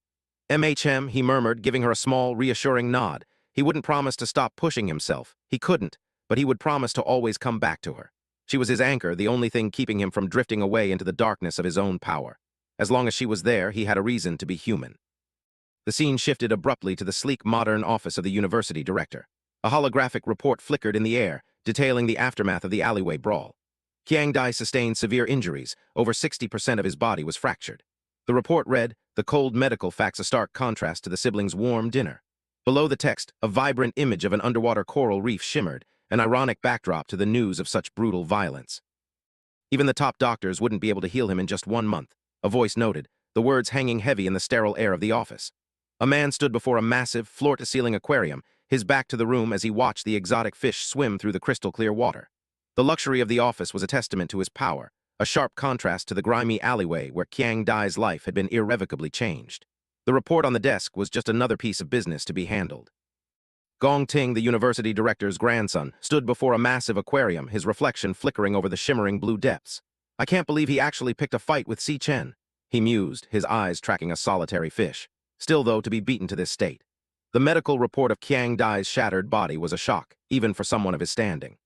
MHM, he murmured, giving her a small, reassuring nod. He wouldn't promise to stop pushing himself. He couldn't, but he would promise to always come back to her. She was his anchor, the only thing keeping him from drifting away into the darkness of his own power. As long as she was there, he had a reason to be human. The scene shifted abruptly to the sleek, modern office of the university director. A holographic report flickered in the air, detailing the aftermath of the alleyway brawl. Qiang Dai sustained severe injuries. Over 60% of his body was fractured. The report read, the cold medical facts, a stark contrast to the siblings' warm dinner. Below the text, a vibrant image of an underwater coral reef shimmered, an ironic backdrop to the news of such brutal violence. Even the top doctors wouldn't be able to heal him in just 1 month, a voice noted, the words hanging heavy in the sterile air of the office. A man stood before a massive, floor-to-ceiling aquarium, his back to the room as he watched the exotic fish swim through the crystal-clear water. The luxury of the office was a testament to his power, a sharp contrast to the grimy alleyway where Qiang Dai's life had been irrevocably changed. The report on the desk was just another piece of business to be handled. Gong Ting, the university director's grandson, stood before a massive aquarium, his reflection flickering over the shimmering blue depths. I can't believe he actually picked a fight with Si Chen, he mused, his eyes tracking a solitary fish. Still, though, to be beaten to this state. The medical report of Qiang Dai's shattered body was a shock, even for someone of his standing.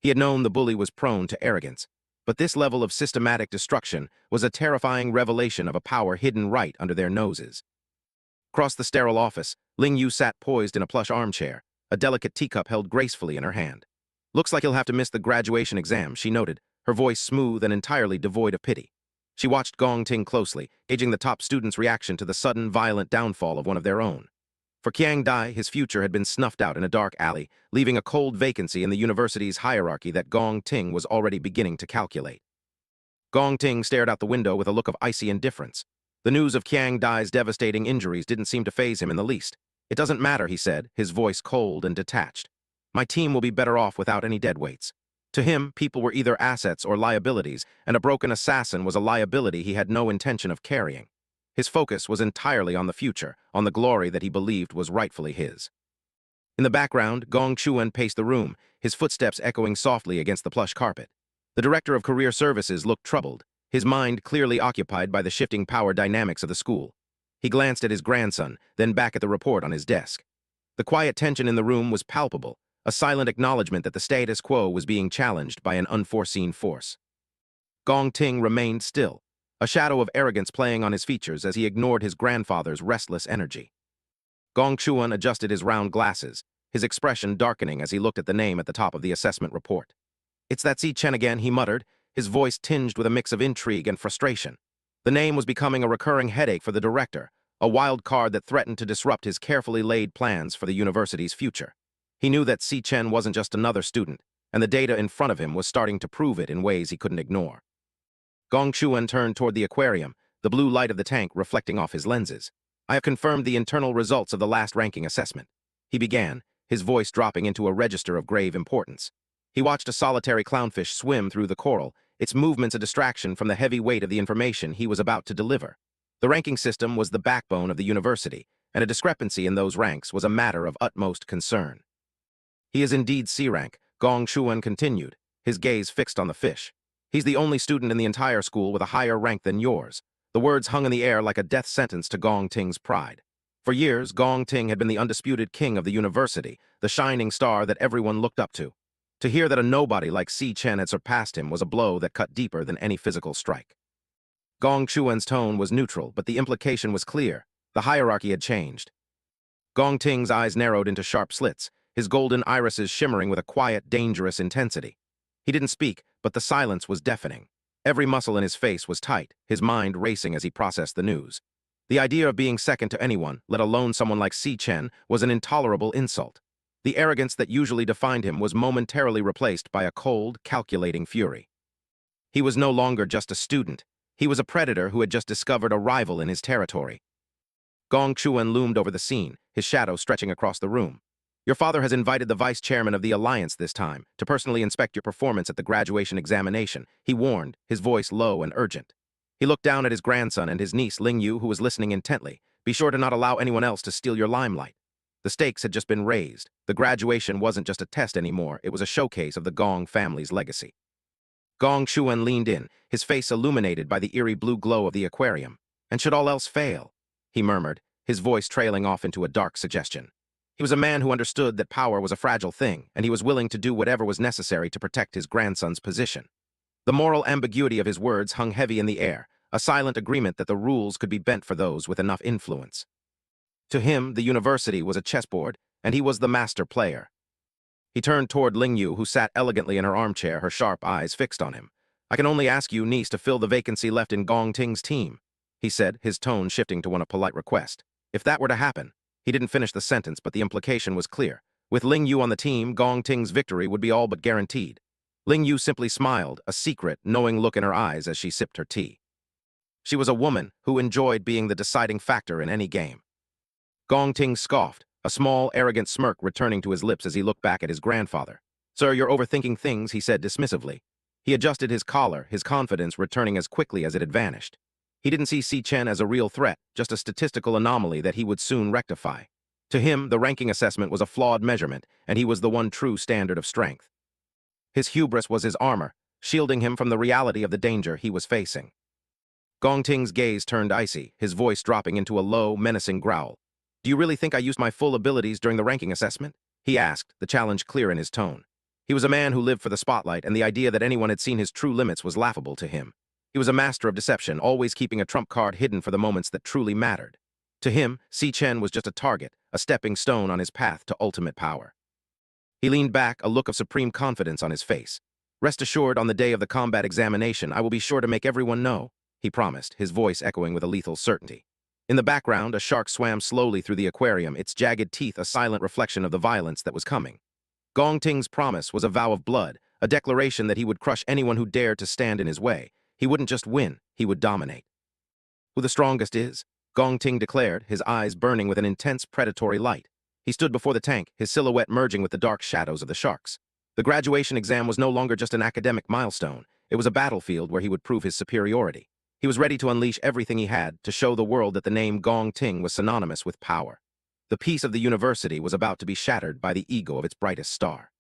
He had known the bully was prone to arrogance, but this level of systematic destruction was a terrifying revelation of a power hidden right under their noses. Across the sterile office, Lingyu sat poised in a plush armchair, a delicate teacup held gracefully in her hand. "Looks like he'll have to miss the graduation exam," she noted, her voice smooth and entirely devoid of pity. She watched Gong Ting closely, gauging the top student's reaction to the sudden, violent downfall of one of their own. For Qiang Dai, his future had been snuffed out in a dark alley, leaving a cold vacancy in the university's hierarchy that Gong Ting was already beginning to calculate. Gong Ting stared out the window with a look of icy indifference. The news of Qiang Dai's devastating injuries didn't seem to faze him in the least. "It doesn't matter," he said, his voice cold and detached. "My team will be better off without any deadweights." To him, people were either assets or liabilities, and a broken assassin was a liability he had no intention of carrying. His focus was entirely on the future, on the glory that he believed was rightfully his. In the background, Gong Chuan paced the room, his footsteps echoing softly against the plush carpet. The director of career services looked troubled, his mind clearly occupied by the shifting power dynamics of the school. He glanced at his grandson, then back at the report on his desk. The quiet tension in the room was palpable, a silent acknowledgement that the status quo was being challenged by an unforeseen force. Gong Ting remained still, a shadow of arrogance playing on his features as he ignored his grandfather's restless energy. Gong Chuan adjusted his round glasses, his expression darkening as he looked at the name at the top of the assessment report. "It's that Si Chen again," he muttered, his voice tinged with a mix of intrigue and frustration. The name was becoming a recurring headache for the director, a wild card that threatened to disrupt his carefully laid plans for the university's future. He knew that Si Chen wasn't just another student, and the data in front of him was starting to prove it in ways he couldn't ignore. Gong Chuan turned toward the aquarium, the blue light of the tank reflecting off his lenses. "I have confirmed the internal results of the last ranking assessment," he began, his voice dropping into a register of grave importance. He watched a solitary clownfish swim through the coral, its movements a distraction from the heavy weight of the information he was about to deliver. The ranking system was the backbone of the university, and a discrepancy in those ranks was a matter of utmost concern. "He is indeed C-rank," Gong Chuan continued, his gaze fixed on the fish. "He's the only student in the entire school with a higher rank than yours." The words hung in the air like a death sentence to Gong Ting's pride. For years, Gong Ting had been the undisputed king of the university, the shining star that everyone looked up to. To hear that a nobody like Si Chen had surpassed him was a blow that cut deeper than any physical strike. Gong Chuan's tone was neutral, but the implication was clear. The hierarchy had changed. Gong Ting's eyes narrowed into sharp slits, his golden irises shimmering with a quiet, dangerous intensity. He didn't speak, but the silence was deafening. Every muscle in his face was tight, his mind racing as he processed the news. The idea of being second to anyone, let alone someone like Si Chen, was an intolerable insult. The arrogance that usually defined him was momentarily replaced by a cold, calculating fury. He was no longer just a student. He was a predator who had just discovered a rival in his territory. Gong Chuan loomed over the scene, his shadow stretching across the room. "Your father has invited the vice chairman of the Alliance this time to personally inspect your performance at the graduation examination," he warned, his voice low and urgent. He looked down at his grandson and his niece Lingyu, who was listening intently. "Be sure to not allow anyone else to steal your limelight." The stakes had just been raised. The graduation wasn't just a test anymore, it was a showcase of the Gong family's legacy. Gong Chuan leaned in, his face illuminated by the eerie blue glow of the aquarium. "And should all else fail," he murmured, his voice trailing off into a dark suggestion. He was a man who understood that power was a fragile thing, and he was willing to do whatever was necessary to protect his grandson's position. The moral ambiguity of his words hung heavy in the air, a silent agreement that the rules could be bent for those with enough influence. To him, the university was a chessboard, and he was the master player. He turned toward Lingyu, who sat elegantly in her armchair, her sharp eyes fixed on him. "I can only ask you, niece, to fill the vacancy left in Gong Ting's team," he said, his tone shifting to one of polite request. If that were to happen, he didn't finish the sentence, but the implication was clear. With Lingyu on the team, Gong Ting's victory would be all but guaranteed. Lingyu simply smiled, a secret, knowing look in her eyes as she sipped her tea. She was a woman who enjoyed being the deciding factor in any game. Gong Ting scoffed, a small, arrogant smirk returning to his lips as he looked back at his grandfather. "Sir, you're overthinking things," he said dismissively. He adjusted his collar, his confidence returning as quickly as it had vanished. He didn't see Si Chen as a real threat, just a statistical anomaly that he would soon rectify. To him, the ranking assessment was a flawed measurement, and he was the one true standard of strength. His hubris was his armor, shielding him from the reality of the danger he was facing. Gong Ting's gaze turned icy, his voice dropping into a low, menacing growl. Do you really think I used my full abilities during the ranking assessment? He asked, the challenge clear in his tone. He was a man who lived for the spotlight, and the idea that anyone had seen his true limits was laughable to him. He was a master of deception, always keeping a trump card hidden for the moments that truly mattered. To him, Si Chen was just a target, a stepping stone on his path to ultimate power. He leaned back, a look of supreme confidence on his face. Rest assured, on the day of the combat examination, I will be sure to make everyone know, he promised, his voice echoing with a lethal certainty. In the background, a shark swam slowly through the aquarium, its jagged teeth a silent reflection of the violence that was coming. Gong Ting's promise was a vow of blood, a declaration that he would crush anyone who dared to stand in his way. He wouldn't just win, he would dominate. Who the strongest is? Gong Ting declared, his eyes burning with an intense predatory light. He stood before the tank, his silhouette merging with the dark shadows of the sharks. The graduation exam was no longer just an academic milestone. It was a battlefield where he would prove his superiority. He was ready to unleash everything he had to show the world that the name Gong Ting was synonymous with power. The peace of the university was about to be shattered by the ego of its brightest star.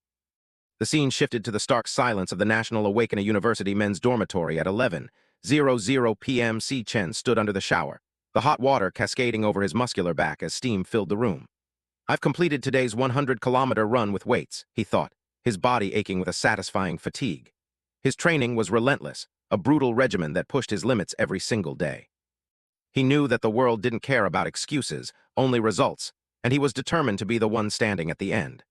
The scene shifted to the stark silence of the National Awakening University men's dormitory at 11:00 p.m. Si Chen stood under the shower, the hot water cascading over his muscular back as steam filled the room. I've completed today's 100-kilometer run with weights, he thought, his body aching with a satisfying fatigue. His training was relentless, a brutal regimen that pushed his limits every single day. He knew that the world didn't care about excuses, only results, and he was determined to be the one standing at the end.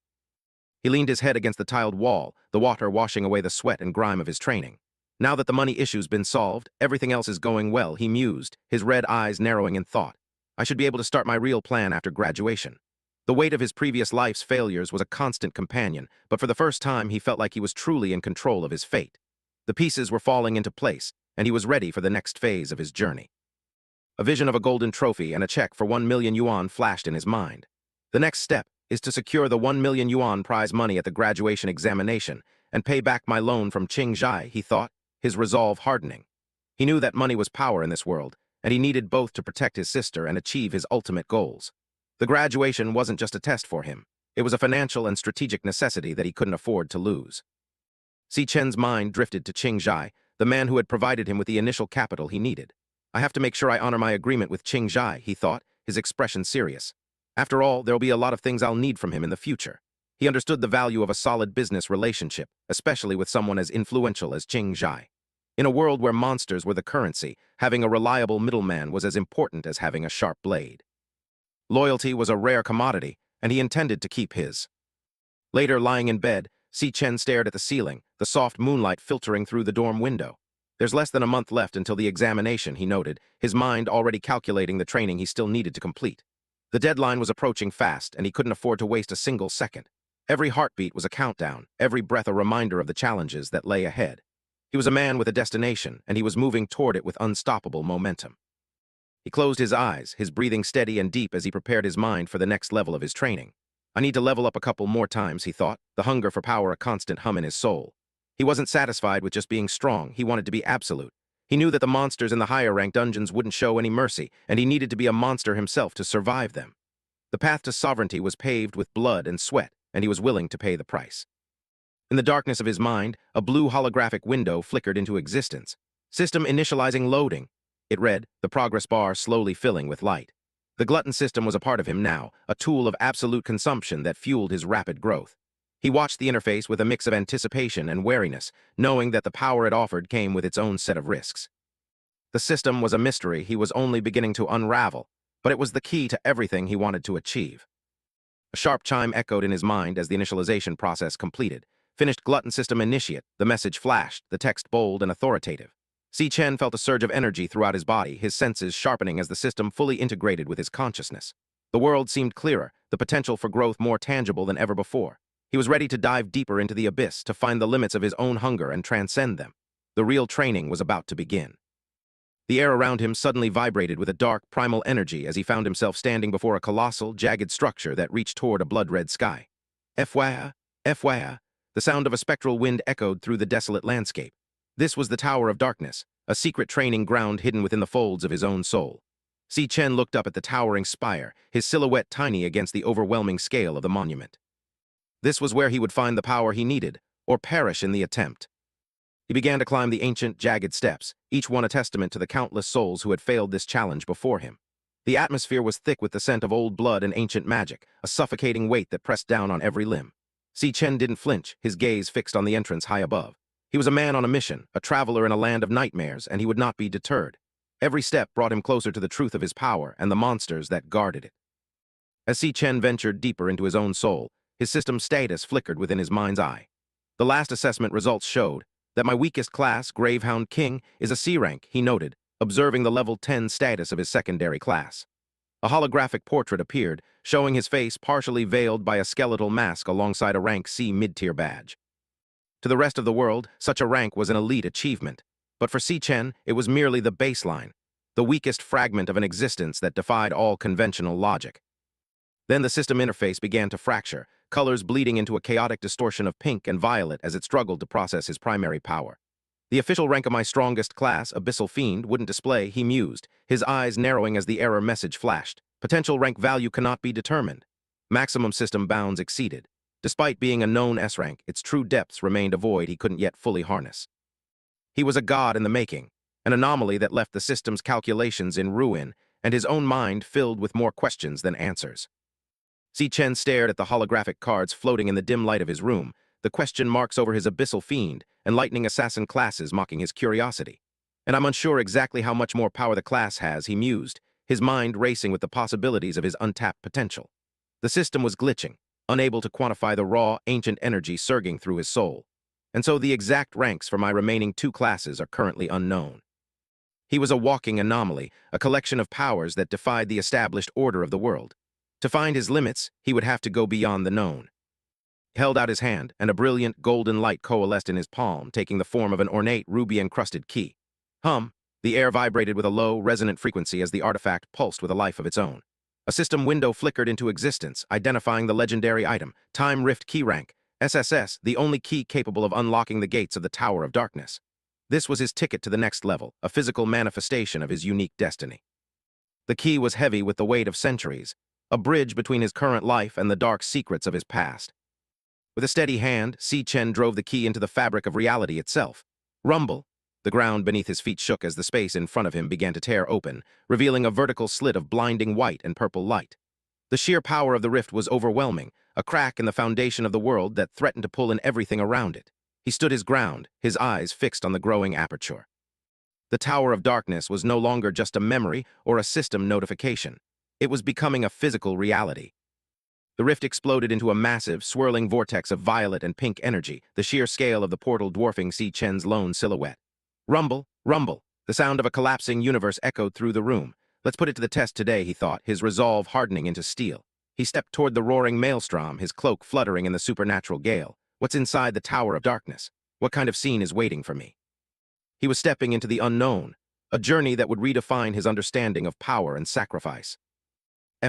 He leaned his head against the tiled wall, the water washing away the sweat and grime of his training. Now that the money issue's been solved, everything else is going well, he mused, his red eyes narrowing in thought. I should be able to start my real plan after graduation. The weight of his previous life's failures was a constant companion, but for the first time he felt like he was truly in control of his fate. The pieces were falling into place, and he was ready for the next phase of his journey. A vision of a golden trophy and a check for 1 million yuan flashed in his mind. The next step is to secure the 1 million yuan prize money at the graduation examination and pay back my loan from Qingzhai, he thought, his resolve hardening. He knew that money was power in this world, and he needed both to protect his sister and achieve his ultimate goals. The graduation wasn't just a test for him. It was a financial and strategic necessity that he couldn't afford to lose. Si Chen's mind drifted to Qingzhai, the man who had provided him with the initial capital he needed. I have to make sure I honor my agreement with Qingzhai, he thought, his expression serious. After all, there'll be a lot of things I'll need from him in the future. He understood the value of a solid business relationship, especially with someone as influential as Qingzhai. In a world where monsters were the currency, having a reliable middleman was as important as having a sharp blade. Loyalty was a rare commodity, and he intended to keep his. Later, lying in bed, Si Chen stared at the ceiling, the soft moonlight filtering through the dorm window. There's less than a month left until the examination, he noted, his mind already calculating the training he still needed to complete. The deadline was approaching fast, and he couldn't afford to waste a single second. Every heartbeat was a countdown, every breath a reminder of the challenges that lay ahead. He was a man with a destination, and he was moving toward it with unstoppable momentum. He closed his eyes, his breathing steady and deep as he prepared his mind for the next level of his training. I need to level up a couple more times, he thought, the hunger for power a constant hum in his soul. He wasn't satisfied with just being strong, he wanted to be absolute. He knew that the monsters in the higher-ranked dungeons wouldn't show any mercy, and he needed to be a monster himself to survive them. The path to sovereignty was paved with blood and sweat, and he was willing to pay the price. In the darkness of his mind, a blue holographic window flickered into existence. System initializing loading. It read, the progress bar slowly filling with light. The Glutton System was a part of him now, a tool of absolute consumption that fueled his rapid growth. He watched the interface with a mix of anticipation and wariness, knowing that the power it offered came with its own set of risks. The system was a mystery he was only beginning to unravel, but it was the key to everything he wanted to achieve. A sharp chime echoed in his mind as the initialization process completed. Finished Glutton System initiate, the message flashed, the text bold and authoritative. Si Chen felt a surge of energy throughout his body, his senses sharpening as the system fully integrated with his consciousness. The world seemed clearer, the potential for growth more tangible than ever before. He was ready to dive deeper into the abyss, to find the limits of his own hunger and transcend them. The real training was about to begin. The air around him suddenly vibrated with a dark, primal energy as he found himself standing before a colossal, jagged structure that reached toward a blood-red sky. Fwaya, Fwaya, the sound of a spectral wind echoed through the desolate landscape. This was the Tower of Darkness, a secret training ground hidden within the folds of his own soul. Si Chen looked up at the towering spire, his silhouette tiny against the overwhelming scale of the monument. This was where he would find the power he needed, or perish in the attempt. He began to climb the ancient, jagged steps, each one a testament to the countless souls who had failed this challenge before him. The atmosphere was thick with the scent of old blood and ancient magic, a suffocating weight that pressed down on every limb. Si Chen didn't flinch, his gaze fixed on the entrance high above. He was a man on a mission, a traveler in a land of nightmares, and he would not be deterred. Every step brought him closer to the truth of his power and the monsters that guarded it. As Si Chen ventured deeper into his own soul, his system's status flickered within his mind's eye. The last assessment results showed that my weakest class, Gravehound King, is a C rank, he noted, observing the level 10 status of his secondary class. A holographic portrait appeared, showing his face partially veiled by a skeletal mask alongside a rank C mid-tier badge. To the rest of the world, such a rank was an elite achievement. But for Si Chen, it was merely the baseline, the weakest fragment of an existence that defied all conventional logic. Then the system interface began to fracture, colors bleeding into a chaotic distortion of pink and violet as it struggled to process his primary power. The official rank of my strongest class, Abyssal Fiend, wouldn't display, he mused, his eyes narrowing as the error message flashed. Potential rank value cannot be determined. Maximum system bounds exceeded. Despite being a known S rank, its true depths remained a void he couldn't yet fully harness. He was a god in the making, an anomaly that left the system's calculations in ruin and his own mind filled with more questions than answers. Si Chen stared at the holographic cards floating in the dim light of his room, the question marks over his Abyssal Fiend and Lightning Assassin classes mocking his curiosity. And I'm unsure exactly how much more power the class has, he mused, his mind racing with the possibilities of his untapped potential. The system was glitching, unable to quantify the raw, ancient energy surging through his soul. And so the exact ranks for my remaining 2 classes are currently unknown. He was a walking anomaly, a collection of powers that defied the established order of the world. To find his limits, he would have to go beyond the known. He held out his hand, and a brilliant golden light coalesced in his palm, taking the form of an ornate ruby-encrusted key. The air vibrated with a low, resonant frequency as the artifact pulsed with a life of its own. A system window flickered into existence, identifying the legendary item, Time Rift Key Rank, SSS, the only key capable of unlocking the gates of the Tower of Darkness. This was his ticket to the next level, a physical manifestation of his unique destiny. The key was heavy with the weight of centuries, a bridge between his current life and the dark secrets of his past. With a steady hand, Si Chen drove the key into the fabric of reality itself. Rumble! The ground beneath his feet shook as the space in front of him began to tear open, revealing a vertical slit of blinding white and purple light. The sheer power of the rift was overwhelming, a crack in the foundation of the world that threatened to pull in everything around it. He stood his ground, his eyes fixed on the growing aperture. The Tower of Darkness was no longer just a memory or a system notification. It was becoming a physical reality. The rift exploded into a massive, swirling vortex of violet and pink energy, the sheer scale of the portal dwarfing Si Chen's lone silhouette. Rumble, rumble. The sound of a collapsing universe echoed through the room. Let's put it to the test today, he thought, his resolve hardening into steel. He stepped toward the roaring maelstrom, his cloak fluttering in the supernatural gale. What's inside the Tower of Darkness? What kind of scene is waiting for me? He was stepping into the unknown, a journey that would redefine his understanding of power and sacrifice.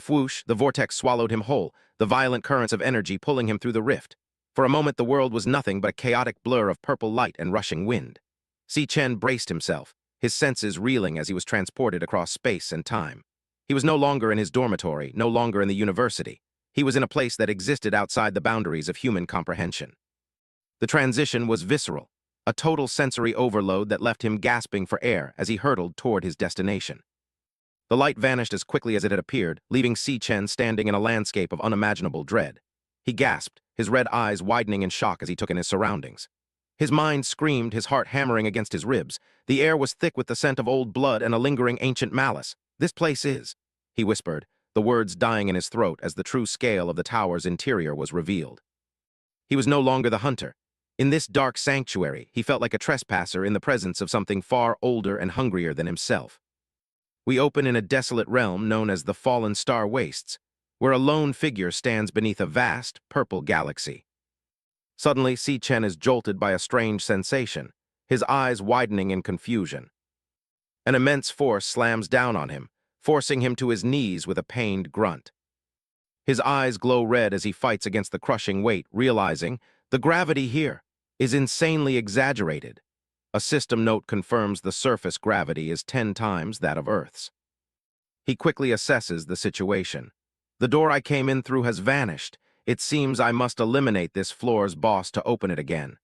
Whoosh, the vortex swallowed him whole, the violent currents of energy pulling him through the rift. For a moment the world was nothing but a chaotic blur of purple light and rushing wind. Si Chen braced himself, his senses reeling as he was transported across space and time. He was no longer in his dormitory, no longer in the university. He was in a place that existed outside the boundaries of human comprehension. The transition was visceral, a total sensory overload that left him gasping for air as he hurtled toward his destination. The light vanished as quickly as it had appeared, leaving Si Chen standing in a landscape of unimaginable dread. He gasped, his red eyes widening in shock as he took in his surroundings. His mind screamed, his heart hammering against his ribs. The air was thick with the scent of old blood and a lingering ancient malice. This place is, he whispered, the words dying in his throat as the true scale of the tower's interior was revealed. He was no longer the hunter. In this dark sanctuary, he felt like a trespasser in the presence of something far older and hungrier than himself. We open in a desolate realm known as the Fallen Star Wastes, where a lone figure stands beneath a vast, purple galaxy. Suddenly, Si Chen is jolted by a strange sensation, his eyes widening in confusion. An immense force slams down on him, forcing him to his knees with a pained grunt. His eyes glow red as he fights against the crushing weight, realizing the gravity here is insanely exaggerated. A system note confirms the surface gravity is 10 times that of Earth's. He quickly assesses the situation. The door I came in through has vanished. It seems I must eliminate this floor's boss to open it again.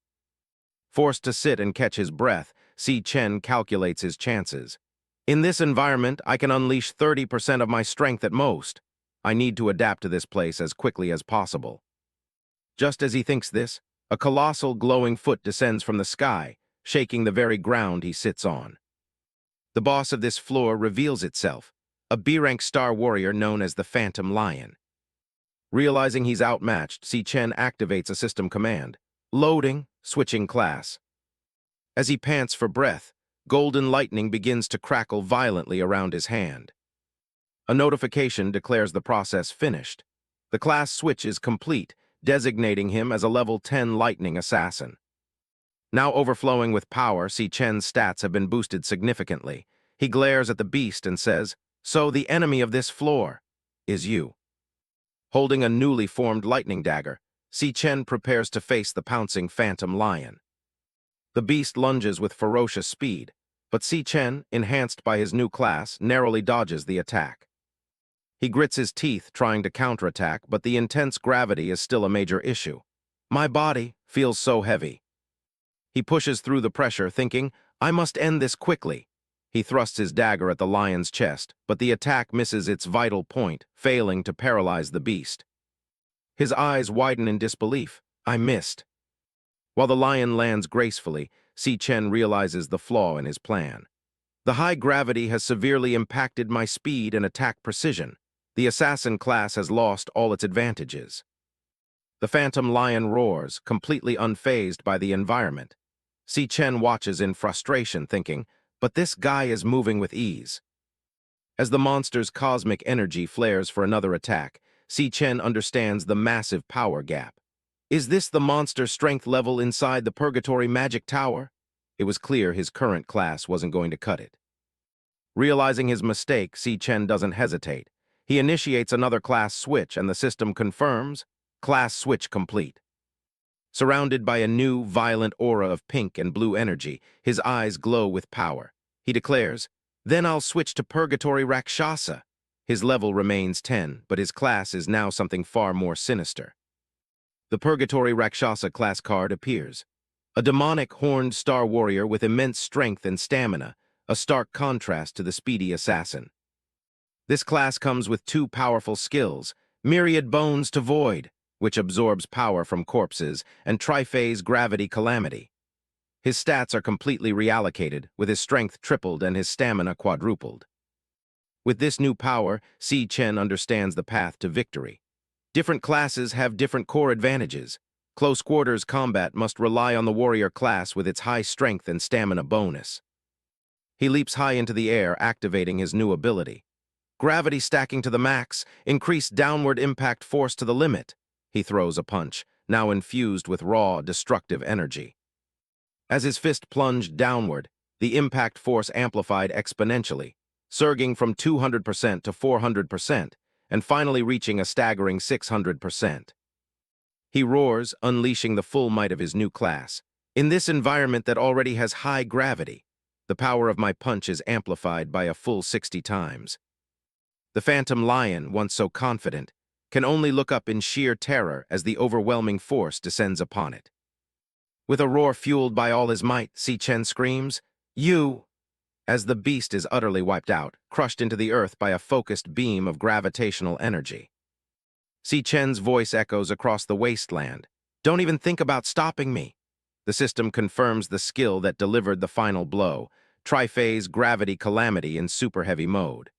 Forced to sit and catch his breath, Si Chen calculates his chances. In this environment, I can unleash 30% of my strength at most. I need to adapt to this place as quickly as possible. Just as he thinks this, a colossal glowing foot descends from the sky, shaking the very ground he sits on. The boss of this floor reveals itself, a B-rank star warrior known as the Phantom Lion. Realizing he's outmatched, Si Chen activates a system command. Loading, switching class. As he pants for breath, golden lightning begins to crackle violently around his hand. A notification declares the process finished. The class switch is complete, designating him as a level 10 Lightning Assassin. Now overflowing with power, Si Chen's stats have been boosted significantly. He glares at the beast and says, "So the enemy of this floor is you." Holding a newly formed lightning dagger, Si Chen prepares to face the pouncing Phantom Lion. The beast lunges with ferocious speed, but Si Chen, enhanced by his new class, narrowly dodges the attack. He grits his teeth trying to counterattack, but the intense gravity is still a major issue. My body feels so heavy. He pushes through the pressure, thinking, I must end this quickly. He thrusts his dagger at the lion's chest, but the attack misses its vital point, failing to paralyze the beast. His eyes widen in disbelief. I missed. While the lion lands gracefully, Si Chen realizes the flaw in his plan. The high gravity has severely impacted my speed and attack precision. The assassin class has lost all its advantages. The Phantom Lion roars, completely unfazed by the environment. Si Chen watches in frustration, thinking, but this guy is moving with ease. As the monster's cosmic energy flares for another attack, Si Chen understands the massive power gap. Is this the monster strength level inside the Purgatory Magic Tower? It was clear his current class wasn't going to cut it. Realizing his mistake, Si Chen doesn't hesitate. He initiates another class switch and the system confirms, class switch complete. Surrounded by a new, violent aura of pink and blue energy, his eyes glow with power. He declares, then I'll switch to Purgatory Rakshasa. His level remains 10, but his class is now something far more sinister. The Purgatory Rakshasa class card appears. A demonic horned star warrior with immense strength and stamina, a stark contrast to the speedy assassin. This class comes with two powerful skills, Myriad Bones to Void, which absorbs power from corpses, and Triphase Gravity Calamity. His stats are completely reallocated, with his strength tripled and his stamina quadrupled. With this new power, Si Chen understands the path to victory. Different classes have different core advantages. Close quarters combat must rely on the warrior class with its high strength and stamina bonus. He leaps high into the air, activating his new ability. Gravity stacking to the max, increased downward impact force to the limit. He throws a punch, now infused with raw, destructive energy. As his fist plunged downward, the impact force amplified exponentially, surging from 200% to 400%, and finally reaching a staggering 600%. He roars, unleashing the full might of his new class. In this environment that already has high gravity, the power of my punch is amplified by a full 60 times. The Phantom Lion, once so confident, can only look up in sheer terror as the overwhelming force descends upon it. With a roar fueled by all his might, Si Chen screams, "You!" as the beast is utterly wiped out, crushed into the earth by a focused beam of gravitational energy. Si Chen's voice echoes across the wasteland. Don't even think about stopping me. The system confirms the skill that delivered the final blow, Triphase Gravity Calamity in super heavy mode.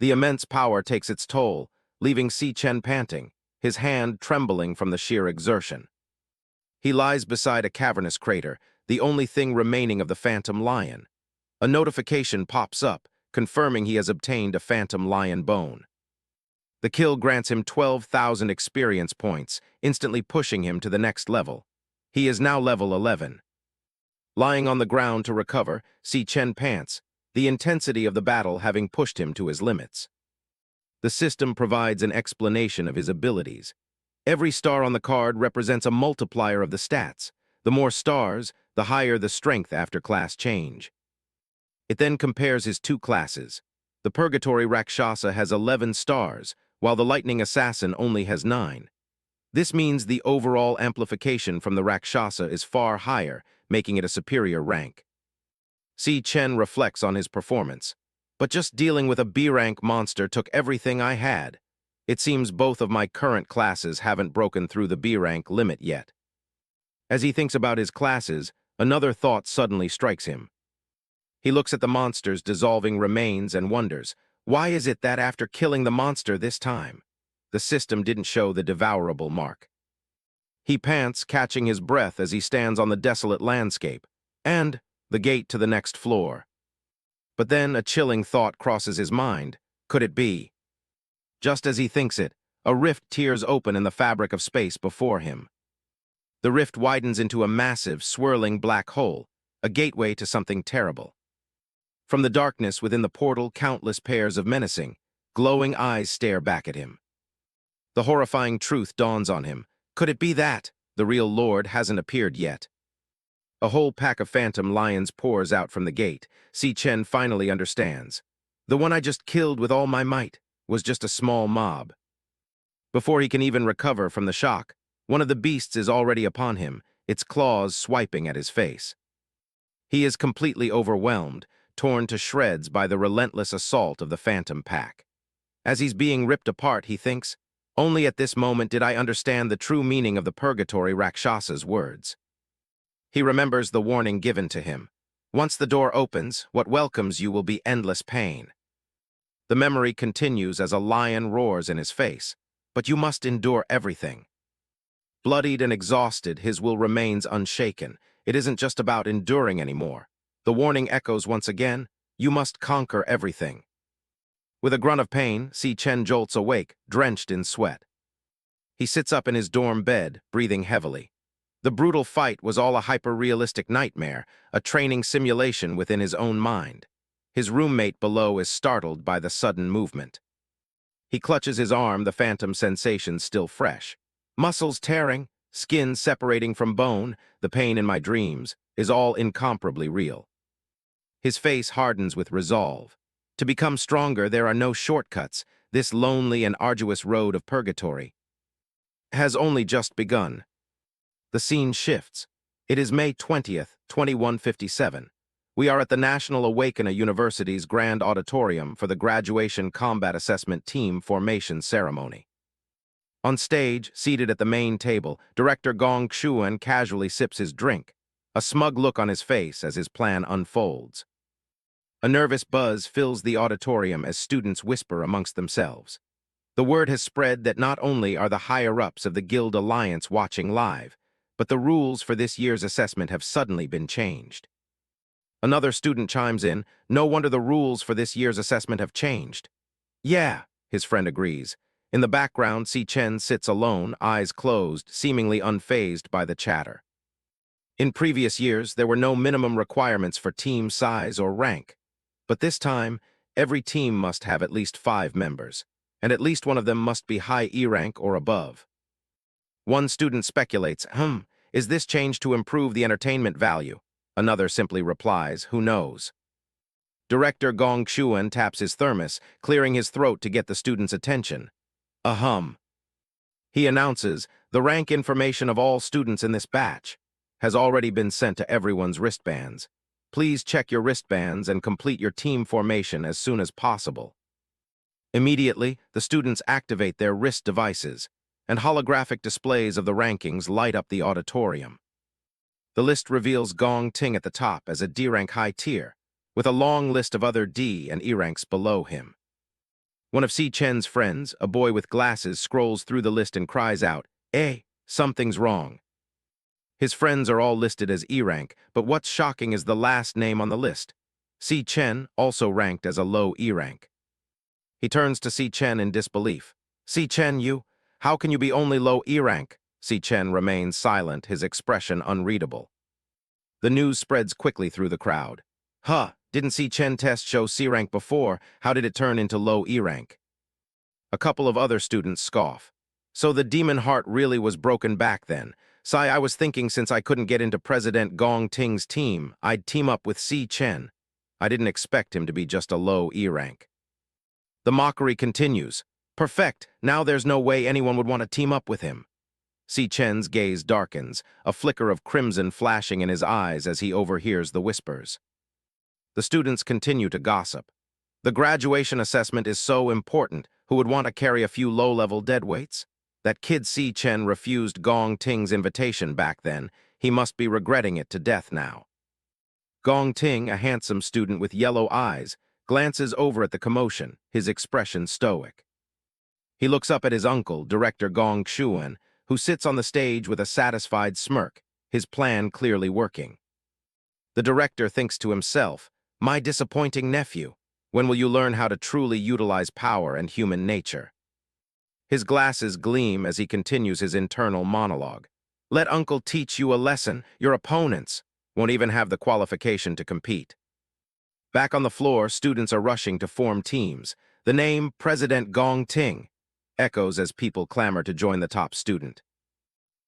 The immense power takes its toll, leaving Si Chen panting, his hand trembling from the sheer exertion. He lies beside a cavernous crater, the only thing remaining of the Phantom Lion. A notification pops up, confirming he has obtained a Phantom Lion bone. The kill grants him 12,000 experience points, instantly pushing him to the next level. He is now level 11. Lying on the ground to recover, Si Chen pants, the intensity of the battle having pushed him to his limits. The system provides an explanation of his abilities. Every star on the card represents a multiplier of the stats. The more stars, the higher the strength after class change. It then compares his two classes. The Purgatory Rakshasa has 11 stars, while the Lightning Assassin only has 9. This means the overall amplification from the Rakshasa is far higher, making it a superior rank. Si Chen reflects on his performance. But just dealing with a B-rank monster took everything I had. It seems both of my current classes haven't broken through the B-rank limit yet. As he thinks about his classes, another thought suddenly strikes him. He looks at the monster's dissolving remains and wonders, why is it that after killing the monster this time, the system didn't show the devourable mark? He pants, catching his breath as he stands on the desolate landscape, and the gate to the next floor. But then a chilling thought crosses his mind. Could it be? Just as he thinks it, a rift tears open in the fabric of space before him. The rift widens into a massive, swirling black hole, a gateway to something terrible. From the darkness within the portal, countless pairs of menacing, glowing eyes stare back at him. The horrifying truth dawns on him. Could it be that the real Lord hasn't appeared yet? A whole pack of phantom lions pours out from the gate. Si Chen finally understands. The one I just killed with all my might was just a small mob. Before he can even recover from the shock, one of the beasts is already upon him, its claws swiping at his face. He is completely overwhelmed, torn to shreds by the relentless assault of the phantom pack. As he's being ripped apart, he thinks, only at this moment did I understand the true meaning of the Purgatory Rakshasa's words. He remembers the warning given to him. Once the door opens, what welcomes you will be endless pain. The memory continues as a lion roars in his face, but you must endure everything. Bloodied and exhausted, his will remains unshaken. It isn't just about enduring anymore. The warning echoes once again, you must conquer everything. With a grunt of pain, Si Chen jolts awake, drenched in sweat. He sits up in his dorm bed, breathing heavily. The brutal fight was all a hyper-realistic nightmare, a training simulation within his own mind. His roommate below is startled by the sudden movement. He clutches his arm, the phantom sensation still fresh. Muscles tearing, skin separating from bone, the pain in my dreams is all incomparably real. His face hardens with resolve. To become stronger, there are no shortcuts. This lonely and arduous road of purgatory has only just begun. The scene shifts. It is May 20th, 2157. We are at the National Awakener University's Grand Auditorium for the Graduation Combat Assessment Team Formation Ceremony. On stage, seated at the main table, Director Gong Xuan casually sips his drink, a smug look on his face as his plan unfolds. A nervous buzz fills the auditorium as students whisper amongst themselves. The word has spread that not only are the higher-ups of the Guild Alliance watching live, but the rules for this year's assessment have suddenly been changed. Another student chimes in, no wonder the rules for this year's assessment have changed. Yeah, his friend agrees. In the background, Si Chen sits alone, eyes closed, seemingly unfazed by the chatter. In previous years, there were no minimum requirements for team size or rank. But this time, every team must have at least 5 members, and at least one of them must be high E rank or above. One student speculates, is this change to improve the entertainment value? Another simply replies, who knows? Director Gong Xuan taps his thermos, clearing his throat to get the student's attention. He announces, the rank information of all students in this batch has already been sent to everyone's wristbands. Please check your wristbands and complete your team formation as soon as possible. Immediately, the students activate their wrist devices, and holographic displays of the rankings light up the auditorium. The list reveals Gong Ting at the top as a D-rank high tier, with a long list of other D and E ranks below him. One of Si Chen's friends, a boy with glasses, scrolls through the list and cries out, something's wrong. His friends are all listed as E rank, but what's shocking is the last name on the list. Si Chen, also ranked as a low E rank. He turns to Si Chen in disbelief. Si Chen, how can you be only low E rank? Si Chen remains silent, his expression unreadable. The news spreads quickly through the crowd. Didn't Si Chen test show C rank before? How did it turn into low E rank? A couple of other students scoff. So the demon heart really was broken back then. I was thinking since I couldn't get into President Gong Ting's team, I'd team up with Si Chen. I didn't expect him to be just a low E rank. The mockery continues. Perfect, now there's no way anyone would want to team up with him. Si Chen's gaze darkens, a flicker of crimson flashing in his eyes as he overhears the whispers. The students continue to gossip. The graduation assessment is so important. Who would want to carry a few low-level deadweights? That kid Si Chen refused Gong Ting's invitation back then. He must be regretting it to death now. Gong Ting, a handsome student with yellow eyes, glances over at the commotion, his expression stoic. He looks up at his uncle, Director Gong Xuan, who sits on the stage with a satisfied smirk, his plan clearly working. The director thinks to himself, "My disappointing nephew, when will you learn how to truly utilize power and human nature?" His glasses gleam as he continues his internal monologue. "Let Uncle teach you a lesson. Your opponents won't even have the qualification to compete." Back on the floor, students are rushing to form teams. The name President Gong Ting echoes as people clamor to join the top student.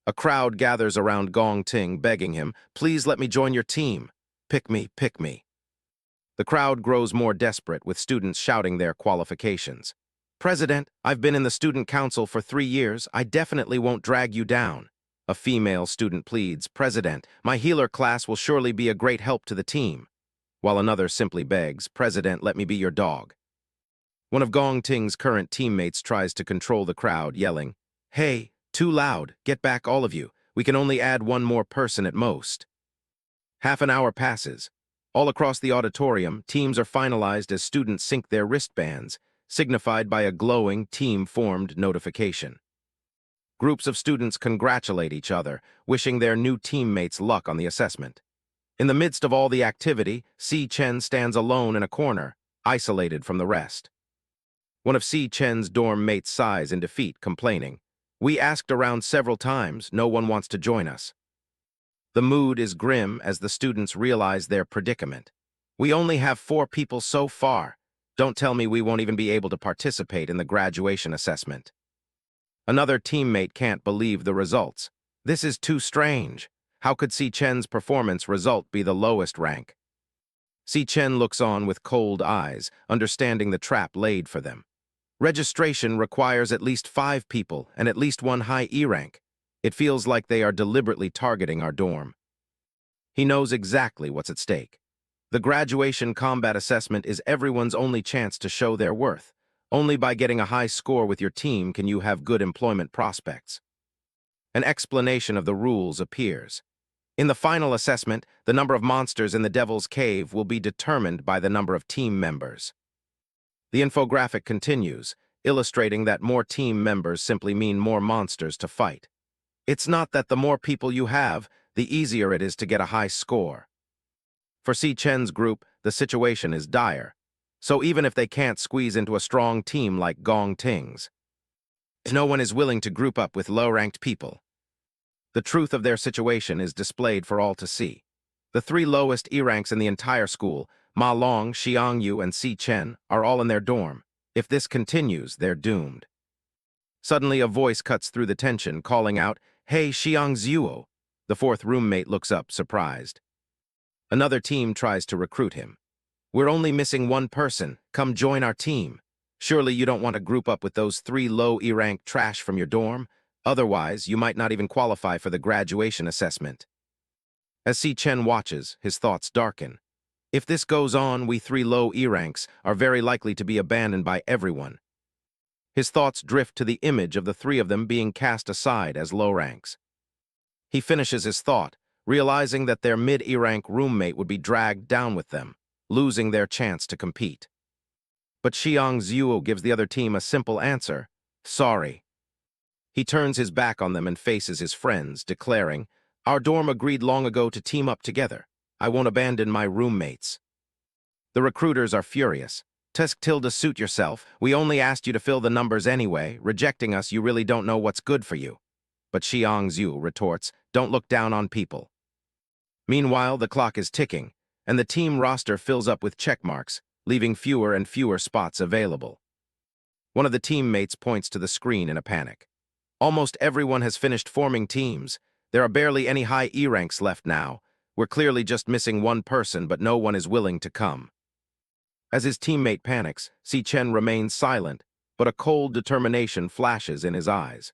A crowd gathers around Gong Ting, begging him, "Please let me join your team. Pick me, pick me." The crowd grows more desperate, with students shouting their qualifications. "President, I've been in the student council for 3 years. I definitely won't drag you down." A female student pleads, "President, my healer class will surely be a great help to the team." While another simply begs, "President, let me be your dog." One of Gong Ting's current teammates tries to control the crowd, yelling, "Hey, too loud, get back all of you. We can only add one more person at most." Half an hour passes. All across the auditorium, teams are finalized as students sync their wristbands, signified by a glowing, team-formed notification. Groups of students congratulate each other, wishing their new teammates luck on the assessment. In the midst of all the activity, Si Chen stands alone in a corner, isolated from the rest. One of Si Chen's dorm mates sighs in defeat, complaining, "We asked around several times, no one wants to join us." The mood is grim as the students realize their predicament. "We only have 4 people so far. Don't tell me we won't even be able to participate in the graduation assessment." Another teammate can't believe the results. "This is too strange. How could Si Chen's performance result be the lowest rank?" Si Chen looks on with cold eyes, understanding the trap laid for them. Registration requires at least 5 people and at least 1 high E rank. It feels like they are deliberately targeting our dorm. He knows exactly what's at stake. The graduation combat assessment is everyone's only chance to show their worth. Only by getting a high score with your team can you have good employment prospects. An explanation of the rules appears. In the final assessment, the number of monsters in the Devil's Cave will be determined by the number of team members. The infographic continues, illustrating that more team members simply mean more monsters to fight. It's not that the more people you have, the easier it is to get a high score. For Si Chen's group, the situation is dire. So even if they can't squeeze into a strong team like Gong Ting's, no one is willing to group up with low-ranked people. The truth of their situation is displayed for all to see. The 3 lowest E ranks in the entire school, Ma Long, Xiang Yu, and Si Chen, are all in their dorm. If this continues, they're doomed. Suddenly, a voice cuts through the tension, calling out, "Hey, Xiang Zuo." The 4th roommate looks up, surprised. Another team tries to recruit him. "We're only missing 1 person. Come join our team. Surely you don't want to group up with those 3 low E-rank trash from your dorm? Otherwise, you might not even qualify for the graduation assessment." As Si Chen watches, his thoughts darken. If this goes on, we 3 low E-ranks are very likely to be abandoned by everyone. His thoughts drift to the image of the 3 of them being cast aside as low ranks. He finishes his thought, realizing that their mid-E-rank roommate would be dragged down with them, losing their chance to compete. But Xiang Zuo gives the other team a simple answer, "Sorry." He turns his back on them and faces his friends, declaring, "Our dorm agreed long ago to team up together. I won't abandon my roommates." The recruiters are furious. "Tusk tilde suit yourself. We only asked you to fill the numbers anyway. Rejecting us, you really don't know what's good for you." But Xiang Zhu retorts, "Don't look down on people." Meanwhile, the clock is ticking, and the team roster fills up with check marks, leaving fewer and fewer spots available. One of the teammates points to the screen in a panic. "Almost everyone has finished forming teams. There are barely any high E ranks left now. We're clearly just missing 1 person, but no one is willing to come." As his teammate panics, Si Chen remains silent, but a cold determination flashes in his eyes.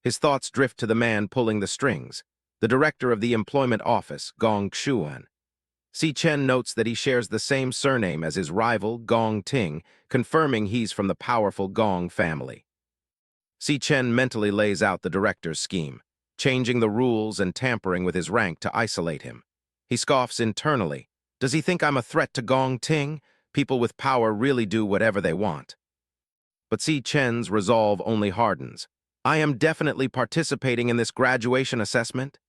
His thoughts drift to the man pulling the strings, the director of the employment office, Gong Xuan. Si Chen notes that he shares the same surname as his rival, Gong Ting, confirming he's from the powerful Gong family. Si Chen mentally lays out the director's scheme, changing the rules and tampering with his rank to isolate him. He scoffs internally. Does he think I'm a threat to Gong Ting? People with power really do whatever they want. But Si Chen's resolve only hardens. I am definitely participating in this graduation assessment.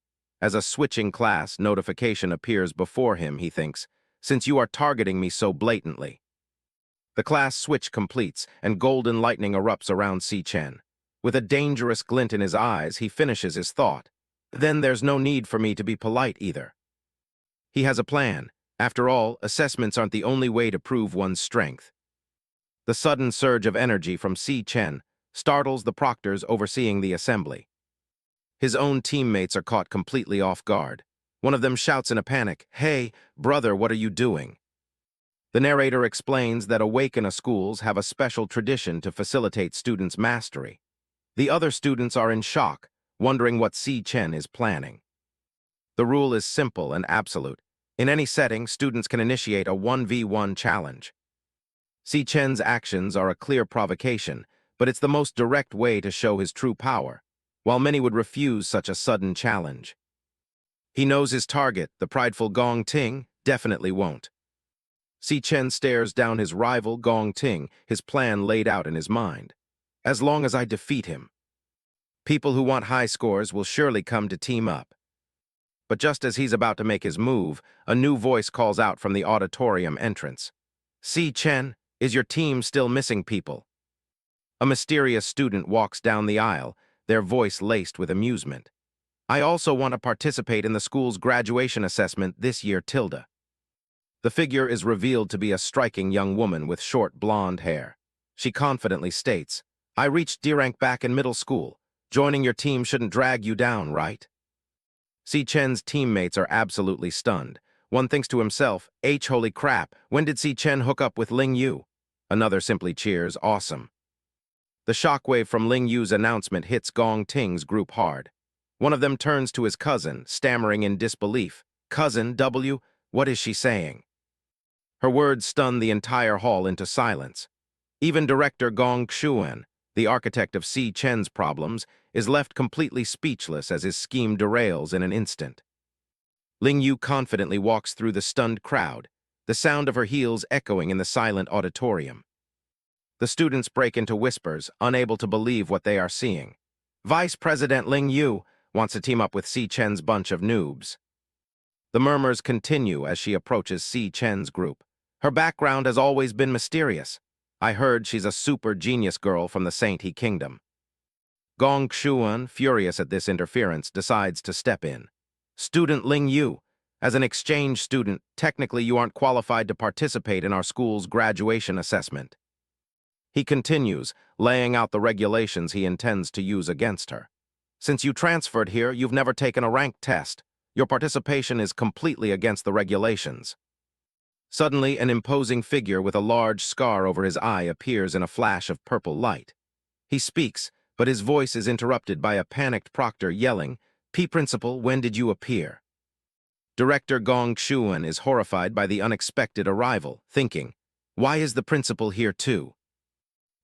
As a switching class notification appears before him, he thinks, since you are targeting me so blatantly. The class switch completes, and golden lightning erupts around Si Chen. With a dangerous glint in his eyes, he finishes his thought. Then there's no need for me to be polite either. He has a plan. After all, assessments aren't the only way to prove one's strength. The sudden surge of energy from Si Chen startles the proctors overseeing the assembly. His own teammates are caught completely off guard. One of them shouts in a panic, "Hey, brother, what are you doing?" The narrator explains that Awakena schools have a special tradition to facilitate students' mastery. The other students are in shock, wondering what Si Chen is planning. The rule is simple and absolute. In any setting, students can initiate a 1v1 challenge. Si Chen's actions are a clear provocation, but it's the most direct way to show his true power, while many would refuse such a sudden challenge. He knows his target, the prideful Gong Ting, definitely won't. Si Chen stares down his rival Gong Ting, his plan laid out in his mind. As long as I defeat him, people who want high scores will surely come to team up. But just as he's about to make his move, a new voice calls out from the auditorium entrance. Si Chen, is your team still missing people? A mysterious student walks down the aisle, their voice laced with amusement. I also want to participate in the school's graduation assessment this year, Tilda. The figure is revealed to be a striking young woman with short blonde hair. She confidently states, I reached D rank back in middle school. Joining your team shouldn't drag you down, right? Si Chen's teammates are absolutely stunned. One thinks to himself, holy crap, when did Si Chen hook up with Lanyue? Another simply cheers, awesome. The shockwave from Lanyue's announcement hits Gong Ting's group hard. One of them turns to his cousin, stammering in disbelief. Cousin W, what is she saying? Her words stun the entire hall into silence. Even director Gong Xuan, the architect of Si Chen's problems, is left completely speechless as his scheme derails in an instant. Lanyue confidently walks through the stunned crowd, the sound of her heels echoing in the silent auditorium. The students break into whispers, unable to believe what they are seeing. Vice President Lanyue wants to team up with Si Chen's bunch of noobs. The murmurs continue as she approaches Si Chen's group. Her background has always been mysterious. I heard she's a super genius girl from the Saint He Kingdom. Gong Xuan, furious at this interference, decides to step in. Student Lanyue, as an exchange student, technically you aren't qualified to participate in our school's graduation assessment. He continues, laying out the regulations he intends to use against her. Since you transferred here, you've never taken a rank test. Your participation is completely against the regulations. Suddenly, an imposing figure with a large scar over his eye appears in a flash of purple light. He speaks, but his voice is interrupted by a panicked proctor yelling, Principal, when did you appear? Director Gong Xuan is horrified by the unexpected arrival, thinking, why is the principal here too?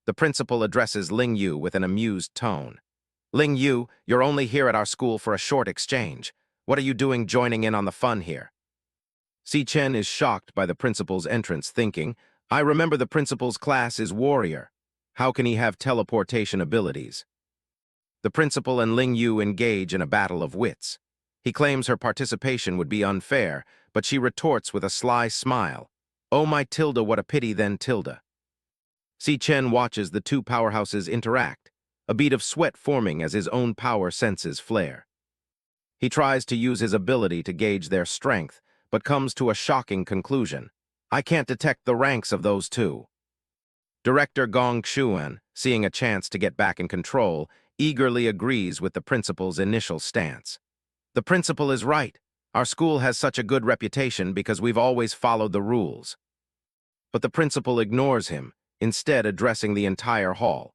The principal addresses Lanyue with an amused tone. Lanyue, you're only here at our school for a short exchange. What are you doing joining in on the fun here? Si Chen is shocked by the principal's entrance, thinking, I remember the principal's class is warrior. How can he have teleportation abilities? The principal and Lanyue engage in a battle of wits. He claims her participation would be unfair, but she retorts with a sly smile. Oh my Tilda, what a pity then, Tilda. Si Chen watches the two powerhouses interact, a bead of sweat forming as his own power senses flare. He tries to use his ability to gauge their strength, but comes to a shocking conclusion. I can't detect the ranks of those two. Director Gong Xuan, seeing a chance to get back in control, eagerly agrees with the principal's initial stance. The principal is right. Our school has such a good reputation because we've always followed the rules. But the principal ignores him, instead addressing the entire hall.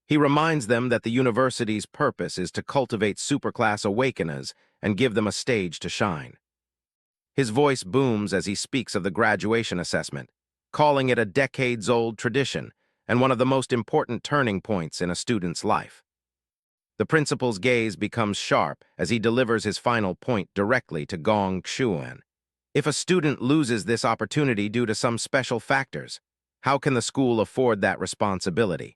He reminds them that the university's purpose is to cultivate superclass awakeners and give them a stage to shine. His voice booms as he speaks of the graduation assessment, calling it a decades-old tradition and one of the most important turning points in a student's life. The principal's gaze becomes sharp as he delivers his final point directly to Gong Xuan. If a student loses this opportunity due to some special factors, how can the school afford that responsibility?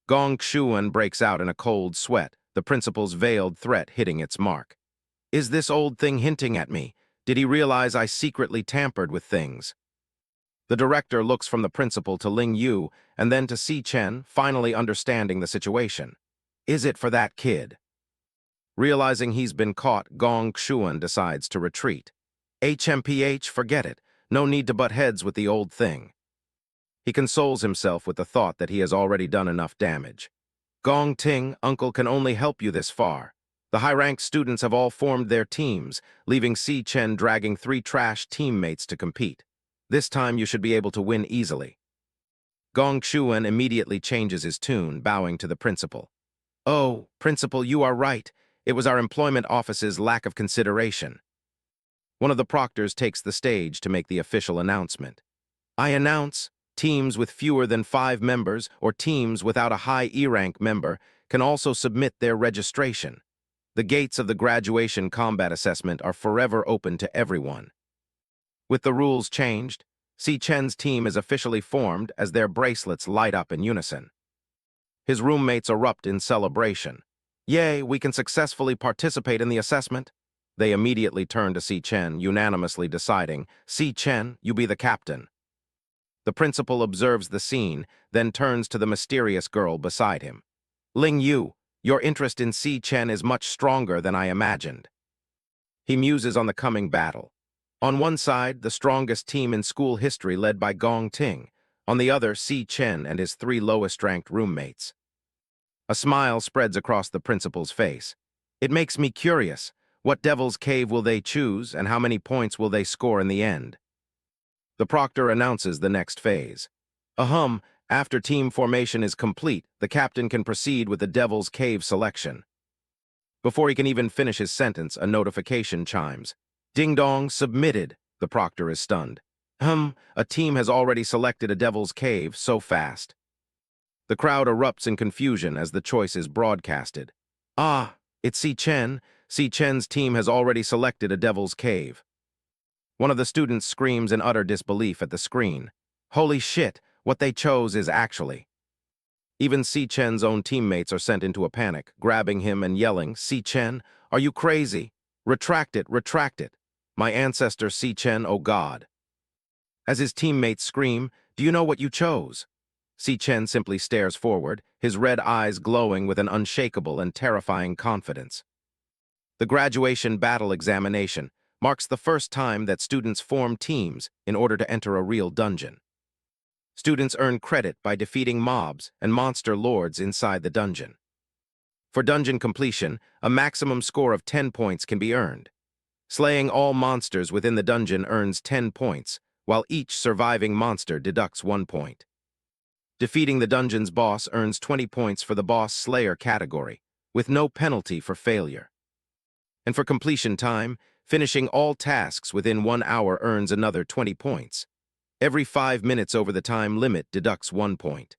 Gong Xuan breaks out in a cold sweat, the principal's veiled threat hitting its mark. Is this old thing hinting at me? Did he realize I secretly tampered with things? The director looks from the principal to Ling Yu and then to Si Chen, finally understanding the situation. Is it for that kid? Realizing he's been caught, Gong Xuan decides to retreat. HMPH, forget it. No need to butt heads with the old thing. He consoles himself with the thought that he has already done enough damage. Gong Ting, uncle can only help you this far. The high-ranked students have all formed their teams, leaving Si Chen dragging 3 trash teammates to compete. This time you should be able to win easily. Gong Xuan immediately changes his tune, bowing to the principal. Oh, principal, you are right. It was our employment office's lack of consideration. One of the proctors takes the stage to make the official announcement. I announce, teams with fewer than 5 members or teams without a high E-rank member can also submit their registration. The gates of the graduation combat assessment are forever open to everyone. With the rules changed, Si Chen's team is officially formed as their bracelets light up in unison. His roommates erupt in celebration. Yay, we can successfully participate in the assessment. They immediately turn to Si Chen, unanimously deciding, Si Chen, you be the captain. The principal observes the scene, then turns to the mysterious girl beside him. Ling Yu, your interest in Si Chen is much stronger than I imagined. He muses on the coming battle. On one side, the strongest team in school history led by Gong Ting. On the other, Si Chen and his 3 lowest-ranked roommates. A smile spreads across the principal's face. It makes me curious. What devil's cave will they choose, and how many points will they score in the end? The proctor announces the next phase. After team formation is complete, the captain can proceed with the devil's cave selection. Before he can even finish his sentence, a notification chimes. Ding dong, submitted. The proctor is stunned. A team has already selected a devil's cave so fast. The crowd erupts in confusion as the choice is broadcasted. Ah, it's Si Chen. Si Chen's team has already selected a devil's cave. One of the students screams in utter disbelief at the screen. Holy shit, what they chose is actually. Even Si Chen's own teammates are sent into a panic, grabbing him and yelling, Si Chen, are you crazy? Retract it, retract it. My ancestor Si Chen, oh God. As his teammates scream, do you know what you chose? Si Chen simply stares forward, his red eyes glowing with an unshakable and terrifying confidence. The graduation battle examination marks the first time that students form teams in order to enter a real dungeon. Students earn credit by defeating mobs and monster lords inside the dungeon. For dungeon completion, a maximum score of 10 points can be earned. Slaying all monsters within the dungeon earns 10 points, while each surviving monster deducts 1 point. Defeating the dungeon's boss earns 20 points for the boss slayer category, with no penalty for failure. And for completion time, finishing all tasks within 1 hour earns another 20 points. Every 5 minutes over the time limit deducts 1 point.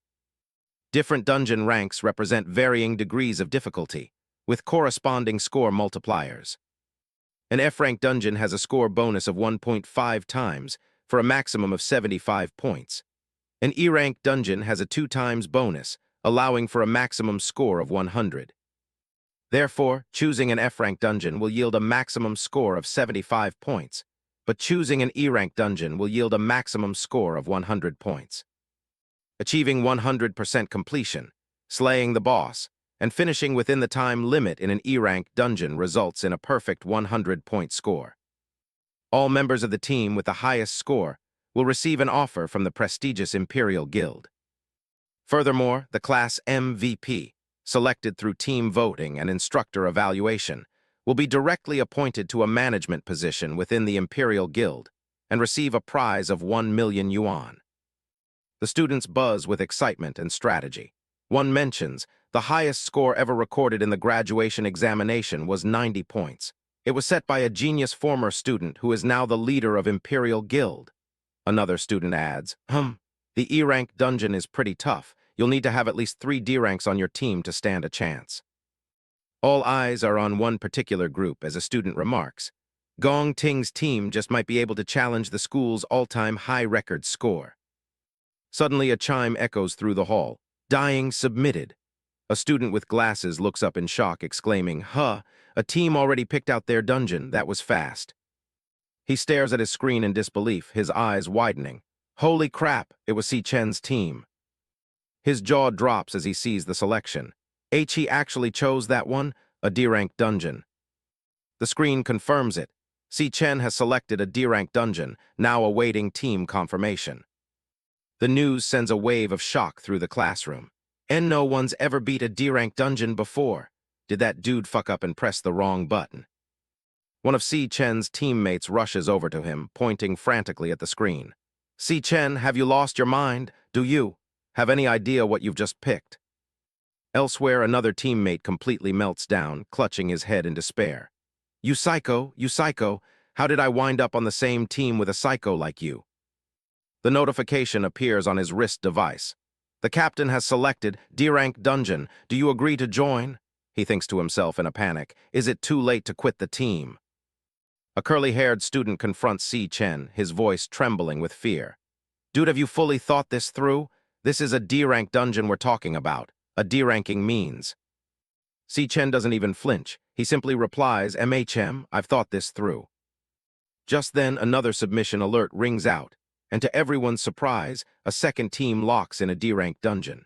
Different dungeon ranks represent varying degrees of difficulty, with corresponding score multipliers. An F-rank dungeon has a score bonus of 1.5 times for a maximum of 75 points. An E-rank dungeon has a 2 times bonus, allowing for a maximum score of 100. Therefore, choosing an F-rank dungeon will yield a maximum score of 75 points, but choosing an E-rank dungeon will yield a maximum score of 100 points. Achieving 100% completion, slaying the boss, and finishing within the time limit in an E-rank dungeon results in a perfect 100-point score. All members of the team with the highest score will receive an offer from the prestigious Imperial Guild. Furthermore, the class MVP, selected through team voting and instructor evaluation, will be directly appointed to a management position within the Imperial Guild and receive a prize of 1 million yuan. The students buzz with excitement and strategy. One mentions, the highest score ever recorded in the graduation examination was 90 points. It was set by a genius former student who is now the leader of Imperial Guild. Another student adds, the E-rank dungeon is pretty tough. You'll need to have at least 3 D-ranks on your team to stand a chance. All eyes are on one particular group as a student remarks. Gong Ting's team just might be able to challenge the school's all-time high record score. Suddenly a chime echoes through the hall. Dying submitted. A student with glasses looks up in shock, exclaiming, a team already picked out their dungeon. That was fast. He stares at his screen in disbelief, his eyes widening. Holy crap, it was Si Chen's team. His jaw drops as he sees the selection. He actually chose that one, a D-rank dungeon. The screen confirms it. Si Chen has selected a D-rank dungeon, now awaiting team confirmation. The news sends a wave of shock through the classroom. And no one's ever beat a D-rank dungeon before. Did that dude fuck up and press the wrong button? One of Si Chen's teammates rushes over to him, pointing frantically at the screen. Si Chen, have you lost your mind? Do you have any idea what you've just picked? Elsewhere, another teammate completely melts down, clutching his head in despair. You psycho, how did I wind up on the same team with a psycho like you? The notification appears on his wrist device. The captain has selected D-rank dungeon. Do you agree to join? He thinks to himself in a panic. Is it too late to quit the team? A curly-haired student confronts Si Chen, his voice trembling with fear. Dude, have you fully thought this through? This is a D-rank dungeon we're talking about. A D-ranking means. Si Chen doesn't even flinch. He simply replies, I've thought this through. Just then, another submission alert rings out, and to everyone's surprise, a second team locks in a D-rank dungeon.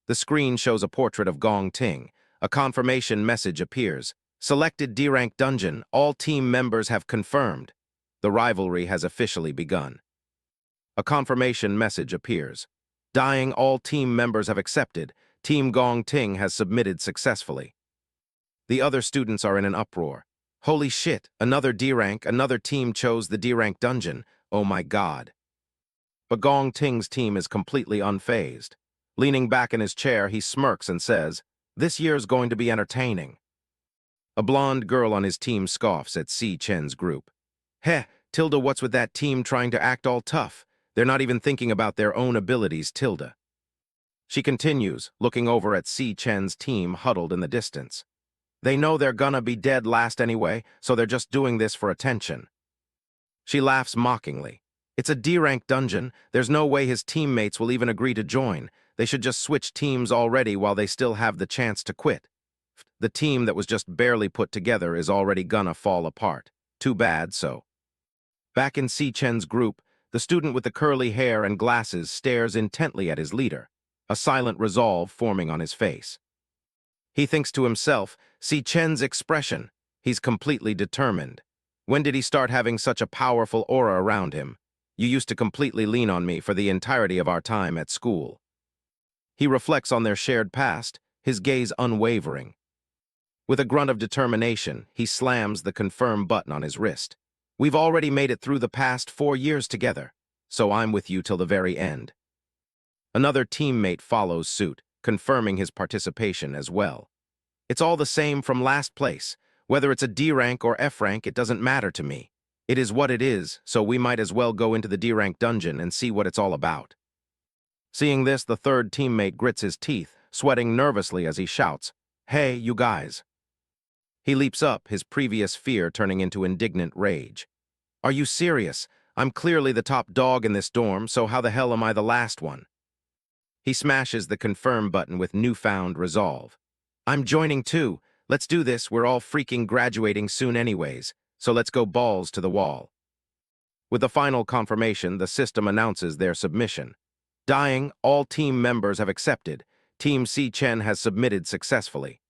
The screen shows a portrait of Gong Ting. A confirmation message appears. Selected D-rank dungeon. All team members have confirmed. The rivalry has officially begun. A confirmation message appears. Dying, all team members have accepted. Team Gong Ting has submitted successfully. The other students are in an uproar. Holy shit, another D-rank, another team chose the D-rank dungeon. Oh my god. But Gong Ting's team is completely unfazed. Leaning back in his chair, he smirks and says, this year's going to be entertaining. A blonde girl on his team scoffs at Si Chen's group. Tilda, what's with that team trying to act all tough? They're not even thinking about their own abilities, Tilda. She continues, looking over at Si Chen's team huddled in the distance. They know they're gonna be dead last anyway, so they're just doing this for attention. She laughs mockingly. It's a D-rank dungeon. There's no way his teammates will even agree to join. They should just switch teams already while they still have the chance to quit. The team that was just barely put together is already gonna fall apart. Too bad, so. Back in Si Chen's group, the student with the curly hair and glasses stares intently at his leader, a silent resolve forming on his face. He thinks to himself, Si Chen's expression. He's completely determined. When did he start having such a powerful aura around him? You used to completely lean on me for the entirety of our time at school. He reflects on their shared past, his gaze unwavering. With a grunt of determination, he slams the confirm button on his wrist. We've already made it through the past 4 years together, so I'm with you till the very end. Another teammate follows suit, confirming his participation as well. It's all the same from last place. Whether it's a D-rank or F-rank, it doesn't matter to me. It is what it is, so we might as well go into the D-rank dungeon and see what it's all about. Seeing this, the third teammate grits his teeth, sweating nervously as he shouts, Hey, you guys. He leaps up, his previous fear turning into indignant rage. Are you serious? I'm clearly the top dog in this dorm, so how the hell am I the last one? He smashes the confirm button with newfound resolve. I'm joining too. Let's do this. We're all freaking graduating soon anyways, so let's go balls to the wall. With the final confirmation, the system announces their submission. Dying, all team members have accepted. Team Si Chen has submitted successfully.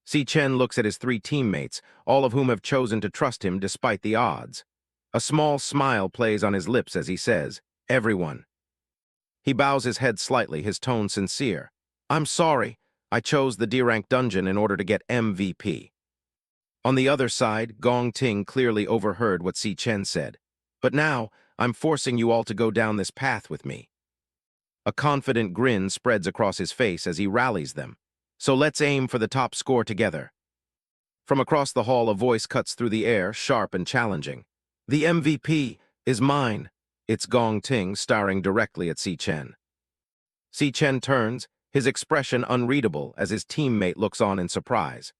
Si Chen looks at his 3 teammates, all of whom have chosen to trust him despite the odds. A small smile plays on his lips as he says, Everyone. He bows his head slightly, his tone sincere. I'm sorry. I chose the D-rank dungeon in order to get MVP. On the other side, Gong Ting clearly overheard what Si Chen said. But now, I'm forcing you all to go down this path with me. A confident grin spreads across his face as he rallies them. So let's aim for the top score together. From across the hall, a voice cuts through the air, sharp and challenging. The MVP is mine. It's Gong Ting staring directly at Si Chen. Si Chen turns, his expression unreadable as his teammate looks on in surprise.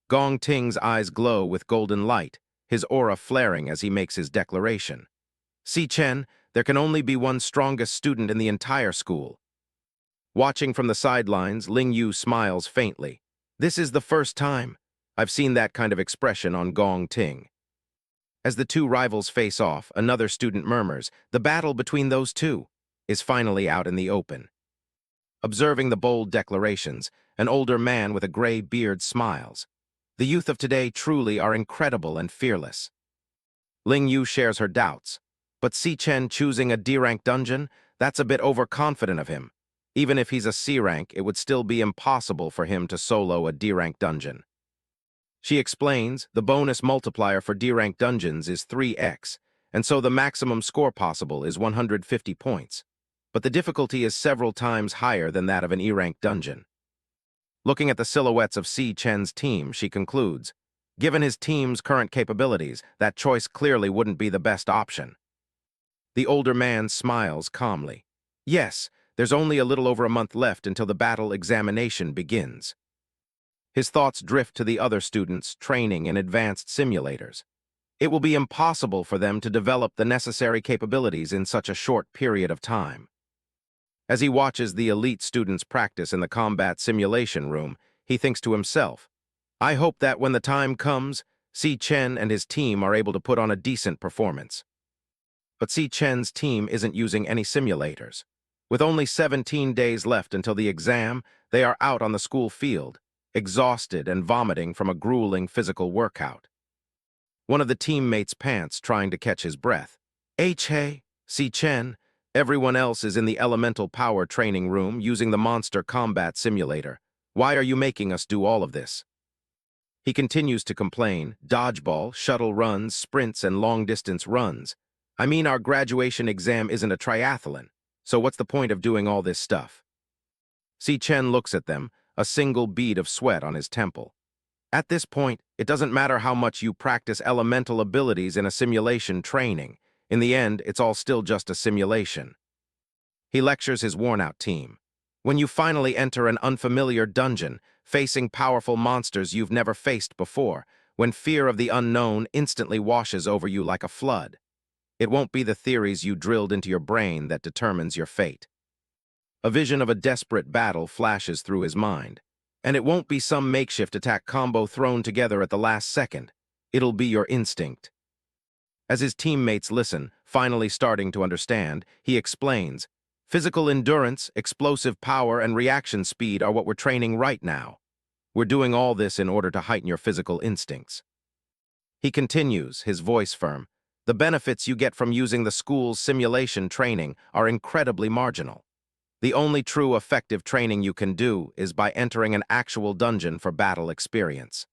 Gong Ting's eyes glow with golden light, his aura flaring as he makes his declaration. Si Chen, there can only be one strongest student in the entire school. Watching from the sidelines, Lanyue smiles faintly. This is the first time I've seen that kind of expression on Gong Ting. As the two rivals face off, another student murmurs, the battle between those two is finally out in the open. Observing the bold declarations, an older man with a gray beard smiles. The youth of today truly are incredible and fearless. Lanyue shares her doubts, but Si Chen choosing a D-rank dungeon, that's a bit overconfident of him. Even if he's a C-rank, it would still be impossible for him to solo a D-rank dungeon. She explains, the bonus multiplier for D-rank dungeons is 3x, and so the maximum score possible is 150 points. But the difficulty is several times higher than that of an E-rank dungeon. Looking at the silhouettes of Si Chen's team, she concludes, given his team's current capabilities, that choice clearly wouldn't be the best option. The older man smiles calmly. Yes, there's only a little over a month left until the battle examination begins. His thoughts drift to the other students training in advanced simulators. It will be impossible for them to develop the necessary capabilities in such a short period of time. As he watches the elite students practice in the combat simulation room, he thinks to himself, I hope that when the time comes, Si Chen and his team are able to put on a decent performance. But Si Chen's team isn't using any simulators. With only 17 days left until the exam, they are out on the school field, exhausted and vomiting from a grueling physical workout. One of the teammates pants, trying to catch his breath. Hey, Si Chen, everyone else is in the elemental power training room using the monster combat simulator. Why are you making us do all of this? He continues to complain, dodgeball, shuttle runs, sprints, and long-distance runs. I mean, our graduation exam isn't a triathlon, so what's the point of doing all this stuff? Si Chen looks at them, a single bead of sweat on his temple. At this point, it doesn't matter how much you practice elemental abilities in a simulation training. In the end, it's all still just a simulation. He lectures his worn-out team. When you finally enter an unfamiliar dungeon, facing powerful monsters you've never faced before, when fear of the unknown instantly washes over you like a flood, it won't be the theories you drilled into your brain that determines your fate. A vision of a desperate battle flashes through his mind. And it won't be some makeshift attack combo thrown together at the last second. It'll be your instinct. As his teammates listen, finally starting to understand, he explains, physical endurance, explosive power, and reaction speed are what we're training right now. We're doing all this in order to heighten your physical instincts. He continues, his voice firm, the benefits you get from using the school's simulation training are incredibly marginal. The only true effective training you can do is by entering an actual dungeon for battle experience.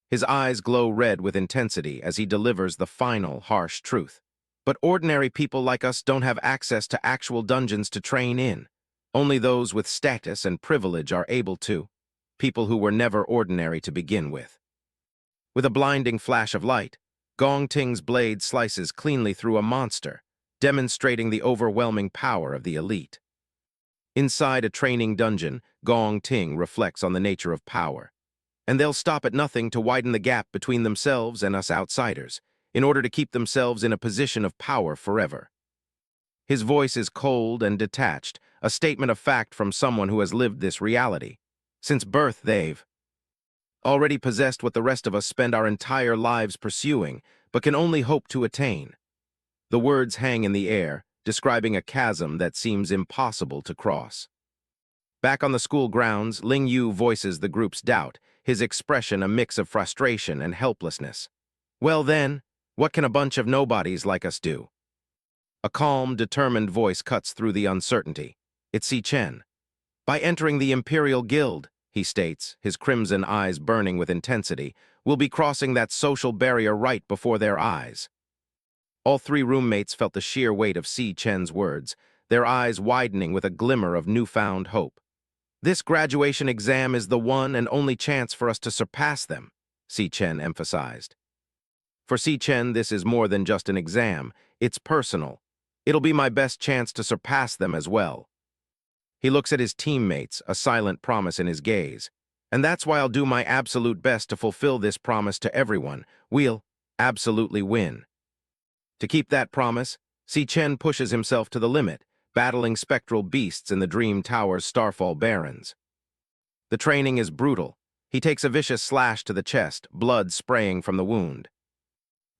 His eyes glow red with intensity as he delivers the final, harsh truth. But ordinary people like us don't have access to actual dungeons to train in. Only those with status and privilege are able to. People who were never ordinary to begin with. With a blinding flash of light, Gong Ting's blade slices cleanly through a monster, demonstrating the overwhelming power of the elite. Inside a training dungeon, Gong Ting reflects on the nature of power. And they'll stop at nothing to widen the gap between themselves and us outsiders, in order to keep themselves in a position of power forever. His voice is cold and detached, a statement of fact from someone who has lived this reality. Since birth, they've already possessed what the rest of us spend our entire lives pursuing, but can only hope to attain. The words hang in the air, describing a chasm that seems impossible to cross. Back on the school grounds, Lanyue voices the group's doubt, his expression a mix of frustration and helplessness. Well then, what can a bunch of nobodies like us do? A calm, determined voice cuts through the uncertainty. It's Si Chen. By entering the Imperial Guild, he states, his crimson eyes burning with intensity, we'll be crossing that social barrier right before their eyes. All three roommates felt the sheer weight of Si Chen's words, their eyes widening with a glimmer of newfound hope. This graduation exam is the one and only chance for us to surpass them. Si Chen emphasized. For Si Chen, this is more than just an exam. It's personal. It'll be my best chance to surpass them as well. He looks at his teammates, a silent promise in his gaze. And that's why I'll do my absolute best to fulfill this promise to everyone. We'll absolutely win. To keep that promise, Si Chen pushes himself to the limit, battling spectral beasts in the Dream Tower's Starfall Barrens. The training is brutal. He takes a vicious slash to the chest, blood spraying from the wound.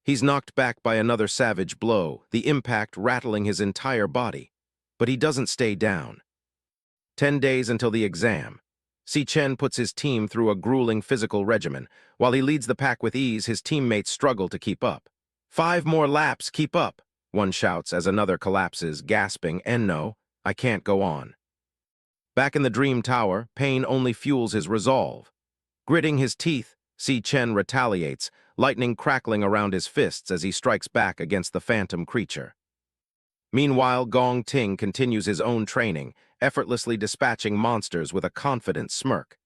He's knocked back by another savage blow, the impact rattling his entire body. But he doesn't stay down. 10 days until the exam. Si Chen puts his team through a grueling physical regimen. While he leads the pack with ease, his teammates struggle to keep up. 5 more laps, keep up, one shouts as another collapses, gasping, and no, I can't go on. Back in the Dream Tower, pain only fuels his resolve. Gritting his teeth, Si Chen retaliates, lightning crackling around his fists as he strikes back against the phantom creature. Meanwhile, Gong Ting continues his own training, effortlessly dispatching monsters with a confident smirk.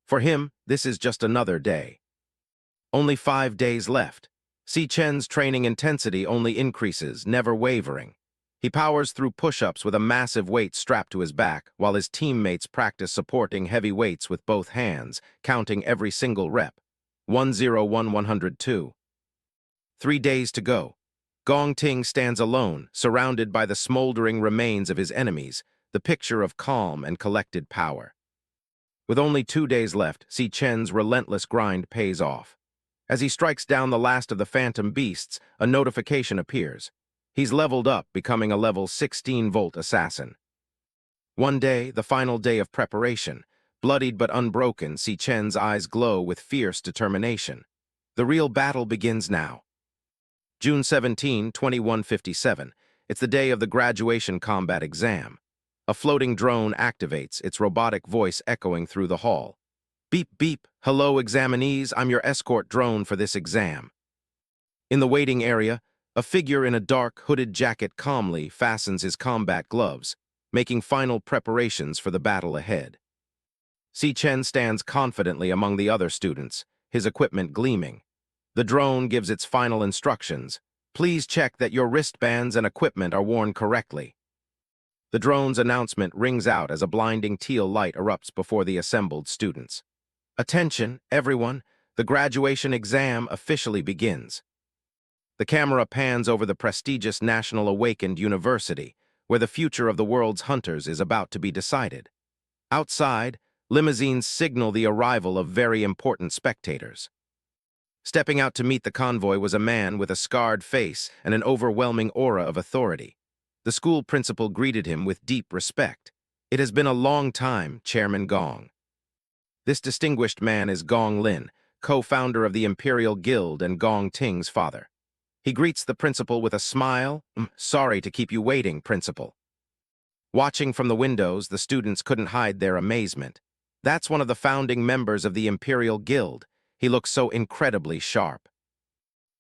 For him, this is just another day. Only 5 days left. Si Chen's training intensity only increases, never wavering. He powers through push-ups with a massive weight strapped to his back, while his teammates practice supporting heavy weights with both hands, counting every single rep. 101-102. 3 days to go. Gong Ting stands alone, surrounded by the smoldering remains of his enemies, the picture of calm and collected power. With only 2 days left, Si Chen's relentless grind pays off. As he strikes down the last of the phantom beasts, a notification appears. He's leveled up, becoming a level 16-volt assassin. One day, the final day of preparation. Bloodied but unbroken, Si Chen's eyes glow with fierce determination. The real battle begins now. June 17, 2157. It's the day of the graduation combat exam. A floating drone activates, its robotic voice echoing through the hall. Beep, beep. Hello, examinees. I'm your escort drone for this exam. In the waiting area, a figure in a dark, hooded jacket calmly fastens his combat gloves, making final preparations for the battle ahead. Si Chen stands confidently among the other students, his equipment gleaming. The drone gives its final instructions. Please check that your wristbands and equipment are worn correctly. The drone's announcement rings out as a blinding teal light erupts before the assembled students. Attention, everyone, the graduation exam officially begins. The camera pans over the prestigious National Awakened University, where the future of the world's hunters is about to be decided. Outside, limousines signal the arrival of very important spectators. Stepping out to meet the convoy was a man with a scarred face and an overwhelming aura of authority. The school principal greeted him with deep respect. It has been a long time, Chairman Gong. This distinguished man is Gong Lin, co-founder of the Imperial Guild and Gong Ting's father. He greets the principal with a smile. Sorry to keep you waiting, principal. Watching from the windows, the students couldn't hide their amazement. That's one of the founding members of the Imperial Guild. He looks so incredibly sharp.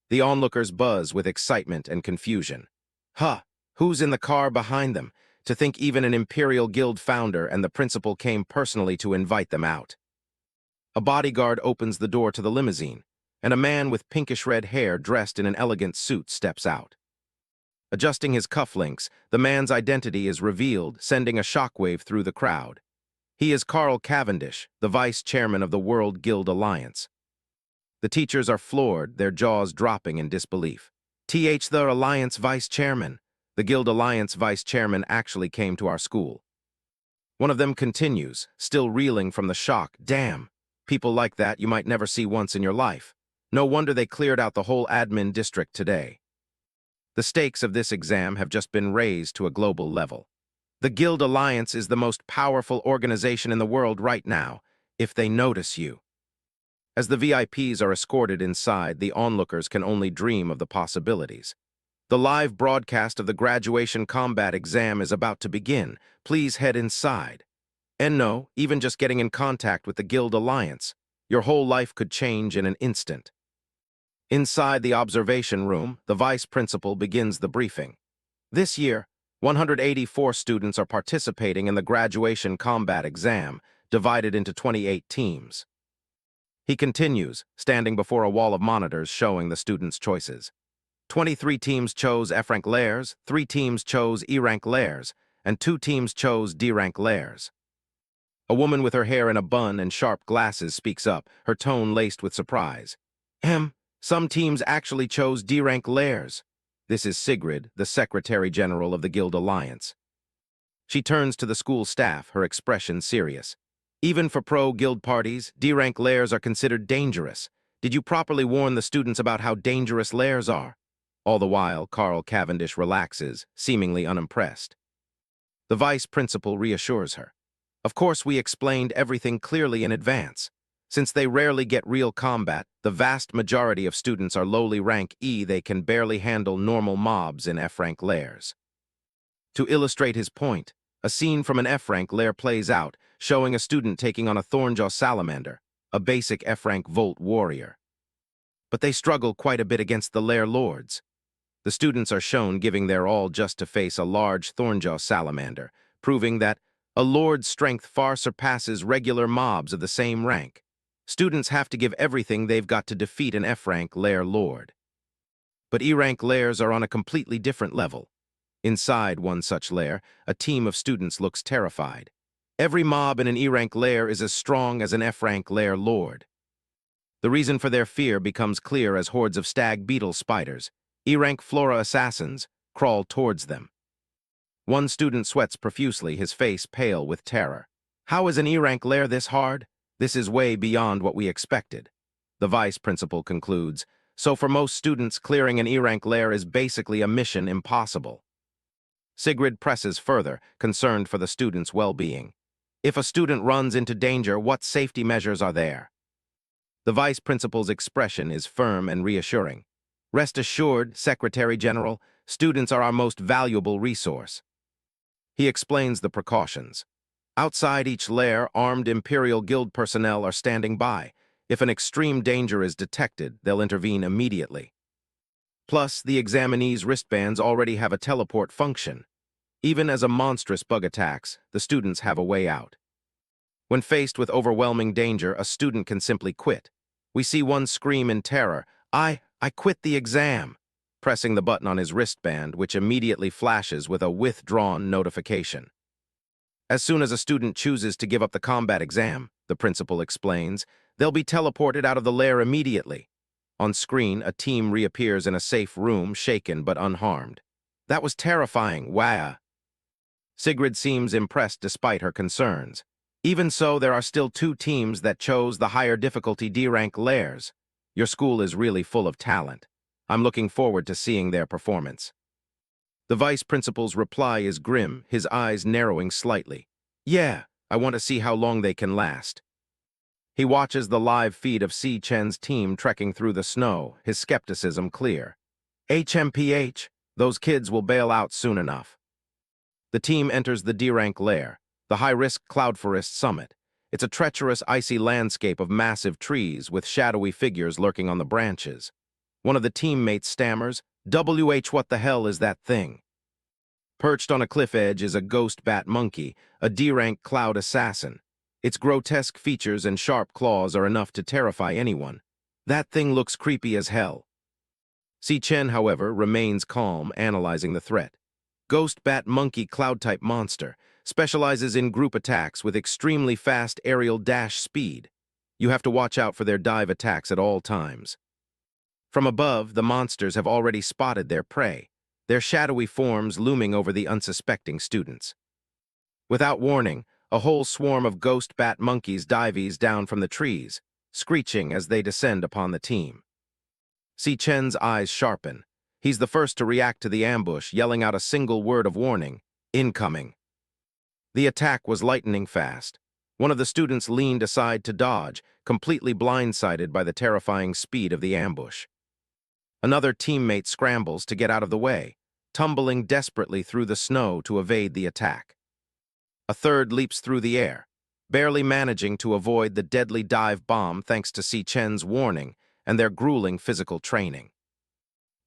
The onlookers buzz with excitement and confusion. Huh, who's in the car behind them? To think even an Imperial Guild founder and the principal came personally to invite them out. A bodyguard opens the door to the limousine, and a man with pinkish-red hair dressed in an elegant suit steps out. Adjusting his cufflinks, the man's identity is revealed, sending a shockwave through the crowd. He is Carl Cavendish, the vice chairman of the World Guild Alliance. The teachers are floored, their jaws dropping in disbelief. The Alliance vice chairman. The Guild Alliance vice chairman actually came to our school. One of them continues, still reeling from the shock. Damn, people like that you might never see once in your life. No wonder they cleared out the whole admin district today. The stakes of this exam have just been raised to a global level. The Guild Alliance is the most powerful organization in the world right now, if they notice you. As the VIPs are escorted inside, the onlookers can only dream of the possibilities. The live broadcast of the graduation combat exam is about to begin. Please head inside. And no, even just getting in contact with the Guild Alliance, your whole life could change in an instant. Inside the observation room, the vice principal begins the briefing. This year, 184 students are participating in the graduation combat exam, divided into 28 teams. He continues, standing before a wall of monitors showing the students' choices. 23 teams chose F-rank layers, 3 teams chose E-rank layers, and 2 teams chose D-rank layers. A woman with her hair in a bun and sharp glasses speaks up, her tone laced with surprise. Some teams actually chose D-rank layers. This is Sigrid, the Secretary General of the Guild Alliance. She turns to the school staff, her expression serious. Even for pro-guild parties, D-rank layers are considered dangerous. Did you properly warn the students about how dangerous layers are? All the while, Carl Cavendish relaxes, seemingly unimpressed. The vice principal reassures her. Of course, we explained everything clearly in advance. Since they rarely get real combat, the vast majority of students are lowly rank E. They can barely handle normal mobs in F-rank layers. To illustrate his point, a scene from an F-rank layer plays out, showing a student taking on a Thornjaw Salamander, a basic F-rank Volt warrior. But they struggle quite a bit against the lair lords. The students are shown giving their all just to face a large Thornjaw Salamander, proving that a lord's strength far surpasses regular mobs of the same rank. Students have to give everything they've got to defeat an F-rank lair lord. But E-rank lairs are on a completely different level. Inside one such lair, a team of students looks terrified. Every mob in an E-rank lair is as strong as an F-rank lair lord. The reason for their fear becomes clear as hordes of stag beetle spiders, E-rank flora assassins, crawl towards them. One student sweats profusely, his face pale with terror. How is an E-rank lair this hard? This is way beyond what we expected. The vice principal concludes, so for most students, clearing an E-rank lair is basically a mission impossible. Sigrid presses further, concerned for the student's well-being. If a student runs into danger, what safety measures are there? The vice principal's expression is firm and reassuring. Rest assured, Secretary General, students are our most valuable resource. He explains the precautions. Outside each lair, armed Imperial Guild personnel are standing by. If an extreme danger is detected, they'll intervene immediately. Plus, the examinees' wristbands already have a teleport function. Even as a monstrous bug attacks, the students have a way out. When faced with overwhelming danger, a student can simply quit. We see one scream in terror, I quit the exam, pressing the button on his wristband, which immediately flashes with a withdrawn notification. As soon as a student chooses to give up the combat exam, the principal explains, they'll be teleported out of the lair immediately. On screen, a team reappears in a safe room, shaken but unharmed. That was terrifying, wah. Sigrid seems impressed despite her concerns. Even so, there are still 2 teams that chose the higher difficulty D-rank lairs. Your school is really full of talent. I'm looking forward to seeing their performance. The vice principal's reply is grim, his eyes narrowing slightly. Yeah, I want to see how long they can last. He watches the live feed of Si Chen's team trekking through the snow, his skepticism clear. HMPH, those kids will bail out soon enough. The team enters the D-rank lair, the high-risk cloud forest summit. It's a treacherous, icy landscape of massive trees with shadowy figures lurking on the branches. One of the teammates stammers, what the hell is that thing? Perched on a cliff edge is a ghost bat monkey, a D-rank cloud assassin. Its grotesque features and sharp claws are enough to terrify anyone. That thing looks creepy as hell. Si Chen, however, remains calm, analyzing the threat. Ghost bat monkey cloud-type monster, specializes in group attacks with extremely fast aerial dash speed. You have to watch out for their dive attacks at all times. From above, the monsters have already spotted their prey, their shadowy forms looming over the unsuspecting students. Without warning, a whole swarm of ghost bat monkeys dives down from the trees, screeching as they descend upon the team. Si Chen's eyes sharpen. He's the first to react to the ambush, yelling out a single word of warning, incoming. The attack was lightning fast. One of the students leaned aside to dodge, completely blindsided by the terrifying speed of the ambush. Another teammate scrambles to get out of the way, tumbling desperately through the snow to evade the attack. A third leaps through the air, barely managing to avoid the deadly dive bomb thanks to Si Chen's warning and their grueling physical training.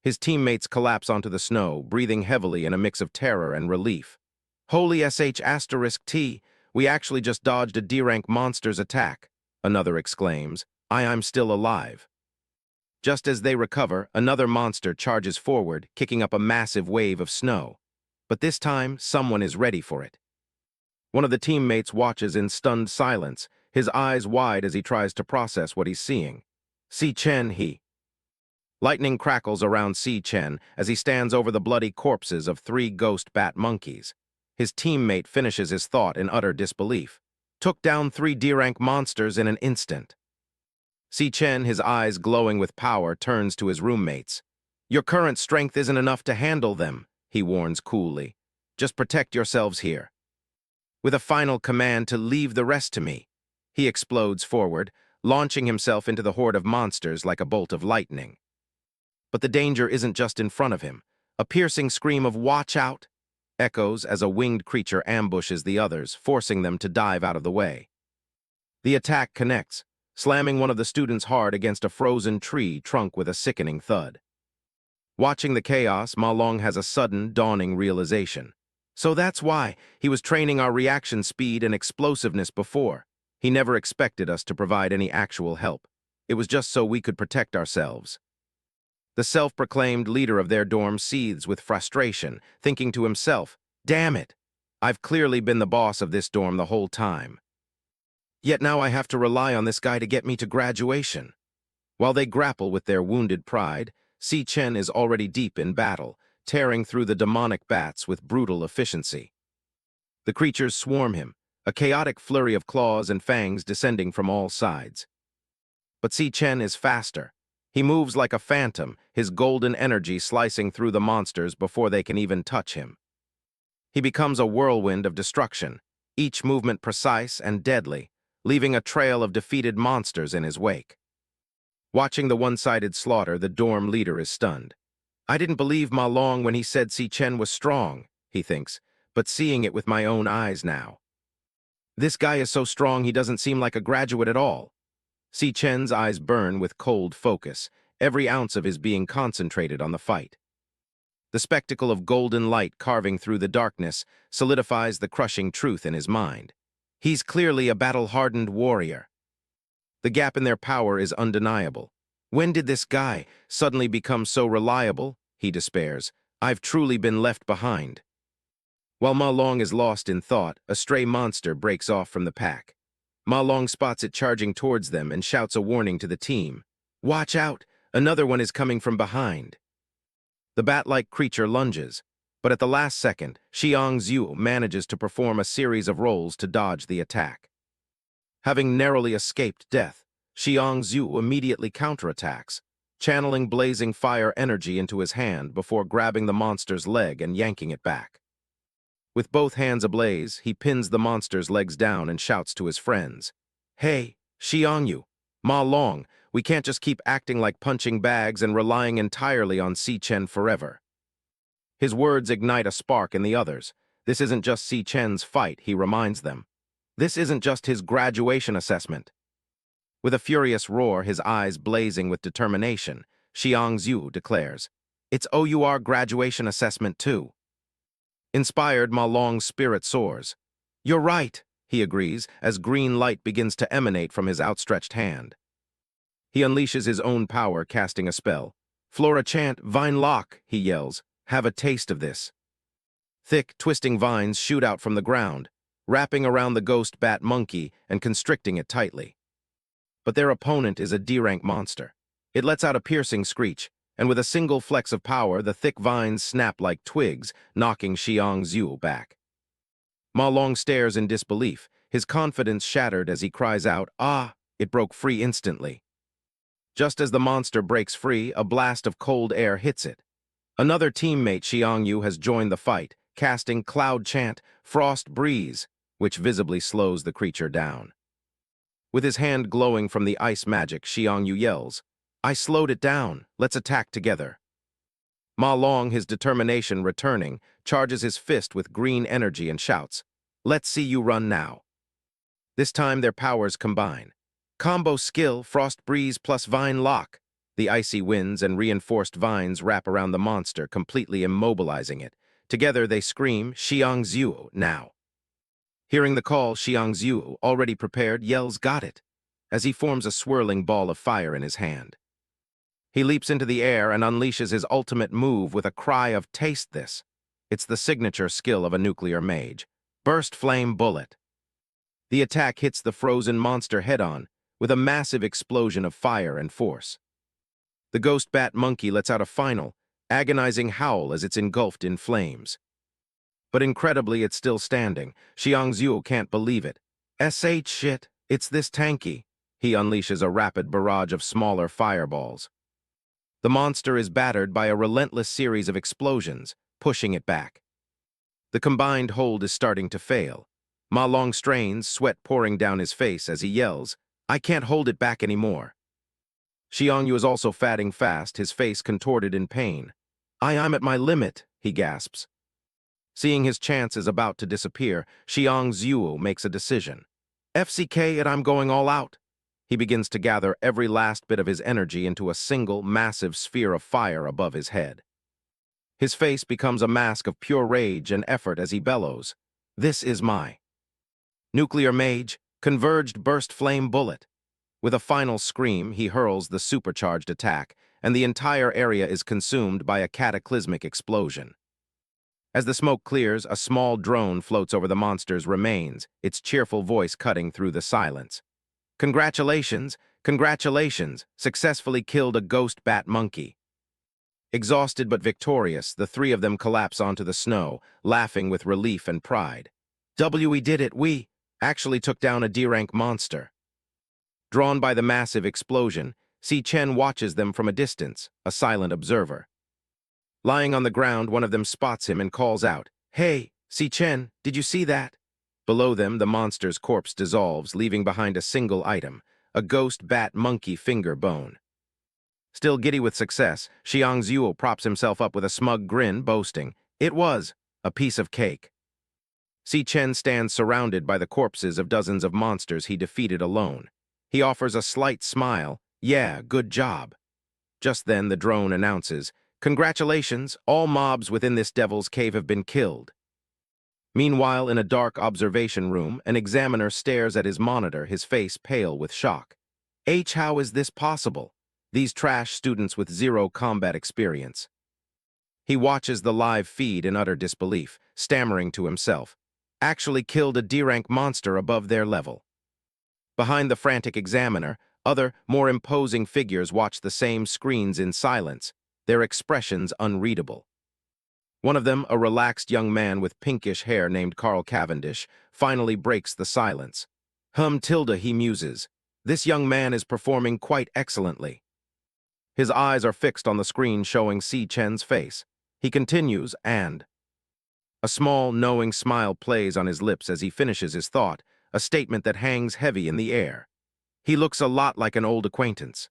His teammates collapse onto the snow, breathing heavily in a mix of terror and relief. Holy **T, we actually just dodged a D-rank monster's attack, another exclaims, I'm still alive. Just as they recover, another monster charges forward, kicking up a massive wave of snow. But this time, someone is ready for it. One of the teammates watches in stunned silence, his eyes wide as he tries to process what he's seeing. Si Chen, he. Lightning crackles around Si Chen as he stands over the bloody corpses of 3 ghost bat monkeys. His teammate finishes his thought in utter disbelief. Took down 3 D-rank monsters in an instant. Si Chen, his eyes glowing with power, turns to his roommates. Your current strength isn't enough to handle them, he warns coolly. Just protect yourselves here. With a final command to leave the rest to me, he explodes forward, launching himself into the horde of monsters like a bolt of lightning. But the danger isn't just in front of him. A piercing scream of "Watch out!" echoes as a winged creature ambushes the others, forcing them to dive out of the way. The attack connects, slamming one of the students hard against a frozen tree trunk with a sickening thud. Watching the chaos, Ma Long has a sudden, dawning realization. So that's why he was training our reaction speed and explosiveness before. He never expected us to provide any actual help. It was just so we could protect ourselves. The self-proclaimed leader of their dorm seethes with frustration, thinking to himself, damn it, I've clearly been the boss of this dorm the whole time. Yet now I have to rely on this guy to get me to graduation. While they grapple with their wounded pride, Si Chen is already deep in battle, tearing through the demonic bats with brutal efficiency. The creatures swarm him, a chaotic flurry of claws and fangs descending from all sides. But Si Chen is faster. He moves like a phantom, his golden energy slicing through the monsters before they can even touch him. He becomes a whirlwind of destruction, each movement precise and deadly, leaving a trail of defeated monsters in his wake. Watching the one-sided slaughter, the dorm leader is stunned. I didn't believe Ma Long when he said Si Chen was strong, he thinks, but seeing it with my own eyes now. This guy is so strong he doesn't seem like a graduate at all. Si Chen's eyes burn with cold focus, every ounce of his being concentrated on the fight. The spectacle of golden light carving through the darkness solidifies the crushing truth in his mind. He's clearly a battle-hardened warrior. The gap in their power is undeniable. When did this guy suddenly become so reliable? He despairs. I've truly been left behind. While Ma Long is lost in thought, a stray monster breaks off from the pack. Ma Long spots it charging towards them and shouts a warning to the team. Watch out! Another one is coming from behind. The bat-like creature lunges, but at the last second, Xiangzhu manages to perform a series of rolls to dodge the attack. Having narrowly escaped death, Xiangzhu immediately counterattacks, channeling blazing fire energy into his hand before grabbing the monster's leg and yanking it back. With both hands ablaze, he pins the monster's legs down and shouts to his friends. Hey, Xiangyu, Ma Long, we can't just keep acting like punching bags and relying entirely on Si Chen forever. His words ignite a spark in the others. This isn't just Si Chen's fight, he reminds them. This isn't just his graduation assessment. With a furious roar, his eyes blazing with determination, Xiangzhu declares, it's OUR graduation assessment too. Inspired, Ma Long's spirit soars. You're right, he agrees, as green light begins to emanate from his outstretched hand. He unleashes his own power, casting a spell. Flora chant, Vine Lock, he yells. Have a taste of this. Thick, twisting vines shoot out from the ground, wrapping around the ghost bat monkey and constricting it tightly. But their opponent is a D-rank monster. It lets out a piercing screech, and with a single flex of power, the thick vines snap like twigs, knocking Xiangzhu back. Ma Long stares in disbelief, his confidence shattered as he cries out, ah! It broke free instantly. Just as the monster breaks free, a blast of cold air hits it. Another teammate, Xiangyu, has joined the fight, casting Cloud Chant, Frost Breeze, which visibly slows the creature down. With his hand glowing from the ice magic, Xiangyu yells, I slowed it down, let's attack together. Ma Long, his determination returning, charges his fist with green energy and shouts, let's see you run now. This time their powers combine. Combo skill, Frost Breeze plus Vine Lock. The icy winds and reinforced vines wrap around the monster, completely immobilizing it. Together they scream, Xiangzhu, now. Hearing the call, Xiangzhu, already prepared, yells, got it. as he forms a swirling ball of fire in his hand. He leaps into the air and unleashes his ultimate move with a cry of "Taste this." It's the signature skill of a nuclear mage. Burst Flame Bullet. The attack hits the frozen monster head-on, with a massive explosion of fire and force. The ghost bat monkey lets out a final, agonizing howl as it's engulfed in flames. But incredibly, it's still standing. Xiangzhu can't believe it. Shit, it's this tanky. He unleashes a rapid barrage of smaller fireballs. The monster is battered by a relentless series of explosions, pushing it back. The combined hold is starting to fail. Ma Long strains, sweat pouring down his face as he yells, "I can't hold it back anymore." Xiangyu is also fatting fast, his face contorted in pain. I'm at my limit," he gasps. Seeing his chance is about to disappear, Xiangzhu makes a decision. "FCK it, I'm going all out." He begins to gather every last bit of his energy into a single, massive sphere of fire above his head. His face becomes a mask of pure rage and effort as he bellows, "This is my nuclear mage, converged burst flame bullet." With a final scream, he hurls the supercharged attack, and the entire area is consumed by a cataclysmic explosion. As the smoke clears, a small drone floats over the monster's remains, its cheerful voice cutting through the silence. "Congratulations, congratulations, successfully killed a ghost bat monkey." Exhausted but victorious, the three of them collapse onto the snow, laughing with relief and pride. "We did it, we actually took down a D-rank monster." Drawn by the massive explosion, Si Chen watches them from a distance, a silent observer. Lying on the ground, one of them spots him and calls out, "Hey, Si Chen, did you see that?" Below them, the monster's corpse dissolves, leaving behind a single item, a ghost bat monkey finger bone. Still giddy with success, Xiangzhu props himself up with a smug grin, boasting, "It was a piece of cake." Si Chen stands surrounded by the corpses of dozens of monsters he defeated alone. He offers a slight smile, "Yeah, good job." Just then, the drone announces, "Congratulations, all mobs within this devil's cave have been killed." Meanwhile, in a dark observation room, an examiner stares at his monitor, his face pale with shock. How is this possible? These trash students with zero combat experience." He watches the live feed in utter disbelief, stammering to himself, "Actually killed a D-rank monster above their level." Behind the frantic examiner, other, more imposing figures watch the same screens in silence, their expressions unreadable. One of them, a relaxed young man with pinkish hair named Carl Cavendish, finally breaks the silence. He muses. "This young man is performing quite excellently." His eyes are fixed on the screen showing Si Chen's face. He continues, and a small, knowing smile plays on his lips as he finishes his thought, a statement that hangs heavy in the air. "He looks a lot like an old acquaintance."